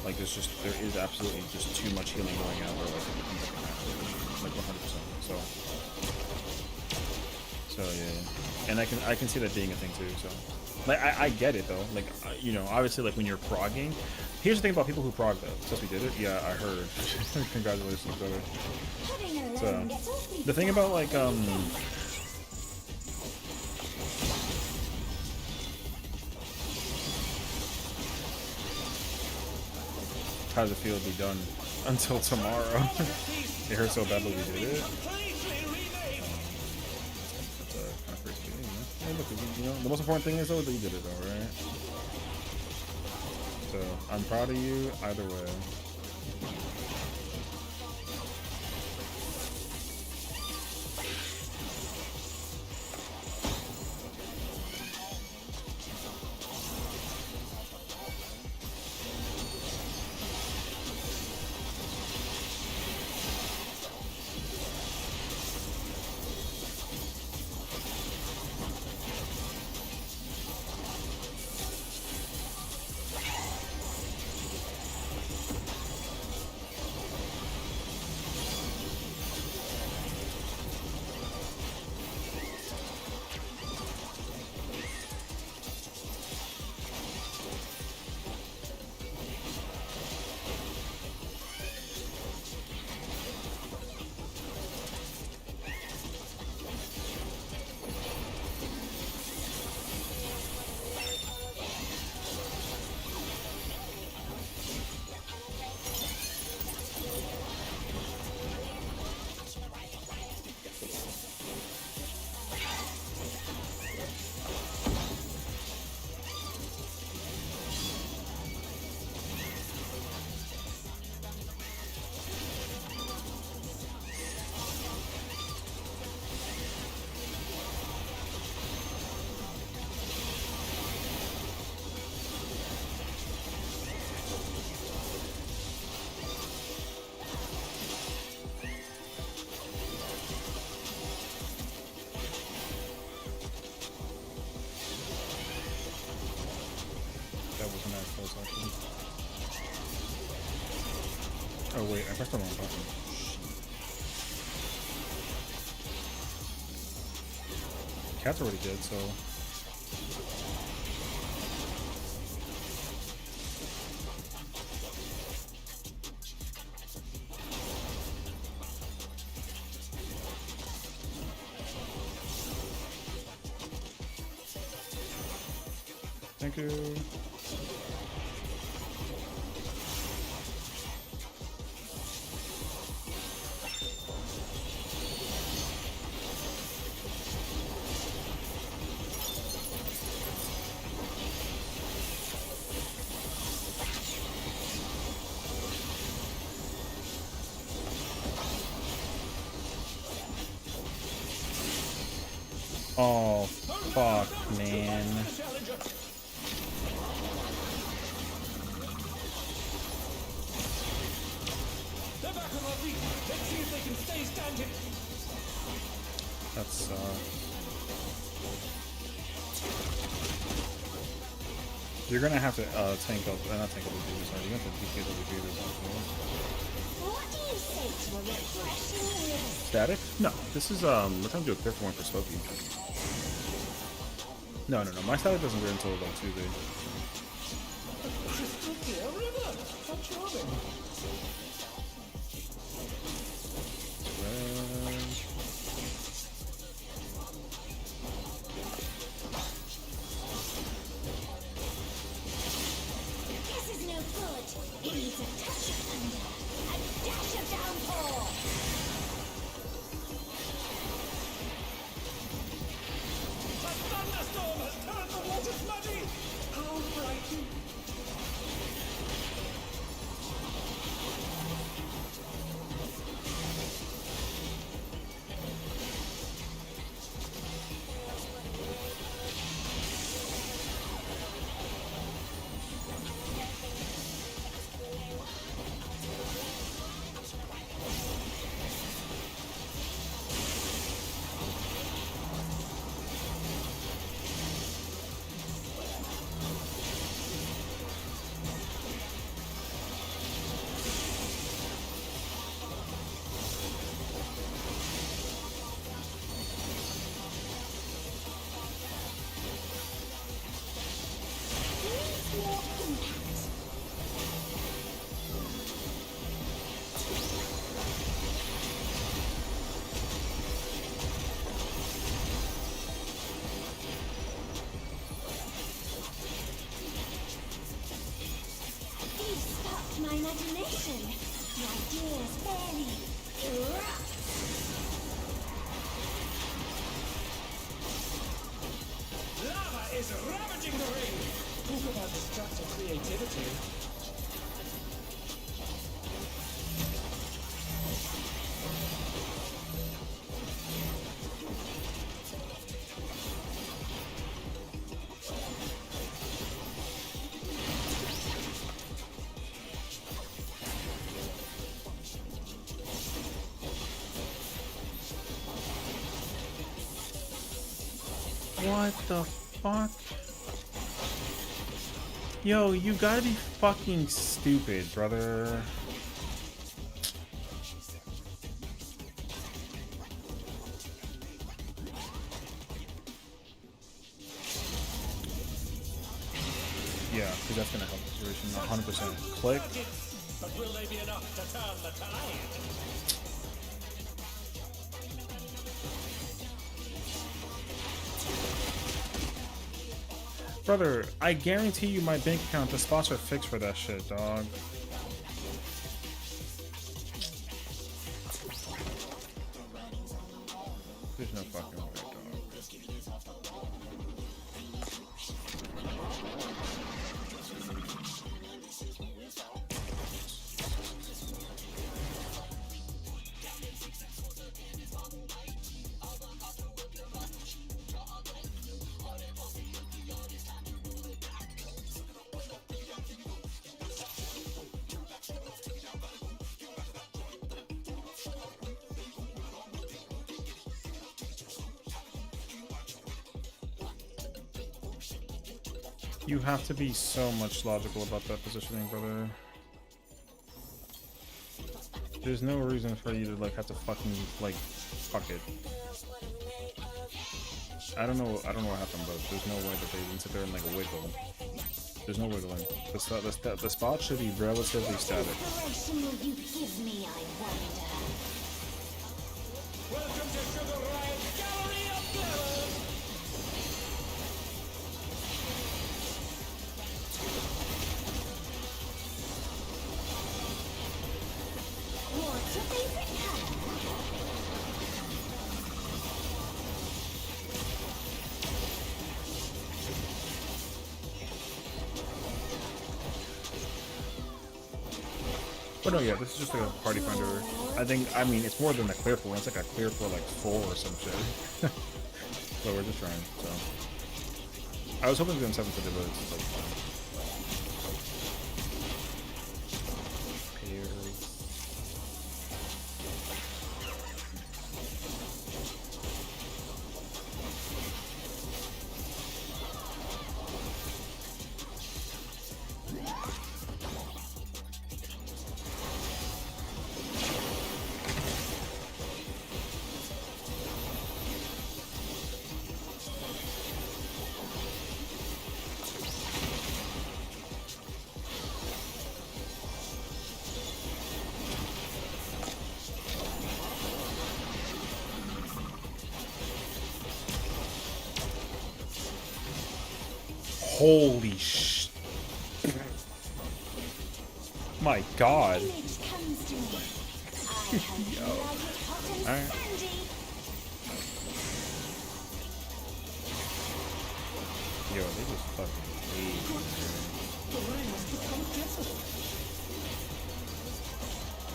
Like there is absolutely just too much healing going out, where like it becomes like 100%. So yeah, and I can see that being a thing too. So like I get it though. Like you know, obviously like when you're progging. Here's the thing about people who prog though. Since we did it, yeah, I heard. Congratulations, brother. So the thing about like how does it feel to be done until tomorrow? It hurt so badly we did it. That's kind of crazy, you know? Hey, look, you know, the most important thing is though that you did it though, right? So I'm proud of you either way. Oh wait, I pressed the wrong button. Cat's already dead, so... Thank you. Oh, fuck, man. They're back on our feet. Let's see if they can stay standing. That's, you're gonna have to, tank up, not tank up the dude, sorry, you're gonna have to DK the dude or something. What do you say to a refreshing meal? Static? No, this is, we're trying to do a quick one for Smokey. No, my static doesn't go until about Tuesday. Crystal clear river. How charming. imagination. The ideas barely erupt. Lava is ravaging the ring! Talk about destructive creativity. What the fuck? Yo, you gotta be fucking stupid, brother. Yeah, because that's gonna help the situation 100%. Click. But will they be enough to turn the tide? Brother, I guarantee you my bank account, the spots are fixed for that shit, dog. There's no fucking way, dog. You have to be so much logical about that positioning, brother. There's no reason for you to like have to fucking like fuck it. I don't know what happened, but there's no way that they didn't sit there and like wiggle. There's no wiggling. The spot should be relatively static. Inspiration will you give me, I wonder? Welcome to Sugar Riot's Gallery of Clever! What's your favorite color? But no, yeah, this is just like a party finder. I mean, it's more than a clear for. It's like a clear for like 4 or some shit. So we're just trying. So I was hoping to do 7 today, but it's just like pairs. Holy sh! My God! Image comes to me. I hope you like it hot and Alright. sandy. Yo, they just fucking hate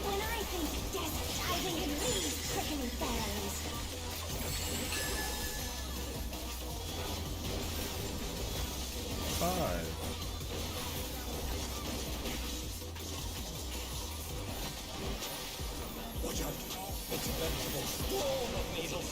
When I think desert, I think of these prickly fellows. 5. Watch out! It's a veritable storm of needles!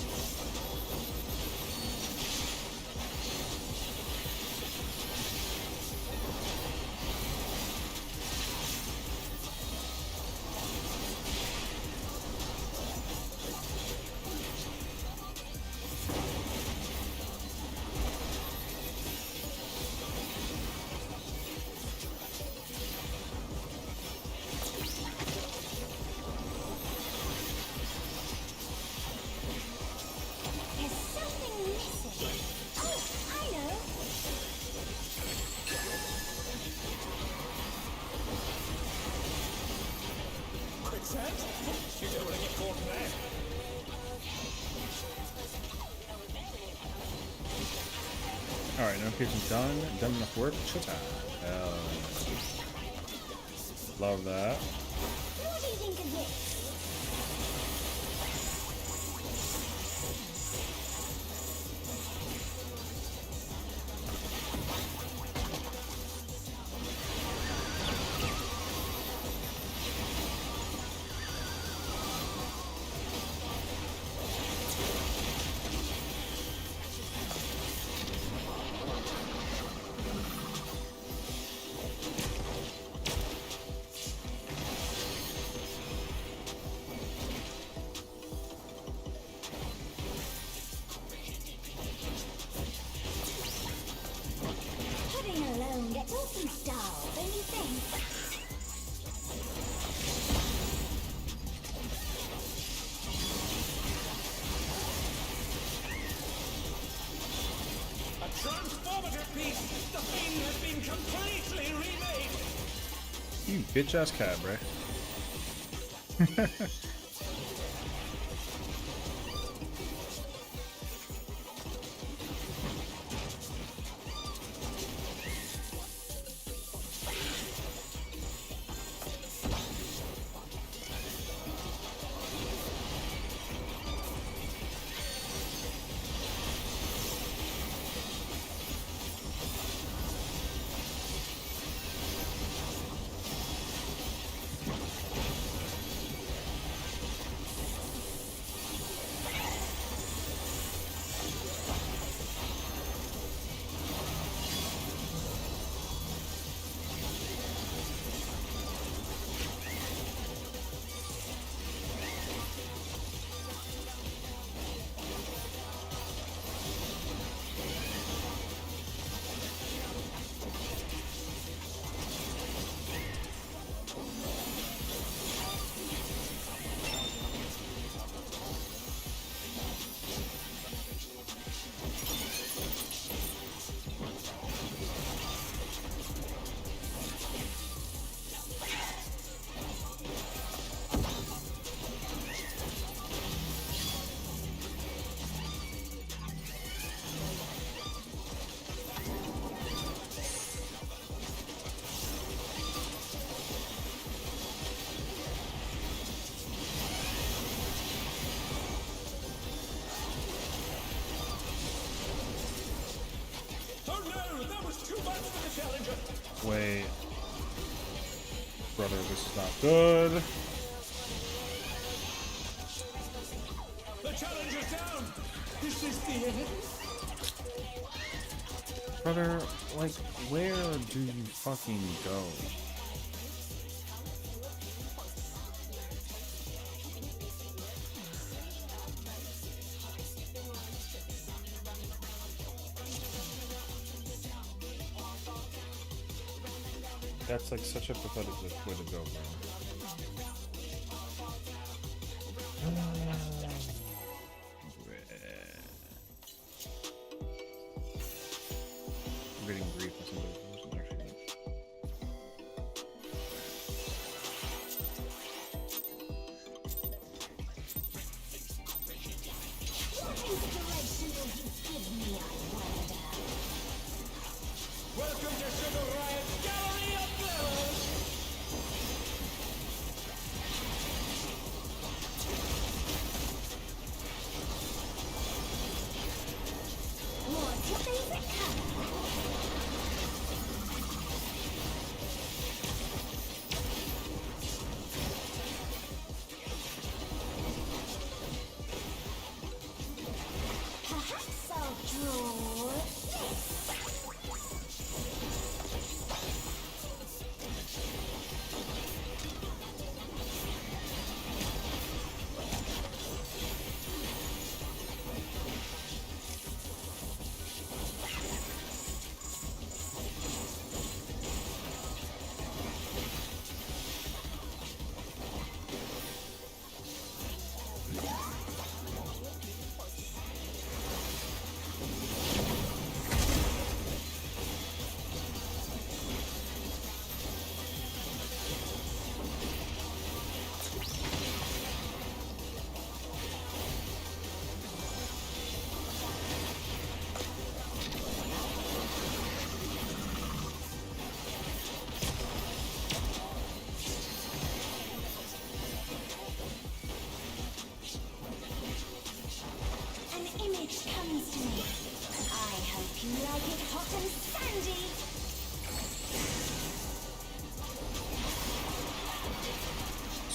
Alright, notification done. Done enough work. Shut up. Hell yeah. Love that. What do you think of this? Heading alone gets awfully dull, don't you think? A transformative piece! The fiend has been completely remade! You bitch ass cat, bruh. Oh no! That was too much for the challenger! Wait. Brother, this is not good. The challenger's down! This is the end! Brother, like, where do you fucking go? That's like such a pathetic way to go, bro. I'm getting grief or something. It wasn't actually much. What inspiration will you give me, I wonder? Welcome to Sugar Riot's Gallery of Glowers! What's your favorite color?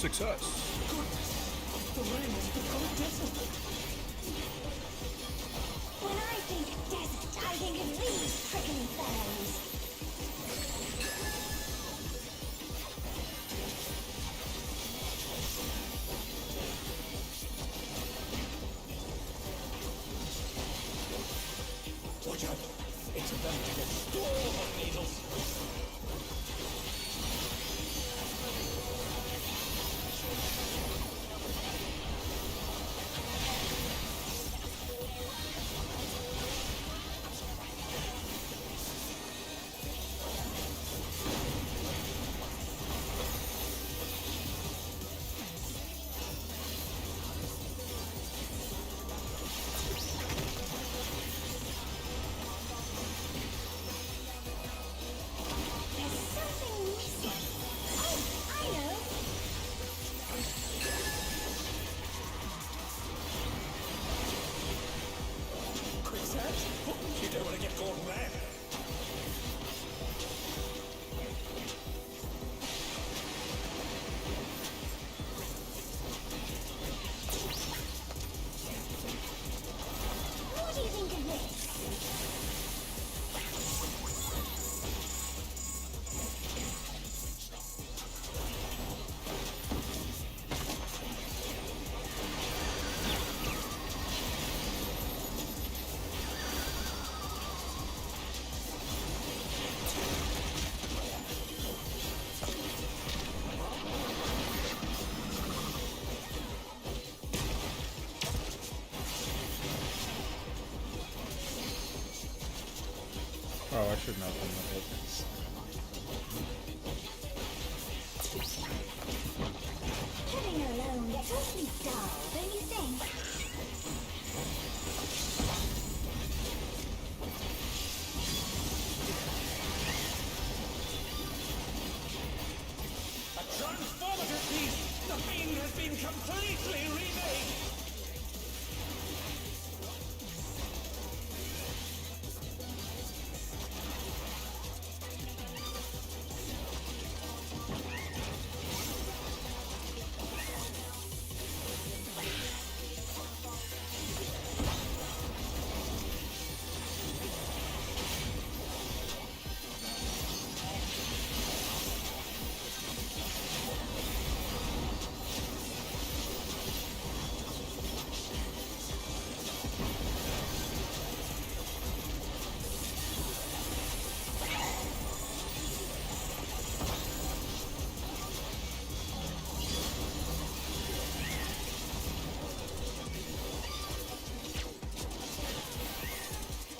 Success. The rain has become desert. When I think desert, I think of these prickly thorns. Watch out. It's about to get storm of needles. There's something missing. Oh, I know. Quicksand? You don't want to get caught there. What do you think of this? Oh, I should not have done that. Living alone gets awfully dull, don't you think? A transformative piece! The fiend has been completely remade!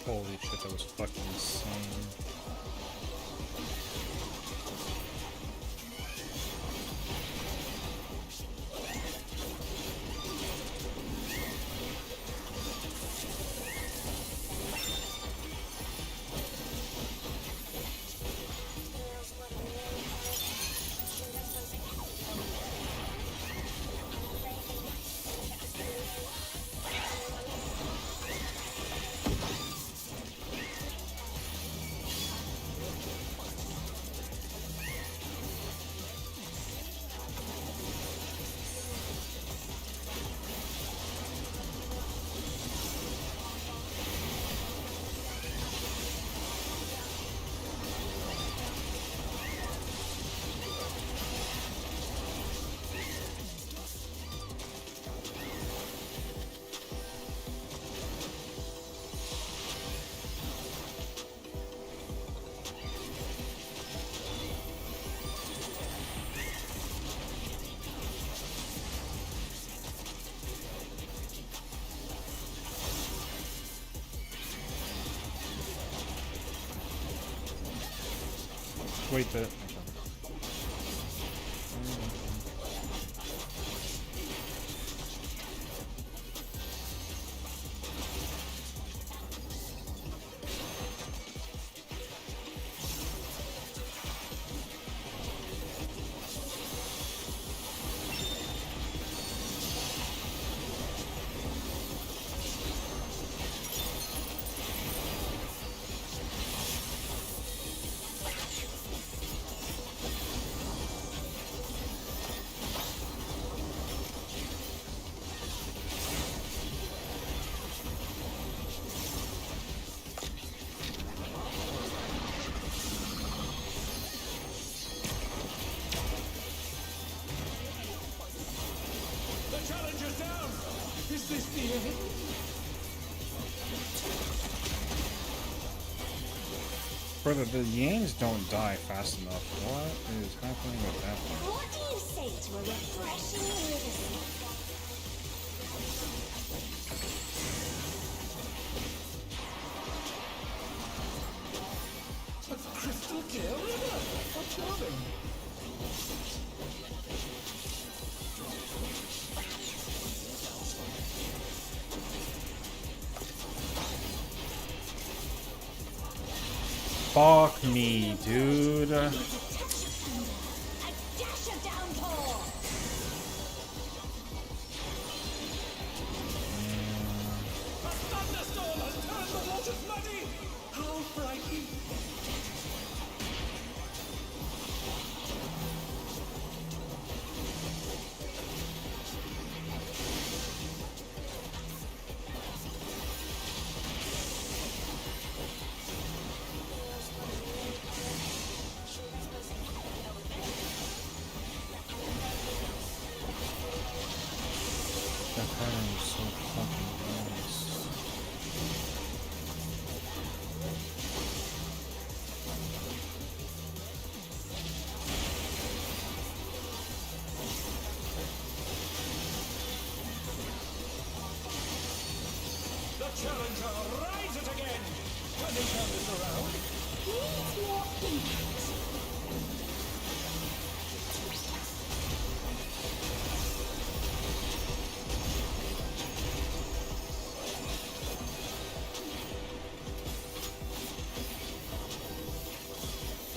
Holy shit, that was fucking insane. Wait, the... Brother, the Yans don't die fast enough. What is happening with that one? What do you say to a refreshing medicine? A crystal clear river. How charming. Fuck me, dude. A dash of downpour. A thunderstorm has turned the waters muddy. How frightening. That pattern is so fucking nice. The challenger rises again. Turning this around. Needs more impact.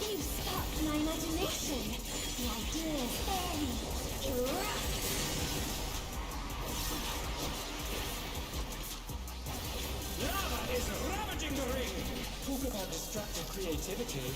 You sparked my imagination. The ideas burn, erupt. Lava is ravaging the ring. Talk about distracted creativity.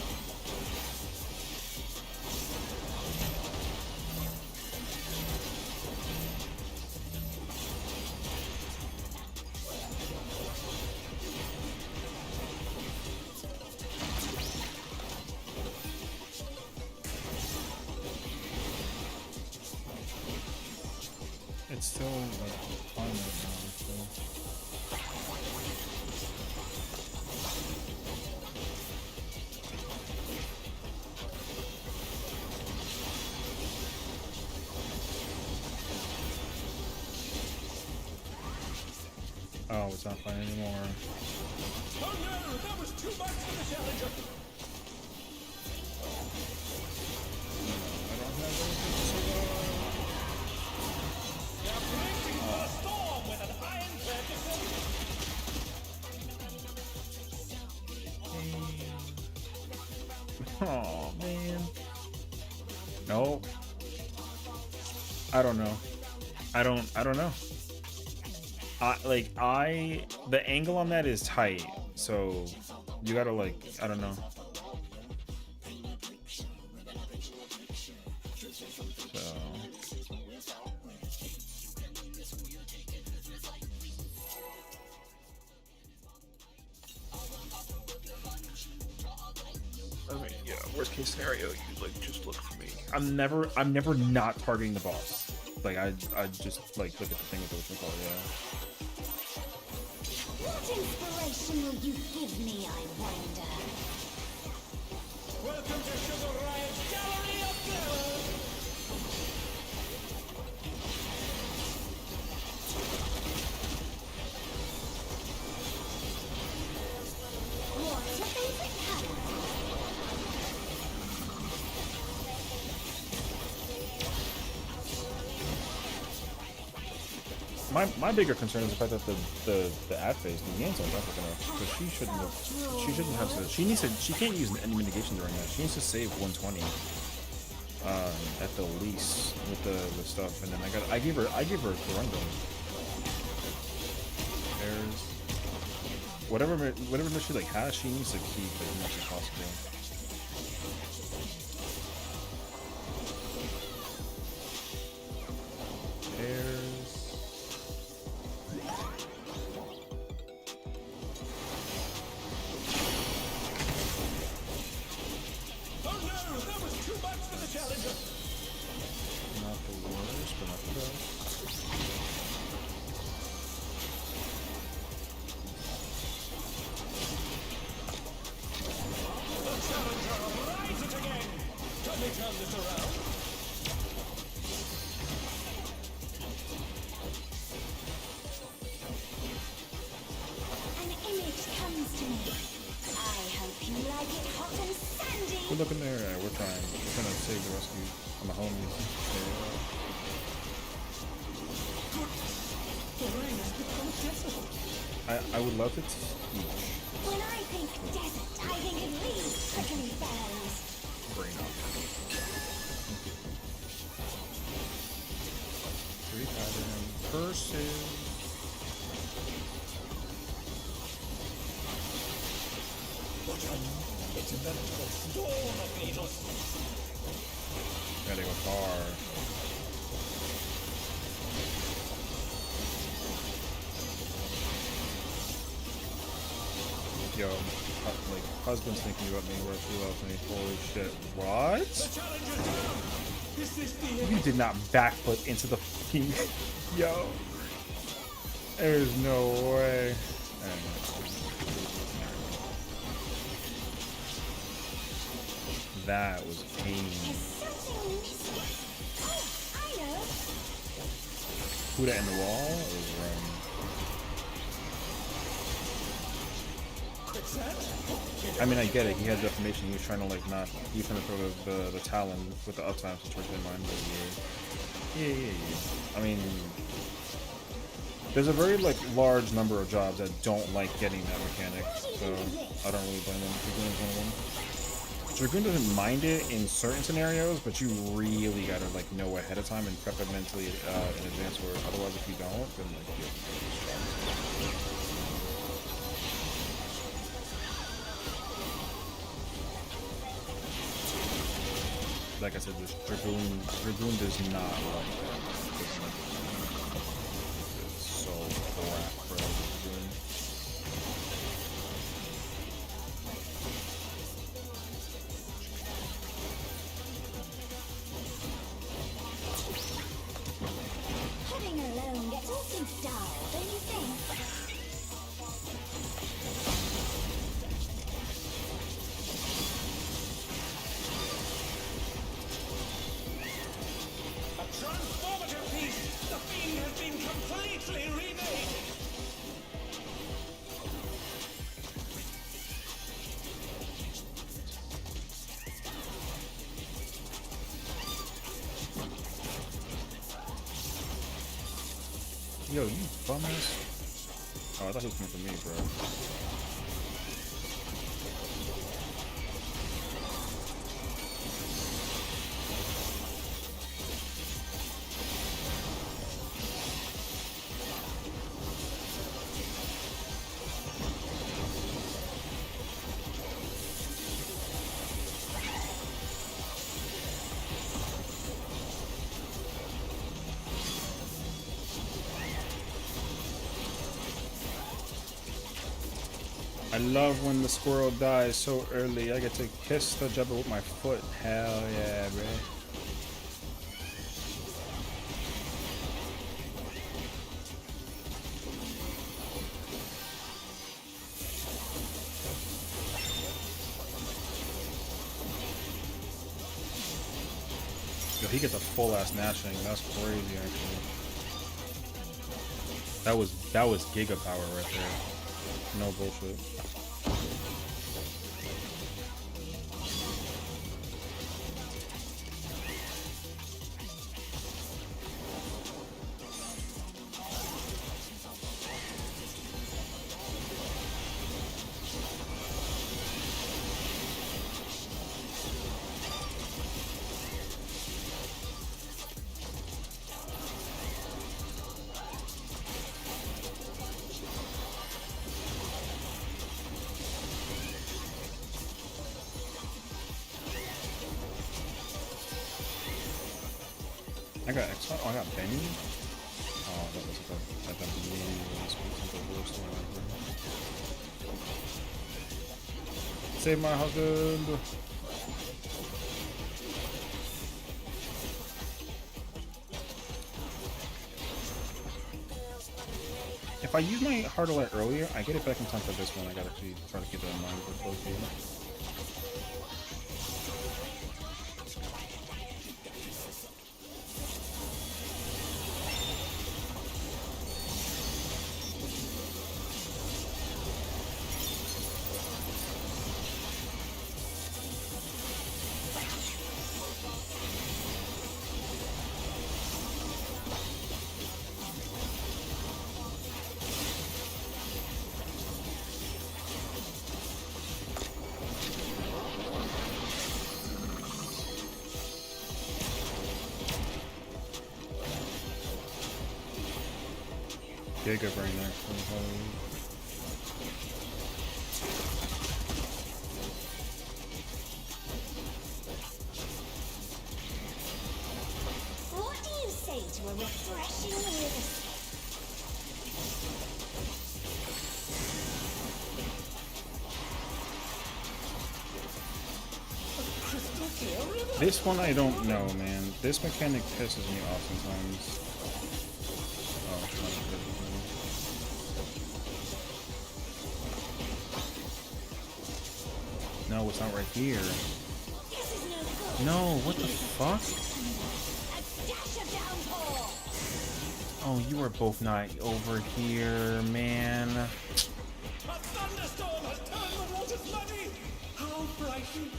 It's still like fun right now. So. Oh, it's not fun anymore. Oh no, that was too much for the challenger. They're bracing for a storm with an iron-clad defense. Oh man. No. I don't know. I don't know. The angle on that is tight, so you gotta like, I don't know. So. I mean, yeah, worst case scenario, you like just look for me. I'm never not targeting the boss. Like I just like look at the thing with the call, yeah. What inspiration will you give me, I wonder? Welcome to Sugar Riot's Gallery of Glamour. What's your favorite color? My bigger concern is the fact that the ad phase, the Yans aren't up enough, because she shouldn't have to, she can't use any mitigation during that. She needs to save 120 at the least with the stuff, and then I gave her Corundum. There's whatever she like has, she needs to keep as much as possible. Oh no, that was too much for the challenger. Not the worst, but not the best. this around. An image comes to me. I hope you like it hot and sandy. We're looking there. We're trying. We're trying to save the rescue on the homies. I would love to teach. When I think desert, I think of these prickly fans. Brain up. 3 pattern purses. It's a veritable storm of needles. Gotta go far. Yo, like, husband's thinking about me where she loves me. Holy shit. What? The challenge is down. Is this the end? You did not backflip into the fucking... Yo. There's no way. That was pain. There's something missing. Oh, I know. Put that in the wall? Or, I mean, I get it. He had defamation. He was trying to, like, not... He was trying to throw the Talon with the uptime situation in mind. But yeah. I mean... There's a very, like, large number of jobs that don't like getting that mechanic. So, I don't really blame them. Dragoon is one of them. Dragoon doesn't mind it in certain scenarios, but you really gotta, like, know ahead of time and prep it mentally in advance, or otherwise if you don't, then, like, like I said, this Dragoon does not like that. It's so crap, bro. Dragoon. Heading alone gets awfully dull, don't you think? A transformative piece! The fiend has been completely remade! Yo, you bum ass. Oh, I thought he was coming for me, bro. I love when the squirrel dies so early. I get to kiss the jubber with my foot. Hell yeah, bro. Yo, he gets a full ass gnashing. That's crazy, actually. That was giga power right there. No bullshit. I got X. Oh, I got Benny. Oh, that was good. That done really speaks the worst one ever. Save my husband. If I use my heart alert earlier, I get it back in time for this one. I gotta actually try to keep that in mind for close game. Gigabrain actually. What do you say to a refreshing river? This one I don't know, man. This mechanic pisses me off sometimes. Oh, it's not good. No, it's not right here. This is no good. No, what the fuck? A dash of downpour. Oh, you are both not over here, man. A thunderstorm has turned the waters muddy! How frightening!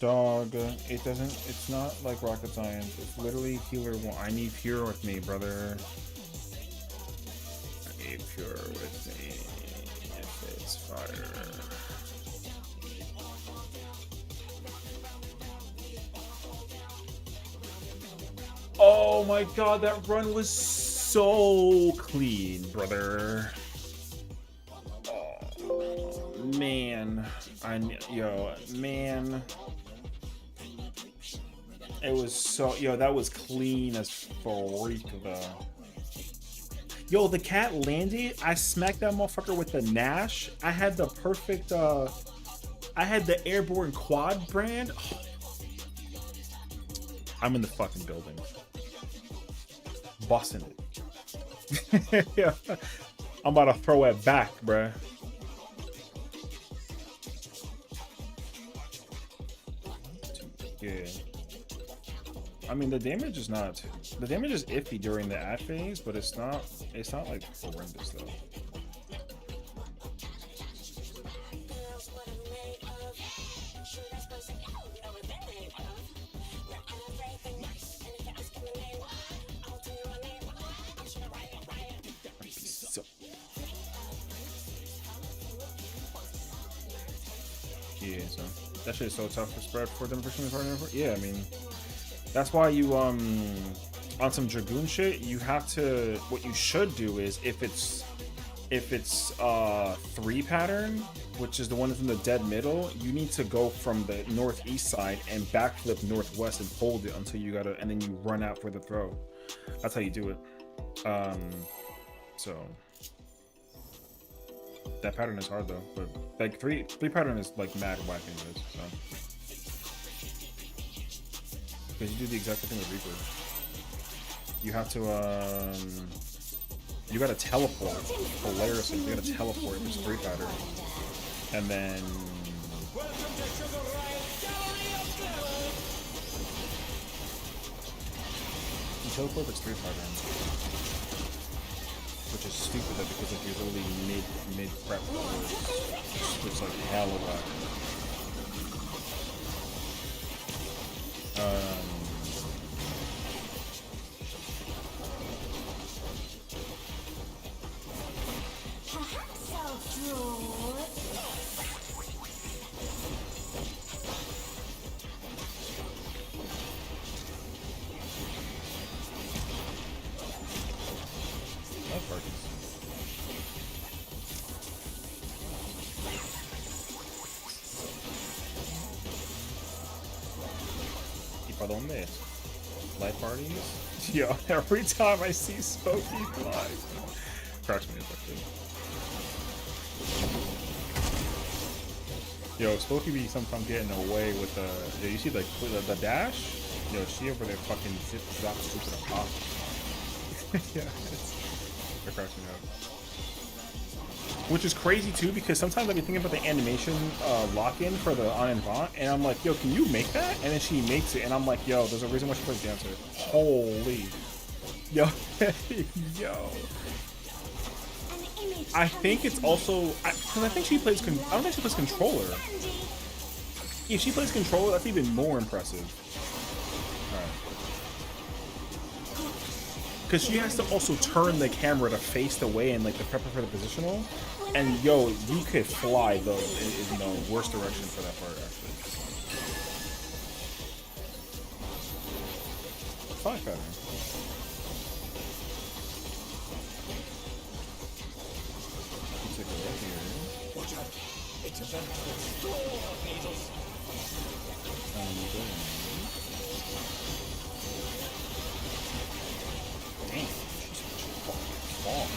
Dog, it's not like rocket science. It's literally healer one. I need pure with me, brother. I need pure with me. If it's fire. Oh my god, that run was so clean, brother. Oh, man. Man. It was so, that was clean as freak though. Yo, the cat landed. I smacked that motherfucker with the Nash. I had the perfect, I had the airborne quad brand. Oh. I'm in the fucking building. Busting it. Yeah. I'm about to throw it back, bruh. Yeah. I mean, the damage is iffy during the ad phase, but it's not like horrendous though. Girls, what I'm made of. Sure, that's person you know what they're made of. Not everything nice, and if you're asking the name, I'll tell you my name. I'm sure right. So. Yeah, so that shit is so tough to spread for them pushing the partner. Yeah, I mean. That's why you, on some Dragoon shit, you have to, what you should do is, if it's 3 pattern, which is the one that's in the dead middle, you need to go from the northeast side and backflip northwest and hold it until you gotta, and then you run out for the throw. That's how you do it. So, that pattern is hard though, but like 3 pattern is like mad whack anyways, so. Because you do the exact same thing with Reaper. You have to, you gotta teleport. Hilarious, you gotta teleport if it's 3 pattern. And then... Welcome to Sugar Riot Gallery of Glory! You teleport if it's 3 pattern. Which is stupid though, because like you're literally mid prep. It's like hella whack. Perhaps I'll draw. That part is. ¿Y para dónde es? Live parties? Yo, every time I see Smokey fly, cracks me up, actually. Yo, Smokey be sometimes getting away with the. Yo, you see the dash? Yo, she over there fucking zip zop stupid pop. Yeah, it cracks me up. Which is crazy too, because sometimes I be thinking about the animation lock-in for the on and Vaunt, and I'm like, yo, can you make that? And then she makes it, and I'm like, yo, there's a reason why she plays Dancer. Holy. Yo. Yo. I think it's also, because I think she plays, I don't think she plays controller. If she plays controller, that's even more impressive. Because she has to also turn the camera to face the way and like the prepper for the positional. And yo, you could fly though in the worst direction for that part actually. fire cutter. Take it right here. Watch out. It's a veritable store of needles. And then... Damn, she's fucking long.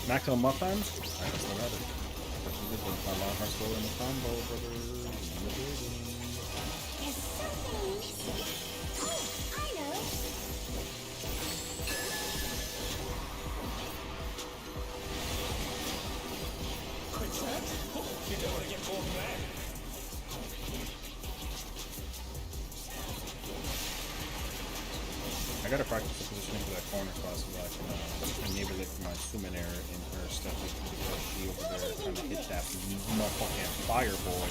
Maximum muff times? Alright, that's not it. That's a good one. My long heart's slow in the combo, brother. There's something missing. Oh, I know. Quicksand? Oh, you don't want to get caught there. I gotta practice the positioning for that corner spot so that I can enable it for my Suminair in her stuff because she over there trying to hit that motherfucking fireball.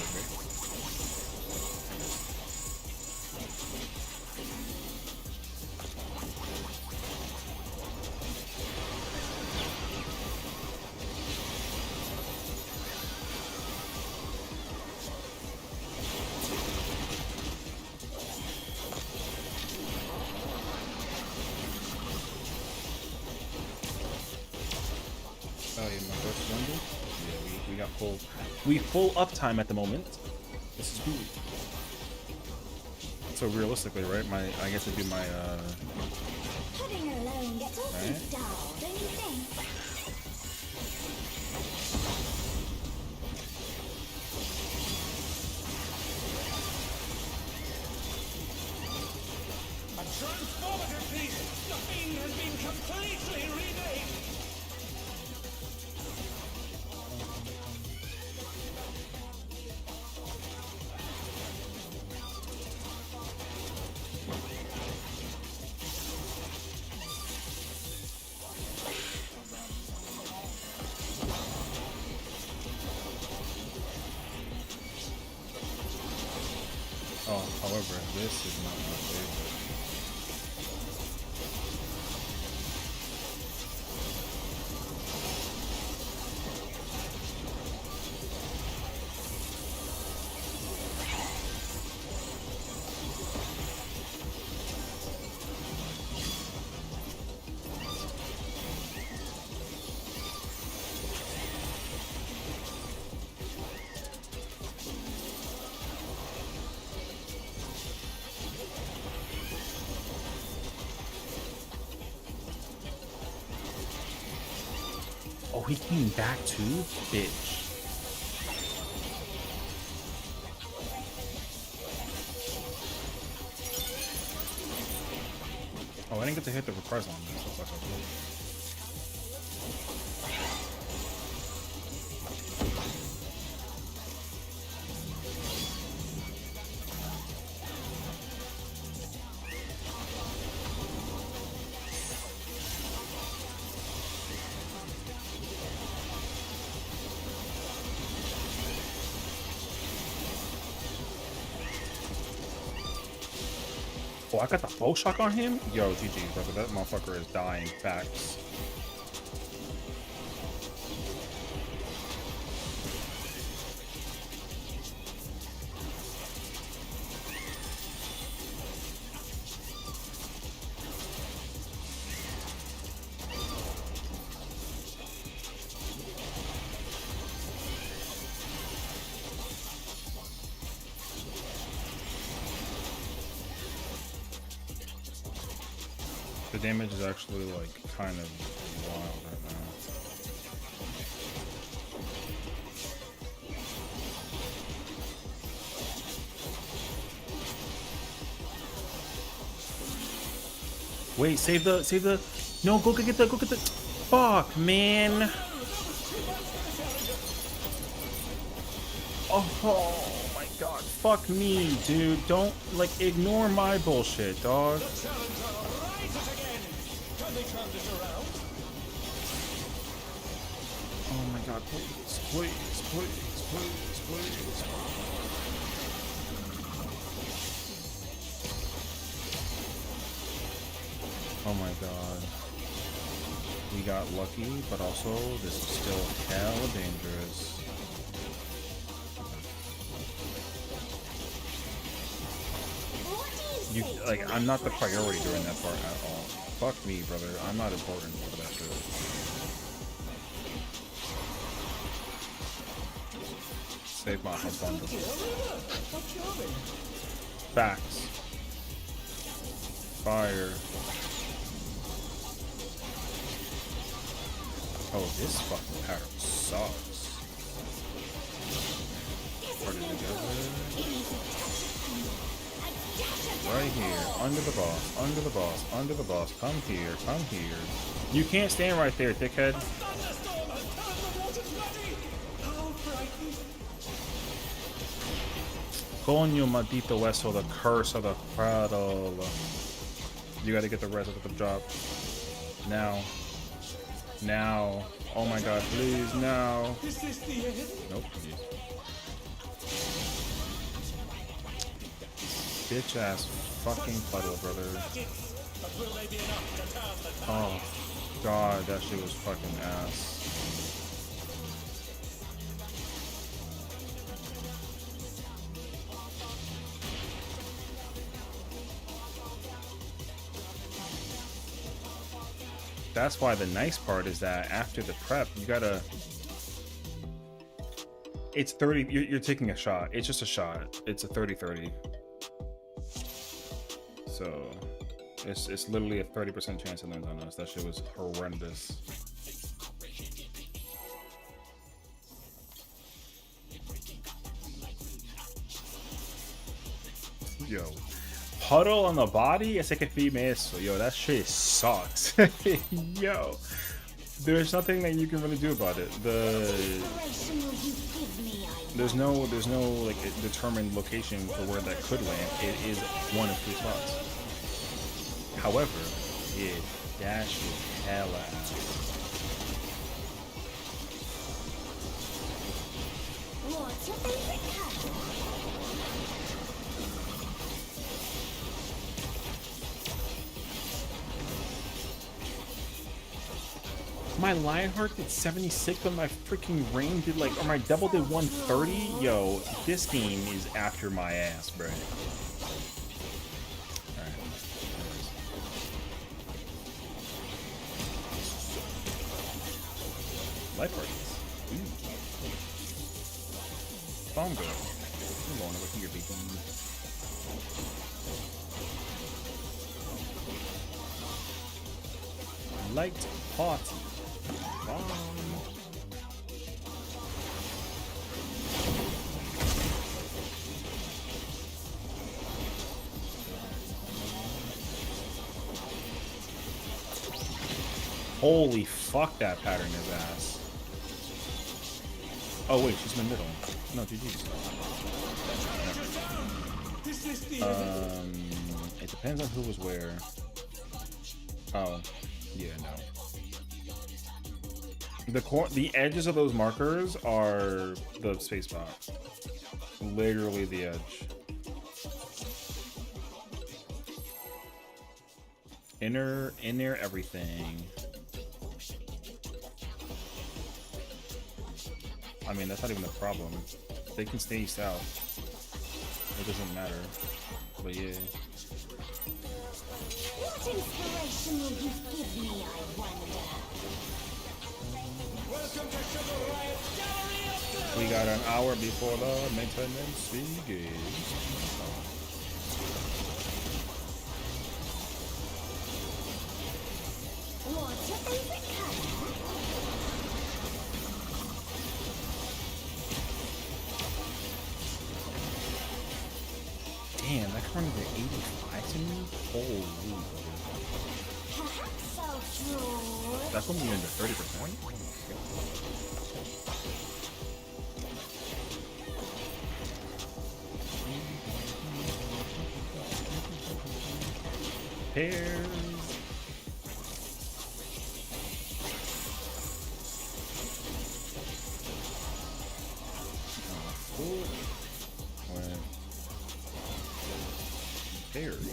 Oh yeah, my first London? Yeah, we got full uptime at the moment. This is cool. So realistically, right? I get to do my Having her alone gets awfully Right. dull, don't you think? A transformative piece! The fiend has been completely remade! oh, however, this is not my favorite. Oh, he came back too? Bitch. Oh, I didn't get to hit the reprisal on this. Looks like I did. Oh, I got the bow shock on him? Yo, GG, brother. That motherfucker is dying. Facts. The damage is actually like kind of wild right now. Wait, save the no, go get the fuck, man. Oh my god, fuck me, dude. Don't like ignore my bullshit, dog. The challenger rises again! Can they turn this around? Oh my god, please, please, please, please, please. Oh my god. We got lucky, but also this is still hella dangerous. You like, I'm not the priority during that part at all. Fuck me, brother. I'm not important for that shit. Save my husband. Facts. Fire. Oh, this fucking pattern sucks. Where did it go? Right here, under the boss, under the boss, under the boss. Come here, come here. You can't stand right there, dickhead. Thunderstorm has turned the waters bloody! How frightening! Coño maldito hueso, the curse of the cradle. You gotta get the rest of the job. Now. Now. Oh my god, please, now. Is this the end? Nope. Bitch ass fucking puddle, brother. But will they be enough to turn the tide? Oh god, that shit was fucking ass. That's why the nice part is that after the prep, you gotta. It's 30. You're taking a shot. It's just a shot. It's a 30-30. So it's literally a 30% chance it lands on us. That shit was horrendous. Yo. Puddle on the body? Ese que firme eso. Yo, that shit sucks. Yo. There's nothing that you can really do about it. There's no like determined location for where that could land. It is one of 3 spots. However, that shit hella ass. What's your favorite color? My Lionheart did 76, but my freaking Rain did like, or my Devil did 130. Yo, this game is after my ass, bro. Alright. Life parties. Bongo. I'm going over here, baby. Light party. Holy fuck, that pattern is ass. Oh wait, she's in the middle. No, GG's. It depends on who was where. Oh, yeah, no. The edges of those markers are the space box. Literally the edge. Inner everything. I mean, that's not even a problem. They can stay south. It doesn't matter. But yeah. What inspiration will you give me, I wonder? Welcome to Sugar Riot's Gallery of Glory! We got an hour before the maintenance begins. What's your favorite color? Damn, that current is 85 to me? Holy. Perhaps I'll draw. That's only into 30%? Pairs. Pairs.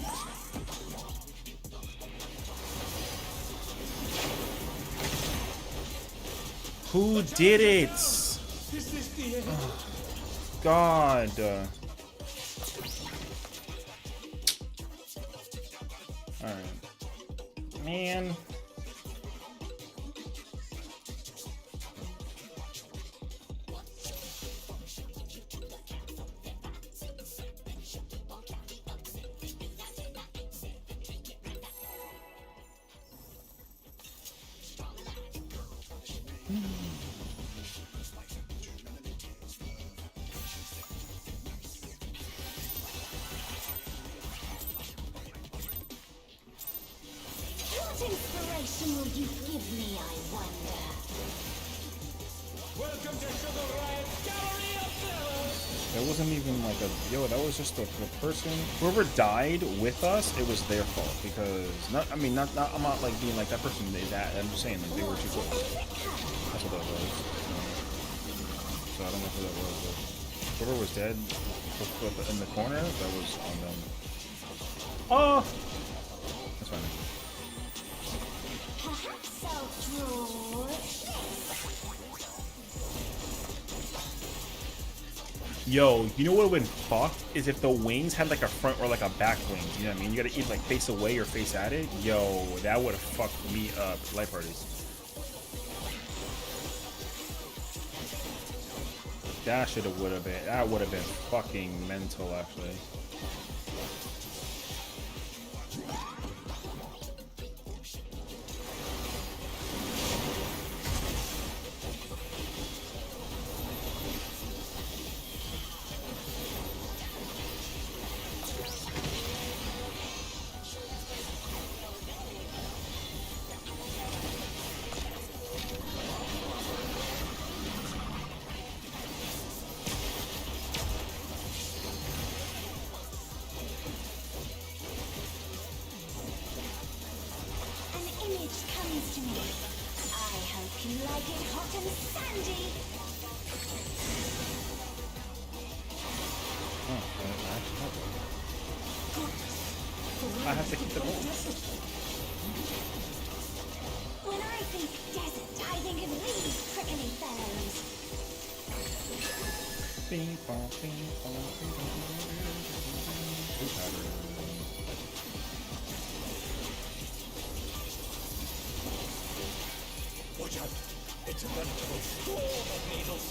Who did it? Is this the end? God. Alright. Man. What inspiration will you give me, I wonder? Welcome to Sugar Riot Gallery of Terror! That wasn't even like a yo. That was just the person. Whoever died with us, it was their fault because not. I mean, not. I'm not like being like that person. That I'm just saying like they were too close. That's what that was. So I don't know who that was. But whoever was dead in the corner, that was on them. Oh, that's fine. Perhaps I'll draw this. Yo, you know what would fuck is if the wings had like a front or like a back wings. You know what I mean? You gotta either like face away or face at it. Yo, that would have fucked me up. Light parties. That should have would have been. That would have been fucking mental, actually. An image comes to me. I hope you like it hot and sandy. I have to keep the roll. When I think desert, I think of these prickly fellows. Bing, bong, bing, bong, bing, bong. Watch out! It's a veritable storm of needles!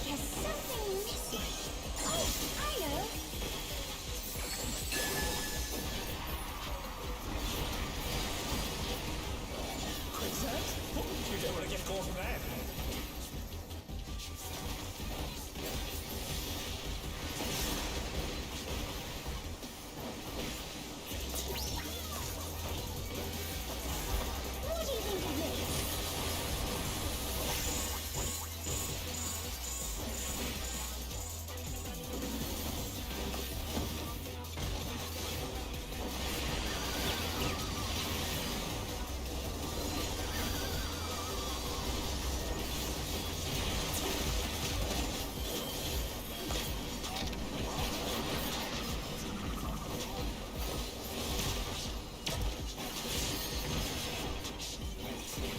There's something missing. Oh, I know. Quicksand? You don't want to get caught in that. What do you think of this?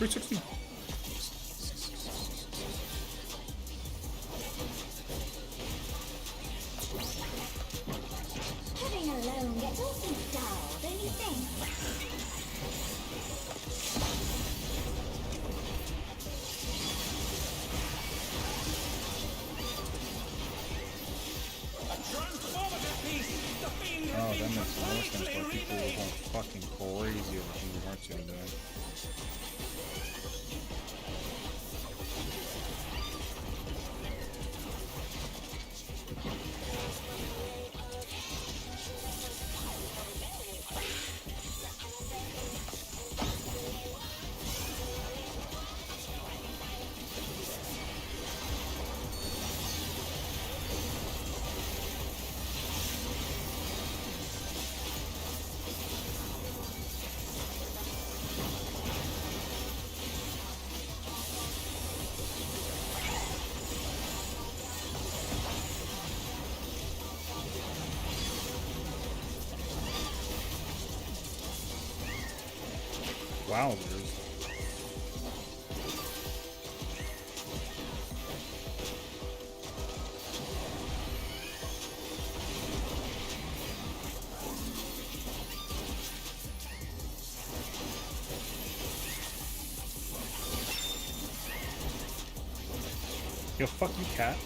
$360. Living alone gets awfully dull, don't you think? A transformative piece! The fiend has Oh, been that makes more sense why completely people remade! were going fucking crazy over Kingdom Hearts 2 today. Wowzers. Yo, fuck you, cat.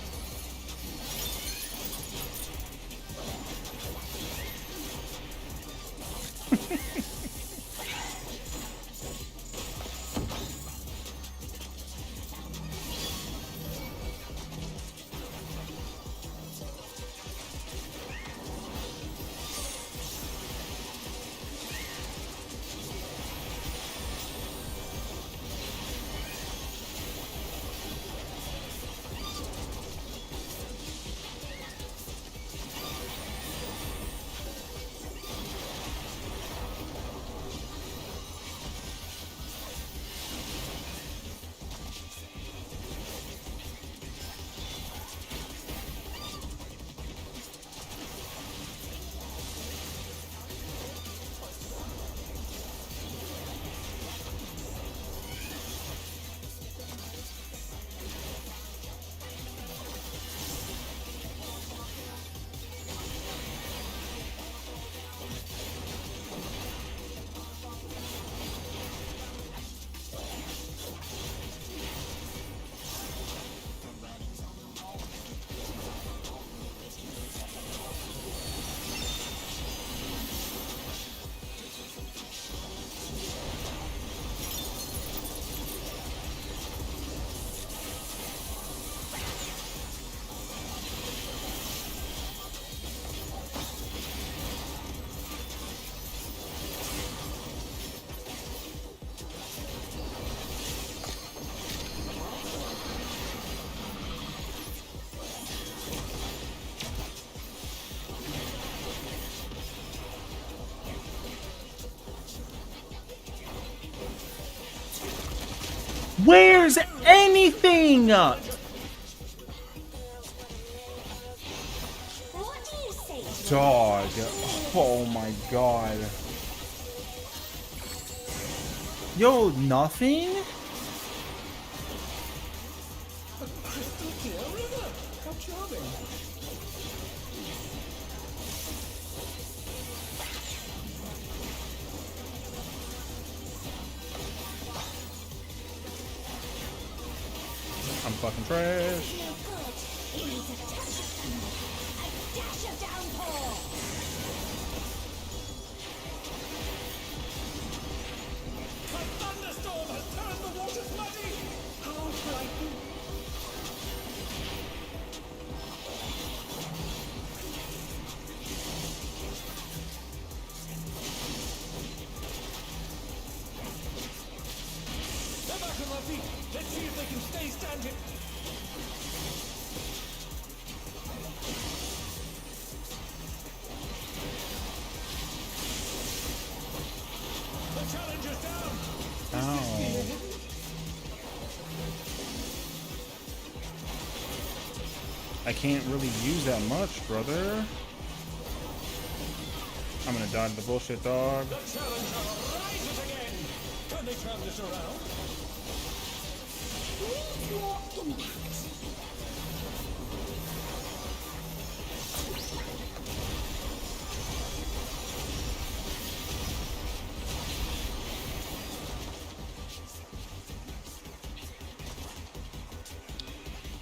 Where's anything? What do you say? Dog. Oh my god. Yo, nothing? Crystal clear river. How charming. I'm fucking trash. No good. It needs a touch of thunder. A dash of downpour. A thunderstorm has turned the waters muddy. How frightening. They're back on their feet. Let's see if they can stay standing. The challenger's down. Ow. I can't really use that much, brother. I'm gonna dodge the bullshit, dog. The challenger rises again. Can they turn this around? Needs more impact.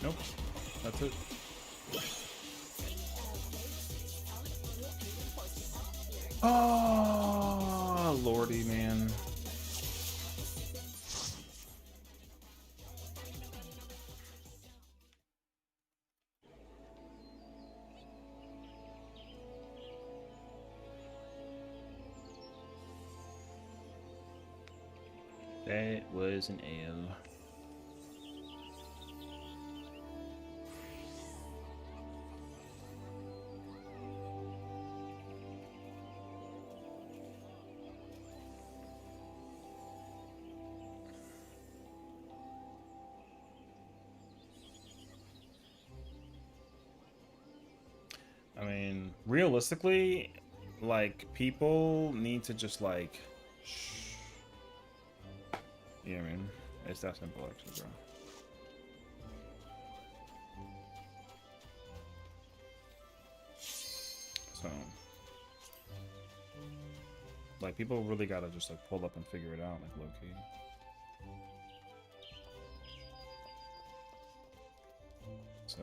Nope. That's it. Oh, lordy, man. That was an L. I mean, realistically, like, people need to just, like, Yeah, I mean, it's that simple, actually, bro. So, like, people really gotta just like pull up and figure it out, like low key. So,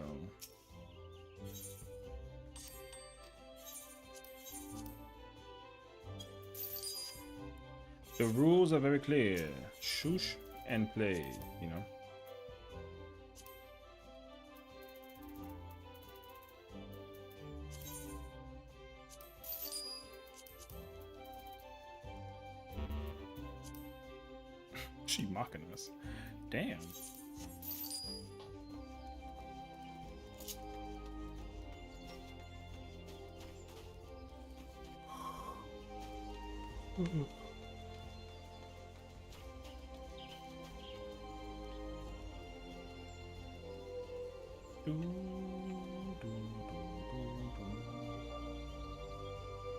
the rules are very clear. Shush and play, you know. She mocking us. Damn.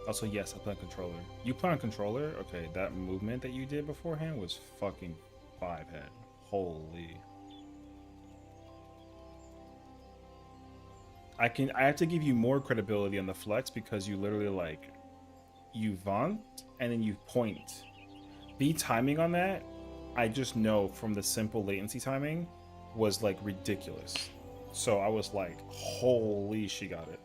Also, yes, I play on controller. You play on controller? Okay, that movement that you did beforehand was fucking 5-head. Holy. I have to give you more credibility on the flex because you literally like you vaunt and then you point. The timing on that, I just know from the simple latency timing was like ridiculous. So I was like, holy, she got it.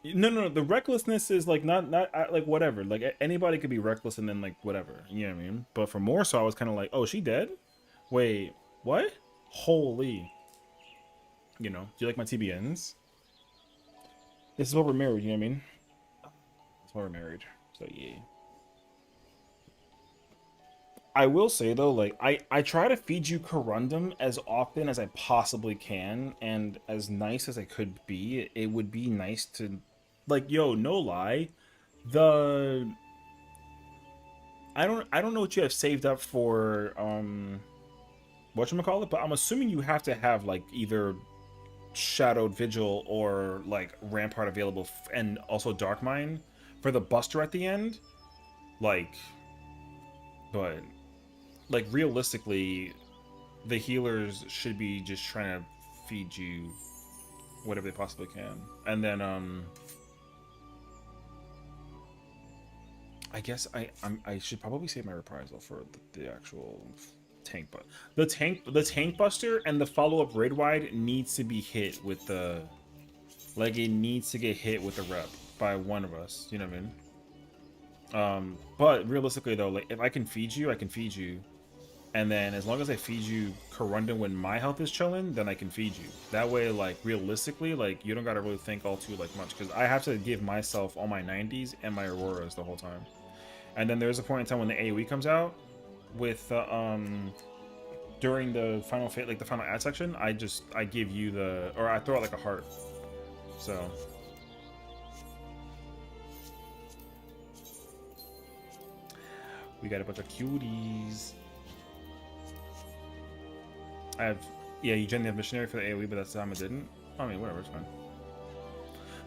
No. The recklessness is like not like whatever. Like anybody could be reckless and then like whatever. You know what I mean? But for more so, I was kind of like, oh, she dead? Wait, what? Holy. You know? Do you like my TBNs? This is what we're married. You know what I mean? That's why we're married. So yeah. I will say though, like I try to feed you corundum as often as I possibly can, and as nice as I could be. It would be nice to, like, yo, no lie, the I don't know what you have saved up for whatchamacallit, but I'm assuming you have to have like either Shadowed Vigil or like Rampart available, and also Dark Mine for the Buster at the end, like, but. Like realistically, the healers should be just trying to feed you whatever they possibly can, and then I guess I should probably save my reprisal for the actual tank, but the tank buster and the follow up raid wide needs to be hit with the, like, it needs to get hit with the rep by one of us. You know what I mean? But realistically though, like if I can feed you, I can feed you. And then as long as I feed you Corundum when my health is chilling, then I can feed you. That way, like, realistically, like, you don't gotta really think all too, like, much. Because I have to give myself all my 90s and my Auroras the whole time. And then there's a point in time when the AoE comes out with, during the final fate, like, the final ad section, I give you the, or I throw out, like, a heart. So. We got a bunch of cuties. I have, yeah, you generally have missionary for the AoE, but that's the time I didn't. I mean, whatever, it's fine.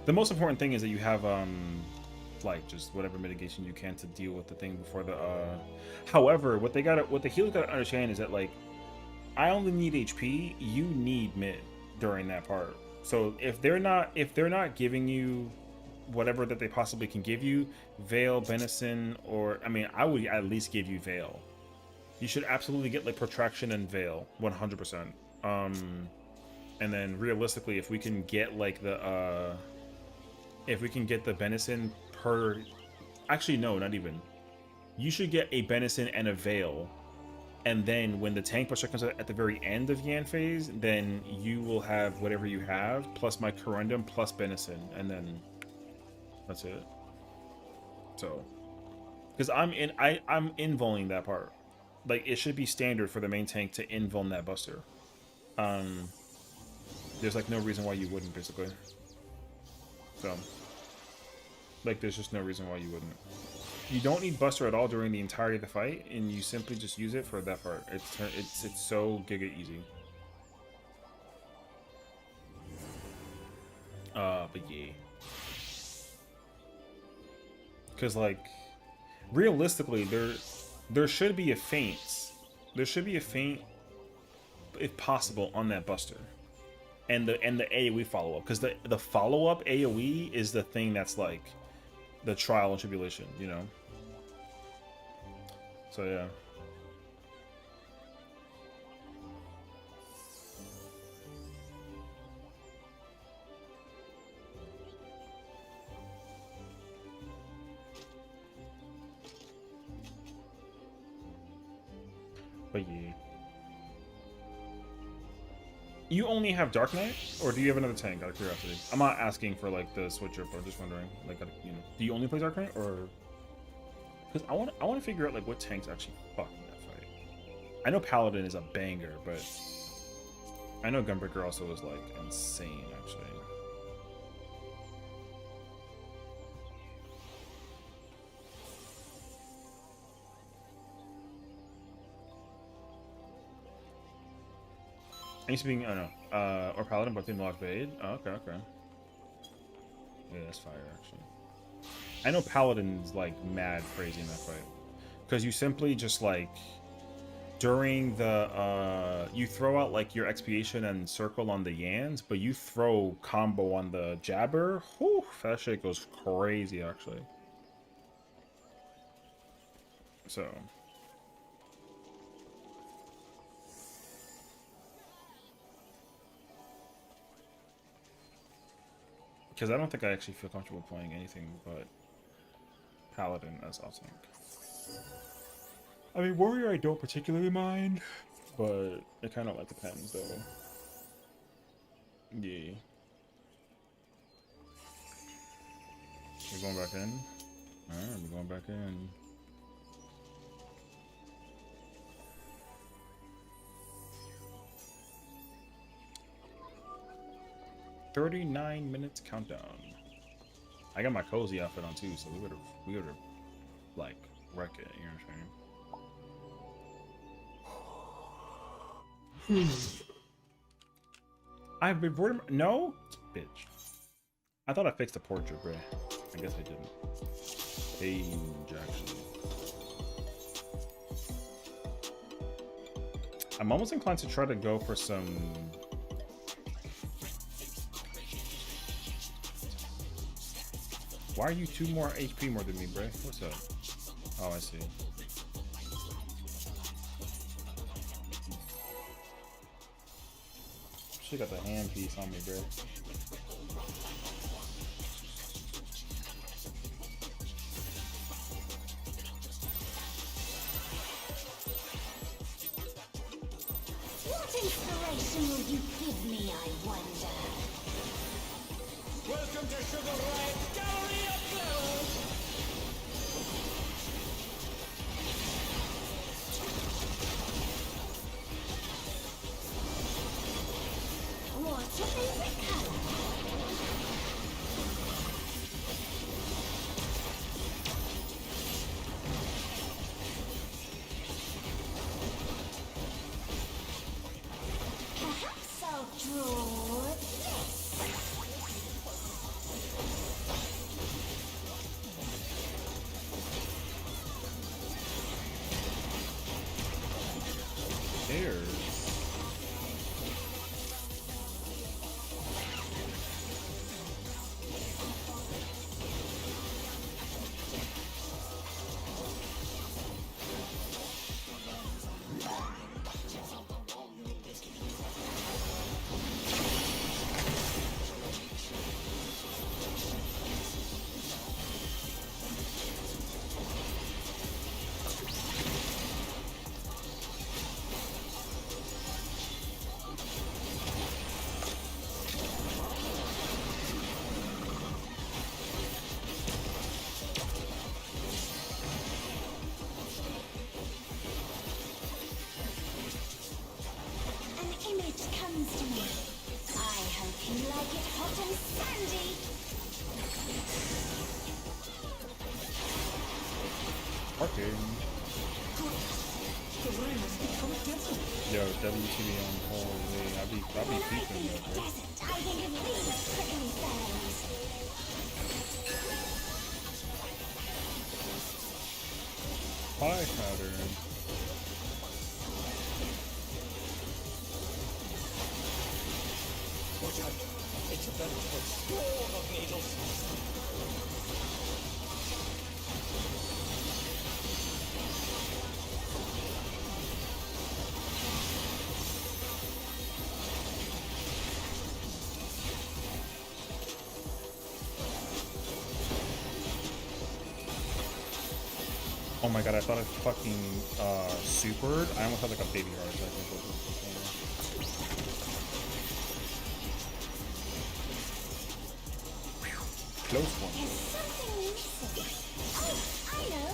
The most important thing is that you have, like, just whatever mitigation you can to deal with the thing before the, However, what the healer gotta understand is that, like, I only need HP, you need mid during that part. So if they're not giving you whatever that they possibly can give you, Veil, Benison, or, I mean, I would at least give you Veil. You should absolutely get like Protraction and Veil, 100%. And then realistically, if we can get like the Benison per, actually no, not even. You should get a Benison and a Veil, and then when the tank buster comes out at the very end of Yan phase, then you will have whatever you have plus my Corundum plus Benison, and then that's it. So, because I'm invulning that part. Like, it should be standard for the main tank to invuln that buster. There's like no reason why you wouldn't, basically. So, like, there's just no reason why you wouldn't. You don't need buster at all during the entirety of the fight, and you simply just use it for that part. It's so giga easy. But yeah. Because, like, realistically, There should be a feint. There should be a feint, if possible, on that Buster. And the AoE follow-up. Because the follow-up AoE is the thing that's like the trial and tribulation, you know? So yeah. But yeah. You only have Dark Knight, or do you have another tank? Out of curiosity, I'm not asking for like the switch up. I'm just wondering, like, you know, do you only play Dark Knight, or because I want to figure out like what tanks actually fuck in that fight. I know Paladin is a banger, but I know Gunbreaker also is like insane actually. I used to be, oh no, or Paladin, but in Lock Bade. Oh, okay, okay. Yeah, that's fire, actually. I know Paladin's, like, mad crazy in that fight. Because you simply just, like, during the, you throw out, like, your Expiation and Circle on the Yans, but you throw combo on the Jabber. Whew, that shit goes crazy, actually. So... because I don't think I actually feel comfortable playing anything but Paladin as off tank. I mean, Warrior I don't particularly mind, but it kind of like depends though. Yeah. We're going back in? Alright, we're going back in. "39 minutes countdown." I got my cozy outfit on too, so we would have like wreck it. You know what I'm saying? I've been bored. No, bitch. I thought I fixed the portrait, bro. I guess I didn't. Hey, Jackson. I'm almost inclined to try to go for some. Why are you 2 more HP more than me, bro? What's up? Oh, I see. She got the hand piece on me, bro. What inspiration will you give me, I wonder? Welcome to Sugar Riot's Gallery of Clowns! What's your favorite color? Perhaps I'll draw this. Parking. Yo, WTV on holy, I'll be peeping that, bro. I think of these prickly thorns. pie pattern. Watch out. It's a veritable storm of needles. Oh my god, I thought I fucking supered. I almost had like a baby heart attack. Close one. There's something missing. Oh, I know.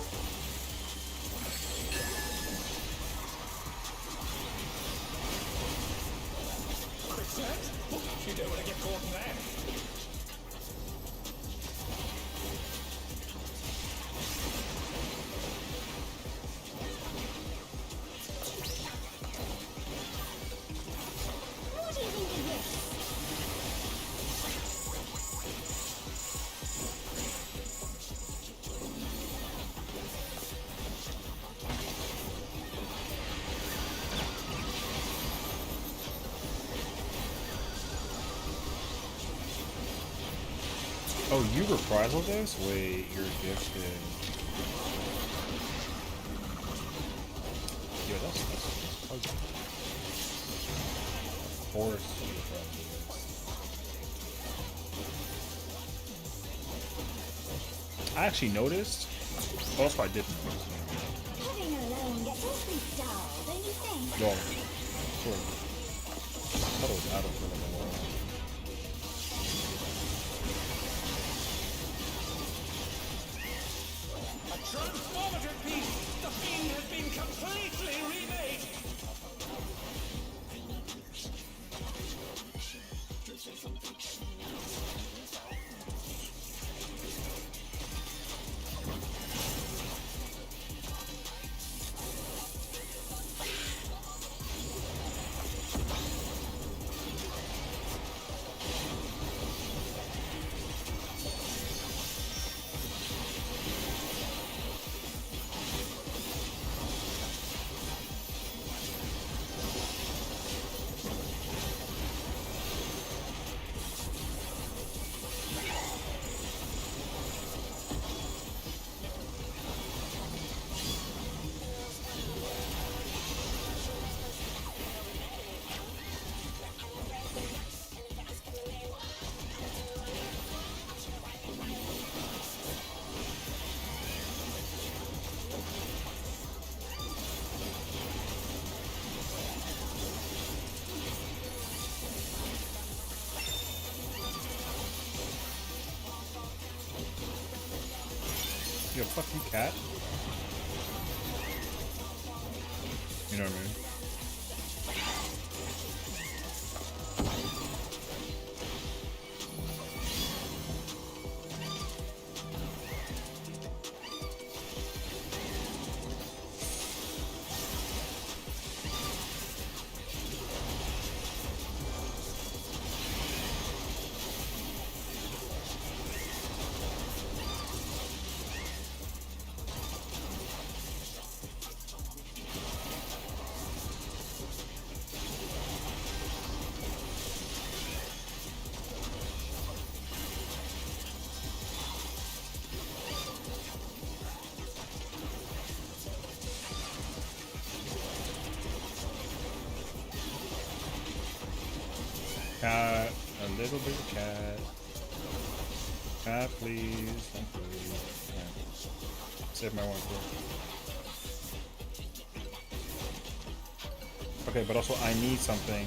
Quicksand? You don't want to get caught in there. What do you think of this? Oh, you reprisal this? Wait, you're gifted. Yeah, that's ugly. Of course you reprisal this. I actually noticed. Also, I didn't notice. Living alone gets awfully dull, don't you think? Well, sort of. I thought it was Adam for like a while. A transformative piece! The fiend has been completely remade! Yo, fuck you, cat. You know what I mean? Cat, a little bit of cat. Cat, please. Thank you. Right. Save my one for it. Okay, but also I need something.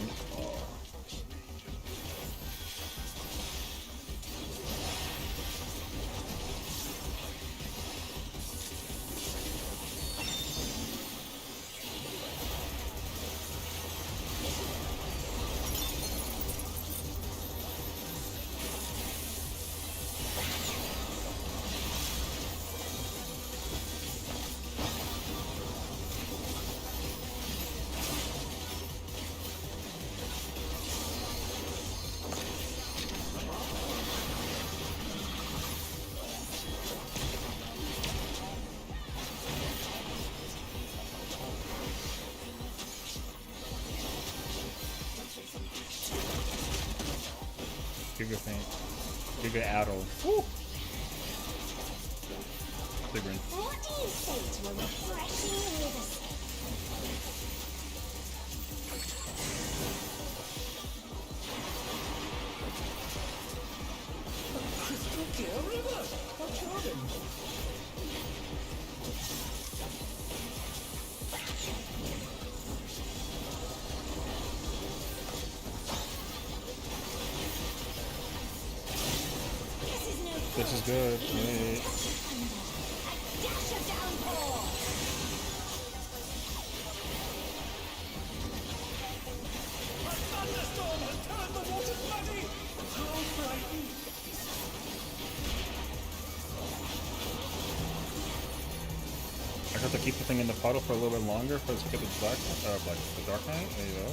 Giga Faint. Giga Addle. Woo! Sigrin. What do you say to a refreshing river? Crystal clear river. How charming. This is no This is good. Wait. dash of downpour. A thunderstorm has turned the water bloody. How frightening. I have to keep the thing in the puddle for a little bit longer for us to get the the Dark Knight. There you go.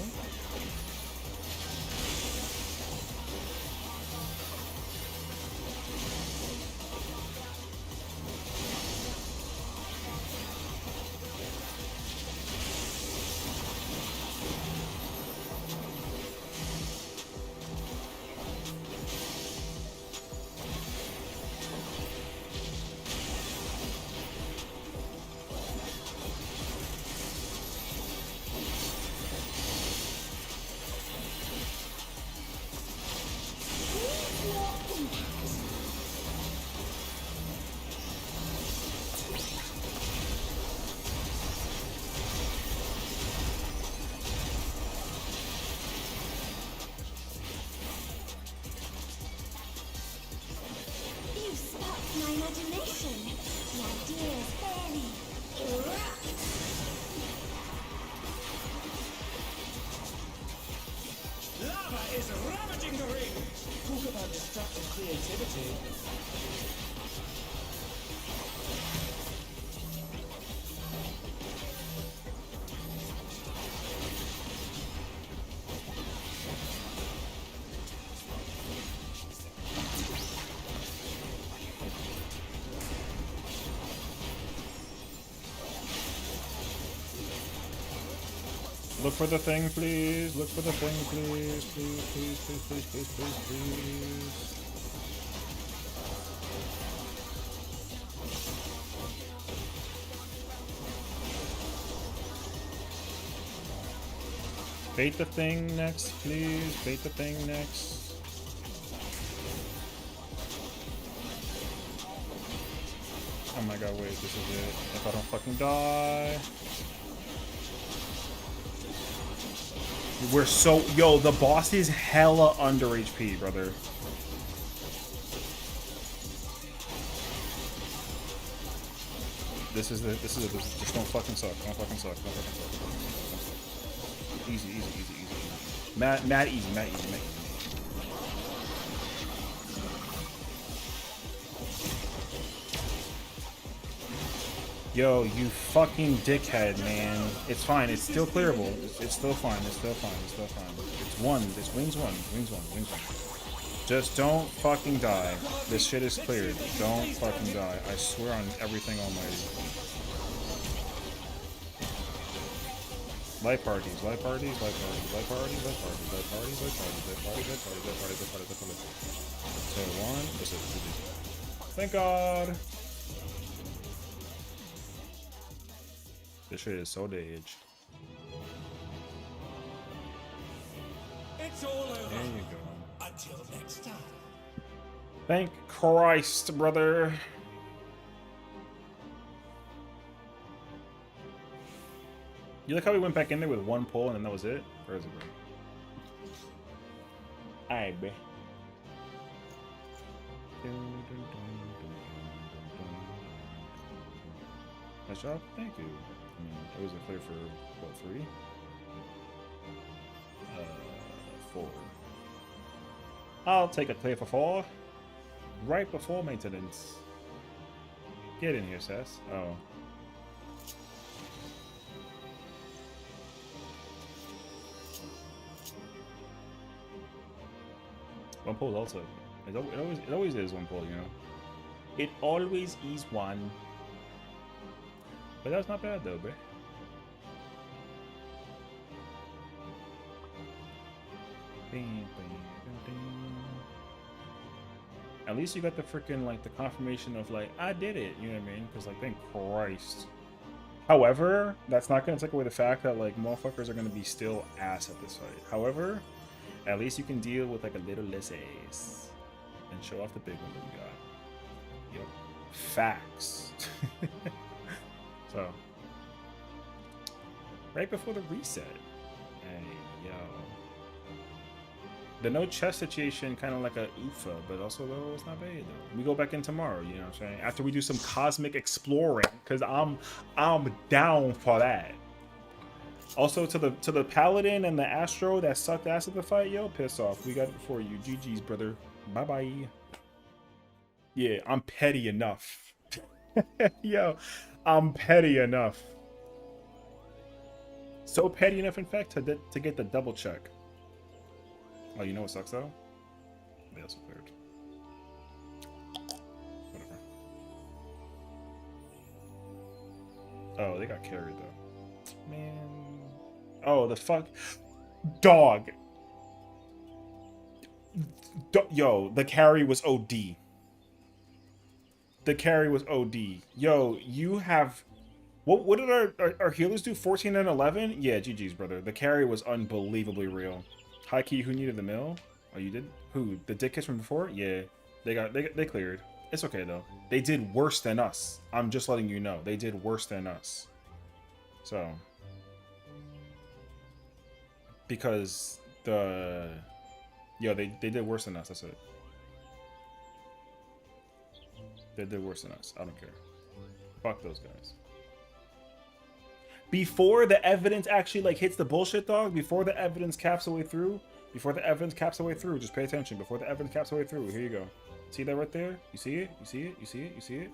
You sparked my imagination. The idea is fairly erupt. Lava is ravaging the ring. Talk about destructive creativity. Look for the thing, please. Look for the thing, please. Please, please, please, please, please, please, please. Bait the thing next, please. Bait the thing next. Oh my god, wait, this is it. If I don't fucking die. We're so... Yo, the boss is hella under HP, brother. This is it. Just don't fucking suck. Don't fucking suck. Don't fucking suck. Don't fucking suck. Easy, easy, easy, easy. Mad easy, mad easy, mad easy. Yo, you fucking dickhead, man. It's fine. It's still clearable. It's still fine. It's still fine. It's still fine. It's one. It's wings one. Wings one. Wings one. Just don't fucking die. This shit is cleared. Don't fucking die. I swear on everything almighty. Light parties. Light parties. Light parties. Light parties. Light parties. Light parties. Light parties. Light parties. Light parties. Light parties. Light parties. Light parties. So one. This is. Thank God. This shit is so dead. It's all over. There you go. Until next time. Thank Christ, brother. You like how we went back in there with one pull and then that was it? Or is it, bro? Alright, bro. Nice job. Thank you. I mean, it was a clear for, what, 3? 4. I'll take a clear for 4. Right before maintenance. Get in here, Sess. Oh. One pull also. It always is one pull, you know. It always is one. But that's not bad though, bruh. At least you got the freaking like the confirmation of like I did it. You know what I mean? Because like thank Christ. However, that's not gonna take away the fact that like motherfuckers are gonna be still ass at this fight. However, at least you can deal with like a little less ace and show off the big one that you got. Yep. Facts. So, right before the reset. Hey, yo. The no chest situation kind of like a oofa, but also though it's not bad though. We go back in tomorrow, you know what I'm saying? After we do some cosmic exploring, because I'm down for that. Also to the paladin and the astro that sucked ass at the fight, yo, piss off. We got it for you. GG's, brother. Bye bye. Yeah, I'm petty enough. Yo, I'm petty enough. So petty enough, in fact, to get the double check. Oh, you know what sucks though? They also cleared. Whatever. Oh, they got carried though. Man. Oh, the fuck. Dog. Yo, the carry was OD. The carry was OD. Yo, you have... What did our healers do? 14 and 11? Yeah, GG's, brother. The carry was unbelievably real. High key, who needed the mill? Oh, you did? Who? The dick kiss from before? Yeah. They cleared. It's okay, though. They did worse than us. I'm just letting you know. They did worse than us. So... Because the... Yo, they did worse than us, that's it. They did worse than us. I don't care. Fuck those guys. Before the evidence actually like hits the bullshit, dog, before the evidence caps the way through, just pay attention. Before the evidence caps the way through, here you go. See that right there? You see it? You see it? You see it? You see it?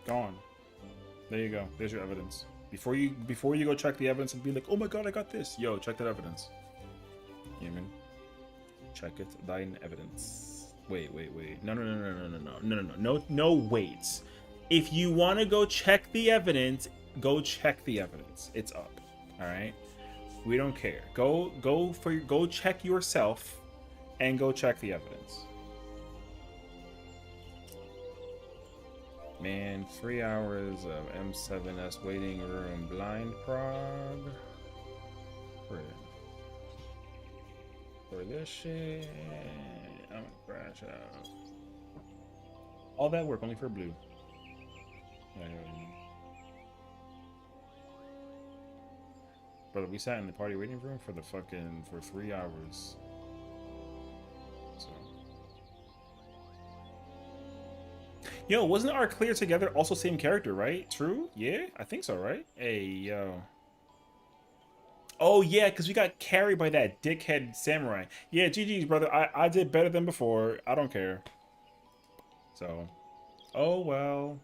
Gone. There you go. There's your evidence. Before you go check the evidence and be like, oh my god, I got this. Yo, check that evidence. You know what I mean? Check it. Thine evidence. Wait. No, wait. If you want to go check the evidence, go check the evidence. It's up. All right? We don't care. Go check yourself and go check the evidence. Man, 3 hours of M7S waiting room blind prog. For this shit, I'm gonna crash out. All that work only for blue. Brother, we sat in the party waiting room for 3 hours. So. Yo, wasn't our clear together also same character, right? True? Yeah, I think so, right? Hey, yo. Oh, yeah, because we got carried by that dickhead samurai. Yeah, GG's, brother. I did better than before. I don't care. So, oh, well.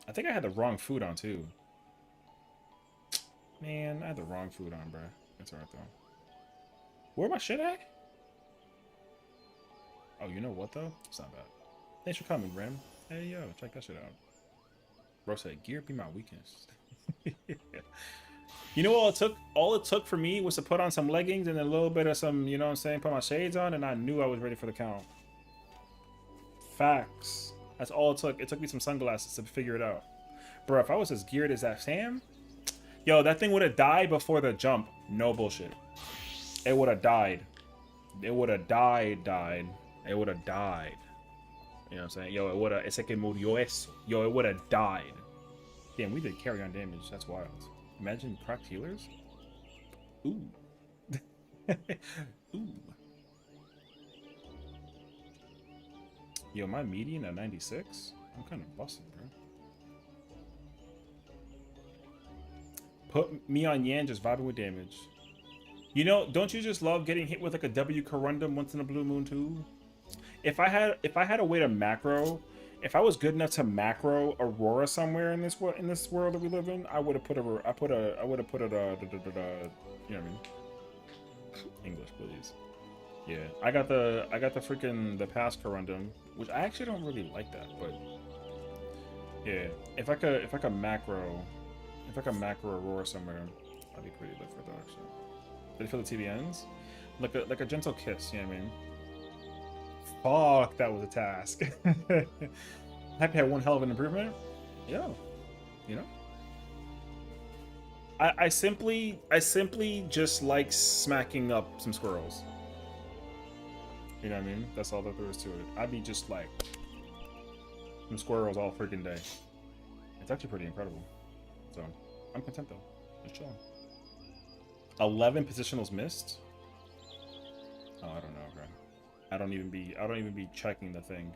I think I had the wrong food on, too. Man, I had the wrong food on, bro. That's alright, though. Where my shit at? Oh, you know what, though? It's not bad. Thanks for coming, Grim. Hey, yo, check that shit out. Bro said, gear be my weakness. You know all it took for me was to put on some leggings and a little bit of some, you know what I'm saying, put my shades on, and I knew I was ready for the count. Facts. That's all it took. It took me some sunglasses to figure it out. Bro, if I was as geared as that Sam, yo, that thing would have died before the jump. No bullshit. It would have died. It would have died. It would have died. You know what I'm saying? Yo, it would have, ese que murió eso. Yo, it would have died. Damn, we did carry on damage. That's wild. Imagine cracked healers. Ooh. Ooh. Yo, my median at 96? I'm kind of busted, bro. Put me on Yan just vibing with damage. You know, don't you just love getting hit with like a W corundum once in a blue moon too? If I had a way to macro, if I was good enough to macro Aurora somewhere in this world that we live in, I would have put it you know what I mean? English, please. Yeah, I got the freaking the past corundum, which I actually don't really like that, but yeah, if I could macro Aurora somewhere, I'd be pretty lit for that actually. Did you feel the TBNs? Like a gentle kiss, you know what I mean? Fuck, that was a task. Happy had one hell of an improvement. Yeah, you know. I simply just like smacking up some squirrels. You know what I mean? That's all that there is to it. I'd be just like some squirrels all freaking day. It's actually pretty incredible. So I'm content though. Just chilling. 11 positionals missed. Oh, I don't know, bro. I don't even be checking the thing.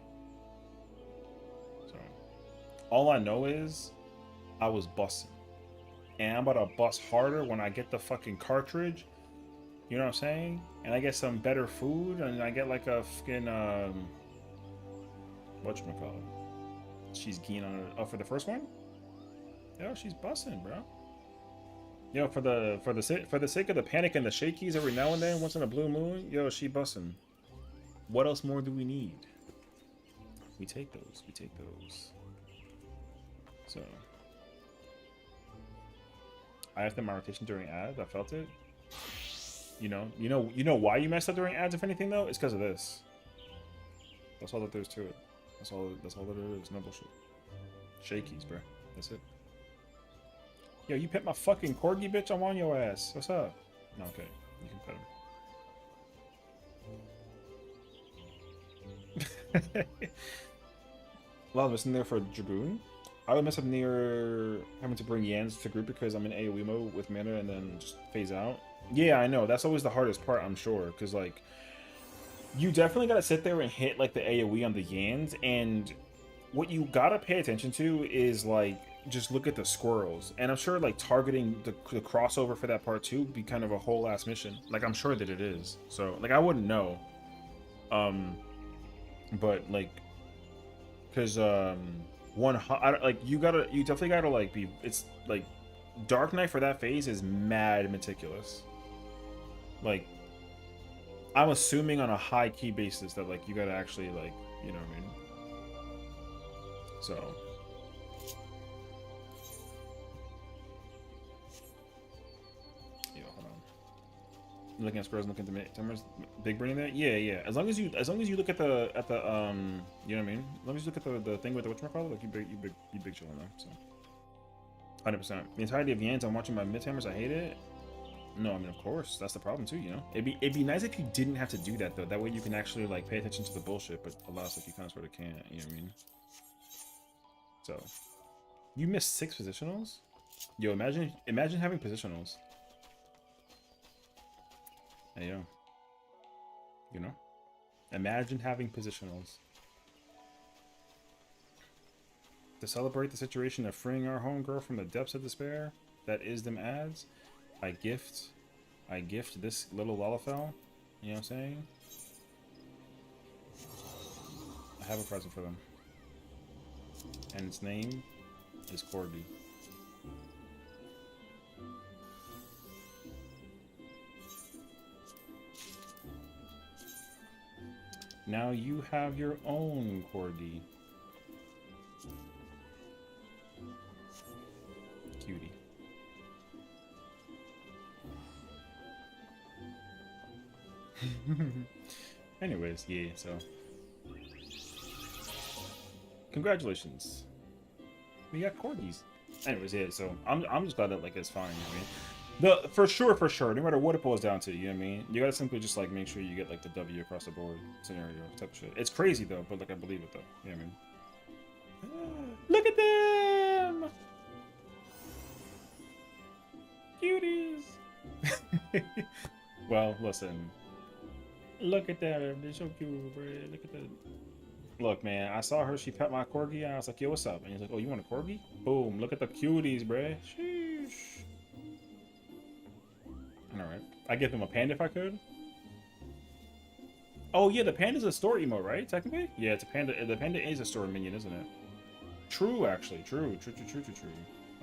So all I know is I was bussing. And I'm about to bust harder when I get the fucking cartridge. You know what I'm saying? And I get some better food, and I get like a fucking whatchamacallit. She's keen on it. Oh, for the first one? Yo, she's busting, bro. Yo, for the sake of the panic and the shakies every now and then, once in a blue moon, yo, she busting. What else more do we need? We take those. We take those. So I have my rotation during ads. I felt it. You know why you messed up during ads, if anything, though? It's because of this. That's all that there's to it. That's all that it is. No bullshit. Shakies, bro. That's it. Yo, you pet my fucking corgi, bitch? I'm on your ass. What's up? No, okay. You can pet him. A lot of us in there for Dragoon. I would mess up near having to bring Yans to group because I'm in AoE mode with mana and then just phase out. Yeah, I know. That's always the hardest part, I'm sure. Because, like, you definitely got to sit there and hit, like, the AoE on the Yans. And what you got to pay attention to is, like, just look at the squirrels. And I'm sure, like, targeting the crossover for that part, too, would be kind of a whole-ass mission. Like, I'm sure that it is. So, like, I wouldn't know. But, like, because, you definitely gotta like be. It's like Dark Knight for that phase is mad meticulous. Like, I'm assuming on a high key basis that like you gotta actually like, you know what I mean. So yeah, hold on. Looking at squares, looking at the timers, big brain there. Yeah. As long as you look at the you know what I mean. As long as you look at the thing with the whatchamacallit, like you big chilling there. So 100%. The entirety of Yans, I'm watching my mid timers. I hate it. No, I mean of course that's the problem too. You know, it'd be nice if you didn't have to do that though. That way you can actually like pay attention to the bullshit. But alas, like you kind of sort of can't. You know what I mean? So you missed 6 positionals. Yo, imagine having positionals. Hey, yo. You know? Imagine having positionals. To celebrate the situation of freeing our homegirl from the depths of despair that is them ads, I gift this little Lullafell. You know what I'm saying? I have a present for them. And its name is Corgi. Now you have your own Corgi. Cutie. Anyways, yeah, so congratulations. We got corgis. Anyways, yeah, so I'm just glad that like it's fine, you know what I mean? For sure, no matter what it boils down to, you know what I mean? You gotta simply just like make sure you get like the W across the board scenario type of shit. It's crazy though, but like I believe it though. You know what I mean? Look at them! Cuties! Well, listen. Look at that, they're so cute, bro. Look at that. Look, man, I saw her, she pet my corgi, and I was like, yo, what's up? And he's like, oh, you want a corgi? Boom, look at the cuties, bruh. Sheesh. Alright. I'd give him a panda if I could. Oh, yeah, the panda's a store emote, right? Technically? Yeah, it's a panda. The panda is a store minion, isn't it? True, actually. True.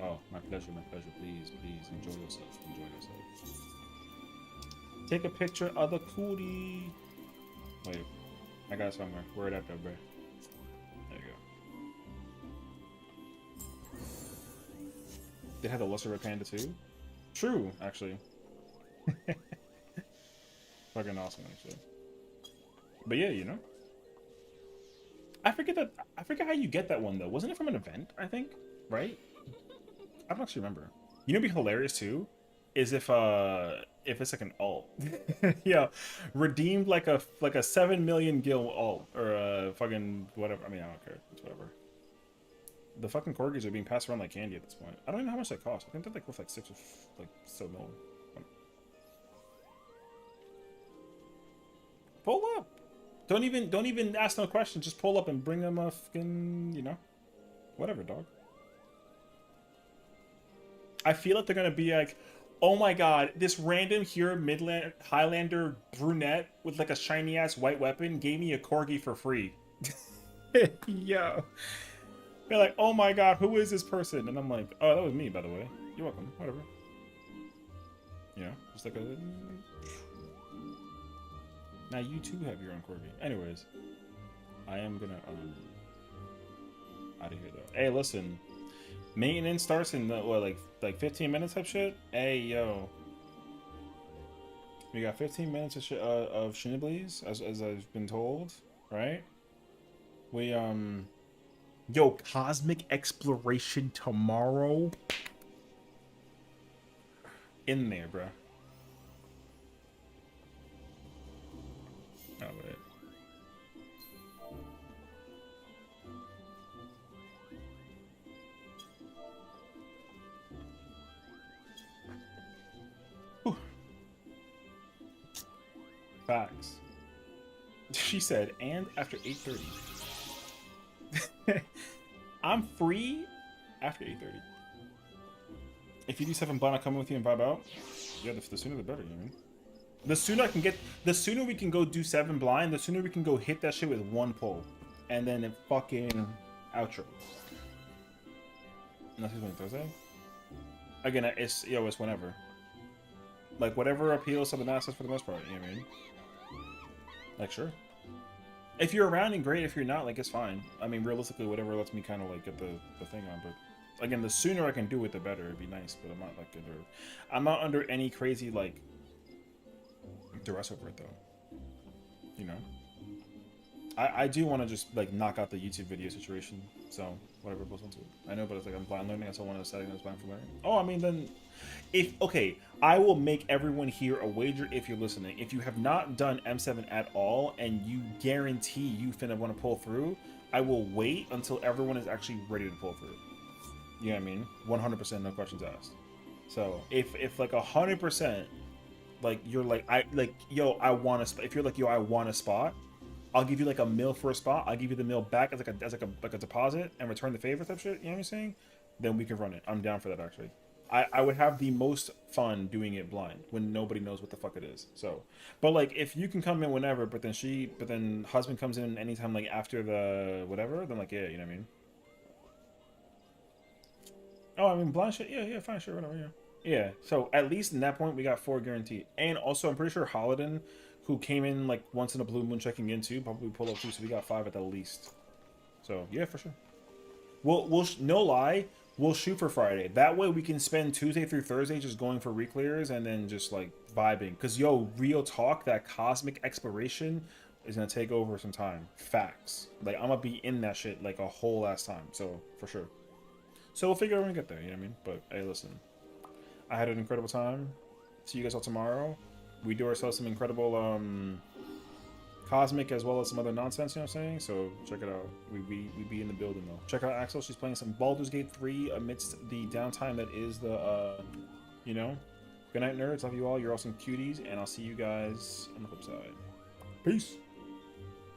Oh, my pleasure. Please, enjoy yourself. Take a picture of the cootie. Wait, I got it somewhere. Where it at though, bro? There you go. They have the lesser red panda too? True, actually. Fucking awesome, actually. But yeah, you know. I forget how you get that one though. Wasn't it from an event? I think, right? I don't actually remember. You know, what'd be hilarious too, is if it's like an alt. Yeah, redeemed like a 7 million gil alt or a fucking whatever. I mean, I don't care. It's whatever. The fucking corgis are being passed around like candy at this point. I don't even know how much that costs. I think they're like worth like 6 or like so mil. Pull up. Don't even ask no questions. Just pull up and bring them a fucking, you know, whatever, dog. I feel like they're gonna be like, oh my god, this random here Midland Highlander brunette with like a shiny ass white weapon gave me a corgi for free. Yo. They're like, oh my god, who is this person? And I'm like, oh, that was me, by the way. You're welcome. Whatever. You know, just like a. Now you too have your own corgi. Anyways, I am gonna out of here though. Hey, listen, maintenance starts in what, like 15 minutes type shit. Hey, yo, we got 15 minutes of Shiniblies, as I've been told, right? We yo, cosmic exploration tomorrow. In there, bruh. Oh, wait. Whew. Facts. She said, and after 8:30. I'm free after 8:30. If you do 7 blind, I'll come with you and vibe out. Yeah, the sooner the better, you know what I mean? The sooner I can get, the sooner we can go do 7 blind, the sooner we can go hit that shit with 1 pull. And then it fucking outro. Next week, Thursday? Again, it's whenever. Like, whatever appeals to the masses for the most part, you know what I mean? Like, sure. If you're around, and great. If you're not, like, it's fine. I mean, realistically, whatever lets me kind of, like, get the thing on, but... Again, the sooner I can do it, the better. It'd be nice, but I'm not under any crazy, like, duress over it, though. You know? I do want to just, like, knock out the YouTube video situation, so whatever goes into it. I know, but it's like I'm blind learning. That's one of the settings I was blind for learning. Oh, I mean, then... Okay, I will make everyone here a wager if you're listening. If you have not done M7 at all, and you guarantee you finna want to pull through, I will wait until everyone is actually ready to pull through. You know what I mean? 100%, no questions asked. So if like 100%, like you're like yo, I want to. If you're like yo, I want a spot, I'll give you like a mil for a spot. I'll give you the mil back as like a deposit and return the favor type shit. You know what I'm saying? Then we can run it. I'm down for that actually. I would have the most fun doing it blind when nobody knows what the fuck it is. So, but like if you can come in whenever, but then husband comes in anytime like after the whatever, then like yeah, you know what I mean? Oh, I mean, blind shit? Yeah, fine, sure, whatever, yeah. Yeah, so at least in that point, we got 4 guaranteed. And also, I'm pretty sure Holoden, who came in, like, once in a blue moon checking in, too, probably pull up, too, so we got 5 at the least. So, yeah, for sure. We'll no lie, we'll shoot for Friday. That way, we can spend Tuesday through Thursday just going for reclears and then just, like, vibing. Because, yo, real talk, that cosmic exploration is going to take over some time. Facts. Like, I'm going to be in that shit, like, a whole ass time. So, for sure. So we'll figure out when we get there, you know what I mean? But hey, listen, I had an incredible time. See you guys all tomorrow. We do ourselves some incredible cosmic as well as some other nonsense, you know what I'm saying? So check it out. We be in the building though. Check out Axel. She's playing some Baldur's Gate 3 amidst the downtime that is the you know. Good night, nerds. Love you all. You're all some cuties, and I'll see you guys on the flip side. Peace.